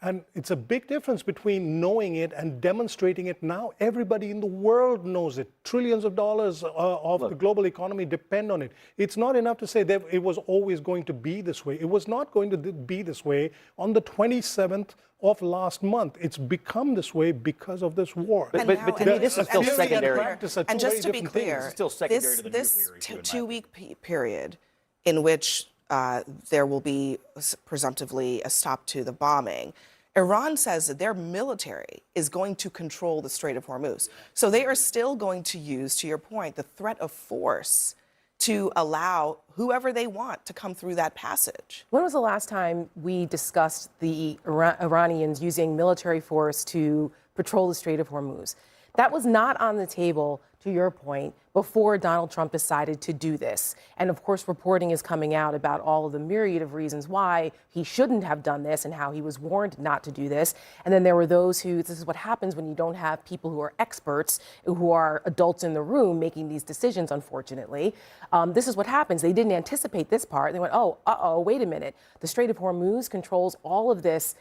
And it's a big difference between knowing it and demonstrating it now. Everybody in the world knows it. Trillions of dollars of the global economy depend on it. It's not enough to say that it was always going to be this way. It was not going to be this way on the 27th of last month. It's become this way because of this war. But to me, this is still secondary. And just to be clear, this 2-week period in which there will be presumptively a stop to the bombing, Iran says that their military is going to control the Strait of Hormuz. So they are still going to use, to your point, the threat of force to allow whoever they want to come through that passage. When was the last time we discussed the Iranians using military force to patrol the Strait of Hormuz? That was not on the table, to your point, before Donald Trump decided to do this. And of course, reporting is coming out about all of the myriad of reasons why he shouldn't have done this and how he was warned not to do this. And then there were those who, this is what happens when you don't have people who are experts, who are adults in the room making these decisions, unfortunately. This is what happens. They didn't anticipate this part. They went, wait a minute. The Strait of Hormuz controls all of this.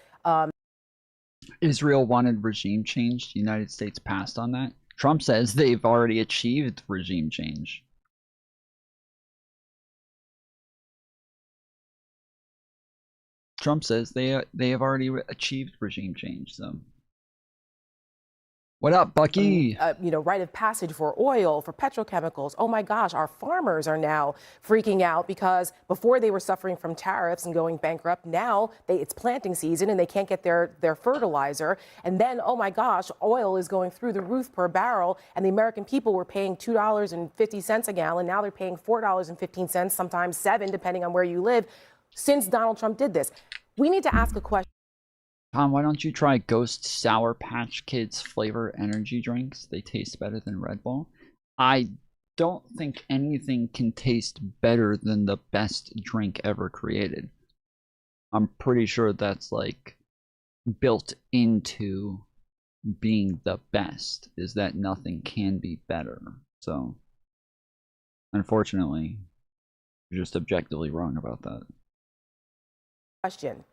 Israel wanted regime change. The United States passed on that. Trump says they've already achieved regime change. Trump says they have already achieved regime change. So, what up, Bucky? Rite of passage for oil, for petrochemicals. Oh my gosh, our farmers are now freaking out because before they were suffering from tariffs and going bankrupt. Now it's planting season and they can't get their fertilizer. And then, oh my gosh, oil is going through the roof per barrel. And the American people were paying $2.50 a gallon. Now they're paying $4.15, sometimes $7, depending on where you live, since Donald Trump did this. We need to ask a question. Tom, why don't you try Ghost Sour Patch Kids flavor energy drinks? They taste better than Red Bull. I don't think anything can taste better than the best drink ever created. I'm pretty sure that's like built into being the best, is that nothing can be better. So unfortunately, you're just objectively wrong about that. Question.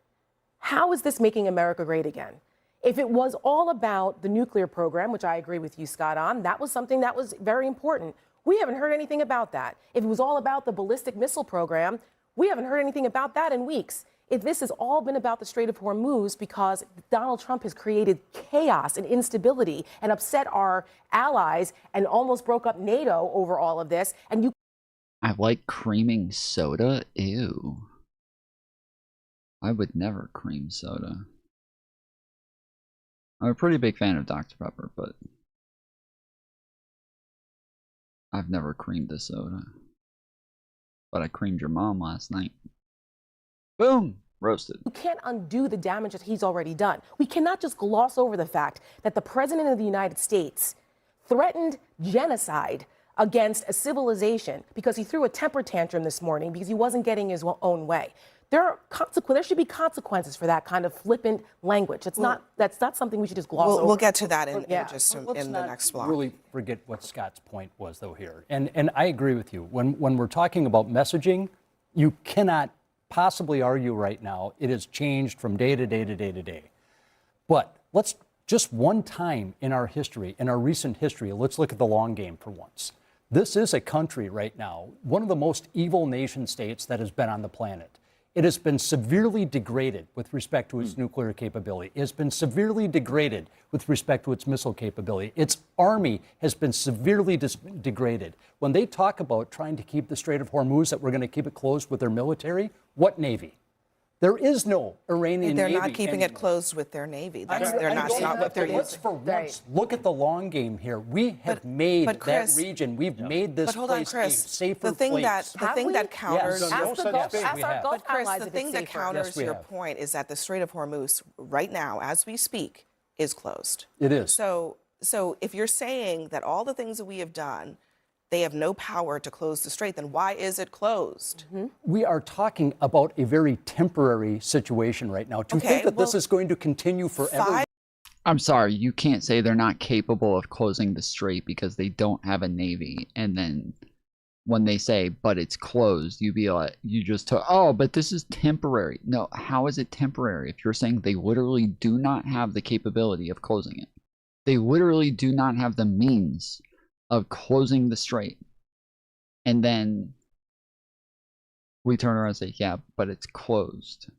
How is this making America great again? If it was all about the nuclear program, which I agree with you, Scott, on, that was something that was very important. We haven't heard anything about that. If it was all about the ballistic missile program, we haven't heard anything about that in weeks. If this has all been about the Strait of Hormuz because Donald Trump has created chaos and instability and upset our allies and almost broke up NATO over all of this, and you... I like creaming soda? Ew. I would never cream soda. I'm a pretty big fan of Dr. Pepper, but I've never creamed a soda. But I creamed your mom last night. Boom! Roasted. You can't undo the damage that he's already done. We cannot just gloss over the fact that the President of the United States threatened genocide against a civilization because he threw a temper tantrum this morning because he wasn't getting his own way. There should be consequences for that kind of flippant language. That's not something we should just gloss over. We'll get to that in Let's the not next block. Really forget what Scott's point was, though, here. And I agree with you. When we're talking about messaging, you cannot possibly argue right now it has changed from day to day to day to day. But let's just one time in our history, in our recent history, let's look at the long game for once. This is a country right now, one of the most evil nation states that has been on the planet. It has been severely degraded with respect to its nuclear capability. It has been severely degraded with respect to its missile capability. Its army has been severely degraded. When they talk about trying to keep the Strait of Hormuz, that we're going to keep it closed with their military, what Navy? There is no Iranian They're Navy. not keeping it closed with their Navy. That's not what they're Let's using. for once look at the long game here. We have made Chris, that region. We've made this But hold on, place Chris. a safer The thing place. that counters But Chris, allies the if thing it's that safer. counters Yes, we your have. point is that the Strait of Hormuz right now, as we speak, is closed. It is. So if you're saying that all the things that we have done, they have no power to close the strait, then why is it closed? We are talking about a very temporary situation right now. To think that this is going to continue forever. I'm sorry, you can't say they're not capable of closing the strait because they don't have a navy, and then when they say, but it's closed, you be like, oh, but this is temporary. No, how is it temporary if you're saying they literally do not have the capability of closing it? They literally do not have the means of closing the strait. And then we turn around and say, yeah, but it's closed.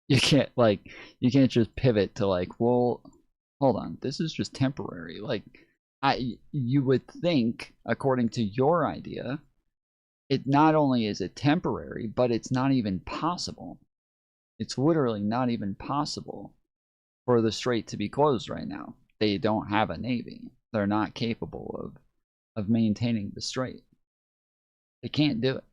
You can't just pivot to like, well, hold on, this is just temporary. Like, you would think, according to your idea, it not only is it temporary, but it's not even possible. It's literally not even possible for the strait to be closed right now. They don't have a navy. They're not capable of maintaining the strait. They can't do it.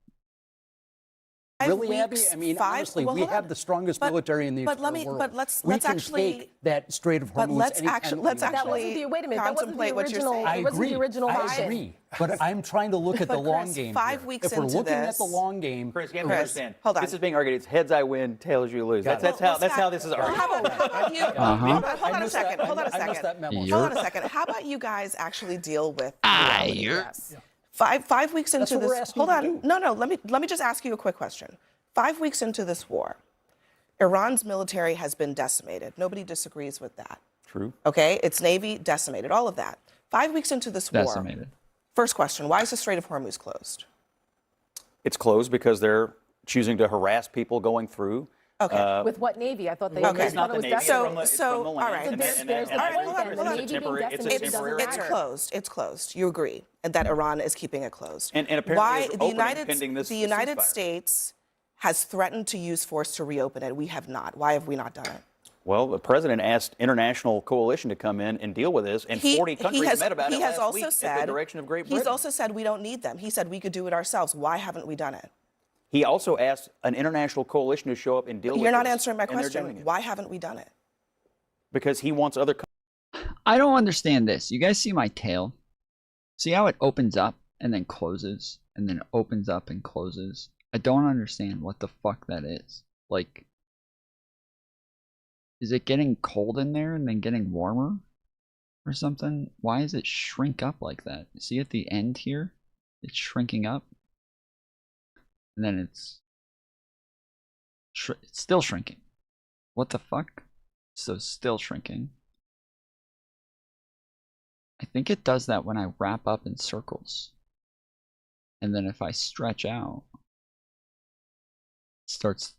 Really, Abby? I mean, honestly, we have the strongest military in the entire world. But let's we can actually take that Strait of Hormuz. But let's anytime actually wait a minute. That wasn't the original. I It wasn't the original I vision. agree. But I'm trying to look at the long Chris, game. 5 here. weeks if we're into looking at this- the long game, Chris, you have to Chris, understand. hold on. This is being argued. It's heads I win, tails you lose. That's how this is argued. How about you? Uh-huh. Hold on a second. Hold on a I missed second. that memo. Hold on a second. How about you guys actually deal with you're... five weeks That's into what we're this? asking Hold you on. to No. Let me just ask you a quick question. 5 weeks into this war, Iran's military has been decimated. Nobody disagrees with that. True. Okay, its navy decimated. All of that. 5 weeks into this war. Decimated. First question: why is the Strait of Hormuz closed? It's closed because they're choosing to harass people going through. Okay. With what navy? I thought they Okay. It's not the Navy. It's from the all land. right. And there's the I point would then. agree The that Navy it's being temporary. It's a decimated temporary. It's closed. It's closed. You agree that Iran is keeping it closed. And apparently why it's the opening United pending this the United ceasefire. States has threatened to use force to reopen it. We have not. Why have we not done it? Well, the president asked international coalition to come in and deal with this, and 40 countries met about it last week at the direction of Great Britain. He's also said we don't need them. He said we could do it ourselves. Why haven't we done it? He also asked an international coalition to show up and deal with it. You're not answering my and they're doing question. it. Why haven't we done it? Because he wants other I don't understand this. You guys see my tail? See how it opens up and then closes and then opens up and closes? I don't understand what the fuck that is. Like, Is it getting cold in there and then getting warmer or something? Why does it shrink up like that? See at the end here? It's shrinking up. And then it's still shrinking. What the fuck? So still shrinking. I think it does that when I wrap up in circles. And then if I stretch out, it starts,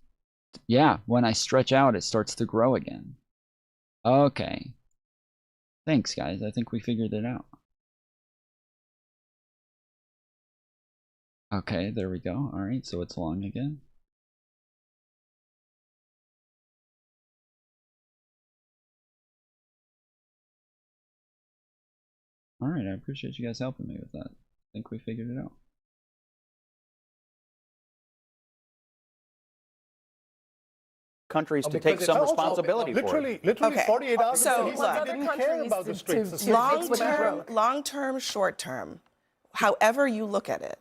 yeah, when I stretch out, it starts to grow again. Okay. Thanks, guys. I think we figured it out. Okay, there we go. All right, so it's long again. All right, I appreciate you guys helping me with that. I think we figured it out. Countries to take some responsibility for it. Literally Okay. 48 hours So, ago, he said he didn't care about the streets. Long term, short term, however you look at it,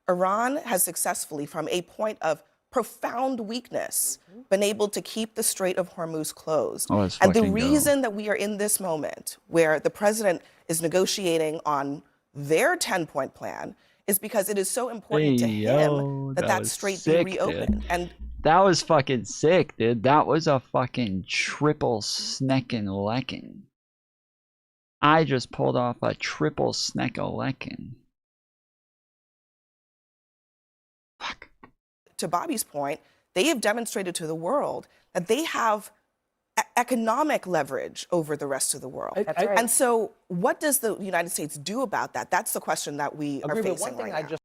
Iran has successfully, from a point of profound weakness, been able to keep the Strait of Hormuz closed. Oh, let's and the fucking go. reason that we are in this moment where the president is negotiating on their 10-point plan is because it is so important to him that that was strait sick, be reopened. dude. And That was fucking sick, dude. That was a fucking triple sneckin' leckin'. I just pulled off a triple sneck-a-leckin'. to Bobby's point, they have demonstrated to the world that they have economic leverage over the rest of the world. That's right. And so what does the United States do about that? That's the question that we are facing right now.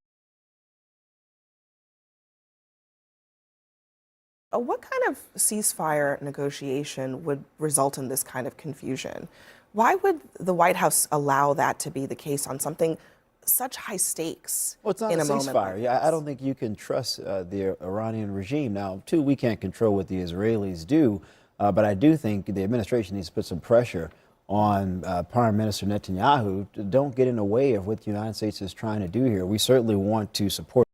What kind of ceasefire negotiation would result in this kind of confusion? Why would the White House allow that to be the case on something such high stakes? Well, it's not in a a moment ceasefire. like Yeah, I don't think you can trust the Iranian regime. Now, too, we can't control what the Israelis do, but I do think the administration needs to put some pressure on Prime Minister Netanyahu to don't get in the way of what the United States is trying to do here. We certainly want to support.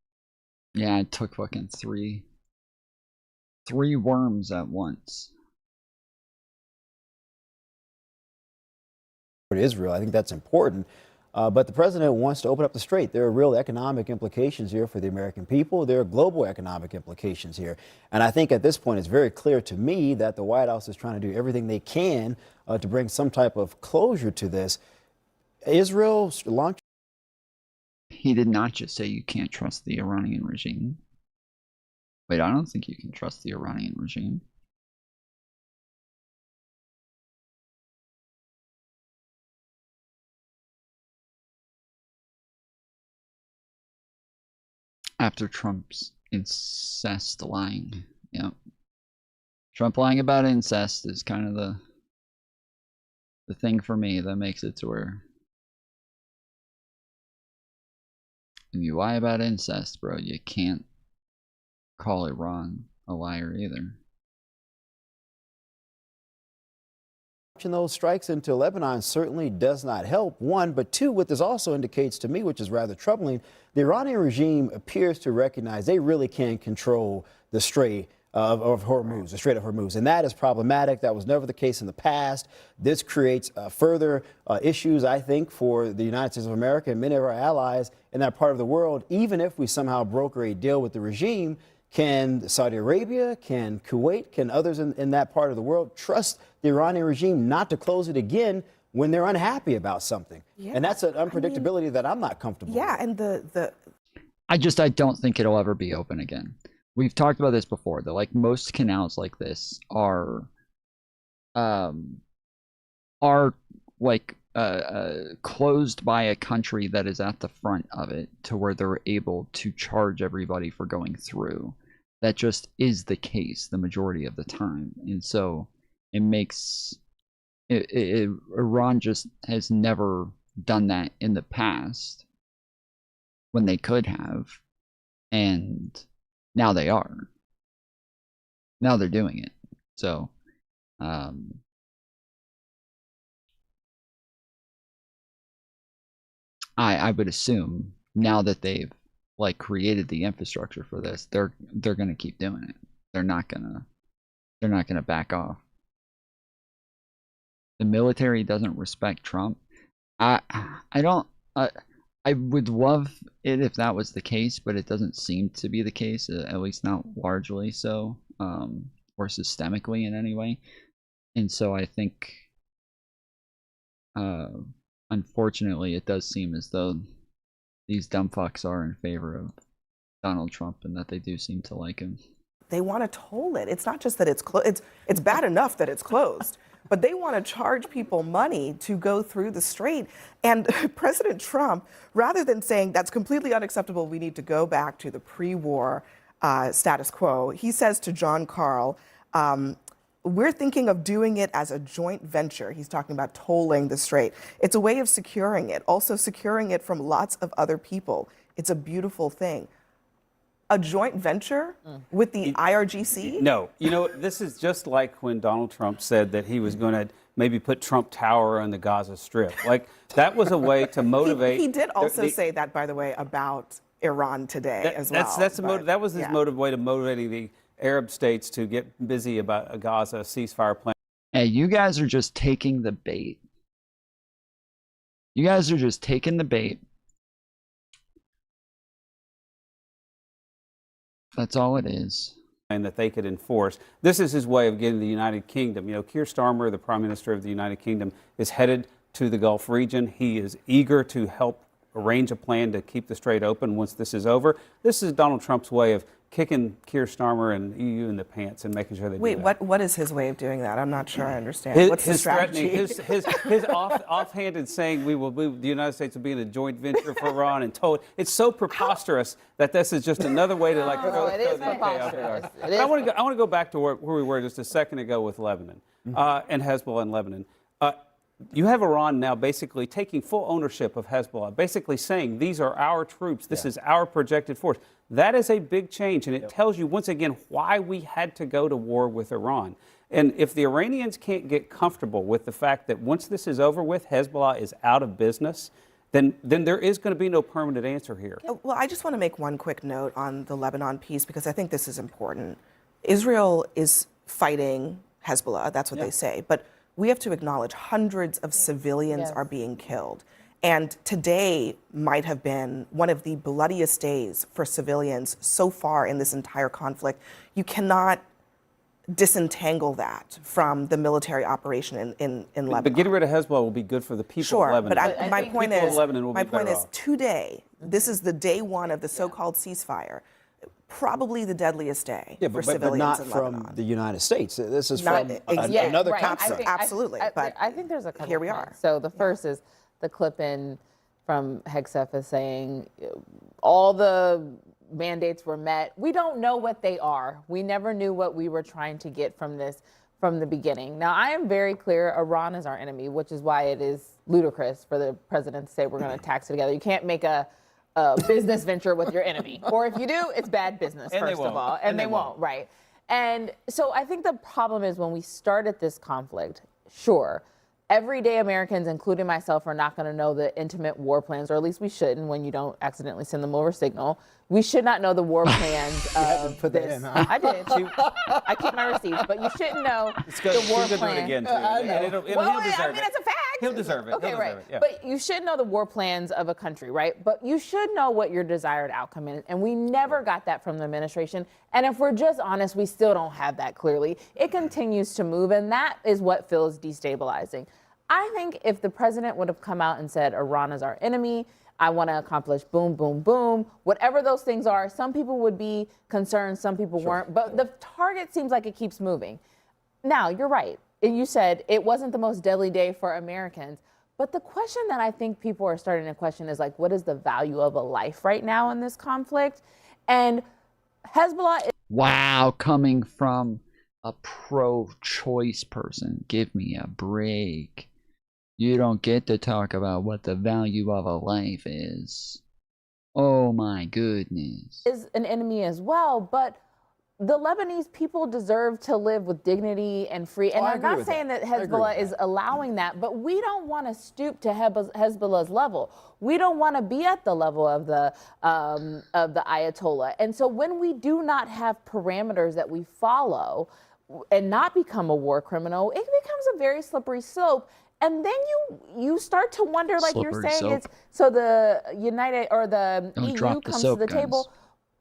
Yeah, it took fucking three worms at once. Israel. I think that's important. But the president wants to open up the strait. There are real economic implications here for the American people. There are global economic implications here. And I think at this point, it's very clear to me that the White House is trying to do everything they can to bring some type of closure to this. Israel launched. He did not just say you can't trust the Iranian regime. Wait, I don't think you can trust the Iranian regime. After Trump's incest lying. Yep. Trump lying about incest is kind of the thing for me that makes it to where when you lie about incest, bro, you can't call Iran a liar either. Those strikes into Lebanon certainly does not help, one, but two, what this also indicates to me, which is rather troubling, the Iranian regime appears to recognize they really can control the Strait of Hormuz, the Strait of Hormuz, and that is problematic. That was never the case in the past. This creates further issues, I think, for the United States of America and many of our allies in that part of the world. Even if we somehow broker a deal with the regime, can Saudi Arabia, can Kuwait, can others in that part of the world trust the Iranian regime not to close it again when they're unhappy about something? Yeah, and that's an unpredictability that I'm not comfortable with. Yeah, and I don't think it'll ever be open again. We've talked about this before, that like most canals like this are like closed by a country that is at the front of it to where they're able to charge everybody for going through. That just is the case the majority of the time. And so it makes Iran just has never done that in the past when they could have, and now they are. Now they're doing it. So I would assume now that they've like created the infrastructure for this, they're gonna keep doing it. They're not gonna back off. the military doesn't respect Trump. I don't. I would love it if that was the case, but it doesn't seem to be the case, at least not largely so, or systemically in any way. And so I think, unfortunately, it does seem as though these dumb fucks are in favor of Donald Trump and that they do seem to like him. They want to toll it. It's not just that it's closed. It's bad enough that it's closed, but they want to charge people money to go through the strait. And President Trump, rather than saying that's completely unacceptable, we need to go back to the pre-war status quo, he says to John Carl, we're thinking of doing it as a joint venture. He's talking about tolling the strait. It's a way of securing it, also securing it from lots of other people. It's a beautiful thing. A joint venture with the IRGC? No. You know, this is just like when Donald Trump said that he was going to maybe put Trump Tower on the Gaza Strip. Like, that was a way to motivate. He did also say that, by the way, about Iran today as well. That was his way to motivating the Arab states to get busy about a Gaza ceasefire plan. Hey, you guys are just taking the bait. You guys are just taking the bait. That's all it is. And that they could enforce. This is his way of getting the United Kingdom. You know, Keir Starmer, the Prime Minister of the United Kingdom, is headed to the Gulf region. He is eager to help arrange a plan to keep the strait open once this is over. This is Donald Trump's way of kicking Keir Starmer and EU in the pants and making sure they do that. What is his way of doing that? I'm not sure I understand. What's his strategy? His offhanded saying the United States will be in a joint venture for Iran and told it's so preposterous that this is just another way to like throw the UK off guard. I want to go back to where we were just a second ago with Lebanon and Hezbollah in Lebanon. You have Iran now basically taking full ownership of Hezbollah, basically saying these are our troops, this is our projected force. That is a big change, and it tells you once again why we had to go to war with Iran. And if the Iranians can't get comfortable with the fact that once this is over with, Hezbollah is out of business, then there is going to be no permanent answer here. Well, I just want to make one quick note on the Lebanon piece because I think this is important. Israel is fighting Hezbollah, that's what they say, but we have to acknowledge hundreds of civilians are being killed. And today might have been one of the bloodiest days for civilians so far in this entire conflict. You cannot disentangle that from the military operation in Lebanon. But getting rid of Hezbollah will be good for the people of Lebanon. But my point is today, this is the day one of the so-called ceasefire. Probably the deadliest day for civilians but not in from Lebanon. the United States. This is from another conflict. Absolutely. But I think there's a couple here we points. are. So the first is the clip in from Hegseth is saying all the mandates were met. We don't know what they are. We never knew what we were trying to get from this from the beginning. Now, I am very clear Iran is our enemy, which is why it is ludicrous for the president to say we're going to tax it together. You can't make a business venture with your enemy. Or if you do, it's bad business, first of all. And they won't, right. And so I think the problem is when we started this conflict, sure, everyday Americans, including myself, are not going to know the intimate war plans, or at least we shouldn't when you don't accidentally send them over Signal. We should not know the war plans of put this. That in, huh? I did. I keep my receipts, but you shouldn't know the war plan. Do it again, too. He'll deserve it. It's a fact. He'll deserve it. Okay, He'll right. deserve it. Yeah. But you should know the war plans of a country, right? But you should know what your desired outcome is. And we never got that from the administration. And if we're just honest, we still don't have that clearly. It continues to move, and that is what feels destabilizing. I think if the president would have come out and said, Iran is our enemy, I want to accomplish boom, boom, boom, whatever those things are, some people would be concerned, some people weren't. But the target seems like it keeps moving. Now, you're right. You said it wasn't the most deadly day for Americans. But the question that I think people are starting to question is like, what is the value of a life right now in this conflict? And Hezbollah is... Wow, coming from a pro-choice person. Give me a break. You don't get to talk about what the value of a life is. Oh my goodness. Is an enemy as well, but the Lebanese people deserve to live with dignity and free. And I'm not saying that Hezbollah is allowing that, but we don't want to stoop to Hezbollah's level. We don't want to be at the level of the Ayatollah. And so when we do not have parameters that we follow, and not become a war criminal, it becomes a very slippery slope. And then you start to wonder, like you're saying, it's so the United or the EU comes to the table.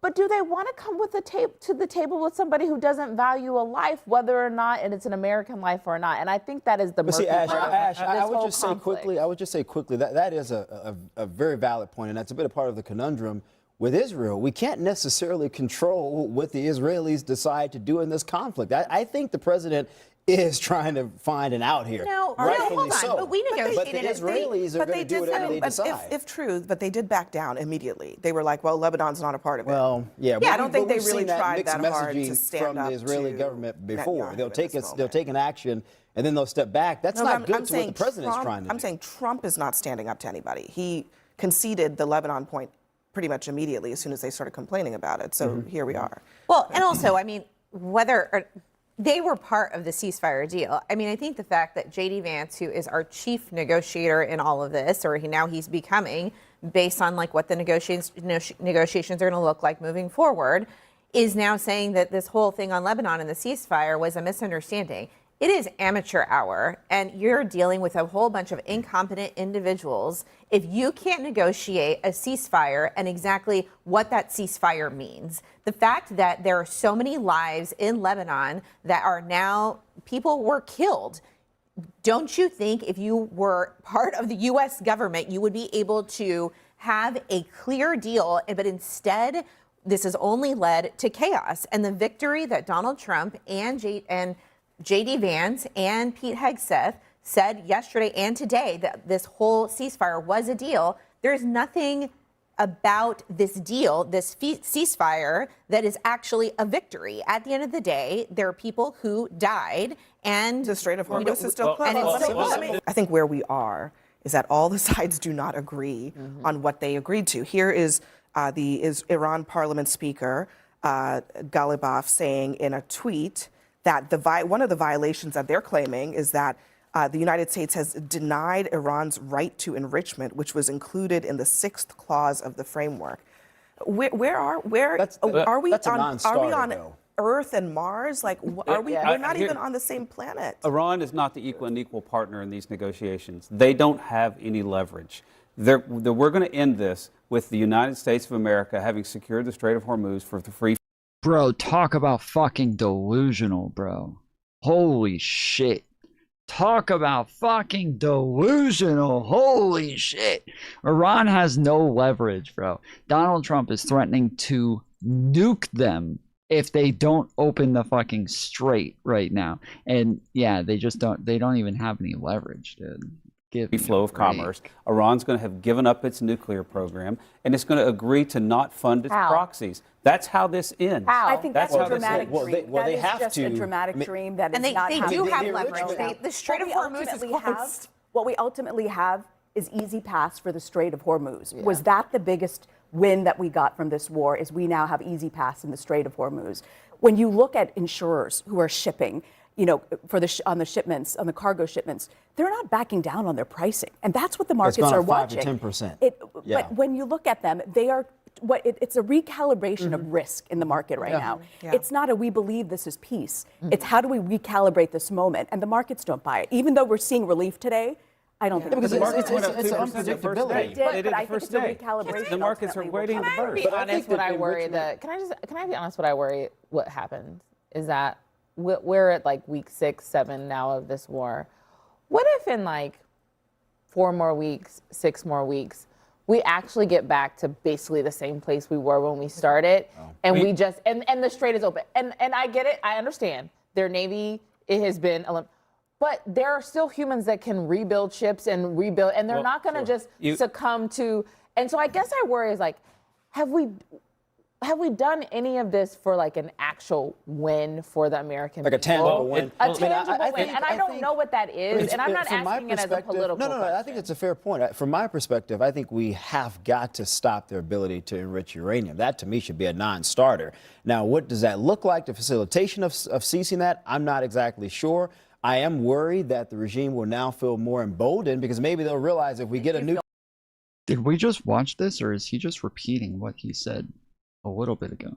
But do they want to come with to the table with somebody who doesn't value a life, whether or not, and it's an American life or not? And I think that is the murky part of this whole conflict. I would just say quickly that is a very valid point, and that's a bit of part of the conundrum with Israel. We can't necessarily control what the Israelis decide to do in this conflict. I think the president is trying to find an out here. No, rightfully hold on. so. But we negotiated. But the Israelis are going to do whatever they decide. If true, but they did back down immediately. They were like, well, Lebanon's not a part of it. Well, yeah. I don't think they really tried mixed that hard to messaging stand from up the Israeli to government before. Netanyahu They'll take an action and then they'll step back. That's not good to what the president's trying to do. I'm saying Trump is not standing up to anybody. He conceded the Lebanon point pretty much immediately as soon as they started complaining about it. So here we are. Well, and also, I mean, they were part of the ceasefire deal. I mean, I think the fact that J.D. Vance, who is our chief negotiator in all of this, or now he's becoming, based on like what the negotiations are going to look like moving forward, is now saying that this whole thing on Lebanon and the ceasefire was a misunderstanding. It is amateur hour, and you're dealing with a whole bunch of incompetent individuals. If you can't negotiate a ceasefire and exactly what that ceasefire means, the fact that there are so many lives in Lebanon that are now, people were killed. Don't you think if you were part of the U.S. government, you would be able to have a clear deal, but instead, this has only led to chaos. And the victory that Donald Trump and J.D. Vance and Pete Hegseth said yesterday and today that this whole ceasefire was a deal. There's nothing about this deal, this ceasefire, that is actually a victory. At the end of the day, there are people who died, and the Strait of Hormuz is still closed. I think where we are is that all the sides do not agree on what they agreed to. Here is the Iran parliament speaker, Ghalibaf, saying in a tweet that one of the violations that they're claiming is that the United States has denied Iran's right to enrichment, which was included in the 6th clause of the framework. Are we on Earth and Mars? Like, are we? We're not even on the same planet. Iran is not the equal partner in these negotiations. They don't have any leverage. We're going to end this with the United States of America having secured the Strait of Hormuz for the free. Bro, talk about fucking delusional, bro. Holy shit. Talk about fucking delusional. Holy shit. Iran has no leverage, bro. Donald Trump is threatening to nuke them if they don't open the fucking strait right now. And yeah, they don't even have any leverage, dude. Flow of commerce. Iran's going to have given up its nuclear program, and it's going to agree to not fund its proxies. That's how this ends. I think that's a dramatic dream. That is just a dramatic dream that is not happening. And they do have leverage. The Strait of Hormuz is closed. What we ultimately have is easy pass for the Strait of Hormuz. Yeah. Was that the biggest win that we got from this war, is we now have easy pass in the Strait of Hormuz? When you look at insurers who are shipping, on the shipments, on the cargo shipments, they're not backing down on their pricing, and that's what the markets are watching. 5 to 10%. But when you look at them, they are it's a recalibration of risk in the market right now. Yeah. It's not we believe this is peace. It's how do we recalibrate this moment, and the markets don't buy it. Even though we're seeing relief today, I don't think because it's unpredictability. But I think it's a recalibration. The markets are waiting to burst. Can I be honest? What I worry can I be honest? What I worry what happened is that we're at like week 6, 7 now of this war. What if in like 4 more weeks, 6 more weeks, we actually get back to basically the same place we were when we started, and we just and the strait is open. And I get it. I understand. Their Navy, it has been, but there are still humans that can rebuild ships and rebuild, and they're not going to just succumb to. And so I guess I worry is like, have we done any of this for like an actual win for the American people? Like a tangible win. A tangible win. And I don't know what that is. And I'm not asking it as a political question. I think it's a fair point. From my perspective, I think we have got to stop their ability to enrich uranium. That, to me, should be a non-starter. Now, what does that look like? The facilitation of ceasing that? I'm not exactly sure. I am worried that the regime will now feel more emboldened because maybe they'll realize if we get a new... Did we just watch this, or is he just repeating what he said a little bit ago?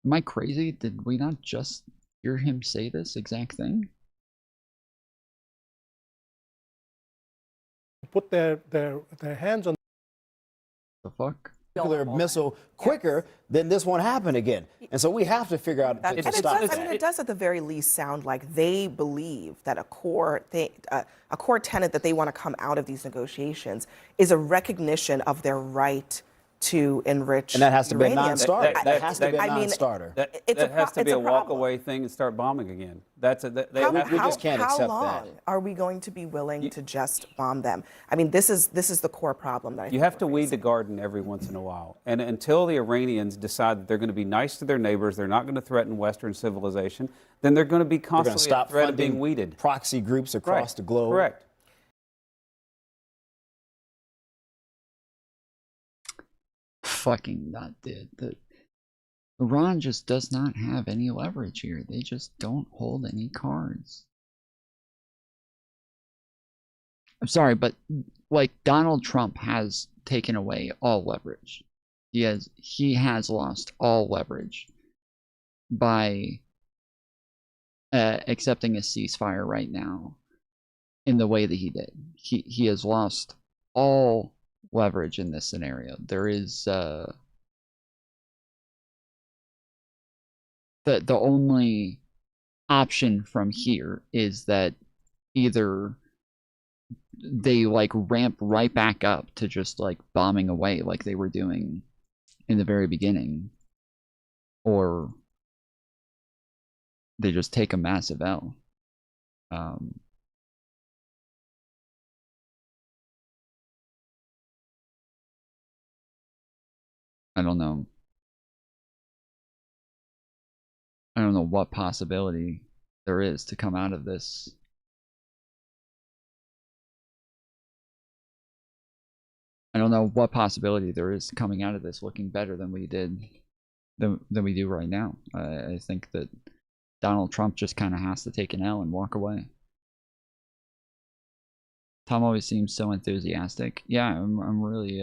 Am I crazy? Did we not just hear him say this exact thing? Put their hands on the fuck? Nuclear missile quicker, then this won't happen again. And so we have to figure out And to stop that. I mean, it does at the very least sound like they believe that a core tenet that they want to come out of these negotiations is a recognition of their right to enrich And that has to be a uranium. non-starter. That has to be a I mean, non-starter. That it's has to be a walk problem. away thing and start bombing again. We just can't how accept long that. are we going to be willing to just bomb them? I mean, this is the core problem that I You think have to weed the garden every once in a while. And until the Iranians decide that they're going to be nice to their neighbors, they're not going to threaten Western civilization, then they're going to be constantly stop a threat of funding being weeded. Proxy groups across the globe. Correct. Fucking not, dude. Iran just does not have any leverage here. They just don't hold any cards. I'm sorry, but like Donald Trump has taken away all leverage. He has lost all leverage by accepting a ceasefire right now in the way that he did. He has lost all leverage in this scenario. There is the only option from here is that either they like ramp right back up to just like bombing away like they were doing in the very beginning, or they just take a massive L. I don't know. I don't know what possibility there is to come out of this. I don't know what possibility there is coming out of this looking better than we did, than we do right now. I think that Donald Trump just kind of has to take an L and walk away. Tom always seems so enthusiastic. Yeah, I'm really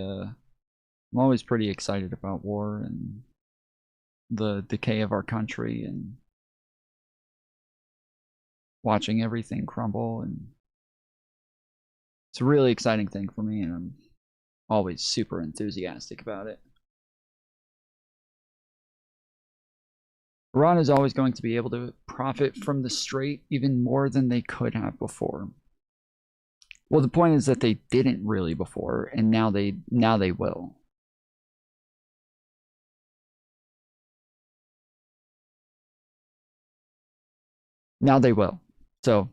I'm always pretty excited about war and the decay of our country and watching everything crumble, and it's a really exciting thing for me, and I'm always super enthusiastic about it. Iran is always going to be able to profit from the strait even more than they could have before. Well, the point is that they didn't really before, and now they will. Now they will. So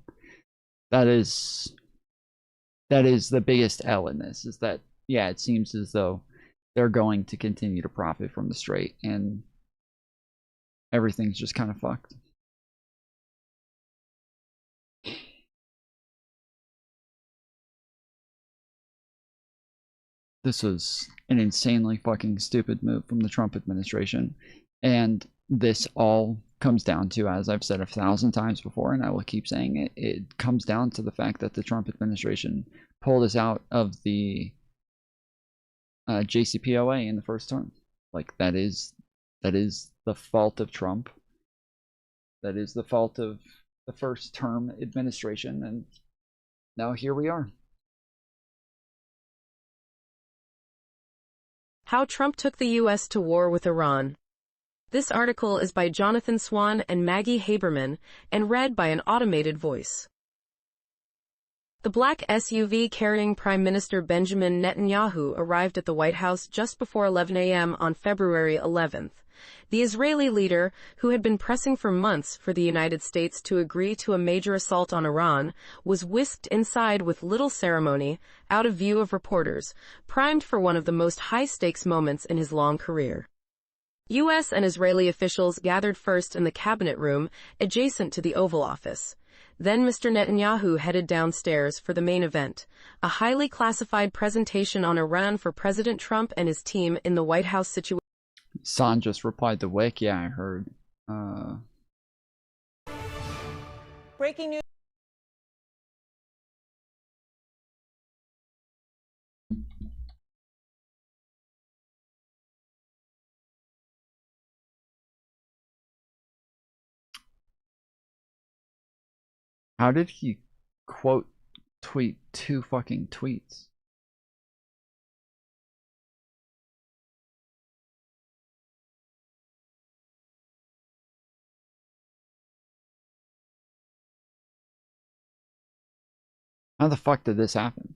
that is the biggest L in this, is that, yeah, it seems as though they're going to continue to profit from the strait, and everything's just kind of fucked. This was an insanely fucking stupid move from the Trump administration, and this all comes down to, as I've said 1,000 times before, and I will keep saying it, it comes down to the fact that the Trump administration pulled us out of the JCPOA in the first term. Like, that is the fault of Trump. That is the fault of the first term administration, and now here we are. How Trump Took the U.S. to War with Iran. This article is by Jonathan Swan and Maggie Haberman and read by an automated voice. The black SUV carrying Prime Minister Benjamin Netanyahu arrived at the White House just before 11 a.m. on February 11th. The Israeli leader, who had been pressing for months for the United States to agree to a major assault on Iran, was whisked inside with little ceremony, out of view of reporters, primed for one of the most high-stakes moments in his long career. U.S. and Israeli officials gathered first in the cabinet room adjacent to the Oval Office. Then Mr. Netanyahu headed downstairs for the main event, a highly classified presentation on Iran for President Trump and his team in the White House situation. San just replied to Wick. Yeah, I heard. Breaking news. How did he quote tweet 2 fucking tweets? How the fuck did this happen?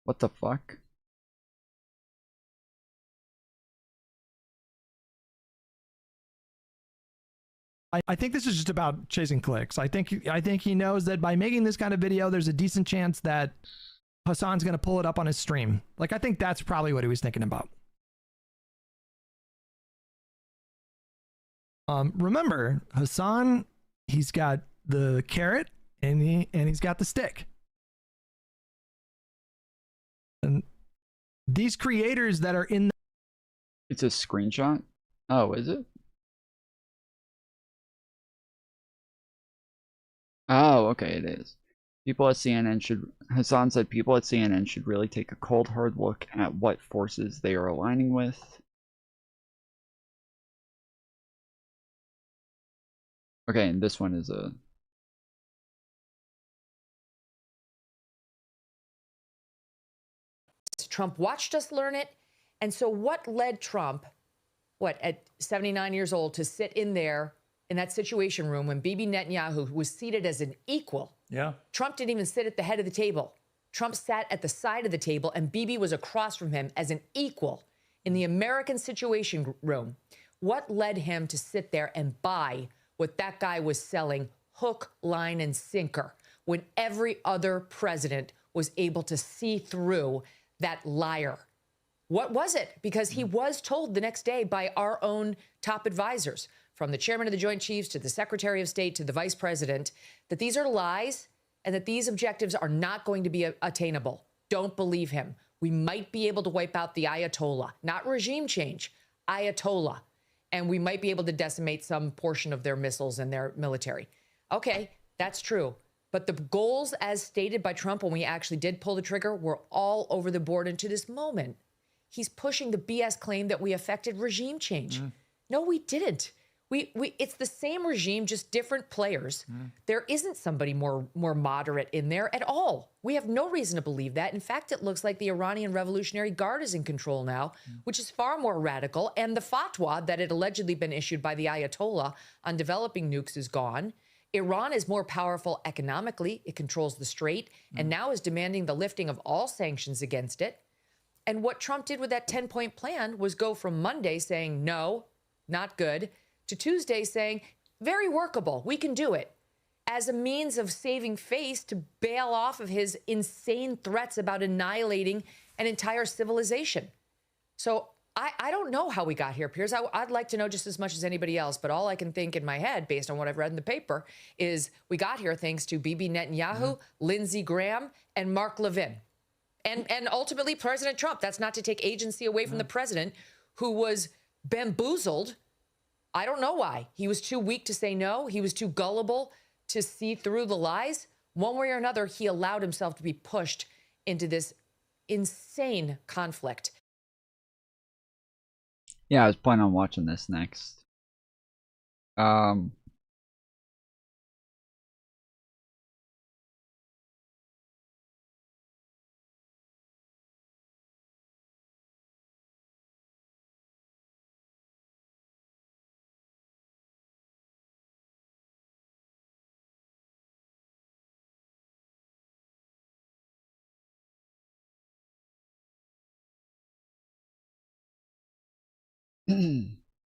What the fuck? I think this is just about chasing clicks. I think he knows that by making this kind of video, there's a decent chance that Hassan's going to pull it up on his stream. Like, I think that's probably what he was thinking about. Remember, Hassan, he's got the carrot and he's got the stick. And these creators that are in It's a screenshot? Oh, is it? Oh, okay, it is. People at CNN should, Hassan said people at CNN should really take a cold hard look at what forces they are aligning with. Okay, and this one is a... Trump watched us learn it. And so what led Trump, at 79 years old, to sit in there in that situation room when Bibi Netanyahu was seated as an equal? Yeah. Trump didn't even sit at the head of the table. Trump sat at the side of the table and Bibi was across from him as an equal in the American Situation Room. What led him to sit there and buy what that guy was selling hook, line, and sinker when every other president was able to see through that liar? What was it? Because he was told the next day by our own top advisors, from the chairman of the Joint Chiefs to the Secretary of State to the vice president, that these are lies and that these objectives are not going to be attainable. Don't believe him. We might be able to wipe out the Ayatollah, not regime change, Ayatollah. And we might be able to decimate some portion of their missiles and their military. Okay, that's true. But the goals as stated by Trump when we actually did pull the trigger were all over the board. And to this moment, he's pushing the BS claim that we affected regime change. No, we didn't. It's the same regime, just different players. There isn't somebody more moderate in there at all. We have no reason to believe that. In fact, it looks like the Iranian Revolutionary Guard is in control now, which is far more radical. And the fatwa that had allegedly been issued by the Ayatollah on developing nukes is gone. Iran is more powerful economically. It controls the strait and now is demanding the lifting of all sanctions against it. And what Trump did with that 10-point plan was go from Monday saying, no, not good, to Tuesday saying, very workable, we can do it, as a means of saving face to bail off of his insane threats about annihilating an entire civilization. So I don't know how we got here, Piers. I'd like to know just as much as anybody else, but all I can think in my head, based on what I've read in the paper, is we got here thanks to Bibi Netanyahu, Lindsey Graham, and Mark Levin. And ultimately President Trump. That's not to take agency away from the president, who was bamboozled. I don't know why. He was too weak to say no. He was too gullible to see through the lies. One way or another, he allowed himself to be pushed into this insane conflict. Yeah, I was planning on watching this next.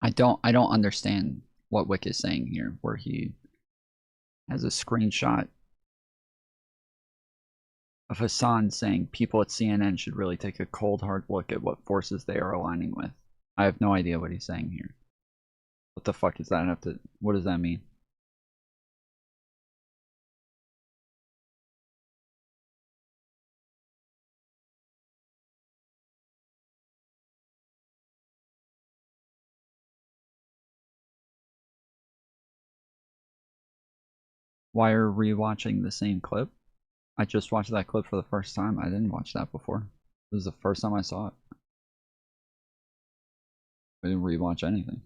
I don't understand what Wick is saying here, where he has a screenshot of Hassan saying people at CNN should really take a cold hard look at what forces they are aligning with. I have no idea what he's saying here. What the fuck does that have to, what does that mean? Why are rewatching the same clip? I just watched that clip for the first time. I didn't watch that before. This is the first time I saw it. I didn't rewatch anything.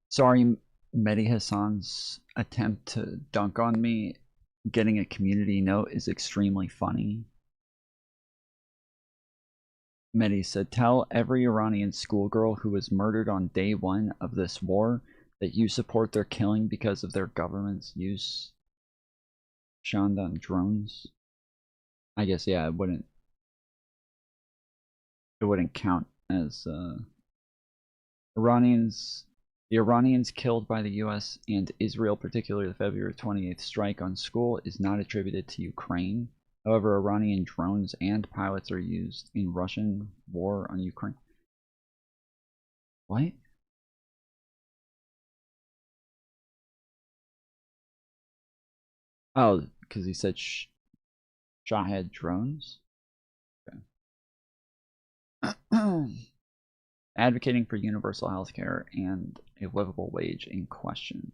Sorry, Mehdi Hassan's attempt to dunk on me getting a community note is extremely funny. Mehdi said, tell every Iranian schoolgirl who was murdered on day 1 of this war that you support their killing because of their government's use on drones. I guess, yeah, it wouldn't count as the Iranians killed by the US and Israel, particularly the February 28th strike on school, is not attributed to Ukraine. However, Iranian drones and pilots are used in Russian war on Ukraine. What? Oh, because he said Shahed drones? Okay. Advocating for universal health care and a livable wage in question.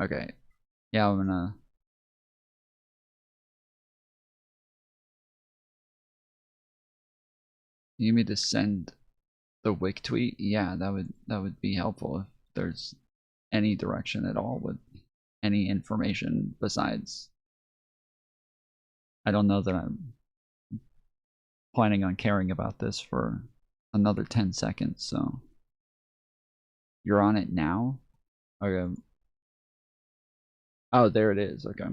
Okay. Yeah, I'm gonna... You need me to send the Wick tweet? Yeah, that would be helpful if there's any direction at all with any information besides... I don't know that I'm planning on caring about this for another 10 seconds, so... You're on it now? Okay. Oh, there it is. Okay.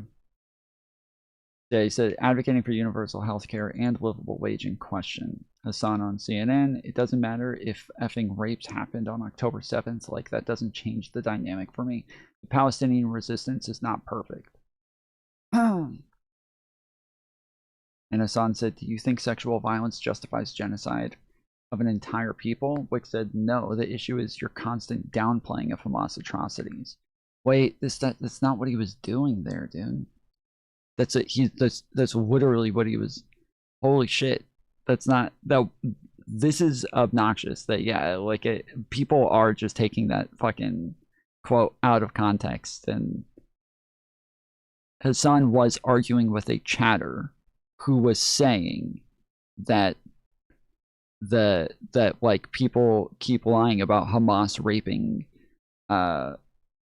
Yeah, he said, advocating for universal health care and livable wage in question. Hassan on CNN, it doesn't matter if effing rapes happened on October 7th, like that doesn't change the dynamic for me. The Palestinian resistance is not perfect. And Hassan said, do you think sexual violence justifies genocide of an entire people? Wick said, no, the issue is your constant downplaying of Hamas atrocities. Wait, that's not what he was doing there, dude. That's literally what he was. Holy shit. That's not that. This is obnoxious. That, yeah, like people are just taking that fucking quote out of context. And Hassan was arguing with a chatter who was saying that like people keep lying about Hamas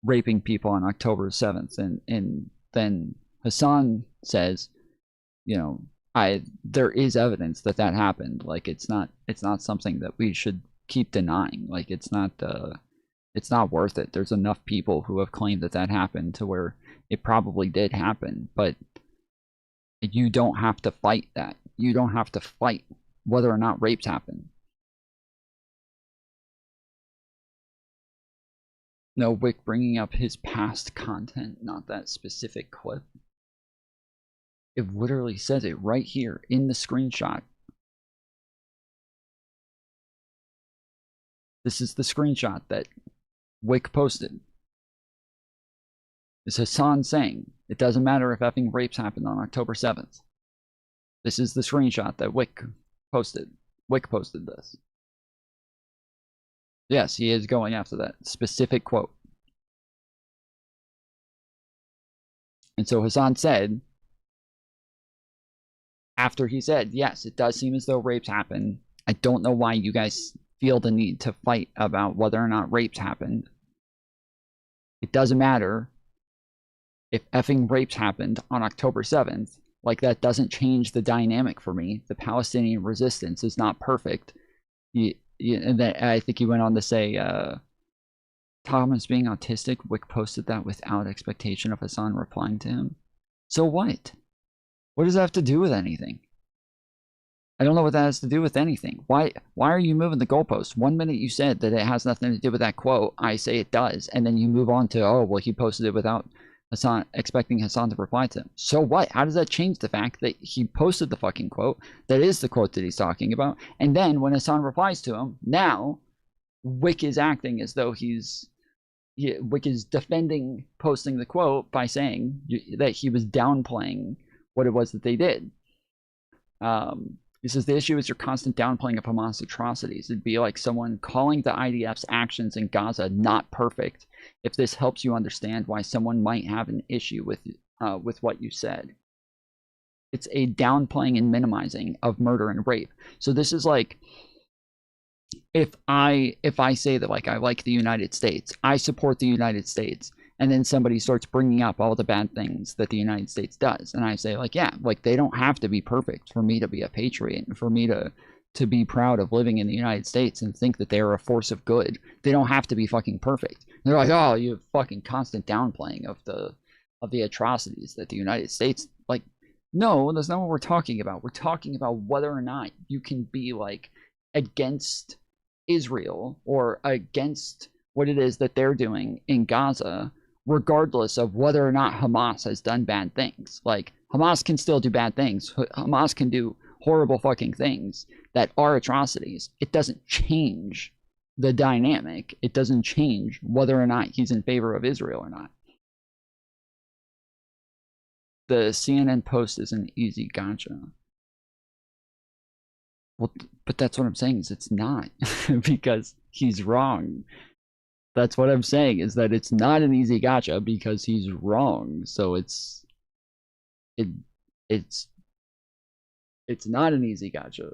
raping people on October 7th, and then Hassan says, you know, there is evidence that happened. Like it's not something that we should keep denying. Like it's not worth it. There's enough people who have claimed that happened to where it probably did happen, but you don't have to fight that. You don't have to fight whether or not rapes happen. No, Wick bringing up his past content, not that specific clip. It literally says it right here in the screenshot. This is the screenshot that Wick posted. It's Hassan saying, it doesn't matter if effing rapes happened on October 7th. This is the screenshot that Wick posted. Wick posted this. Yes, he is going after that specific quote. And so Hassan said, after he said, yes, it does seem as though rapes happen. I don't know why you guys feel the need to fight about whether or not rapes happened. It doesn't matter if effing rapes happened on October 7th. Like, that doesn't change the dynamic for me. The Palestinian resistance is not perfect. And then I think he went on to say, Thomas being autistic, Wick posted that without expectation of Hassan replying to him. So what? What does that have to do with anything? I don't know what that has to do with anything. Why are you moving the goalpost? 1 minute you said that it has nothing to do with that quote. I say it does. And then you move on to, oh, well, he posted it without expecting Hassan to reply to him. So what? How does that change the fact that he posted the fucking quote? That is the quote that he's talking about. And then when Hassan replies to him, now Wick is acting as though Wick is defending posting the quote by saying that he was downplaying what it was that they did. He says the issue is your constant downplaying of Hamas atrocities. It'd be like someone calling the IDF's actions in Gaza not perfect. If this helps you understand why someone might have an issue with what you said, it's a downplaying and minimizing of murder and rape. So this is like, if I say that, like, I like the United States, I support the United States, and then somebody starts bringing up all the bad things that the United States does, and I say, like, yeah, like, they don't have to be perfect for me to be a patriot and for me to be proud of living in the United States and think that they are a force of good. They don't have to be fucking perfect. And they're like, oh, you have fucking constant downplaying of the atrocities that the United States, like, no, that's not what we're talking about. We're talking about whether or not you can be, like, against Israel or against what it is that they're doing in Gaza, regardless of whether or not Hamas has done bad things. Like, Hamas can still do bad things. Hamas can do horrible fucking things that are atrocities. It doesn't change the dynamic. It doesn't change whether or not he's in favor of Israel or not. The CNN post is an easy gotcha. Well, but that's what I'm saying, is it's not. Because he's wrong. That's what I'm saying, is that it's not an easy gotcha because he's wrong. So it's not an easy gotcha.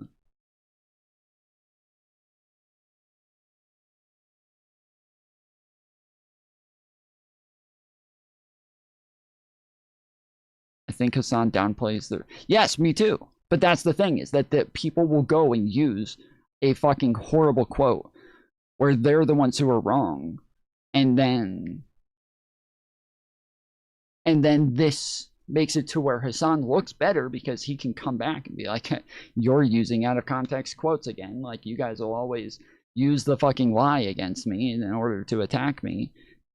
I think Hassan downplays the... Yes, me too. But that's the thing, is that people will go and use a fucking horrible quote where they're the ones who are wrong, and then this makes it to where Hassan looks better because he can come back and be like, you're using out of context quotes again. Like, you guys will always use the fucking lie against me in order to attack me.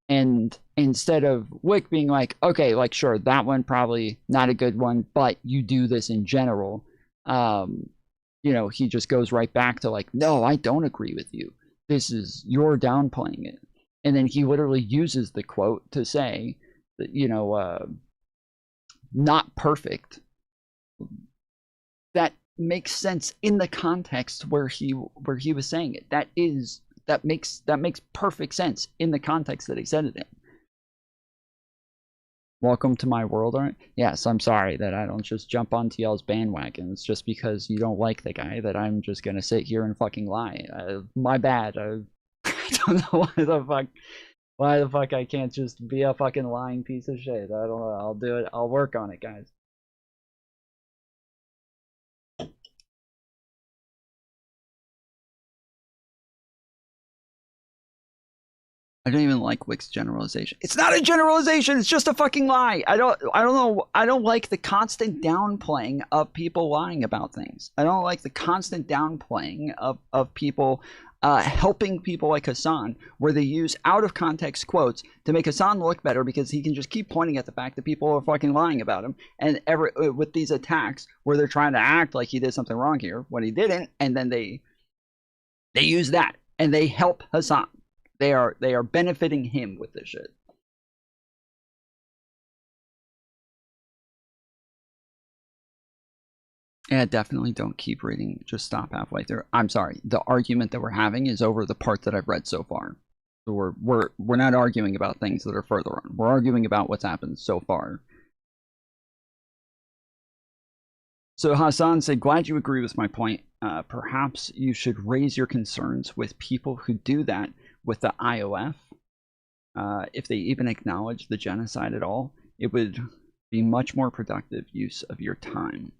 And instead of Wick being like, okay, like, sure, that one probably not a good one, but you do this in general, you know, he just goes right back to like, no, I don't agree with you. You're downplaying it. And then he literally uses the quote to say that, you know, not perfect. That makes sense in the context where he was saying it. That makes perfect sense in the context that he said it in. Welcome to my world, aren't? Yes, I'm sorry that I don't just jump on TL's bandwagon. It's just because you don't like the guy that I'm just gonna sit here and fucking lie. My bad. I don't know why the fuck I can't just be a fucking lying piece of shit. I don't know. I'll do it. I'll work on it, guys. I don't even like Wick's generalization. It's not a generalization. It's just a fucking lie. I don't know. I don't like the constant downplaying of people lying about things. I don't like the constant downplaying of people helping people like Hassan, where they use out of context quotes to make Hassan look better because he can just keep pointing at the fact that people are fucking lying about him. And with these attacks where they're trying to act like he did something wrong here when he didn't, and then they use that and they help Hassan. They are benefiting him with this shit. Yeah, definitely don't keep reading. Just stop halfway through. I'm sorry. The argument that we're having is over the part that I've read so far. So we're not arguing about things that are further on. We're arguing about what's happened so far. So Hassan said, glad you agree with my point. Perhaps you should raise your concerns with people who do that with the IOF. If they even acknowledge the genocide at all, it would be much more productive use of your time.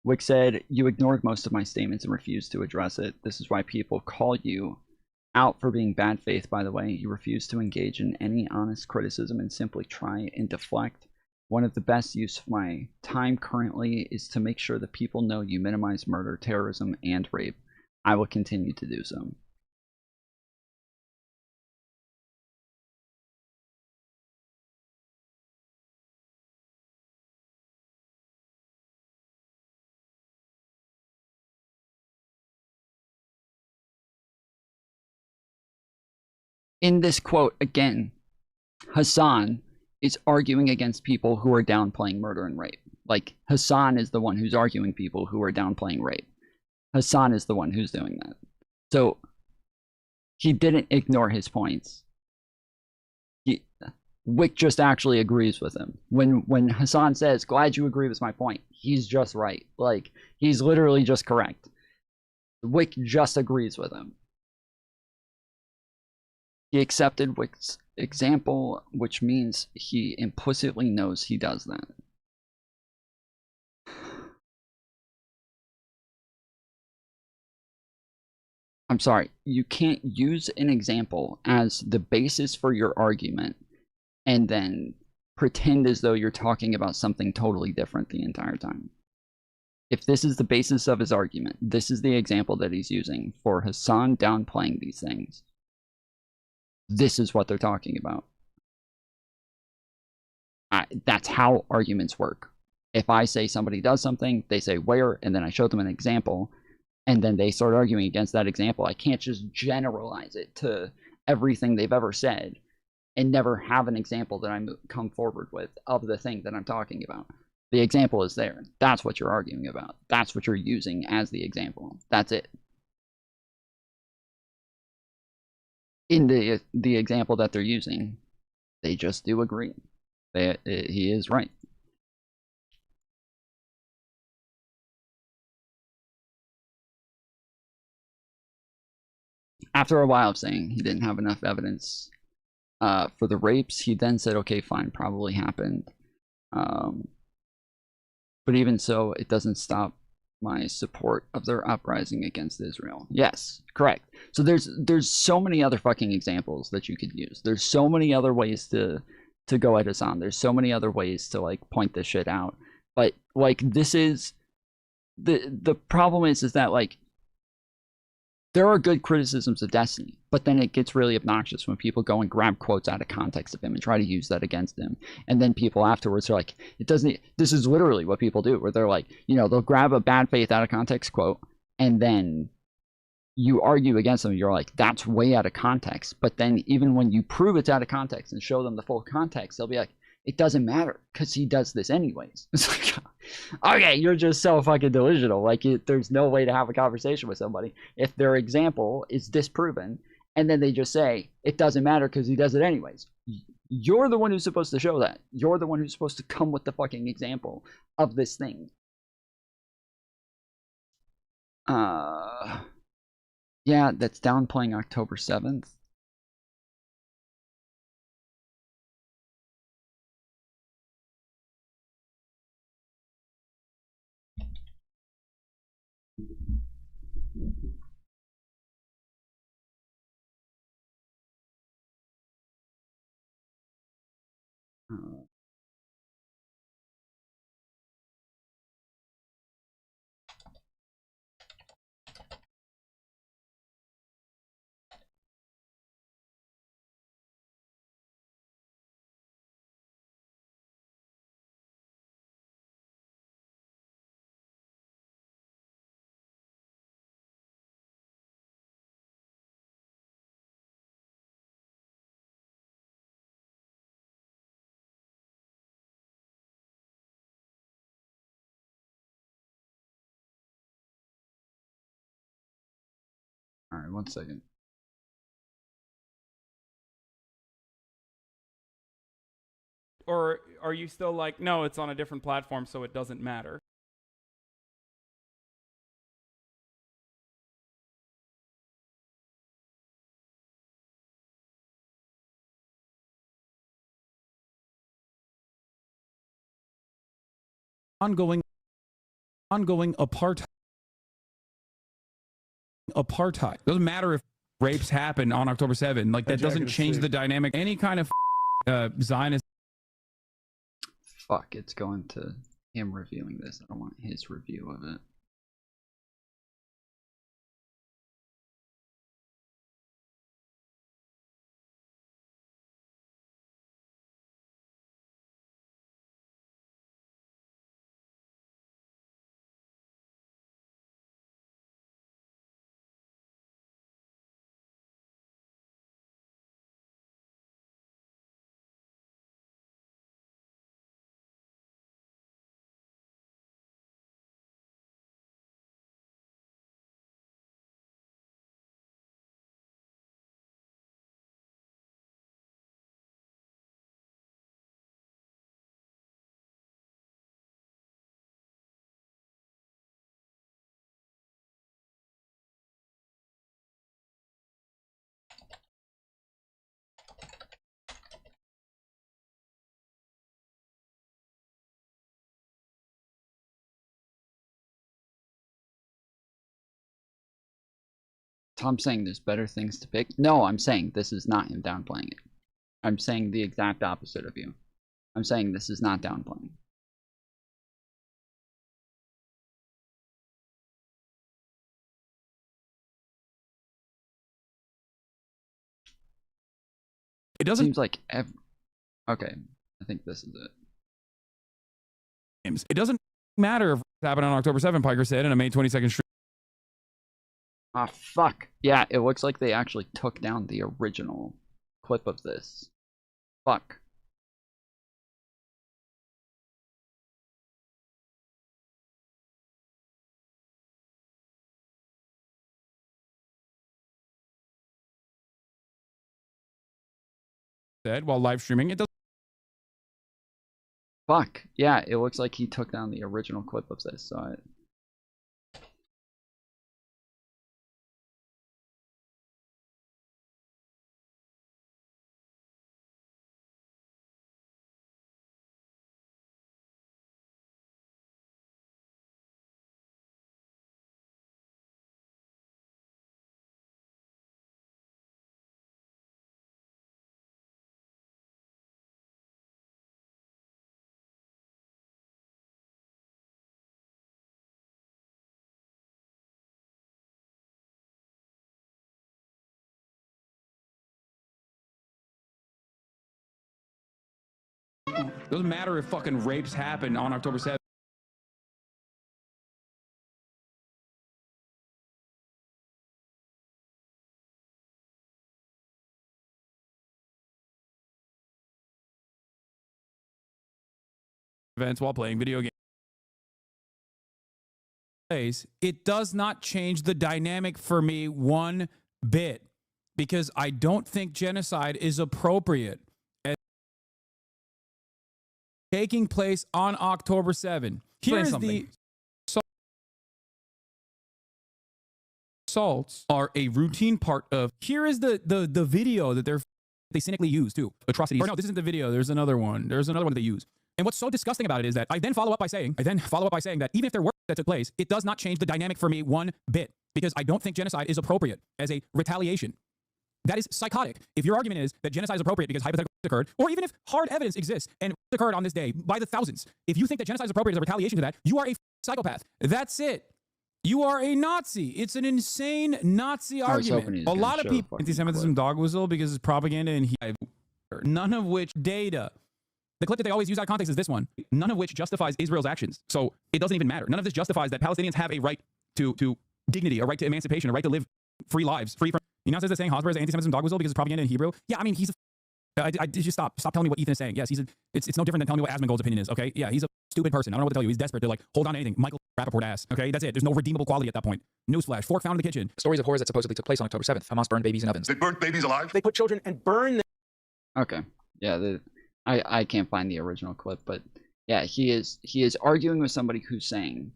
Wick said, you ignored most of my statements and refused to address it. This is why people call you out for being bad faith, by the way. You refuse to engage in any honest criticism and simply try and deflect. One of the best use of my time currently is to make sure that people know you minimize murder, terrorism, and rape. I will continue to do so. in this quote, again, Hassan is arguing against people who are downplaying murder and rape. Like, Hassan is the one who's arguing people who are downplaying rape. Hassan is the one who's doing that. So he didn't ignore his points. Wick just actually agrees with him. When Hassan says, glad you agree with my point, he's just right. Like, he's literally just correct. Wick just agrees with him. He accepted Wick's example, which means he implicitly knows he does that. I'm sorry, you can't use an example as the basis for your argument and then pretend as though you're talking about something totally different the entire time. If this is the basis of his argument, this is the example that he's using for Hassan downplaying these things. This is what they're talking about. That's how arguments work. If I say somebody does something, they say where, and then I show them an example, and then they start arguing against that example, I can't just generalize it to everything they've ever said and never have an example that I come forward with of the thing that I'm talking about. The example is there. That's what you're arguing about. That's what you're using as the example. That's it. In the example that they're using, they just do agree. He is right. After a while of saying he didn't have enough evidence for the rapes, he then said, okay, fine, probably happened. But even so, it doesn't stop my support of their uprising against Israel. Yes, correct. So there's so many other fucking examples that you could use. There's so many other ways to go at Hassan. There's so many other ways to like point this shit out. But like this is the problem is that like there are good criticisms of Destiny, but then it gets really obnoxious when people go and grab quotes out of context of him and try to use that against him. And then people afterwards are like, it doesn't, this is literally what people do, where they're like, you know, they'll grab a bad faith out of context quote, and then you argue against them. You're like, that's way out of context. But then even when you prove it's out of context and show them the full context, they'll be like, it doesn't matter because he does this anyways. It's like, okay, you're just so fucking delusional. Like, there's no way to have a conversation with somebody if their example is disproven and then they just say it doesn't matter because he does it anyways. You're the one who's supposed to show that. You're the one who's supposed to come with the fucking example of this thing. Yeah, that's downplaying October 7th. All right, 1 second. Or are you still like, no, it's on a different platform, so it doesn't matter? Ongoing apartheid. Doesn't matter if rapes happen on October 7th. Like, that doesn't change the dynamic. Any kind of Zionist. Fuck, it's going to him reviewing this. I don't want his review of it. I'm saying there's better things to pick. No, I'm saying this is not him downplaying it. I'm saying the exact opposite of you. I'm saying this is not downplaying. It doesn't seems like okay. I think this is it. It doesn't matter if it happened on October 7th, Piker said in a May 22nd stream. Ah, fuck. Yeah, it looks like they actually took down the original clip of this. Fuck. Said while live streaming, it doesn't. Fuck. Yeah, it looks like he took down the original clip of this, so Doesn't matter if fucking rapes happen on October 7th. Events while playing video games. It does not change the dynamic for me one bit because I don't think genocide is appropriate as taking place on October 7th. Here is the assaults are a routine part of. Here is the video that they cynically use too. Atrocities. Or no, this isn't the video. There's another one. There's another one that they use. And what's so disgusting about it is that I then follow up by saying that even if there were that took place, it does not change the dynamic for me one bit because I don't think genocide is appropriate as a retaliation. That is psychotic. If your argument is that genocide is appropriate because hypothetically occurred, or even if hard evidence exists and occurred on this day by the thousands, if you think that genocide is appropriate as a retaliation to that, you are a psychopath. That's it. You are a Nazi. It's an insane Nazi argument. A lot of people anti-Semitism dog whistle because it's propaganda and none of which data. The clip that they always use out of context is this one. None of which justifies Israel's actions. So it doesn't even matter. None of this justifies that Palestinians have a right to dignity, a right to emancipation, a right to live free lives, free from. You know, says that saying Hosmer is anti-Semitism dog whistle because it's propaganda in Hebrew. Yeah, I mean he's. I just stop telling me what Ethan is saying. Yes, it's no different than telling me what Asmongold's opinion is. Okay, yeah, he's a stupid person. I don't know what to tell you. He's desperate to like hold on to anything. Michael Rappaport ass. Okay, that's it. There's no redeemable quality at that point. Newsflash: fork found in the kitchen. Stories of horrors that supposedly took place on October 7th. Hamas burned babies in ovens. They burnt babies alive? They put children and burned them. Okay. Yeah, I can't find the original clip, but yeah, he is arguing with somebody who's saying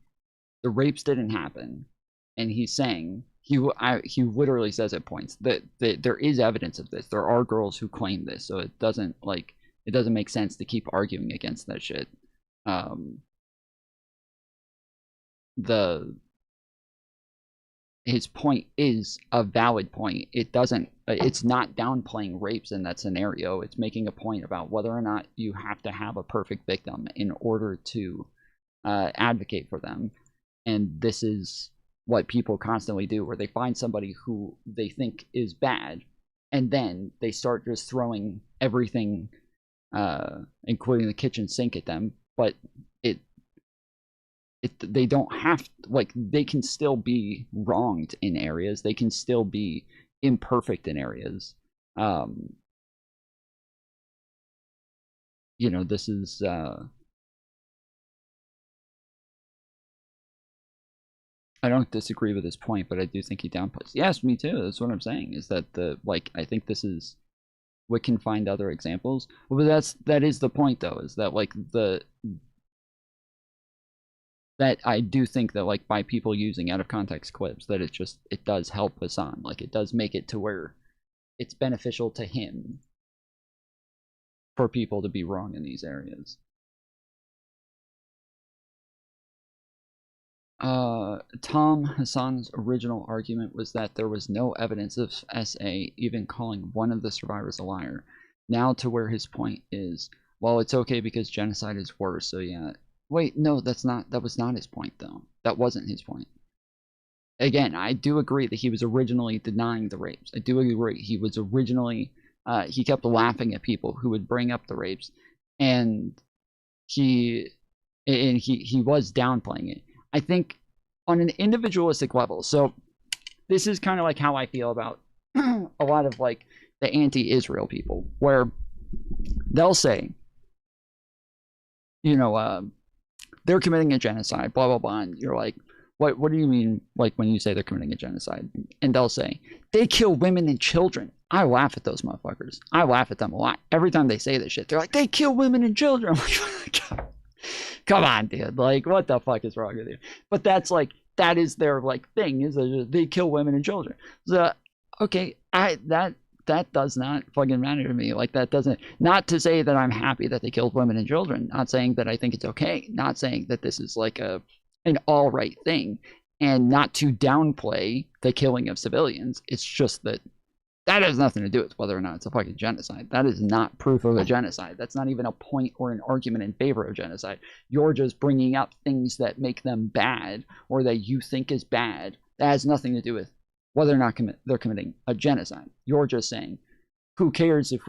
the rapes didn't happen, and he's saying he literally says at points that there is evidence of this. There are girls who claim this, so it doesn't make sense to keep arguing against that shit. His point is a valid point. It's not downplaying rapes in that scenario. It's making a point about whether or not you have to have a perfect victim in order to advocate for them. And this is what people constantly do, where they find somebody who they think is bad, and then they start just throwing everything, including the kitchen sink, at them. But they don't have to, like, they can still be wronged in areas. They can still be imperfect in areas. You know, this is I don't disagree with his point, but I do think he downplays. Yes, me too. That's what I'm saying, is that I think this is, we can find other examples. Well, but that is the point though, is that that I do think that, like, by people using out of context clips, that it does help Hassan. Like, it does make it to where it's beneficial to him for people to be wrong in these areas. Tom Hassan's original argument was that there was no evidence of SA even calling one of the survivors a liar. Now to where his point is, well, it's okay because genocide is worse, so yeah. Wait, no, that was not his point, though. That wasn't his point. Again, I do agree that he was originally denying the rapes. I do agree he was originally, he kept laughing at people who would bring up the rapes, and he was downplaying it. I think on an individualistic level, so this is kind of like how I feel about a lot of like the anti-Israel people, where they'll say, you know, they're committing a genocide, blah, blah, blah, and you're like, what do you mean, like, when you say they're committing a genocide? And they'll say, they kill women and children. I laugh at those motherfuckers. I laugh at them a lot. Every time they say this shit, they're like, they kill women and children. I'm like, come on, dude. Like, what the fuck is wrong with you? But that's like, that is their like thing, is that they kill women and children. So, okay, that does not fucking matter to me. Like, that doesn't, not to say that I'm happy that they killed women and children, not saying that I think it's okay, not saying that this is like an all right thing, and not to downplay the killing of civilians. It's just that that has nothing to do with whether or not it's a fucking genocide. That is not proof of a genocide. That's not even a point or an argument in favor of genocide. You're just bringing up things that make them bad, or that you think is bad. That has nothing to do with whether or not they're committing a genocide. You're just saying, who cares if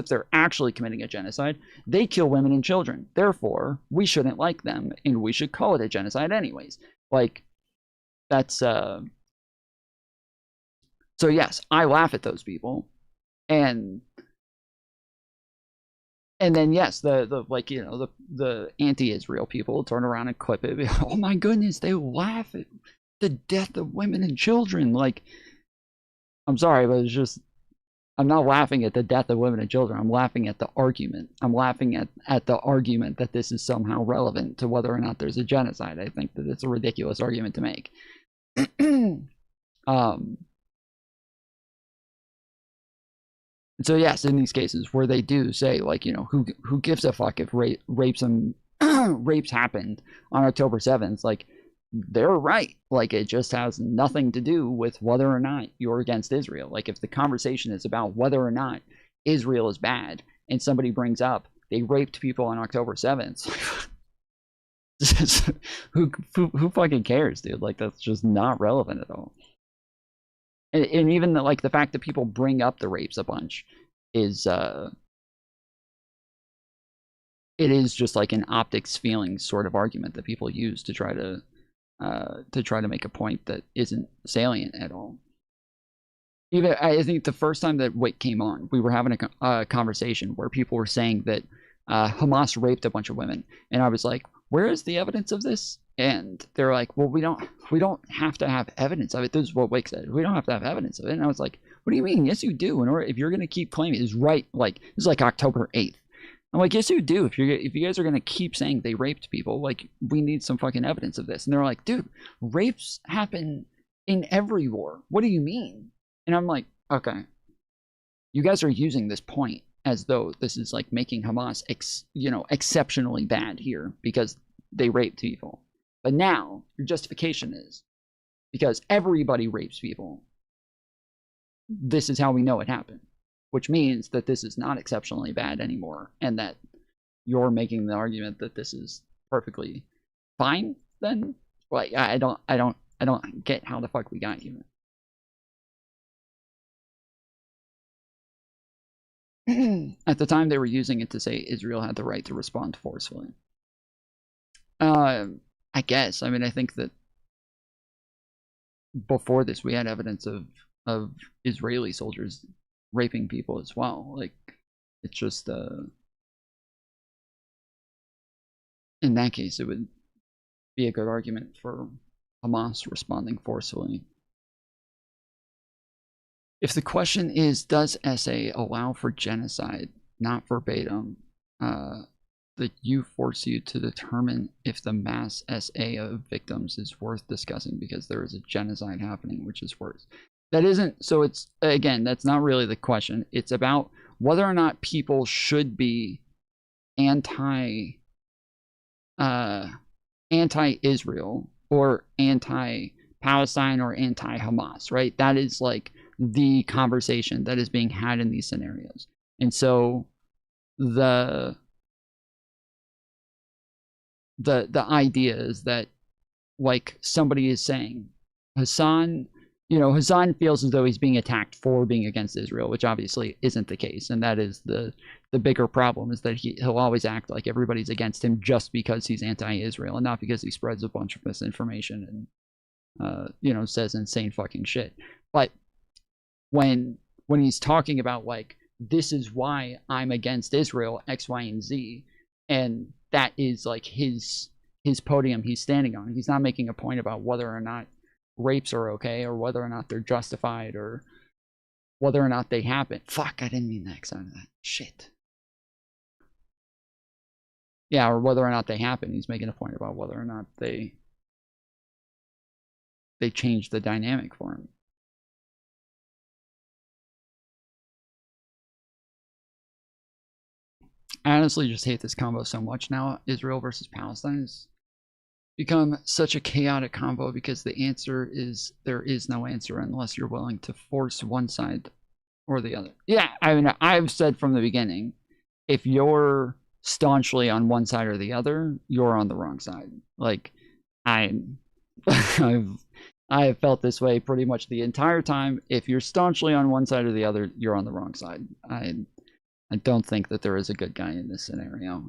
they're actually committing a genocide? They kill women and children. Therefore, we shouldn't like them, and we should call it a genocide anyways. Like, that's, so yes, I laugh at those people. And then, yes, the like, you know, the anti-Israel people turn around and clip it. Oh my goodness, they laugh at the death of women and children. Like, I'm sorry, but it's just, I'm not laughing at the death of women and children. I'm laughing at the argument. I'm laughing at the argument that this is somehow relevant to whether or not there's a genocide. I think that it's a ridiculous argument to make. So yes, in these cases where they do say, like, you know, who gives a fuck if rapes happened on October 7th, like, they're right. Like, it just has nothing to do with whether or not you're against Israel. Like, if the conversation is about whether or not Israel is bad, and somebody brings up they raped people on October 7th, who fucking cares, dude? Like, that's just not relevant at all. And even the, like, the fact that people bring up the rapes a bunch is it is just like an optics feelings sort of argument that people use to try to make a point that isn't salient at all. Even, I think the first time that Wick came on, we were having a conversation where people were saying that Hamas raped a bunch of women, and I was like, where is the evidence of this? And they're like, well, we don't have to have evidence of it. This is what Wick said. We don't have to have evidence of it. And I was like, what do you mean? Yes, you do. In order, if you're going to keep claiming it's right, like, this is like October 8th. I'm like, yes, you do. If you guys are going to keep saying they raped people, like, we need some fucking evidence of this. And they're like, dude, rapes happen in every war. What do you mean? And I'm like, okay, you guys are using this point as though this is like making Hamas, exceptionally bad here because they raped people. But now your justification is because everybody rapes people. This is how we know it happened, which means that this is not exceptionally bad anymore, and that you're making the argument that this is perfectly fine. Then, like, I don't get how the fuck we got here. At the time, they were using it to say Israel had the right to respond forcefully. I guess. I mean, I think that before this, we had evidence of Israeli soldiers raping people as well. Like, it's just, in that case, it would be a good argument for Hamas responding forcefully. If the question is, does SA allow for genocide, not verbatim, the U force you to determine if the mass SA of victims is worth discussing because there is a genocide happening, which is worse. That isn't, so it's, again, that's not really the question. It's about whether or not people should be anti-Israel or anti-Palestine or anti-Hamas, right? That is like the conversation that is being had in these scenarios. And so the idea is that, like somebody is saying, Hassan feels as though he's being attacked for being against Israel, which obviously isn't the case. And that is the bigger problem, is that he'll always act like everybody's against him just because he's anti-Israel and not because he spreads a bunch of misinformation and, says insane fucking shit. But when he's talking about, like, this is why I'm against Israel, X, Y, and Z, and that is like his podium he's standing on. He's not making a point about whether or not rapes are okay, or whether or not they're justified, or whether or not they happen. Fuck, I didn't mean the X out of that. Shit. Yeah, or whether or not they happen. He's making a point about whether or not they change the dynamic for him. I honestly just hate this combo so much now. Israel versus Palestine has become such a chaotic combo because the answer is there is no answer unless you're willing to force one side or the other. Yeah, I mean, I've said from the beginning, if you're staunchly on one side or the other, you're on the wrong side. Like, I have felt this way pretty much the entire time. If you're staunchly on one side or the other, you're on the wrong side. I don't think that there is a good guy in this scenario.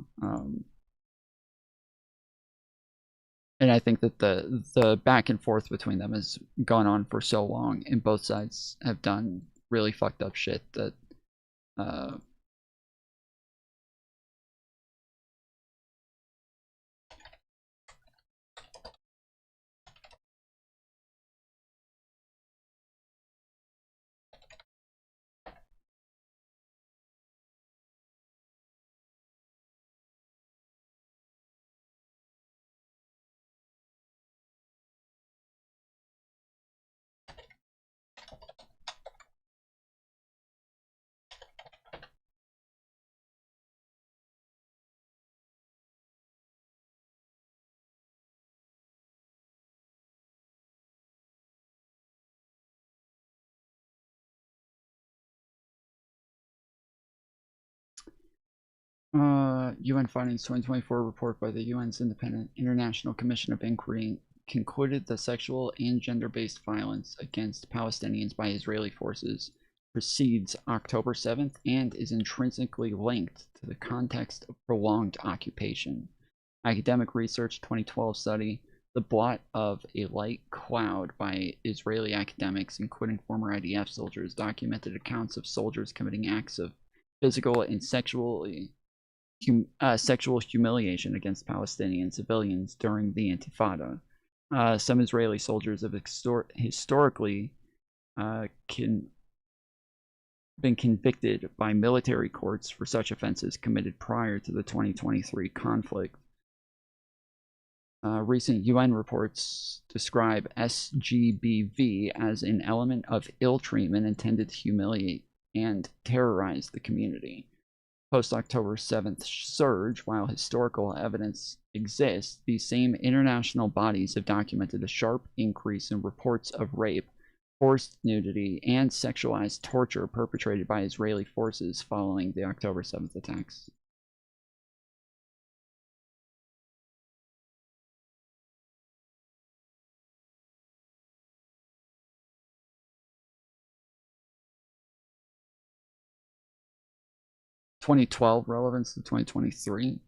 And I think that the back and forth between them has gone on for so long, and both sides have done really fucked up shit that UN findings 2024 report by the UN's Independent International Commission of Inquiry concluded that sexual and gender-based violence against Palestinians by Israeli forces precedes October 7th and is intrinsically linked to the context of prolonged occupation. Academic Research 2012 study, The Blot of a Light Cloud by Israeli academics, including former IDF soldiers, documented accounts of soldiers committing acts of physical and sexual humiliation against Palestinian civilians during the Intifada. Some Israeli soldiers have historically been convicted by military courts for such offenses committed prior to the 2023 conflict. Recent UN reports describe SGBV as an element of ill treatment intended to humiliate and terrorize the community. Post-October 7th surge, while historical evidence exists, these same international bodies have documented a sharp increase in reports of rape, forced nudity, and sexualized torture perpetrated by Israeli forces following the October 7th attacks. (2012) relevance to 2023.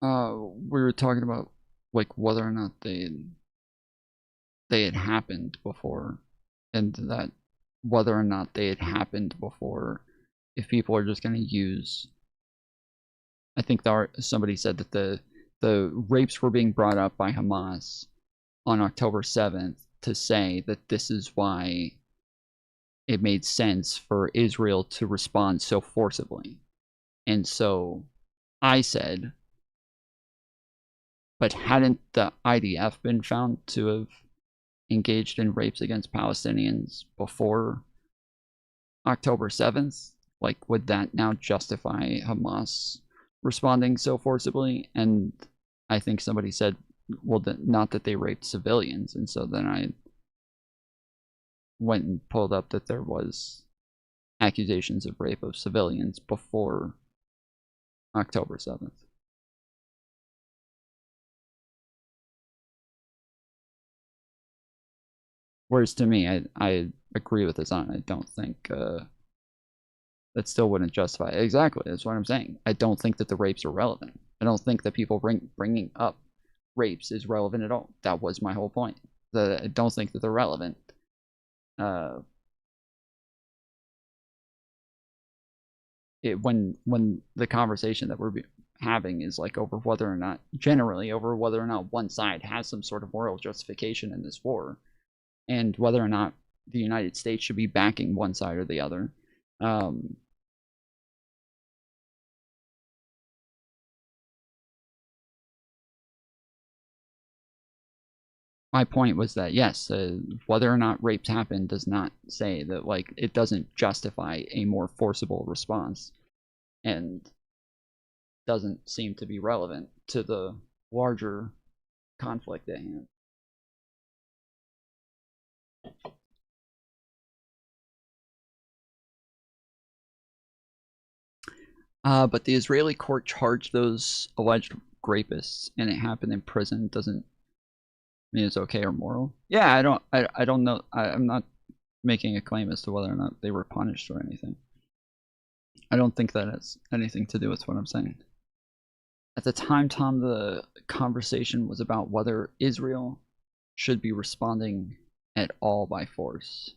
We were talking about, like, whether or not they had happened before, and that whether or not they had happened before, if people are just going to use, I think somebody said that the rapes were being brought up by Hamas on October 7th to say that this is why it made sense for Israel to respond so forcibly. And so I said, but hadn't the IDF been found to have engaged in rapes against Palestinians before October 7th? Like, would that now justify Hamas responding so forcibly? And I think somebody said, well, not that they raped civilians, and so then I went and pulled up that there was accusations of rape of civilians before October 7th. Whereas to me, I agree with this on. I don't think that still wouldn't justify it. Exactly, that's what I'm saying. I don't think that the rapes are relevant. I don't think that people bringing up rapes is relevant at all. That was my whole point. That I don't think that they're relevant. When the conversation that we're having is like over whether or not, generally over whether or not one side has some sort of moral justification in this war, and whether or not the United States should be backing one side or the other. My point was that yes, whether or not rapes happen does not say that, like, it doesn't justify a more forcible response, and doesn't seem to be relevant to the larger conflict at hand. But the Israeli court charged those alleged rapists, and it happened in prison. Doesn't mean it's okay or moral. Yeah, I don't know. I'm not making a claim as to whether or not they were punished or anything. I don't think that has anything to do with what I'm saying. At the time, Tom, the conversation was about whether Israel should be responding at all by force.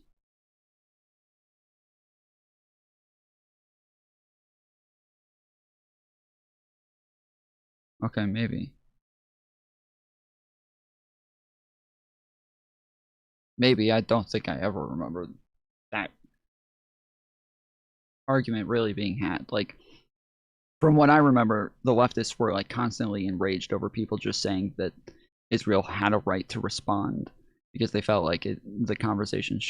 Okay, maybe. Maybe. I don't think I ever remember that argument really being had. Like, from what I remember, the leftists were like constantly enraged over people just saying that Israel had a right to respond, because they felt like the conversation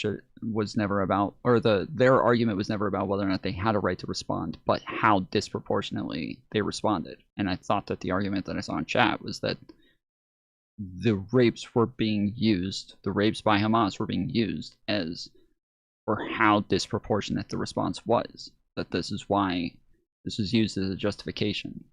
was never about, or their argument was never about whether or not they had a right to respond, but how disproportionately they responded. And I thought that the argument that I saw in chat was that the rapes were being used, the rapes by Hamas were being used as for how disproportionate the response was. That this is why this was used as a justification.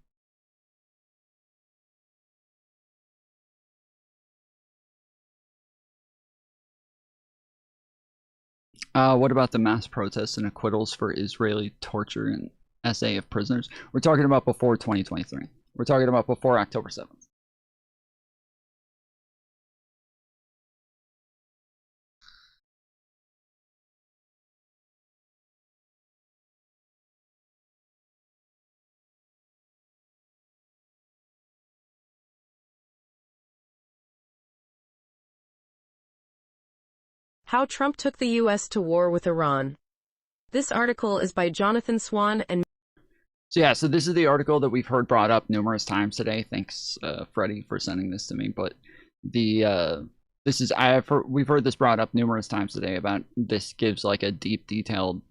What about the mass protests and acquittals for Israeli torture and SA of prisoners? We're talking about before 2023. We're talking about before October 7th. How Trump took the U.S. to war with Iran. This article is by Jonathan Swan and... So yeah, so this is the article that we've heard brought up numerous times today. Thanks, Freddie, for sending this to me. But the we've heard this brought up numerous times today. About this gives like a deep, detailed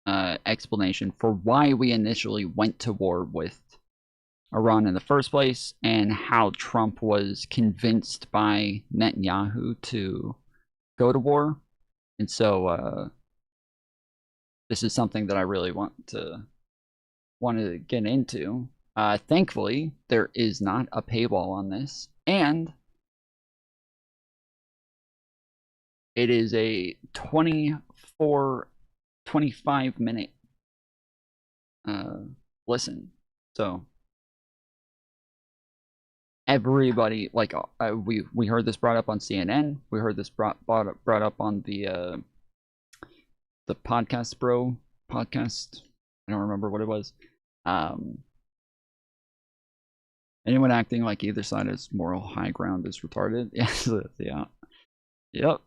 explanation for why we initially went to war with Iran in the first place, and how Trump was convinced by Netanyahu to go to war. And so this is something that I really want to get into. Thankfully, there is not a paywall on this, and it is a 25 minute listen. So everybody, like, we heard this brought up on CNN. We heard this brought up on the Podcast Bro podcast. I don't remember what it was. Anyone acting like either side is moral high ground is retarded. Yes, yeah. Yep.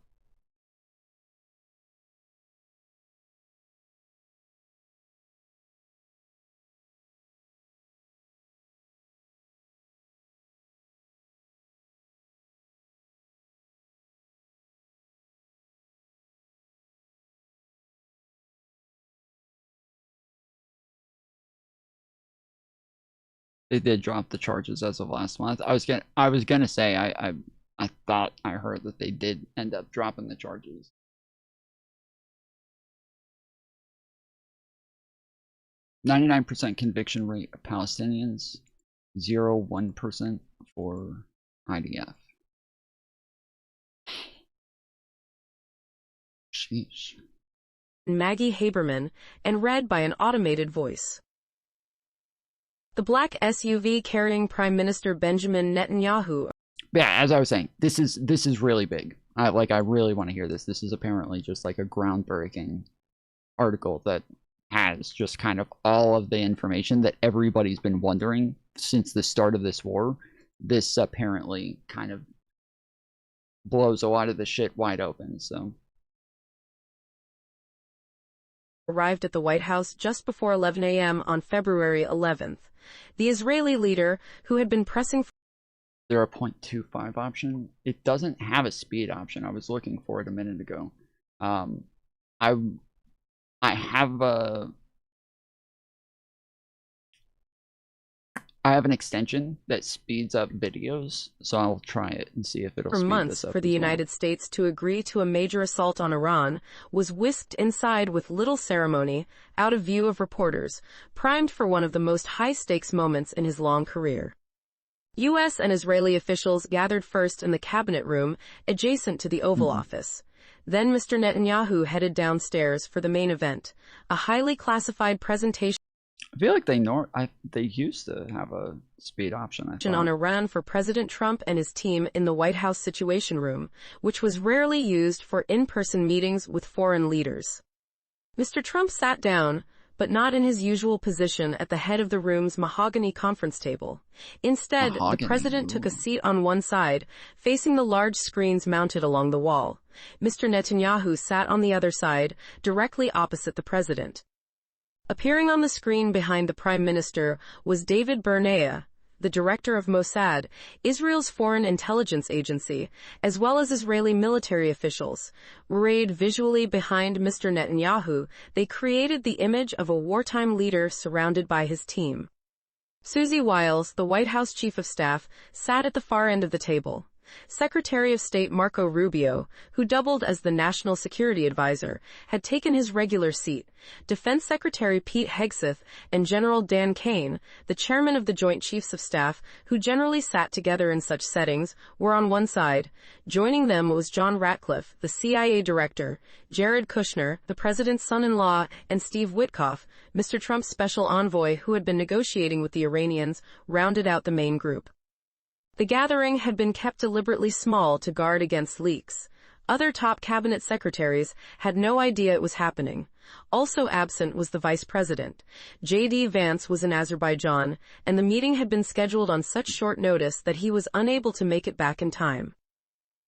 They did drop the charges as of last month. I was gonna say I thought I heard that they did end up dropping the charges. 99% conviction rate of Palestinians, 0.1% for IDF. Sheesh. Maggie Haberman, and read by an automated voice. The black SUV carrying Prime Minister Benjamin Netanyahu. Yeah, as I was saying, this is really big. I really want to hear this. This is apparently just like a groundbreaking article that has just kind of all of the information that everybody's been wondering since the start of this war. This apparently kind of blows a lot of the shit wide open, so. Arrived at the White House just before 11 a.m. on February 11th. The Israeli leader, who had been pressing for there a 0.25 option? It doesn't have a speed option. I was looking for it a minute ago. I have an extension that speeds up videos, so I'll try it and see if it'll for speed months this up for the as well. United States to agree to a major assault on Iran, was whisked inside with little ceremony, out of view of reporters, primed for one of the most high-stakes moments in his long career. U.S. and Israeli officials gathered first in the cabinet room adjacent to the Oval Office. Then Mr. Netanyahu headed downstairs for the main event, a highly classified presentation I feel like they used to have a speed option. I thought. On Iran for President Trump and his team in the White House Situation Room, which was rarely used for in-person meetings with foreign leaders. Mr. Trump sat down, but not in his usual position at the head of the room's mahogany conference table. Instead, the president took a seat on one side, facing the large screens mounted along the wall. Mr. Netanyahu sat on the other side, directly opposite the president. Appearing on the screen behind the Prime Minister was David Bernea, the director of Mossad, Israel's foreign intelligence agency, as well as Israeli military officials. Arrayed visually behind Mr. Netanyahu, they created the image of a wartime leader surrounded by his team. Susie Wiles, the White House Chief of Staff, sat at the far end of the table. Secretary of State Marco Rubio, who doubled as the National Security Advisor, had taken his regular seat. Defense Secretary Pete Hegseth and General Dan Kane, the chairman of the Joint Chiefs of Staff, who generally sat together in such settings, were on one side. Joining them was John Ratcliffe, the CIA director, Jared Kushner, the president's son-in-law, and Steve Witkoff, Mr. Trump's special envoy who had been negotiating with the Iranians, rounded out the main group. The gathering had been kept deliberately small to guard against leaks. Other top cabinet secretaries had no idea it was happening. Also absent was the vice president. J.D. Vance was in Azerbaijan, and the meeting had been scheduled on such short notice that he was unable to make it back in time.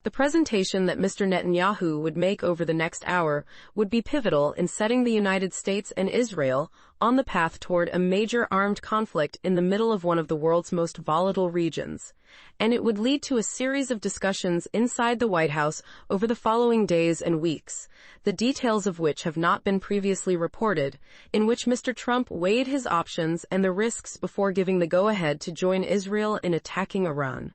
The presentation that Mr. Netanyahu would make over the next hour would be pivotal in setting the United States and Israel on the path toward a major armed conflict in the middle of one of the world's most volatile regions. And it would lead to a series of discussions inside the White House over the following days and weeks, the details of which have not been previously reported, in which Mr. Trump weighed his options and the risks before giving the go-ahead to join Israel in attacking Iran.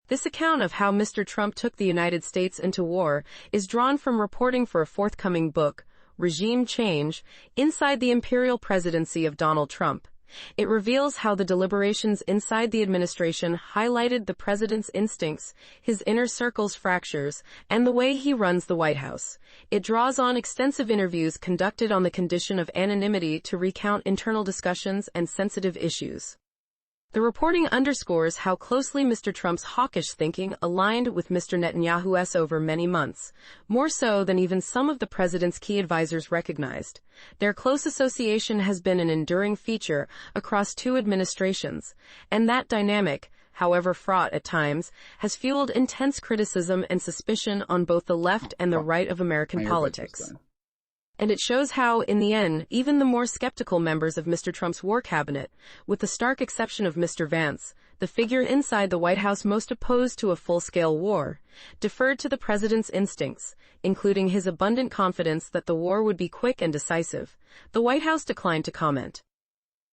This account of how Mr. Trump took the United States into war is drawn from reporting for a forthcoming book, Regime Change, Inside the Imperial Presidency of Donald Trump. It reveals how the deliberations inside the administration highlighted the president's instincts, his inner circle's fractures, and the way he runs the White House. It draws on extensive interviews conducted on the condition of anonymity to recount internal discussions and sensitive issues. The reporting underscores how closely Mr. Trump's hawkish thinking aligned with Mr. Netanyahu's over many months, more so than even some of the president's key advisors recognized. Their close association has been an enduring feature across two administrations, and that dynamic, however fraught at times, has fueled intense criticism and suspicion on both the left and the right of American politics. And it shows how, in the end, even the more skeptical members of Mr. Trump's war cabinet, with the stark exception of Mr. Vance, the figure inside the White House most opposed to a full-scale war, deferred to the president's instincts, including his abundant confidence that the war would be quick and decisive. The White House declined to comment.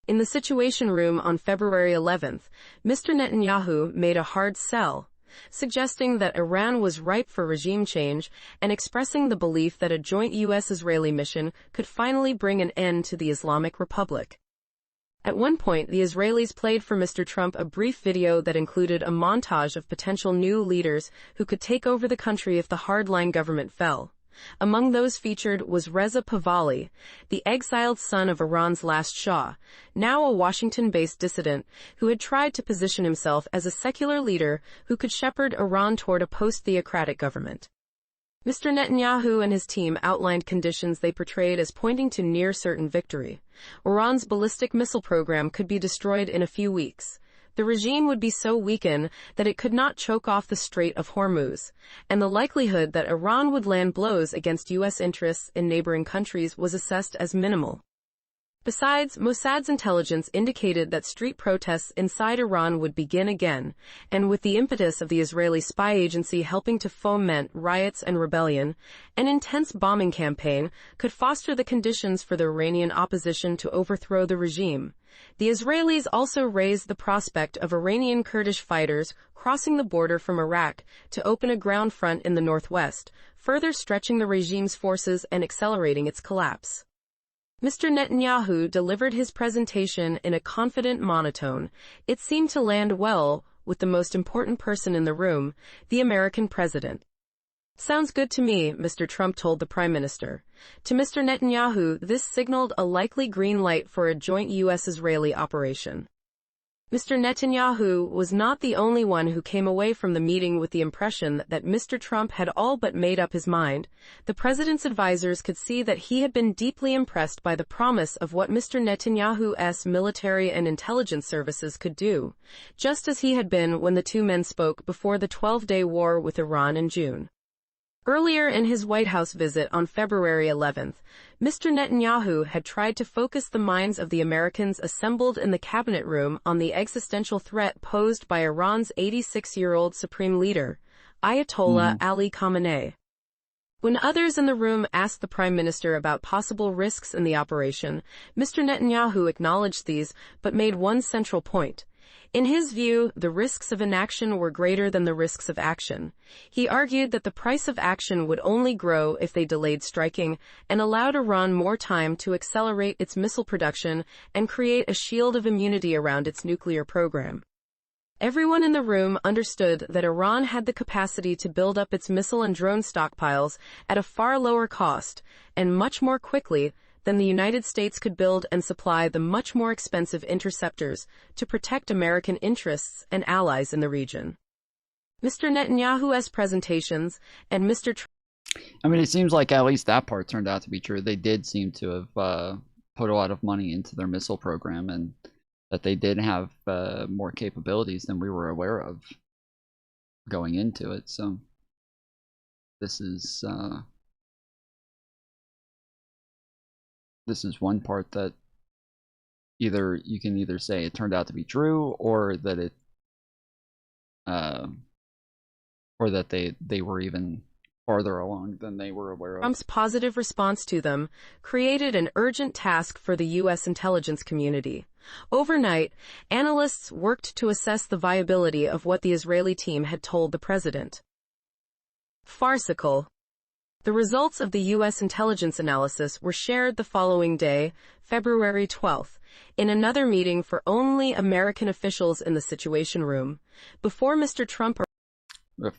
In the Situation Room on February 11th, Mr. Netanyahu made a hard sell, suggesting that Iran was ripe for regime change and expressing the belief that a joint U.S.-Israeli mission could finally bring an end to the Islamic Republic. At one point, the Israelis played for Mr. Trump a brief video that included a montage of potential new leaders who could take over the country if the hardline government fell. Among those featured was Reza Pahlavi, the exiled son of Iran's last Shah, now a Washington-based dissident who had tried to position himself as a secular leader who could shepherd Iran toward a post-theocratic government. Mr. Netanyahu and his team outlined conditions they portrayed as pointing to near-certain victory. Iran's ballistic missile program could be destroyed in a few weeks. The regime would be so weakened that it could not choke off the Strait of Hormuz, and the likelihood that Iran would land blows against U.S. interests in neighboring countries was assessed as minimal. Besides, Mossad's intelligence indicated that street protests inside Iran would begin again, and with the impetus of the Israeli spy agency helping to foment riots and rebellion, an intense bombing campaign could foster the conditions for the Iranian opposition to overthrow the regime. The Israelis also raised the prospect of Iranian Kurdish fighters crossing the border from Iraq to open a ground front in the northwest, further stretching the regime's forces and accelerating its collapse. Mr. Netanyahu delivered his presentation in a confident monotone. It seemed to land well with the most important person in the room, the American president. "Sounds good to me," Mr. Trump told the prime minister. To Mr. Netanyahu, this signaled a likely green light for a joint U.S.-Israeli operation. Mr. Netanyahu was not the only one who came away from the meeting with the impression that Mr. Trump had all but made up his mind. The president's advisors could see that he had been deeply impressed by the promise of what Mr. Netanyahu's military and intelligence services could do, just as he had been when the two men spoke before the 12-day war with Iran in June. Earlier in his White House visit on February 11th, Mr. Netanyahu had tried to focus the minds of the Americans assembled in the cabinet room on the existential threat posed by Iran's 86-year-old supreme leader, Ayatollah Ali Khamenei. When others in the room asked the prime minister about possible risks in the operation, Mr. Netanyahu acknowledged these but made one central point. In his view, the risks of inaction were greater than the risks of action. He argued that the price of action would only grow if they delayed striking and allowed Iran more time to accelerate its missile production and create a shield of immunity around its nuclear program. Everyone in the room understood that Iran had the capacity to build up its missile and drone stockpiles at a far lower cost and much more quickly than the United States could build and supply the much more expensive interceptors to protect American interests and allies in the region. Mr. Netanyahu's presentations and Mr. I mean, it seems like at least that part turned out to be true. They did seem to have put a lot of money into their missile program, and that they did have more capabilities than we were aware of going into it. So this is one part that you can either say it turned out to be true, or that it or that they were even farther along than they were aware of. Trump's positive response to them created an urgent task for the U.S. intelligence community. Overnight, analysts worked to assess the viability of what the Israeli team had told the president. Farcical. The results of the U.S. intelligence analysis were shared the following day, February 12th, in another meeting for only American officials in the Situation Room. Before Mr. Trump...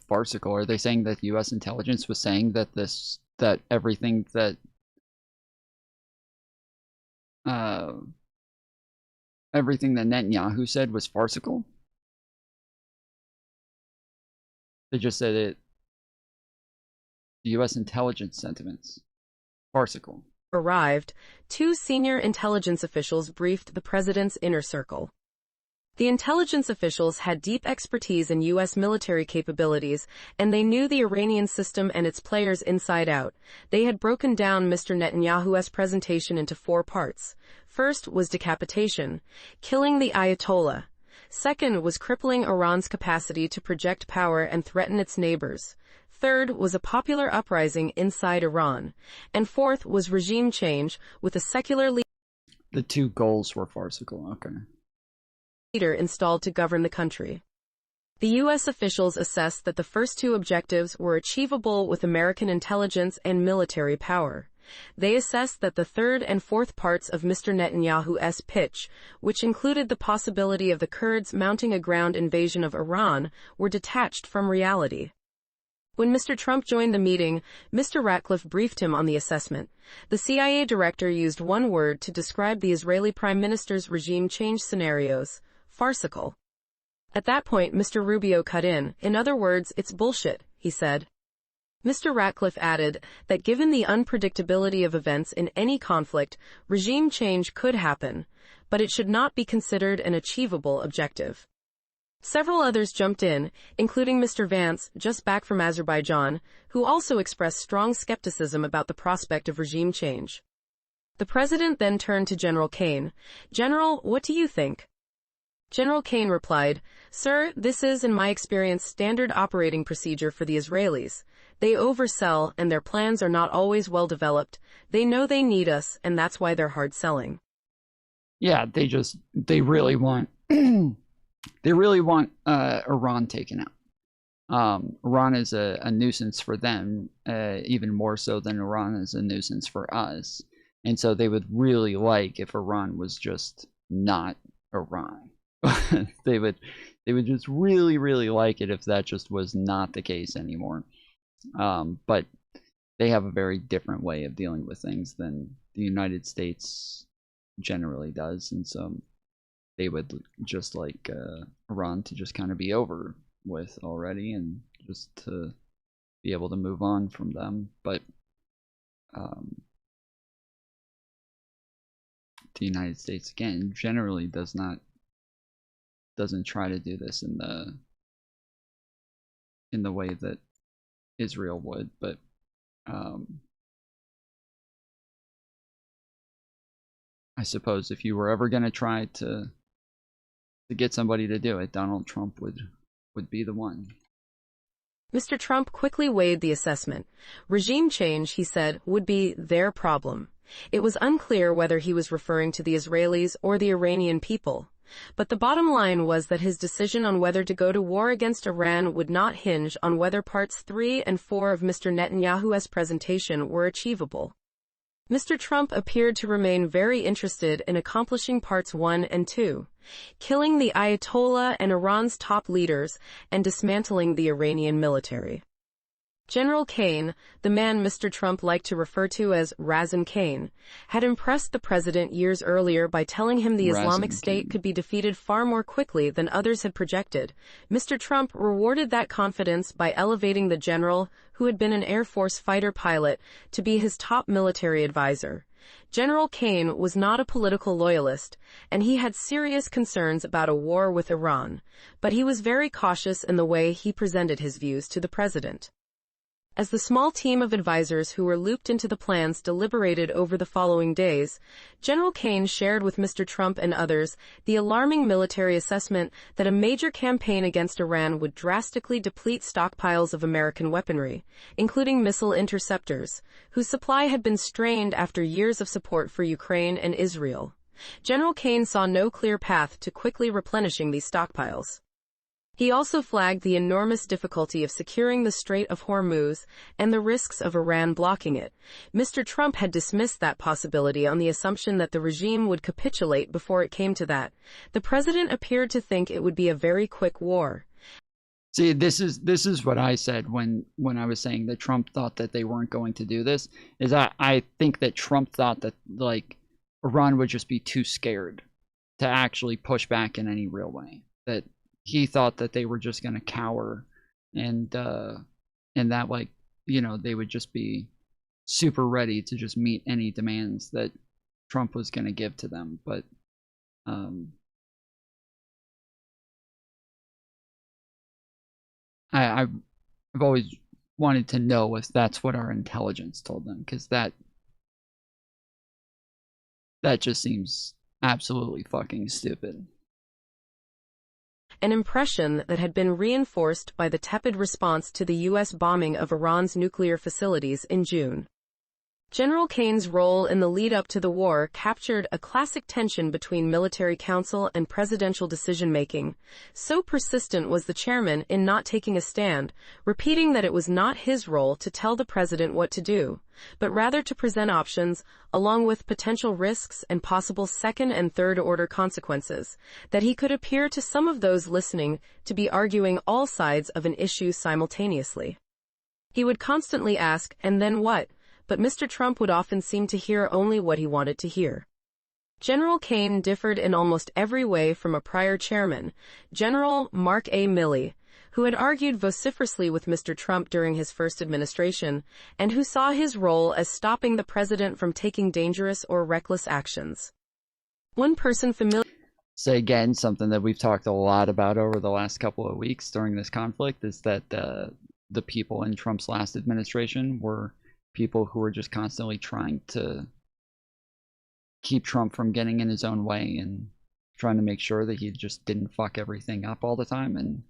Farcical? Are they saying that U.S. intelligence was saying that everything that Netanyahu said was farcical? They just said it. The U.S. intelligence sentiments. Farcical. Arrived, two senior intelligence officials briefed the president's inner circle. The intelligence officials had deep expertise in U.S. military capabilities, and they knew the Iranian system and its players inside out. They had broken down Mr. Netanyahu's presentation into 4 parts. First was decapitation, killing the Ayatollah. Second was crippling Iran's capacity to project power and threaten its neighbors. Third was a popular uprising inside Iran. And fourth was regime change with a secular leader. The two goals were farcical. Okay. Leader installed to govern the country. The U.S. officials assessed that the first two objectives were achievable with American intelligence and military power. They assessed that the third and fourth parts of Mr. Netanyahu's pitch, which included the possibility of the Kurds mounting a ground invasion of Iran, were detached from reality. When Mr. Trump joined the meeting, Mr. Ratcliffe briefed him on the assessment. The CIA director used one word to describe the Israeli Prime Minister's regime change scenarios: farcical. At that point, Mr. Rubio cut in. In other words, it's bullshit, he said. Mr. Ratcliffe added that given the unpredictability of events in any conflict, regime change could happen, but it should not be considered an achievable objective. Several others jumped in, including Mr. Vance, just back from Azerbaijan, who also expressed strong skepticism about the prospect of regime change. The president then turned to General Kane. General, what do you think? General Kane replied, Sir, this is, in my experience, standard operating procedure for the Israelis. They oversell, and their plans are not always well developed. They know they need us, and that's why they're hard selling. Yeah, they really want Iran taken out. Iran is a nuisance for them, even more so than Iran is a nuisance for us. And so they would really like if Iran was just not Iran. they would just really, really like it if that just was not the case anymore. But they have a very different way of dealing with things than the United States generally does, and so they would just like Iran to just kind of be over with already and just to be able to move on from them. But the United States, again, generally doesn't try to do this in the way that Israel would, but I suppose if you were ever going to try to get somebody to do it, Donald Trump would be the one. Mr. Trump quickly weighed the assessment. Regime change, he said, would be their problem. It was unclear whether he was referring to the Israelis or the Iranian people. But the bottom line was that his decision on whether to go to war against Iran would not hinge on whether parts 3 and 4 of Mr. Netanyahu's presentation were achievable. Mr. Trump appeared to remain very interested in accomplishing parts 1 and 2, killing the Ayatollah and Iran's top leaders and dismantling the Iranian military. General Kane, the man Mr. Trump liked to refer to as Razan Kane, had impressed the president years earlier by telling him the Islamic State could be defeated far more quickly than others had projected. Mr. Trump rewarded that confidence by elevating the general, who had been an Air Force fighter pilot, to be his top military advisor. General Kane was not a political loyalist, and he had serious concerns about a war with Iran, but he was very cautious in the way he presented his views to the president. As the small team of advisors who were looped into the plans deliberated over the following days, General Kane shared with Mr. Trump and others the alarming military assessment that a major campaign against Iran would drastically deplete stockpiles of American weaponry, including missile interceptors, whose supply had been strained after years of support for Ukraine and Israel. General Kane saw no clear path to quickly replenishing these stockpiles. He also flagged the enormous difficulty of securing the Strait of Hormuz and the risks of Iran blocking it. Mr. Trump had dismissed that possibility on the assumption that the regime would capitulate before it came to that. The president appeared to think it would be a very quick war. See, this is what I said when I was saying that Trump thought that they weren't going to do this, is I think that Trump thought that, like, Iran would just be too scared to actually push back in any real way. That he thought that they were just going to cower and that, like, you know, they would just be super ready to just meet any demands that Trump was going to give to them. But I've always wanted to know if that's what our intelligence told them, because that just seems absolutely fucking stupid. An impression that had been reinforced by the tepid response to the U.S. bombing of Iran's nuclear facilities in June. General Kane's role in the lead-up to the war captured a classic tension between military council and presidential decision-making. So persistent was the chairman in not taking a stand, repeating that it was not his role to tell the president what to do, but rather to present options, along with potential risks and possible second- and third-order consequences, that he could appear to some of those listening to be arguing all sides of an issue simultaneously. He would constantly ask, "And then what?" But Mr. Trump would often seem to hear only what he wanted to hear. General Kane differed in almost every way from a prior chairman, General Mark A. Milley, who had argued vociferously with Mr. Trump during his first administration, and who saw his role as stopping the president from taking dangerous or reckless actions. One person familiar... So again, something that we've talked a lot about over the last couple of weeks during this conflict is that the people in Trump's last administration were people who were just constantly trying to keep Trump from getting in his own way and trying to make sure that he just didn't fuck everything up all the time. And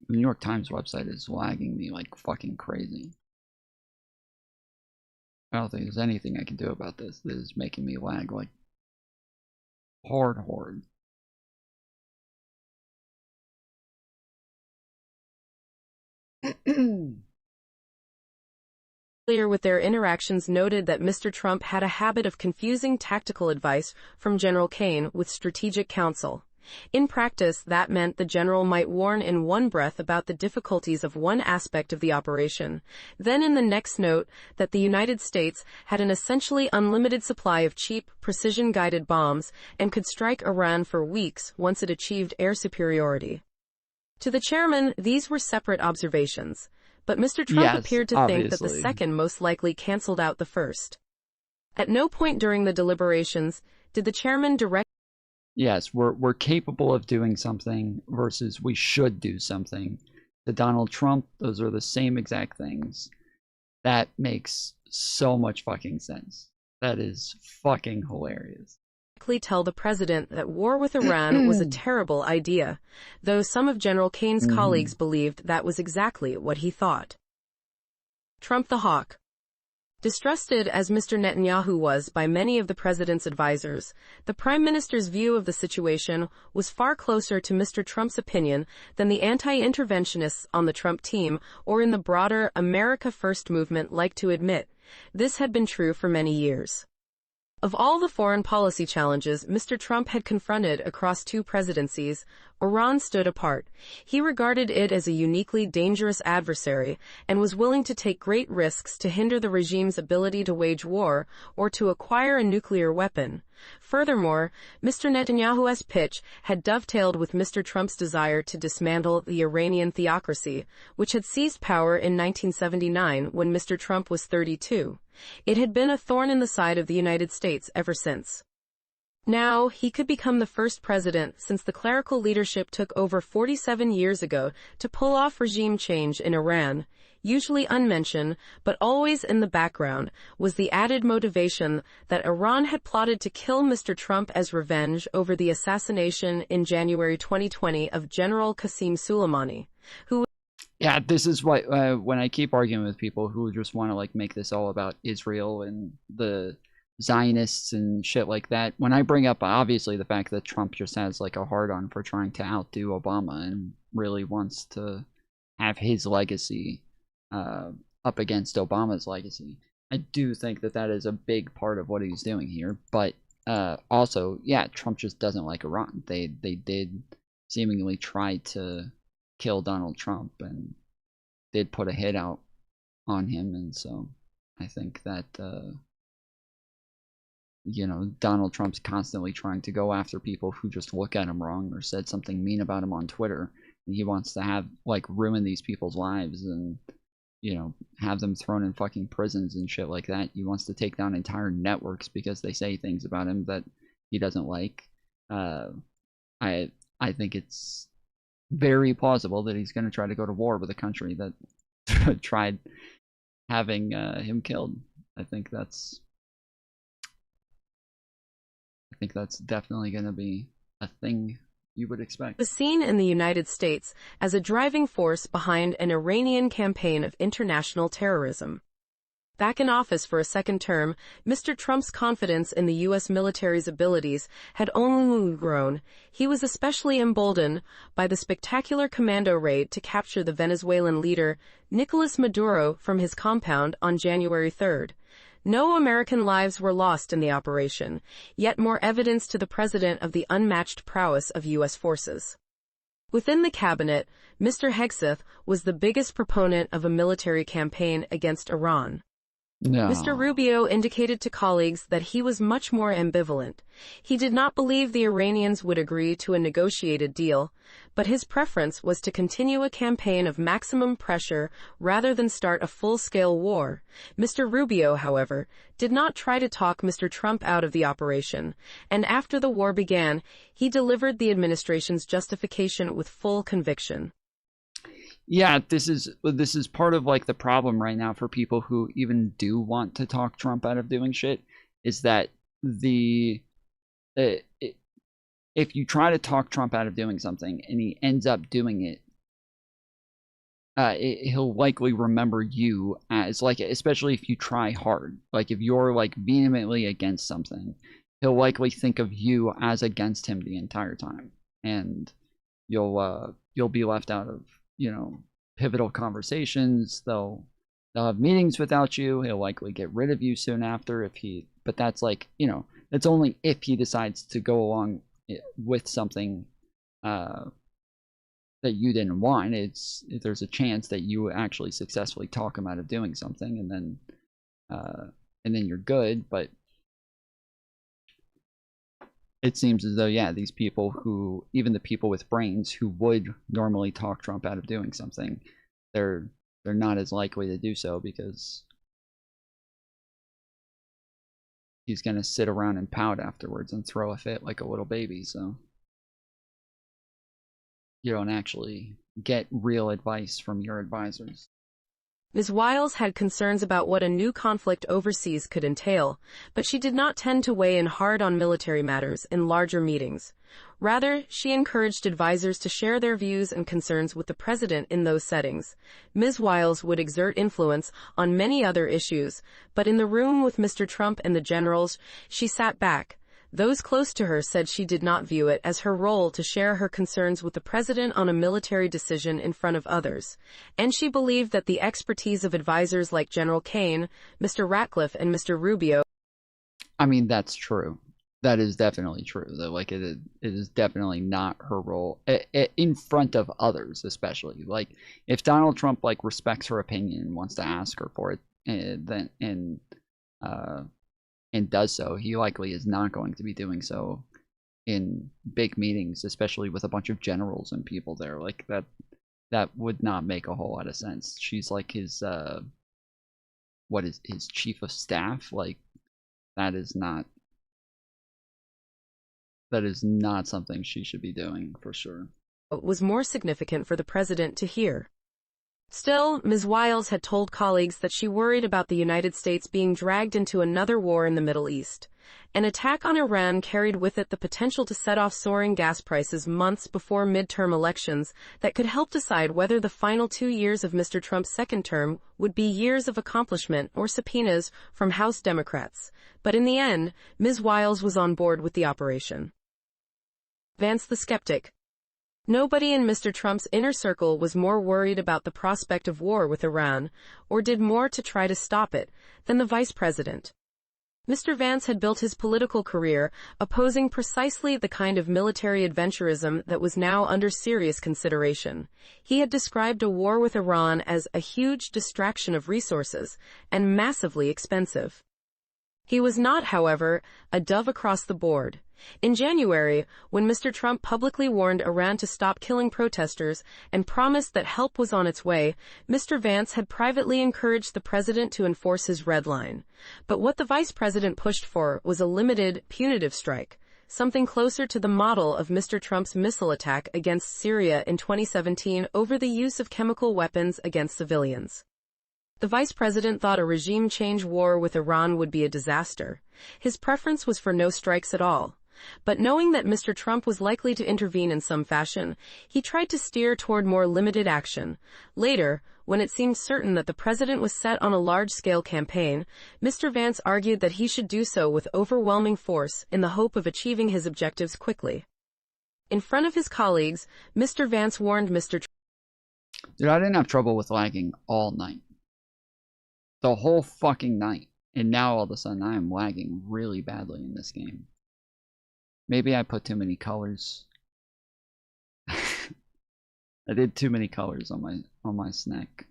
the New York Times website is lagging me like fucking crazy. I don't think there's anything I can do about this. This is making me lag like hard. With their interactions noted that Mr. Trump had a habit of confusing tactical advice from General Kane with strategic counsel. In practice, that meant the general might warn in one breath about the difficulties of one aspect of the operation, then in the next note that the United States had an essentially unlimited supply of cheap, precision-guided bombs and could strike Iran for weeks once it achieved air superiority. To the chairman, these were separate observations, but Mr. Trump appeared to think that the second most likely canceled out the first. At no point during the deliberations did the chairman direct... Yes, we're capable of doing something versus we should do something. To Donald Trump, those are the same exact things. That makes so much fucking sense. That is fucking hilarious. Tell the president that war with Iran was a terrible idea, though some of General Kane's colleagues believed that was exactly what he thought. Trump the Hawk. Distrusted as Mr. Netanyahu was by many of the president's advisors, the prime minister's view of the situation was far closer to Mr. Trump's opinion than the anti-interventionists on the Trump team or in the broader America First movement like to admit. This had been true for many years. Of all the foreign policy challenges Mr. Trump had confronted across two presidencies, Iran stood apart. He regarded it as a uniquely dangerous adversary and was willing to take great risks to hinder the regime's ability to wage war or to acquire a nuclear weapon. Furthermore, Mr. Netanyahu's pitch had dovetailed with Mr. Trump's desire to dismantle the Iranian theocracy, which had seized power in 1979 when Mr. Trump was 32. It had been a thorn in the side of the United States ever since. Now, he could become the first president since the clerical leadership took over 47 years ago to pull off regime change in Iran. Usually unmentioned, but always in the background, was the added motivation that Iran had plotted to kill Mr. Trump as revenge over the assassination in January 2020 of General Qasem Soleimani, who... Yeah, this is what when I keep arguing with people who just want to like make this all about Israel and the Zionists and shit like that. When I bring up obviously the fact that Trump just has like a hard-on for trying to outdo Obama and really wants to have his legacy up against Obama's legacy, I do think that that is a big part of what he's doing here. But also, yeah, Trump just doesn't like Iran. They did seemingly try to kill Donald Trump and did put a hit out on him, and so I think that you know, Donald Trump's constantly trying to go after people who just look at him wrong or said something mean about him on Twitter, and he wants to have like ruin these people's lives and, you know, have them thrown in fucking prisons and shit like that. He wants to take down entire networks because they say things about him that he doesn't like. I think it's very plausible that he's going to try to go to war with a country that tried having him killed. I think that's definitely going to be a thing you would expect. Was seen in the United States as a driving force behind an Iranian campaign of international terrorism. Back in office for a second term, Mr. Trump's confidence in the U.S. military's abilities had only grown. He was especially emboldened by the spectacular commando raid to capture the Venezuelan leader, Nicolas Maduro, from his compound on January 3rd. No American lives were lost in the operation, yet more evidence to the president of the unmatched prowess of U.S. forces. Within the cabinet, Mr. Hegseth was the biggest proponent of a military campaign against Iran. No. Mr. Rubio indicated to colleagues that he was much more ambivalent. He did not believe the Iranians would agree to a negotiated deal, but his preference was to continue a campaign of maximum pressure rather than start a full-scale war. Mr. Rubio, however, did not try to talk Mr. Trump out of the operation, and after the war began, he delivered the administration's justification with full conviction. Yeah, this is part of like the problem right now for people who even do want to talk Trump out of doing shit, is that if you try to talk Trump out of doing something and he ends up doing it, he'll likely remember you as like, especially if you try hard, like if you're like vehemently against something, he'll likely think of you as against him the entire time, and you'll be left out of, you know, pivotal conversations. They'll have meetings without you. He'll likely get rid of you soon after but that's like, you know, that's only if he decides to go along with something that you didn't want. There's a chance that you actually successfully talk him out of doing something, and then you're good. But it seems as though, yeah, these people who, even the people with brains who would normally talk Trump out of doing something, they're not as likely to do so, because he's going to sit around and pout afterwards and throw a fit like a little baby. So you don't actually get real advice from your advisors. Ms. Wiles had concerns about what a new conflict overseas could entail, but she did not tend to weigh in hard on military matters in larger meetings. Rather, she encouraged advisors to share their views and concerns with the president in those settings. Ms. Wiles would exert influence on many other issues, but in the room with Mr. Trump and the generals, she sat back. Those close to her said she did not view it as her role to share her concerns with the president on a military decision in front of others, and she believed that the expertise of advisors like General Kane, Mr. Ratcliffe, and Mr. Rubio. I mean, that's true. That is definitely true. Though, like, it is definitely not her role in front of others, especially. Like, if Donald Trump like respects her opinion and wants to ask her for it, and does so, he likely is not going to be doing so in big meetings, especially with a bunch of generals and people there. Like, that would not make a whole lot of sense. She's like his what is his chief of staff? Like, that is not something she should be doing, for sure. Was more significant for the president to hear. Still, Ms. Wiles had told colleagues that she worried about the United States being dragged into another war in the Middle East. An attack on Iran carried with it the potential to set off soaring gas prices months before midterm elections that could help decide whether the final 2 years of Mr. Trump's second term would be years of accomplishment or subpoenas from House Democrats. But in the end, Ms. Wiles was on board with the operation. Vance the skeptic. Nobody in Mr. Trump's inner circle was more worried about the prospect of war with Iran, or did more to try to stop it, than the vice president. Mr. Vance had built his political career opposing precisely the kind of military adventurism that was now under serious consideration. He had described a war with Iran as a huge distraction of resources and massively expensive. He was not, however, a dove across the board. In January, when Mr. Trump publicly warned Iran to stop killing protesters and promised that help was on its way, Mr. Vance had privately encouraged the president to enforce his red line. But what the vice president pushed for was a limited, punitive strike, something closer to the model of Mr. Trump's missile attack against Syria in 2017 over the use of chemical weapons against civilians. The vice president thought a regime change war with Iran would be a disaster. His preference was for no strikes at all. But knowing that Mr. Trump was likely to intervene in some fashion, he tried to steer toward more limited action. Later, when it seemed certain that the president was set on a large-scale campaign, Mr. Vance argued that he should do so with overwhelming force in the hope of achieving his objectives quickly. In front of his colleagues, Mr. Vance warned Mr. Dude, I didn't have trouble with lagging all night. The whole fucking night. And now all of a sudden I am lagging really badly in this game. Maybe I put too many colors. I did too many colors on my snack.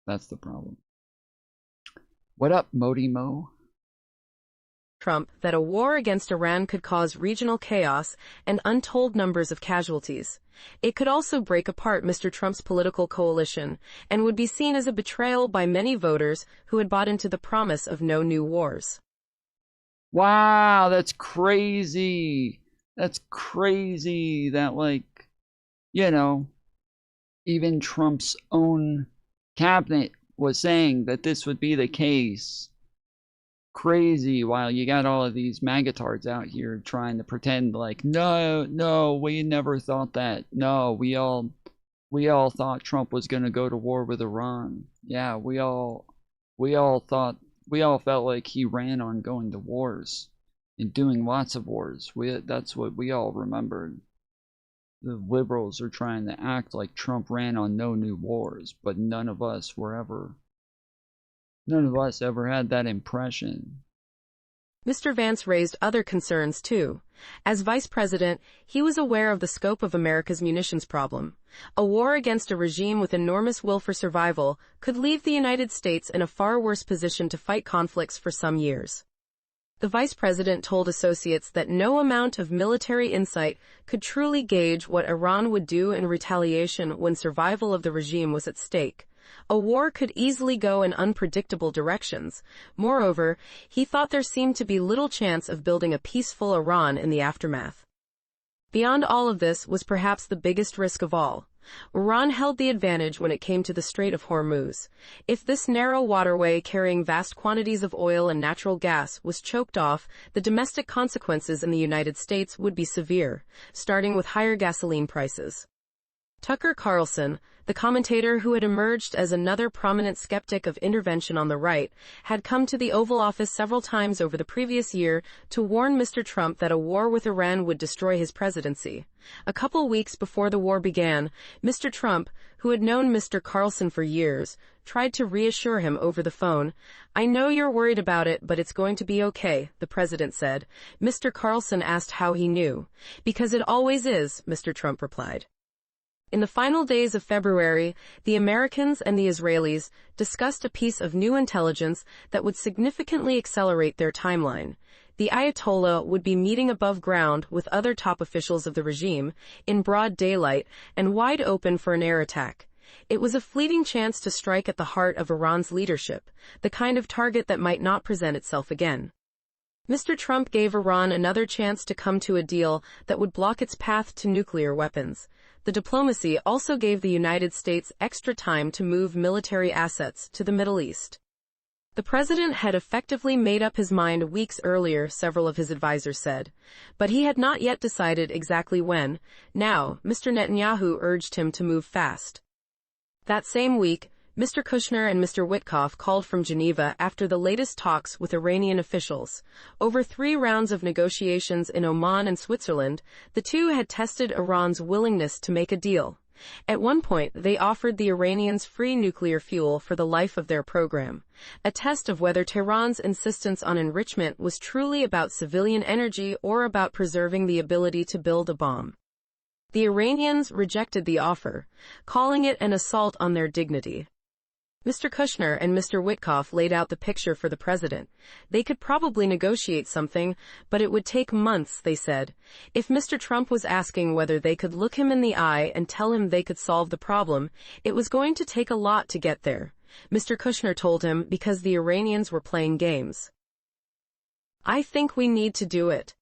That's the problem. What up, Modi Mo? Trump that a war against Iran could cause regional chaos and untold numbers of casualties. It could also break apart Mr. Trump's political coalition and would be seen as a betrayal by many voters who had bought into the promise of no new wars. Wow, that's crazy. That's crazy that, like, you know, even Trump's own cabinet was saying that this would be the case. Crazy, while you got all of these magatards out here trying to pretend like, no, we never thought that. No, we all thought Trump was going to go to war with Iran. Yeah, we all felt like he ran on going to wars and doing lots of wars. That's what we all remembered. The liberals are trying to act like Trump ran on no new wars, but none of us ever had that impression. Mr. Vance raised other concerns, too. As vice president, he was aware of the scope of America's munitions problem. A war against a regime with enormous will for survival could leave the United States in a far worse position to fight conflicts for some years. The vice president told associates that no amount of military insight could truly gauge what Iran would do in retaliation when survival of the regime was at stake. A war could easily go in unpredictable directions. Moreover, he thought there seemed to be little chance of building a peaceful Iran in the aftermath. Beyond all of this was perhaps the biggest risk of all. Iran held the advantage when it came to the Strait of Hormuz. If this narrow waterway carrying vast quantities of oil and natural gas was choked off, the domestic consequences in the United States would be severe, starting with higher gasoline prices. Tucker Carlson, the commentator who had emerged as another prominent skeptic of intervention on the right, had come to the Oval Office several times over the previous year to warn Mr. Trump that a war with Iran would destroy his presidency. A couple weeks before the war began, Mr. Trump, who had known Mr. Carlson for years, tried to reassure him over the phone. "I know you're worried about it, but it's going to be okay," the president said. Mr. Carlson asked how he knew. "Because it always is," Mr. Trump replied. In the final days of February, the Americans and the Israelis discussed a piece of new intelligence that would significantly accelerate their timeline. The Ayatollah would be meeting above ground with other top officials of the regime, in broad daylight and wide open for an air attack. It was a fleeting chance to strike at the heart of Iran's leadership, the kind of target that might not present itself again. Mr. Trump gave Iran another chance to come to a deal that would block its path to nuclear weapons. The diplomacy also gave the United States extra time to move military assets to the Middle East. The president had effectively made up his mind weeks earlier, several of his advisors said, but he had not yet decided exactly when. Now, Mr. Netanyahu urged him to move fast. That same week, Mr. Kushner and Mr. Witkoff called from Geneva after the latest talks with Iranian officials. Over 3 rounds of negotiations in Oman and Switzerland, the two had tested Iran's willingness to make a deal. At one point, they offered the Iranians free nuclear fuel for the life of their program, a test of whether Tehran's insistence on enrichment was truly about civilian energy or about preserving the ability to build a bomb. The Iranians rejected the offer, calling it an assault on their dignity. Mr. Kushner and Mr. Witkoff laid out the picture for the president. They could probably negotiate something, but it would take months, they said. If Mr. Trump was asking whether they could look him in the eye and tell him they could solve the problem, it was going to take a lot to get there. Mr. Kushner told him because the Iranians were playing games. "I think we need to do it."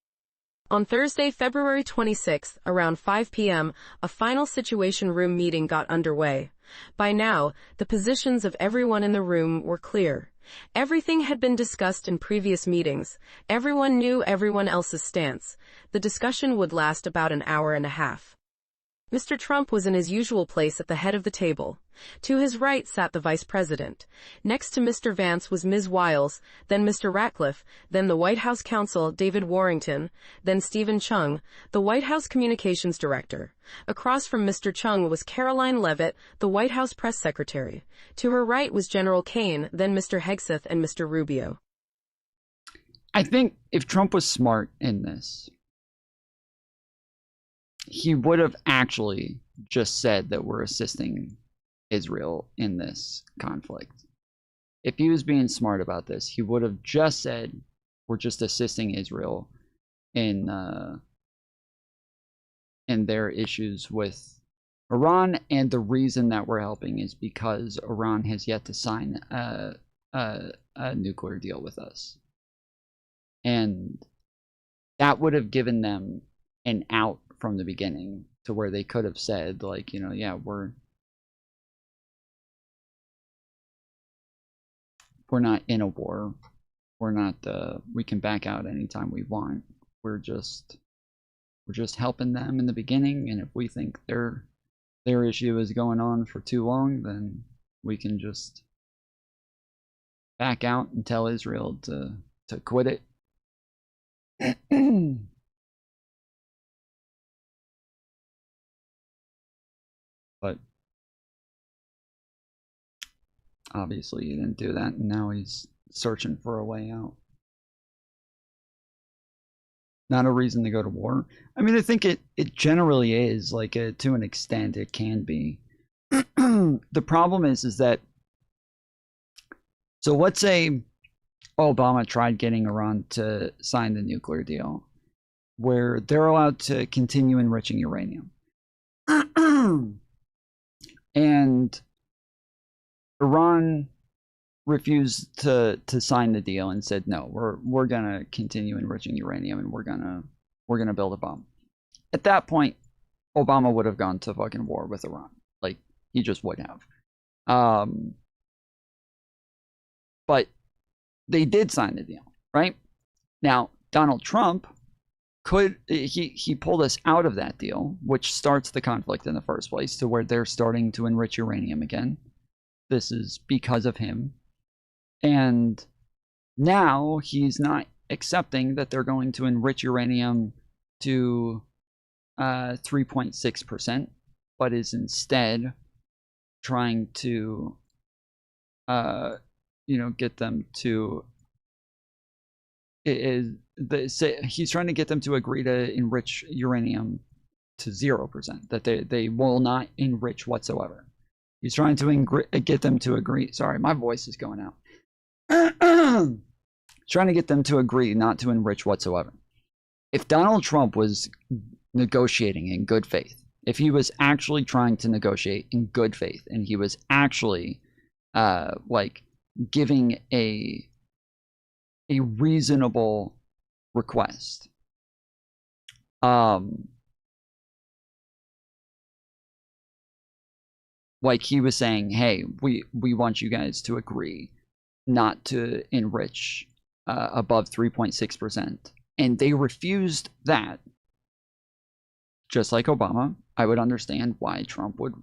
On Thursday, February 26th, around 5 p.m., a final Situation Room meeting got underway. By now, the positions of everyone in the room were clear. Everything had been discussed in previous meetings. Everyone knew everyone else's stance. The discussion would last about an hour and a half. Mr. Trump was in his usual place at the head of the table. To his right sat the Vice President. Next to Mr. Vance was Ms. Wiles, then Mr. Ratcliffe, then the White House counsel David Warrington, then Stephen Chung, the White House Communications Director. Across from Mr. Chung was Caroline Leavitt, the White House Press Secretary. To her right was General Kane, then Mr. Hegseth and Mr. Rubio. I think if Trump was smart in this, he would have actually just said that we're assisting Israel in this conflict. If he was being smart about this, he would have just said we're just assisting Israel in their issues with Iran, and the reason that we're helping is because Iran has yet to sign a nuclear deal with us. And that would have given them an out from the beginning to where they could have said, like, you know, yeah, we're not in a war. We're not, we can back out anytime we want. We're just helping them in the beginning, and if we think their issue is going on for too long, then we can just back out and tell Israel to quit it. But obviously he didn't do that, and now he's searching for a way out. Not a reason to go to war. I mean, I think it generally is, like, to an extent it can be. The problem is that, so let's say Obama tried getting Iran to sign the nuclear deal where they're allowed to continue enriching uranium. And Iran refused to sign the deal and said, no, we're gonna continue enriching uranium, and we're gonna build a bomb. At that point, Obama would have gone to fucking war with Iran. Like, he just would have. But they did sign the deal, right? Now, Donald Trump he pulled us out of that deal, which starts the conflict in the first place, to where they're starting to enrich uranium again. This is because of him. And now he's not accepting that they're going to enrich uranium to 3.6%, but is instead trying to, get them to, he's trying to get them to agree to enrich uranium to 0%, that they will not enrich whatsoever. He's trying to get them to agree. Sorry, my voice is going out. Trying to get them to agree not to enrich whatsoever. If Donald Trump was negotiating in good faith, if he was actually trying to negotiate in good faith, and he was actually giving a reasonable request, like he was saying, hey, we want you guys to agree not to enrich above 3.6%, and they refused that, just like Obama, I would understand why Trump would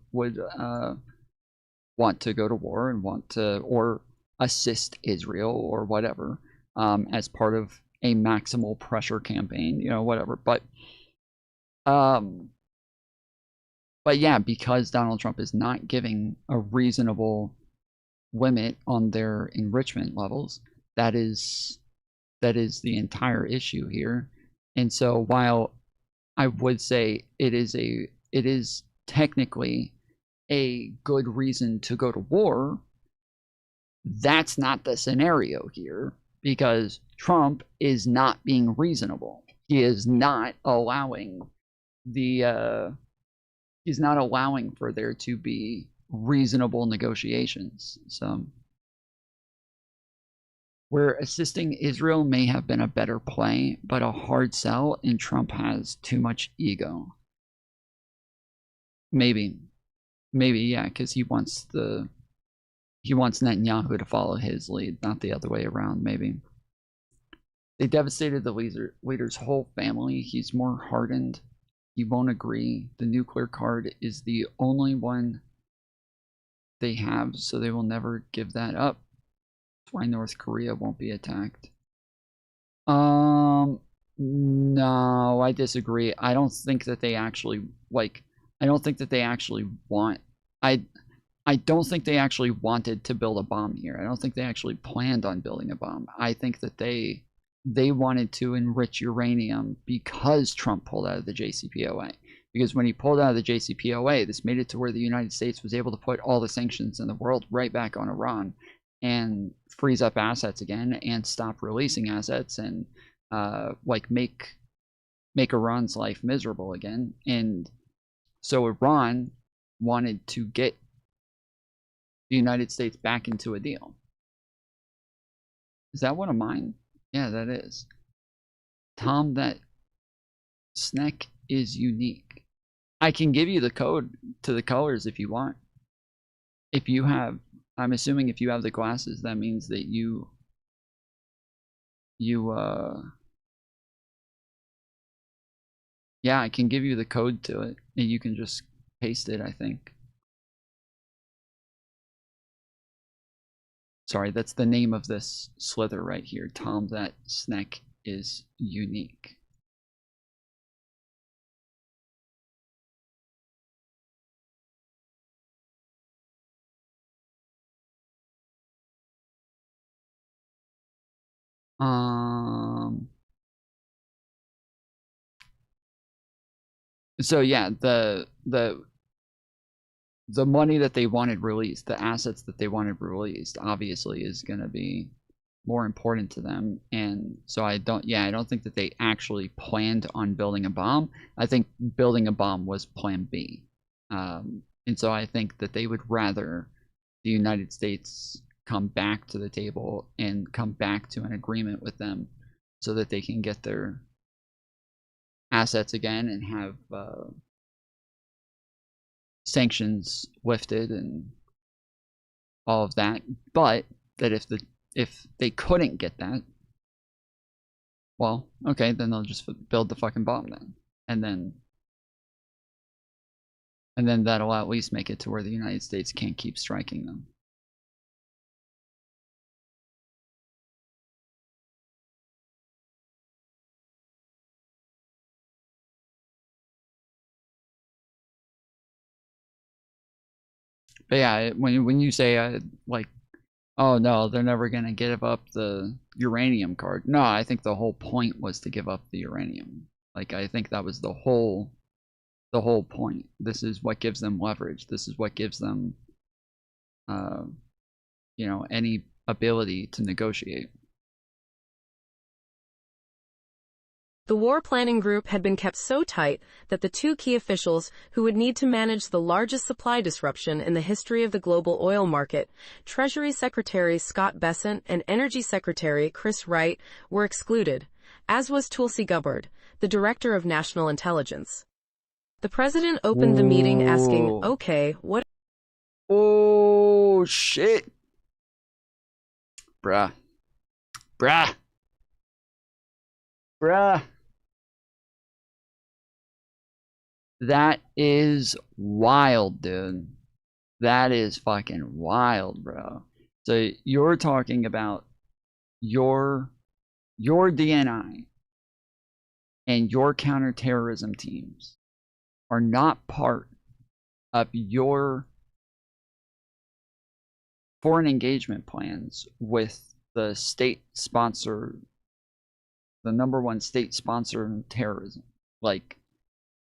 want to go to war and want to, or assist Israel or whatever, as part of a maximal pressure campaign, whatever. But yeah, because Donald Trump is not giving a reasonable limit on their enrichment levels, that is the entire issue here. And so while I would say it is technically a good reason to go to war, that's not the scenario here, because Trump is not being reasonable. He is not allowing he's not allowing for there to be reasonable negotiations. So where assisting Israel may have been a better play, but a hard sell, and Trump has too much ego. Maybe, yeah, because he wants Netanyahu to follow his lead, not the other way around. Maybe they devastated the leader's whole family. He's more hardened. He won't agree. The nuclear card is the only one they have, so they will never give that up. That's why North Korea won't be attacked. No, I disagree. I don't think that they actually I don't think that they actually want. I don't think they actually wanted to build a bomb here. I don't think they actually planned on building a bomb. I think that they wanted to enrich uranium because Trump pulled out of the JCPOA. Because when he pulled out of the JCPOA, this made it to where the United States was able to put all the sanctions in the world right back on Iran and freeze up assets again and stop releasing assets and make Iran's life miserable again. And so Iran wanted to get the United States back into a deal. Is that one of mine? Yeah, that is. Tom, that snack is unique. I can give you the code to the colors if you want. If you have, I'm assuming if you have the glasses, that means that you yeah, I can give you the code to it, and you can just paste it, I think. Sorry, that's the name of this slither right here. Tom, that snack is unique. So yeah, the money that they wanted released, the assets that they wanted released, obviously is going to be more important to them. And so I don't think that they actually planned on building a bomb. I think building a bomb was plan B. And so I think that they would rather the United States come back to the table and come back to an agreement with them so that they can get their assets again and have sanctions lifted and all of that. But that if they couldn't get that, well, okay, then they'll just build the fucking bomb then, and then that'll at least make it to where the United States can't keep striking them. But yeah, when you say like, oh no, they're never gonna give up the uranium card. No, I think the whole point was to give up the uranium. Like, I think that was the whole point. This is what gives them leverage. This is what gives them, you know, any ability to negotiate. The war planning group had been kept so tight that the two key officials who would need to manage the largest supply disruption in the history of the global oil market, Treasury Secretary Scott Bessent and Energy Secretary Chris Wright, were excluded, as was Tulsi Gabbard, the Director of National Intelligence. The president opened the meeting asking, okay, what? Oh, shit. Bruh. That is wild, dude. That is fucking wild, bro. So you're talking about your DNI and your counterterrorism teams are not part of your foreign engagement plans with the state sponsor, the #1 state sponsor of terrorism. Like,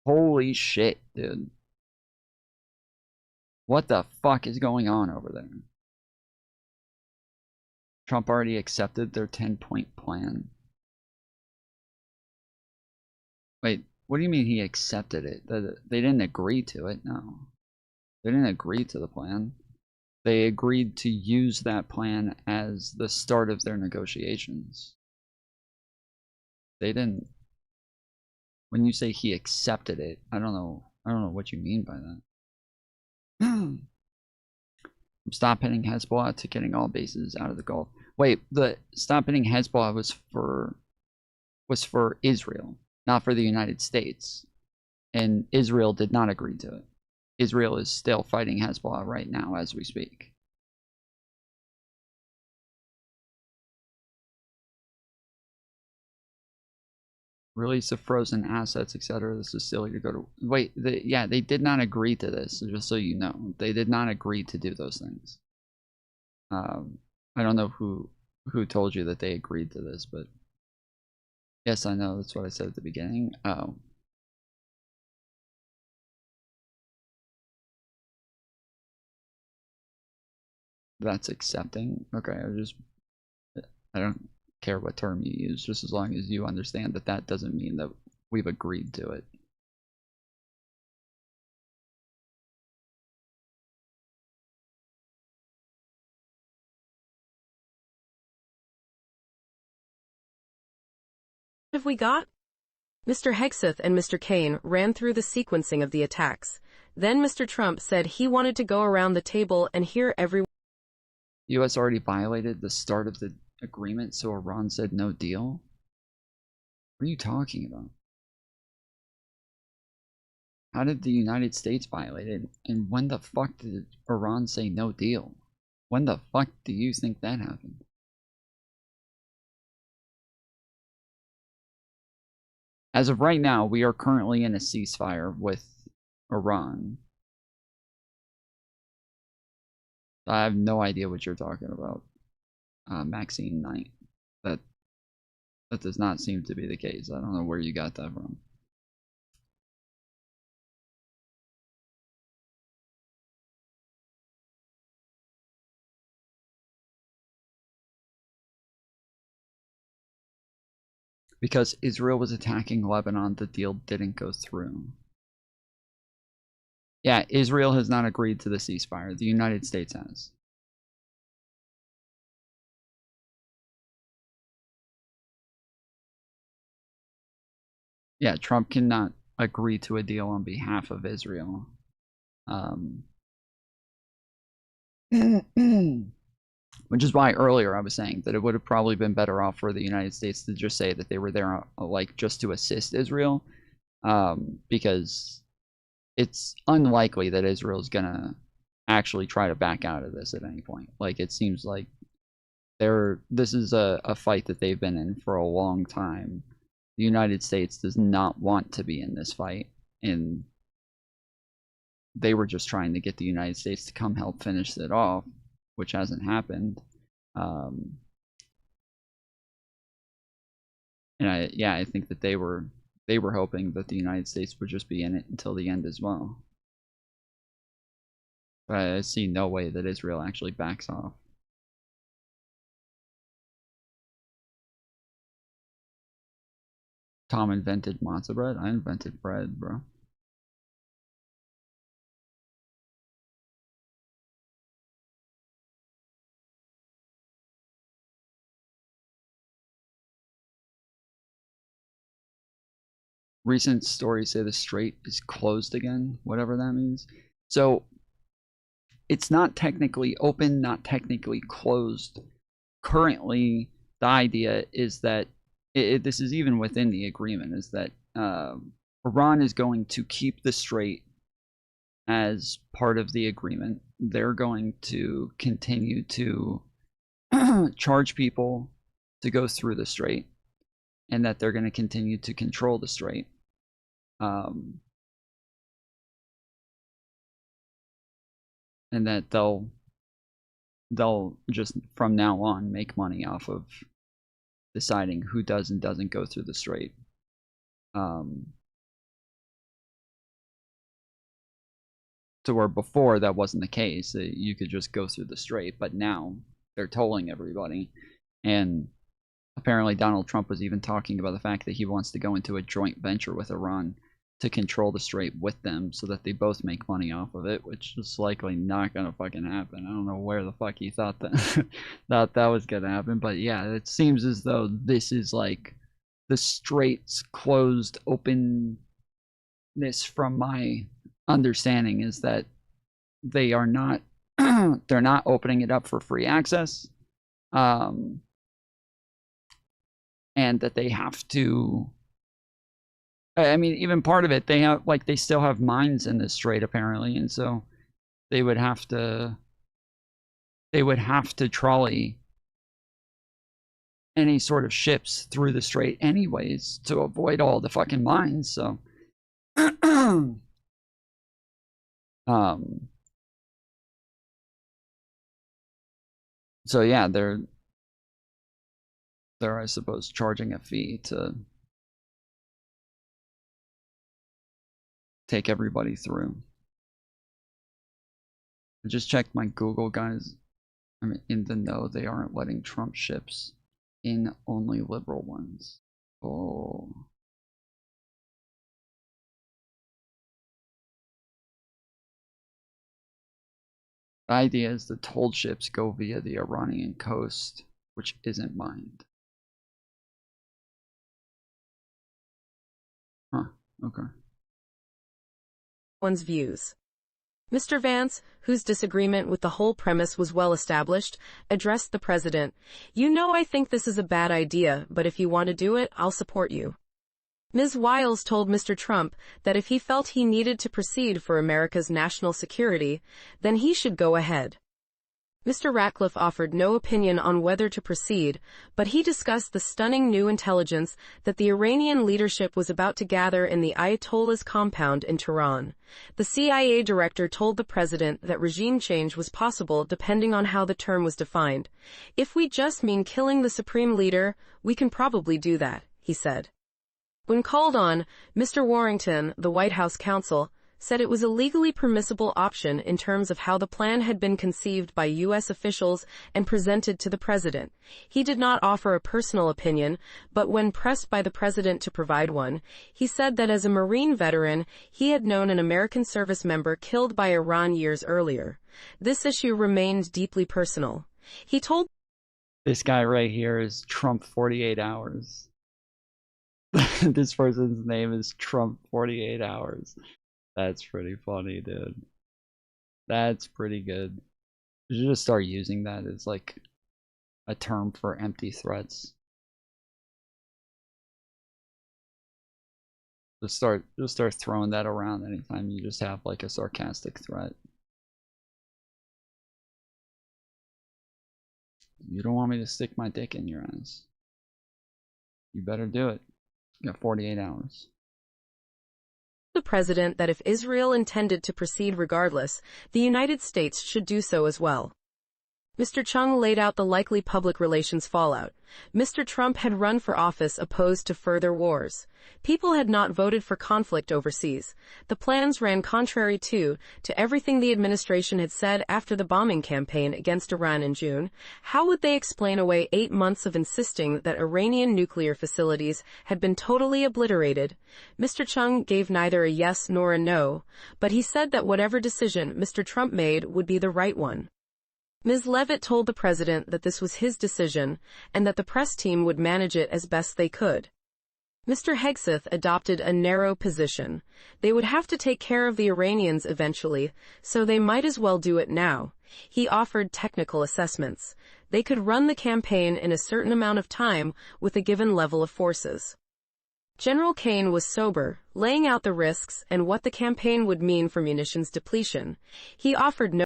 holy shit, dude. What the fuck is going on over there? Trump already accepted their 10-point plan. Wait, what do you mean he accepted it? They didn't agree to it, no. They didn't agree to the plan. They agreed to use that plan as the start of their negotiations. They didn't. When you say he accepted it, I don't know what you mean by that. Stop hitting Hezbollah to getting all bases out of the Gulf. Wait, the stop hitting Hezbollah was for Israel, not for the United States. And Israel did not agree to it. Israel is still fighting Hezbollah right now as we speak. Release of frozen assets, etc. This is silly to go to. Wait, yeah, they did not agree to this, just so you know. They did not agree to do those things. I don't know who told you that they agreed to this, but yes, I know. That's what I said at the beginning. Oh. That's accepting. Okay, I don't care what term you use, just as long as you understand that that doesn't mean that we've agreed to it. What have we got? Mr. Hegseth and Mr. Kane ran through the sequencing of the attacks. Then Mr. Trump said he wanted to go around the table and hear everyone. The U.S. already violated the start of the agreement, so Iran said no deal? What are you talking about? How did the United States violate it? And when the fuck did Iran say no deal? When the fuck do you think that happened? As of right now, we are currently in a ceasefire with Iran. I have no idea what you're talking about, Maxine Knight. That does not seem to be the case. I don't know where you got that from. Because Israel was attacking Lebanon, the deal didn't go through. Yeah, Israel has not agreed to the ceasefire. The United States has. Yeah, Trump cannot agree to a deal on behalf of Israel. Which is why earlier I was saying that it would have probably been better off for the United States to just say that they were there like just to assist Israel, because it's unlikely that Israel is gonna actually try to back out of this at any point. Like, it seems like this is a fight that they've been in for a long time. The United States does not want to be in this fight, and they were just trying to get the United States to come help finish it off, which hasn't happened. And I think that they were hoping that the United States would just be in it until the end as well. But I see no way that Israel actually backs off. Tom invented matzo bread? I invented bread, bro. Recent stories say the strait is closed again, whatever that means. So it's not technically open, not technically closed. Currently, the idea is that this is even within the agreement, is that Iran is going to keep the strait as part of the agreement. They're going to continue to charge people to go through the strait, and that they're going to continue to control the strait. And that they'll just from now on make money off of deciding who does and doesn't go through the strait. To where before that wasn't the case, you could just go through the strait, but now they're tolling everybody. And apparently Donald Trump was even talking about the fact that he wants to go into a joint venture with Iran to control the strait with them so that they both make money off of it, which is likely not gonna fucking happen. I don't know where the fuck he thought that that was gonna happen, but yeah, it seems as though this is like the strait's closed openness. From my understanding is that they are not they're not opening it up for free access, and that they have to, I mean, even part of it, they have, like, they still have mines in this strait apparently, and so they would have to trolley any sort of ships through the strait anyways to avoid all the fucking mines. So so yeah, they're I suppose charging a fee to take everybody through. I just checked my Google, guys. I'm in the know. They aren't letting Trump ships in, only liberal ones. Oh. The idea is the tolled ships go via the Iranian coast, which isn't mined. Huh, okay. One's views. Mr. Vance, whose disagreement with the whole premise was well established, addressed the president. "You know, I think this is a bad idea, but if you want to do it, I'll support you." Ms. Wiles told Mr. Trump that if he felt he needed to proceed for America's national security, then he should go ahead. Mr. Ratcliffe offered no opinion on whether to proceed, but he discussed the stunning new intelligence that the Iranian leadership was about to gather in the Ayatollah's compound in Tehran. The CIA director told the president that regime change was possible depending on how the term was defined. "If we just mean killing the supreme leader, we can probably do that," he said. When called on, Mr. Warrington, the White House counsel, said it was a legally permissible option in terms of how the plan had been conceived by U.S. officials and presented to the president. He did not offer a personal opinion, but when pressed by the president to provide one, he said that as a Marine veteran, he had known an American service member killed by Iran years earlier. This issue remained deeply personal. He told This guy right here is Trump 48 hours. This person's name is Trump 48 hours. That's pretty funny, dude. That's pretty good. You should just start using that as like a term for empty threats. Just start throwing that around anytime you just have like a sarcastic threat. You don't want me to stick my dick in your ass. You better do it. You got 48 hours. The president that if Israel intended to proceed regardless, the United States should do so as well. Mr. Chung laid out the likely public relations fallout. Mr. Trump had run for office opposed to further wars. People had not voted for conflict overseas. The plans ran contrary to everything the administration had said after the bombing campaign against Iran in June. How would they explain away 8 months of insisting that Iranian nuclear facilities had been totally obliterated? Mr. Chung gave neither a yes nor a no, but he said that whatever decision Mr. Trump made would be the right one. Ms. Leavitt told the president that this was his decision and that the press team would manage it as best they could. Mr. Hegseth adopted a narrow position. They would have to take care of the Iranians eventually, so they might as well do it now. He offered technical assessments. They could run the campaign in a certain amount of time with a given level of forces. General Kane was sober, laying out the risks and what the campaign would mean for munitions depletion. He offered no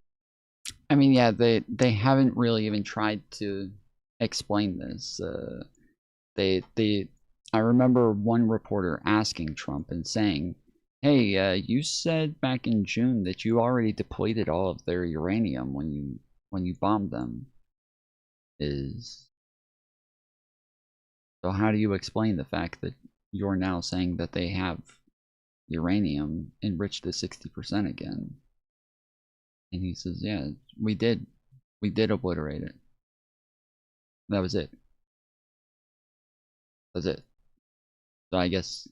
I mean, yeah, they haven't really even tried to explain this. I remember one reporter asking Trump and saying, "Hey, you said back in June that you already depleted all of their uranium when you bombed them. So how do you explain the fact that you're now saying that they have uranium enriched to 60% again?" And he says, "Yeah, we did obliterate it. That was it. That's it." So I guess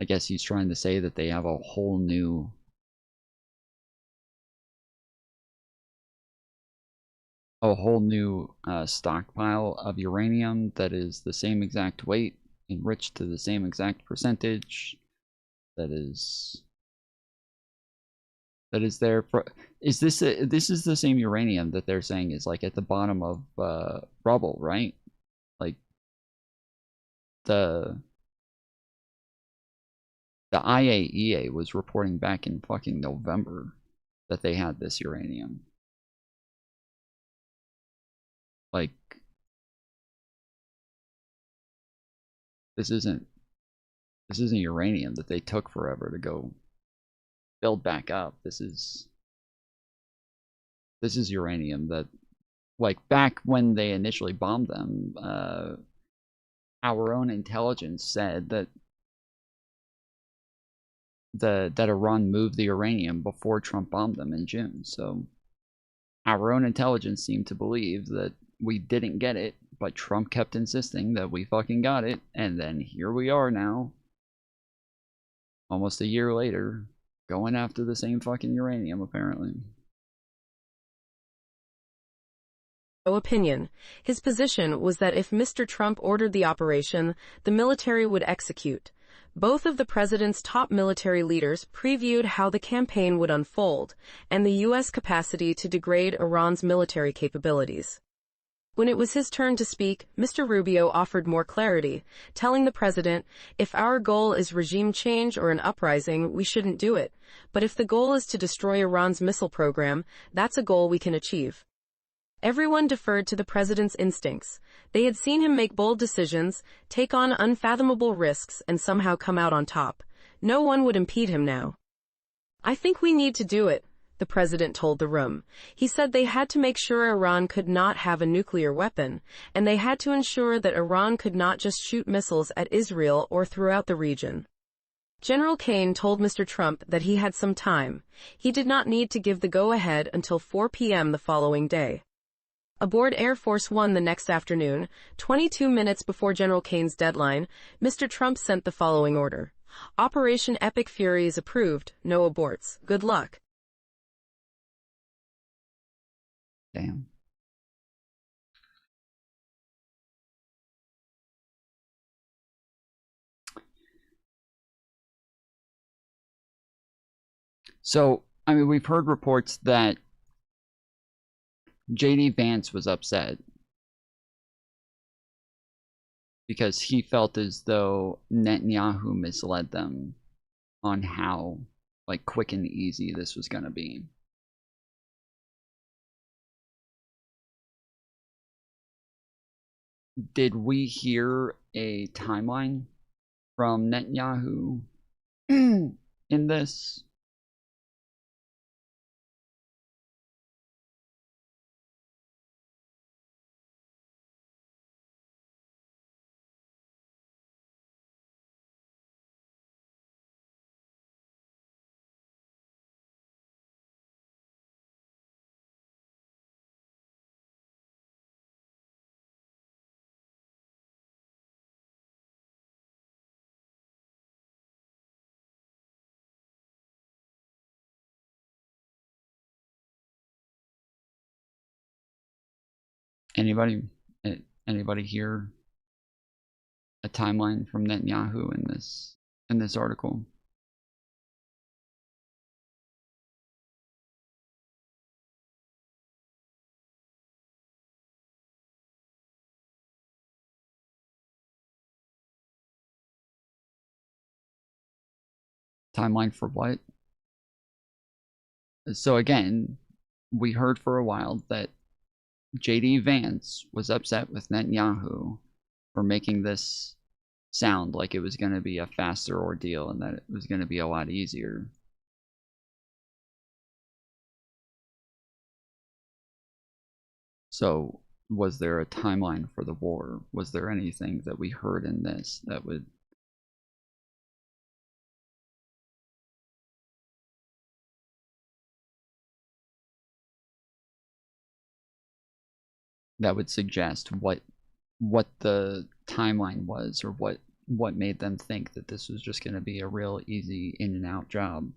I guess he's trying to say that they have a whole new stockpile of uranium that is the same exact weight, enriched to the same exact percentage, that is there for. Is this this is the same uranium that they're saying is like at the bottom of rubble, right? Like the IAEA was reporting back in fucking November that they had this uranium. Like, this isn't uranium that they took forever to go build back up. This is uranium that, like, back when they initially bombed them, our own intelligence said that Iran moved the uranium before Trump bombed them in June. So our own intelligence seemed to believe that we didn't get it, but Trump kept insisting that we fucking got it, and then here we are now, almost a year later, going after the same fucking uranium, apparently. No opinion. His position was that if Mr. Trump ordered the operation, the military would execute. Both of the president's top military leaders previewed how the campaign would unfold and the U.S. capacity to degrade Iran's military capabilities. When it was his turn to speak, Mr. Rubio offered more clarity, telling the president, if our goal is regime change or an uprising, we shouldn't do it. But if the goal is to destroy Iran's missile program, that's a goal we can achieve. Everyone deferred to the president's instincts. They had seen him make bold decisions, take on unfathomable risks, and somehow come out on top. No one would impede him now. I think we need to do it, the president told the room. He said they had to make sure Iran could not have a nuclear weapon, and they had to ensure that Iran could not just shoot missiles at Israel or throughout the region. General Kane told Mr. Trump that he had some time. He did not need to give the go-ahead until 4 p.m. the following day. Aboard Air Force One the next afternoon, 22 minutes before General Kane's deadline, Mr. Trump sent the following order. Operation Epic Fury is approved, no aborts. Good luck. Damn. So, I mean, we've heard reports that J.D. Vance was upset because he felt as though Netanyahu misled them on how, like, quick and easy this was going to be. Did we hear a timeline from Netanyahu in this? Anybody hear a timeline from Netanyahu in this article? Timeline for what? So again, we heard for a while that J.D. Vance was upset with Netanyahu for making this sound like it was going to be a faster ordeal and that it was going to be a lot easier. So, was there a timeline for the war? Was there anything that we heard in this that would suggest what the timeline was, or what what made them think that this was just going to be a real easy in and out job.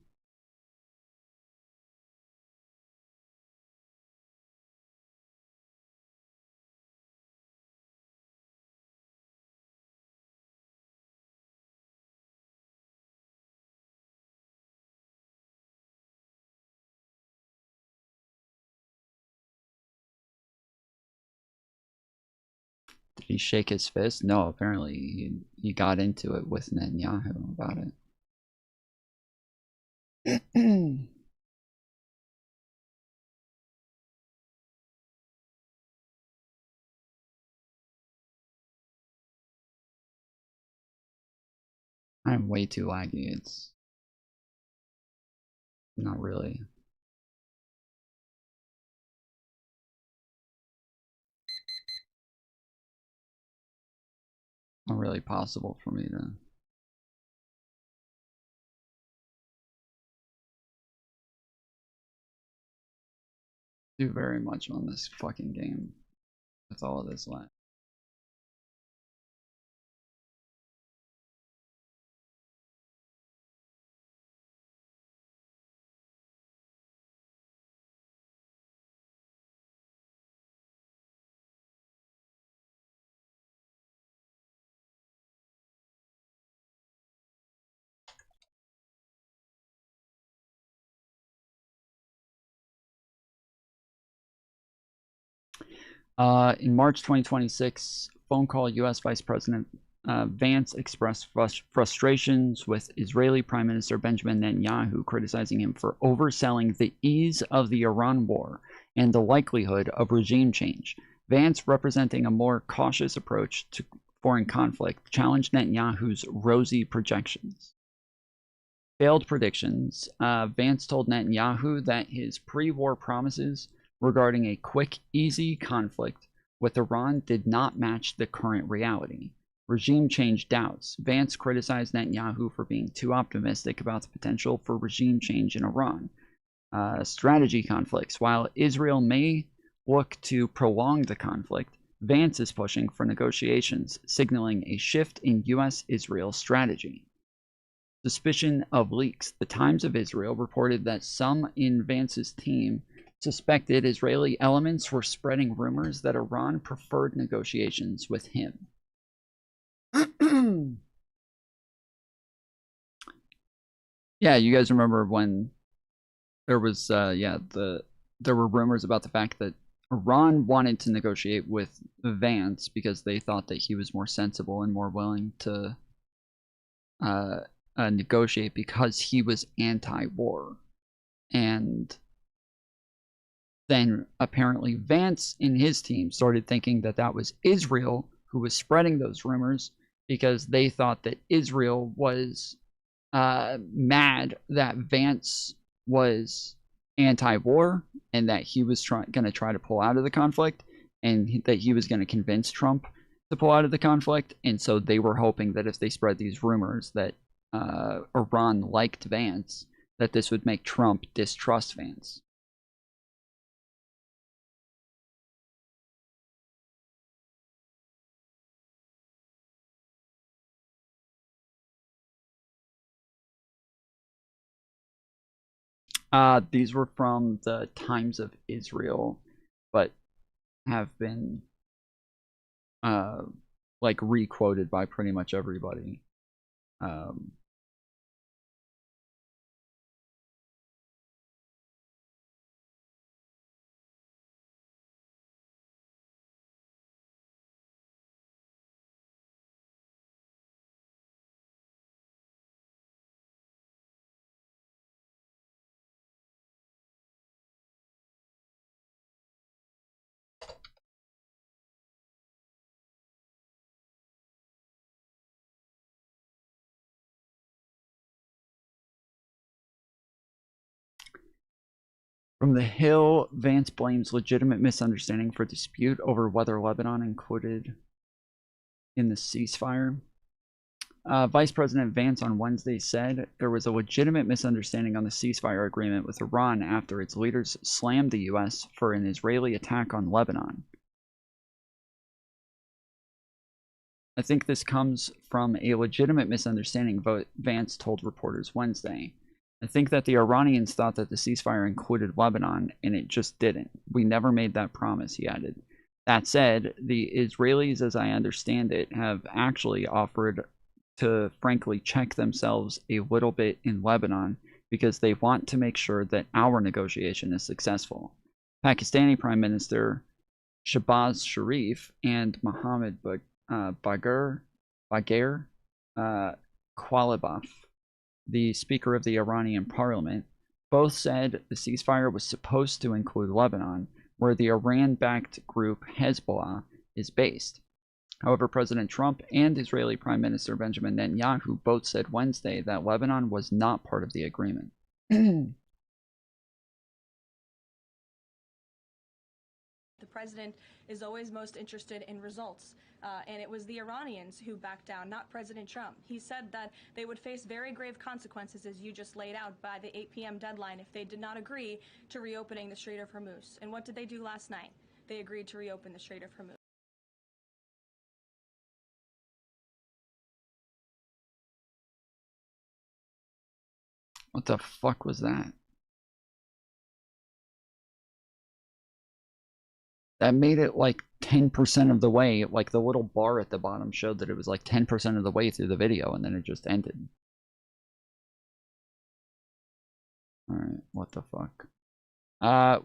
Did he shake his fist? No, apparently he got into it with Netanyahu about it. I'm way too laggy. It's not really. Not really possible for me to do very much on this fucking game with all of this lag. In March 2026, phone call U.S. Vice President Vance expressed frustrations with Israeli Prime Minister Benjamin Netanyahu, criticizing him for overselling the ease of the Iran war and the likelihood of regime change. Vance, representing a more cautious approach to foreign conflict, challenged Netanyahu's rosy projections. Failed predictions. Vance told Netanyahu that his pre-war promises regarding a quick, easy conflict with Iran did not match the current reality. Regime change doubts. Vance criticized Netanyahu for being too optimistic about the potential for regime change in Iran. Strategy conflicts. While Israel may look to prolong the conflict, Vance is pushing for negotiations, signaling a shift in U.S.-Israel strategy. Suspicion of leaks. The Times of Israel reported that some in Vance's team suspected Israeli elements were spreading rumors that Iran preferred negotiations with him. Yeah, you guys remember when there was, there were rumors about the fact that Iran wanted to negotiate with Vance because they thought that he was more sensible and more willing to negotiate because he was anti-war. And then apparently Vance and his team started thinking that that was Israel who was spreading those rumors because they thought that Israel was mad that Vance was anti-war and that he was going to try to pull out of the conflict and that he was going to convince Trump to pull out of the conflict. And so they were hoping that if they spread these rumors that Iran liked Vance, that this would make Trump distrust Vance. These were from the Times of Israel, but have been like re-quoted by pretty much everybody. From The Hill, Vance blames legitimate misunderstanding for dispute over whether Lebanon included in the ceasefire. Vice President Vance on Wednesday said there was a legitimate misunderstanding on the ceasefire agreement with Iran after its leaders slammed the U.S. for an Israeli attack on Lebanon. I think this comes from a legitimate misunderstanding, Vance told reporters Wednesday. I think that the Iranians thought that the ceasefire included Lebanon, and it just didn't. We never made that promise, he added. That said, the Israelis, as I understand it, have actually offered to frankly check themselves a little bit in Lebanon because they want to make sure that our negotiation is successful. Pakistani Prime Minister Shahbaz Sharif and Mohammed Bagher Qualibaf, the Speaker of the Iranian Parliament, both said the ceasefire was supposed to include Lebanon, where the Iran-backed group Hezbollah is based. However, President Trump and Israeli Prime Minister Benjamin Netanyahu both said Wednesday that Lebanon was not part of the agreement. The president is always most interested in results, and it was the Iranians who backed down, not President Trump. He said that they would face very grave consequences, as you just laid out, by the 8 p.m. deadline if they did not agree to reopening the Strait of Hormuz. And what did they do last night? They agreed to reopen the Strait of Hormuz. What the fuck was that? That made it like 10% of the way, like the little bar at the bottom showed that it was like 10% of the way through the video, and then it just ended. Alright, what the fuck?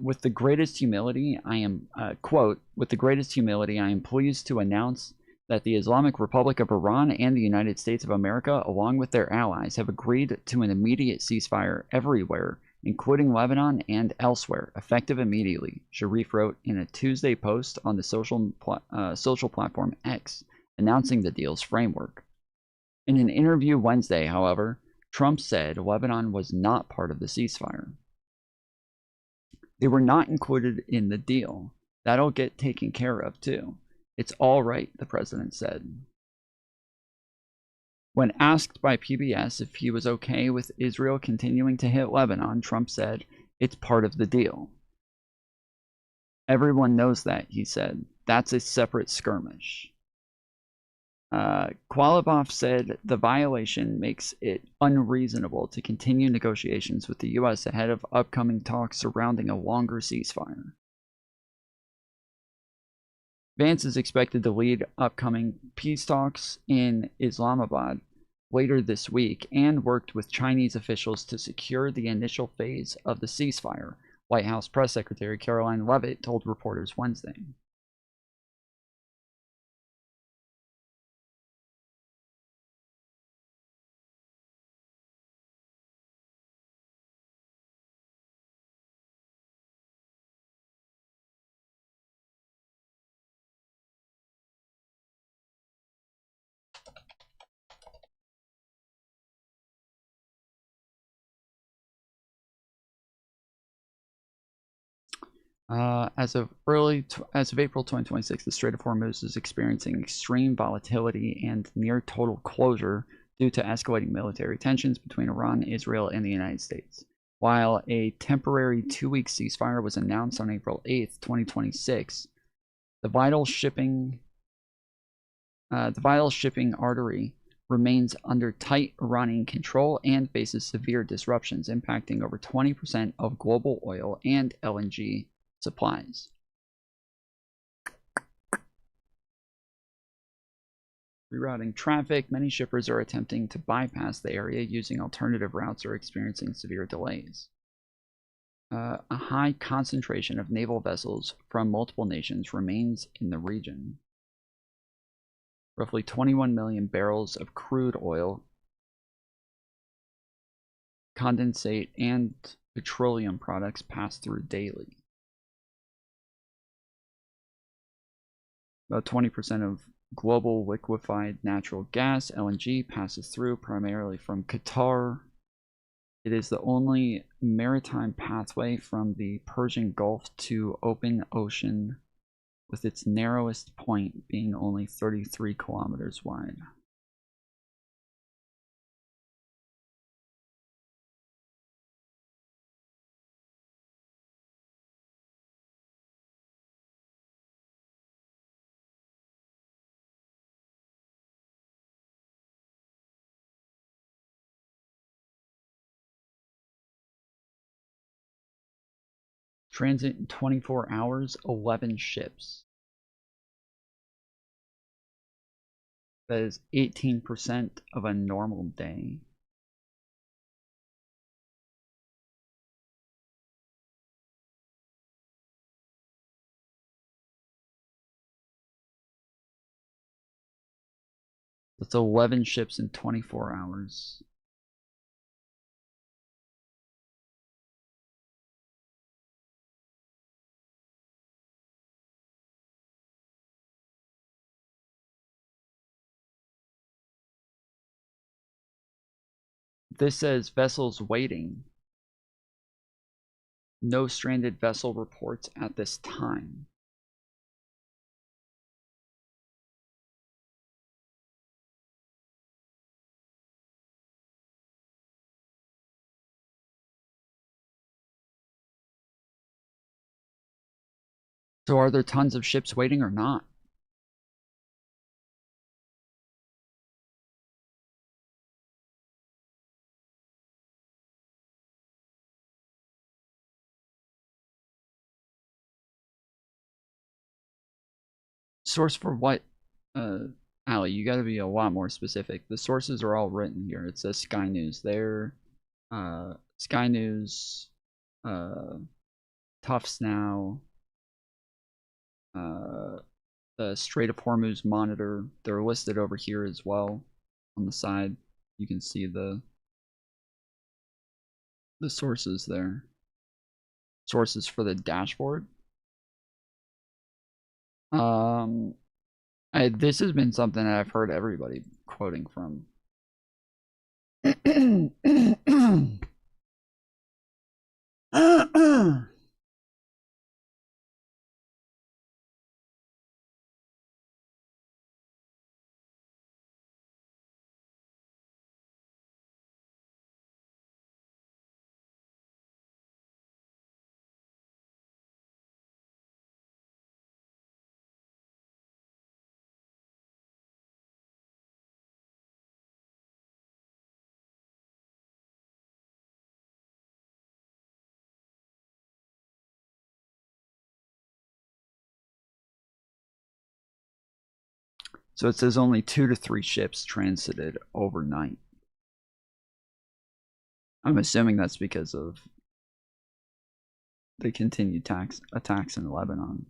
With the greatest humility, I am, quote, with the greatest humility, I am pleased to announce that the Islamic Republic of Iran and the United States of America, along with their allies, have agreed to an immediate ceasefire everywhere, including Lebanon and elsewhere, effective immediately, Sharif wrote in a Tuesday post on the social platform X, announcing the deal's framework. In an interview Wednesday, however, Trump said Lebanon was not part of the ceasefire. They were not included in the deal. That'll get taken care of, too. It's all right, the president said. When asked by PBS if he was okay with Israel continuing to hit Lebanon, Trump said, it's part of the deal. Everyone knows that, he said. That's a separate skirmish. Qualibaf said the violation makes it unreasonable to continue negotiations with the U.S. ahead of upcoming talks surrounding a longer ceasefire. Vance is expected to lead upcoming peace talks in Islamabad later this week and worked with Chinese officials to secure the initial phase of the ceasefire, White House Press Secretary Caroline Leavitt told reporters Wednesday. As of April 2026, the Strait of Hormuz is experiencing extreme volatility and near total closure due to escalating military tensions between Iran, Israel, and the United States. While a temporary 2-week ceasefire was announced on April 8th, 2026, the vital shipping artery remains under tight Iranian control and faces severe disruptions, impacting over 20% of global oil and LNG supplies. Rerouting traffic, many shippers are attempting to bypass the area using alternative routes or experiencing severe delays. A high concentration of naval vessels from multiple nations remains in the region. Roughly 21 million barrels of crude oil, condensate, and petroleum products pass through daily. About 20% of global liquefied natural gas, LNG, passes through primarily from Qatar. It is the only maritime pathway from the Persian Gulf to open ocean, with its narrowest point being only 33 kilometers wide. Transit in 24 hours, 11 ships. That is 18% of a normal day. That's 11 ships in 24 hours. This says vessels waiting. No stranded vessel reports at this time. So are there tons of ships waiting or not? Source for what? Ali, you gotta be a lot more specific. The sources are all written here. It says Sky News there. Sky News, Tufts Now, the Strait of Hormuz Monitor. They're listed over here as well on the side. You can see the sources there. Sources for the dashboard. This has been something that I've heard everybody quoting from. So it says only 2 to 3 ships transited overnight. I'm assuming that's because of the continued attacks in Lebanon.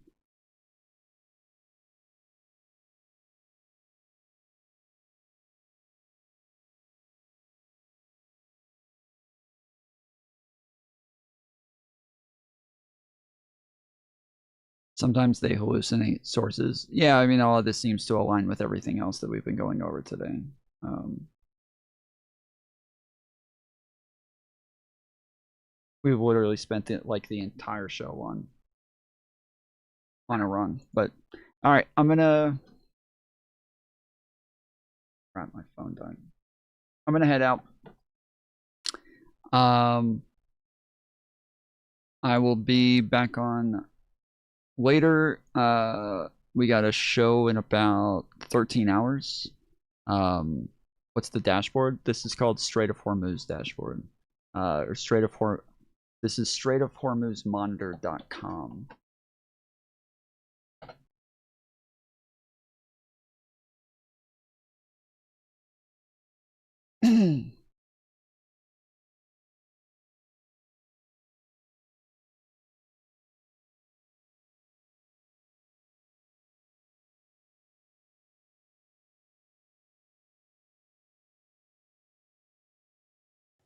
Sometimes they hallucinate sources. Yeah, I mean, all of this seems to align with everything else that we've been going over today. We've literally spent it like the entire show on Iran. But all right, I'm gonna crap, my phone died. I'm gonna head out. I will be back on later. We got a show in about 13 hours. What's the dashboard? This is called Strait of Hormuz dashboard. Or Strait of Hormuz. This is straightofhormuzmonitor.com.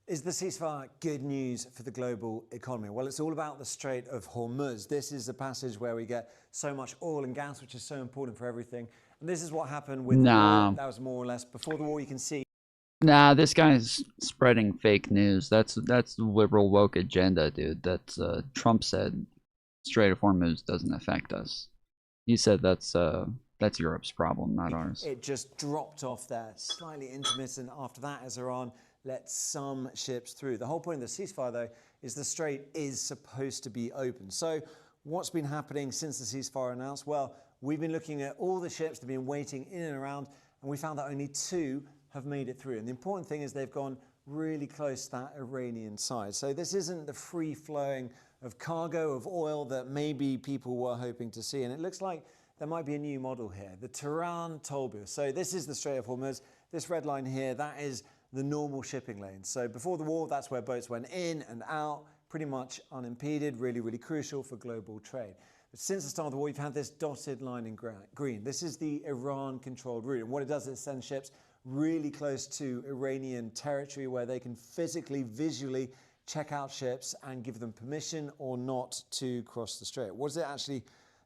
Is the ceasefire good news for the global economy? Well, it's all about the Strait of Hormuz. This is the passage where we get so much oil and gas, which is so important for everything. And this is what happened with the war. That was more or less before the war. You can see. Nah, this guy's spreading fake news. That's the liberal woke agenda, dude. That's Trump said Strait of Hormuz doesn't affect us. He said that's Europe's problem, not ours. It just dropped off there, slightly intermittent after that as Iran let some ships through. The whole point of the ceasefire, though, is the strait is supposed to be open. So what's been happening since the ceasefire announced? Well, we've been looking at all the ships that have been waiting in and around, and we found that only 2 have made it through. And the important thing is they've gone really close to that Iranian side. So this isn't the free-flowing of cargo of oil that maybe people were hoping to see. And it looks like there might be a new model here, the Tehran toll booth. So this is the Strait of Hormuz. This red line here, that is the normal shipping lane. So before the war, that's where boats went in and out, pretty much unimpeded, really, really crucial for global trade. But since the start of the war, you've had this dotted line in green. This is the Iran-controlled route. And what it does is send ships really close to Iranian territory where they can physically, visually check out ships and give them permission or not to cross the strait. What does it actually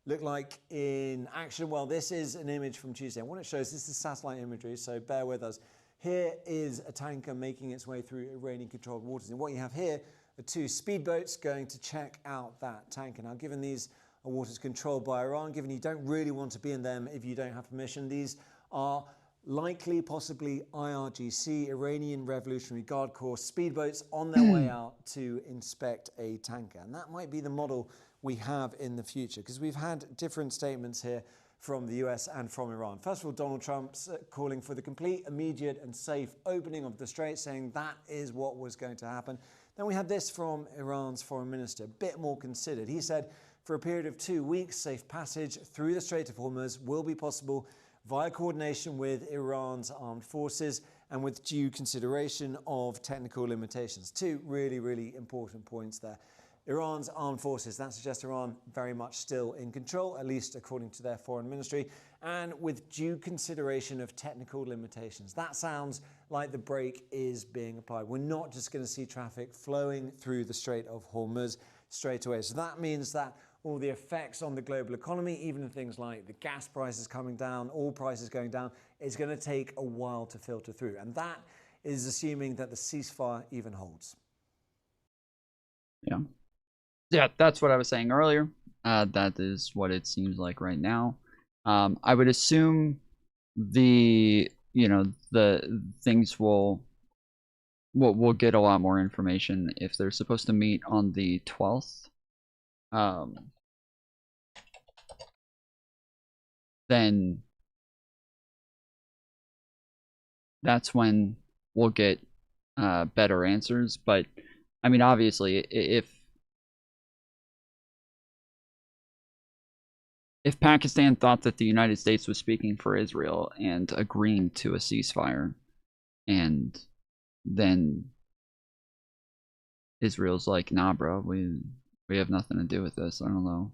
look like in action? Well, this is an image from Tuesday. And what it shows, this is satellite imagery, so bear with us. Here is a tanker making its way through Iranian-controlled waters. And what you have here are 2 speedboats going to check out that tanker. Now, given these are waters controlled by Iran, given you don't really want to be in them if you don't have permission, these are likely, possibly IRGC, Iranian Revolutionary Guard Corps speedboats on their way out to inspect a tanker. And that might be the model we have in the future, because we've had different statements here from the US and from Iran. First of all, Donald Trump's calling for the complete, immediate and safe opening of the strait, saying that is what was going to happen. Then we had this from Iran's foreign minister, a bit more considered. He said, for a period of 2 weeks, safe passage through the Strait of Hormuz will be possible via coordination with Iran's armed forces and with due consideration of technical limitations. 2 really, really important points there. Iran's armed forces, that suggests Iran very much still in control, at least according to their foreign ministry, and with due consideration of technical limitations. That sounds like the brake is being applied. We're not just going to see traffic flowing through the Strait of Hormuz straight away. So that means that all the effects on the global economy, even things like the gas prices coming down, oil prices going down, is going to take a while to filter through. And that is assuming that the ceasefire even holds. Yeah. Yeah, that's what I was saying earlier. That is what it seems like right now. I would assume the things we'll get a lot more information if they're supposed to meet on the 12th. Then that's when we'll get better answers. But I mean, obviously, if Pakistan thought that the United States was speaking for Israel and agreeing to a ceasefire, and then Israel's like, nah, bro, we have nothing to do with this. I don't know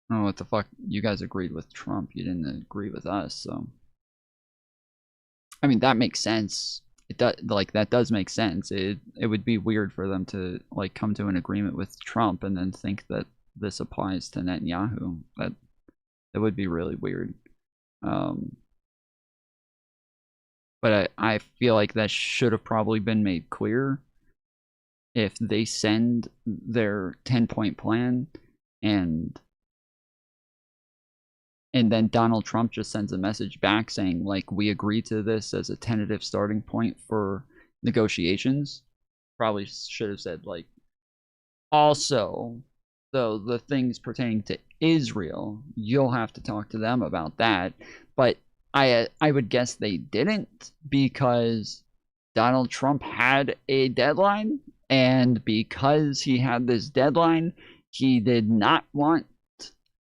what the fuck. You guys agreed with Trump. You didn't agree with us. So, I mean, that makes sense. It does, like, that does make sense. It would be weird for them to like come to an agreement with Trump and then think that this applies to Netanyahu. That would be really weird. But I feel like that should have probably been made clear. If they send their 10-point plan and then Donald Trump just sends a message back saying, like, we agree to this as a tentative starting point for negotiations, probably should have said, like, also, though, the things pertaining to Israel, you'll have to talk to them about that. But I would guess they didn't, because Donald Trump had a deadline, and because he had this deadline, he did not want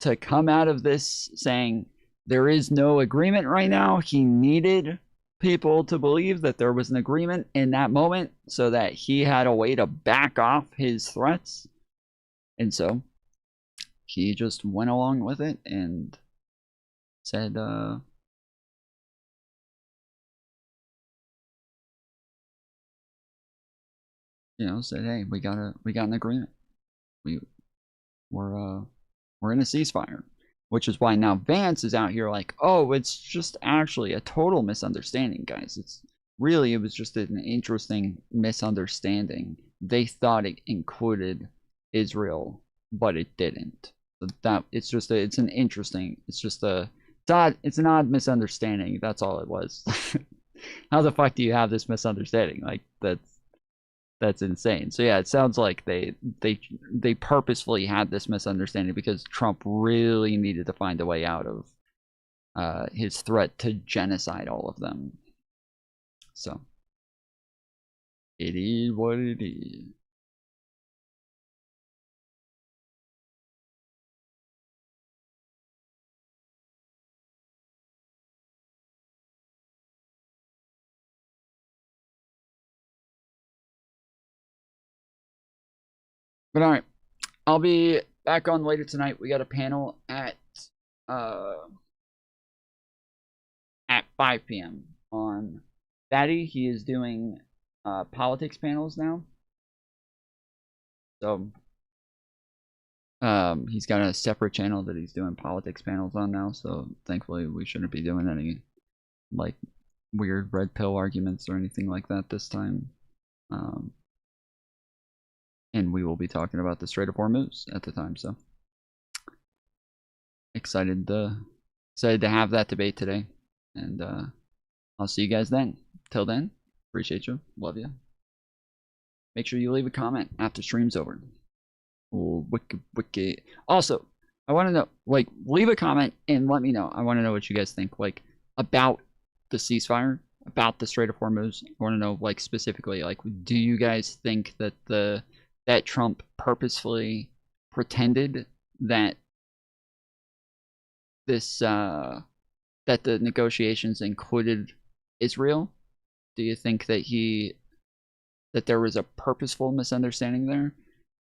to come out of this saying there is no agreement right now. He needed people to believe that there was an agreement in that moment so that he had a way to back off his threats. And so he just went along with it and said, said, hey, we got an agreement. We're in a ceasefire, which is why now Vance is out here like, oh, it's just actually a total misunderstanding, guys. It was just an interesting misunderstanding. They thought it included Israel, but it didn't. So it's an odd misunderstanding. That's all it was. How the fuck do you have this misunderstanding? Like, that's insane. So yeah, it sounds like they purposefully had this misunderstanding because Trump really needed to find a way out of his threat to genocide all of them. So it is what it is. But all right, I'll be back on later tonight. We got a panel at 5 p.m. on Fatty. He is doing politics panels now. So he's got a separate channel that he's doing politics panels on now. So thankfully we shouldn't be doing any like weird red pill arguments or anything like that this time. And we will be talking about the Strait of Hormuz at the time. So excited to have that debate today. And I'll see you guys then. Till then, appreciate you. Love you. Make sure you leave a comment after stream's over. Oh, wicked. Also, I want to know, like, leave a comment and let me know. I want to know what you guys think, like, about the ceasefire, about the Strait of Hormuz. I want to know, like, specifically, like, do you guys think that that Trump purposefully pretended that this that the negotiations included Israel? Do you think that that there was a purposeful misunderstanding there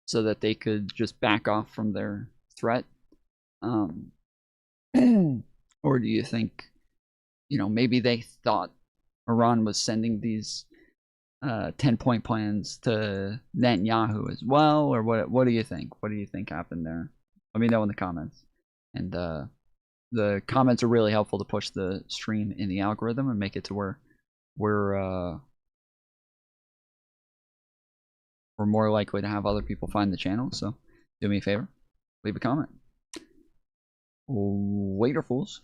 so that they could just back off from their threat? Or do you think, maybe they thought Iran was sending these 10-point plans to Netanyahu as well? Or what do you think? What do you think happened there? Let me know in the comments. And the comments are really helpful to push the stream in the algorithm and make it to where we're more likely to have other people find the channel. So do me a favor, leave a comment. Later, fools.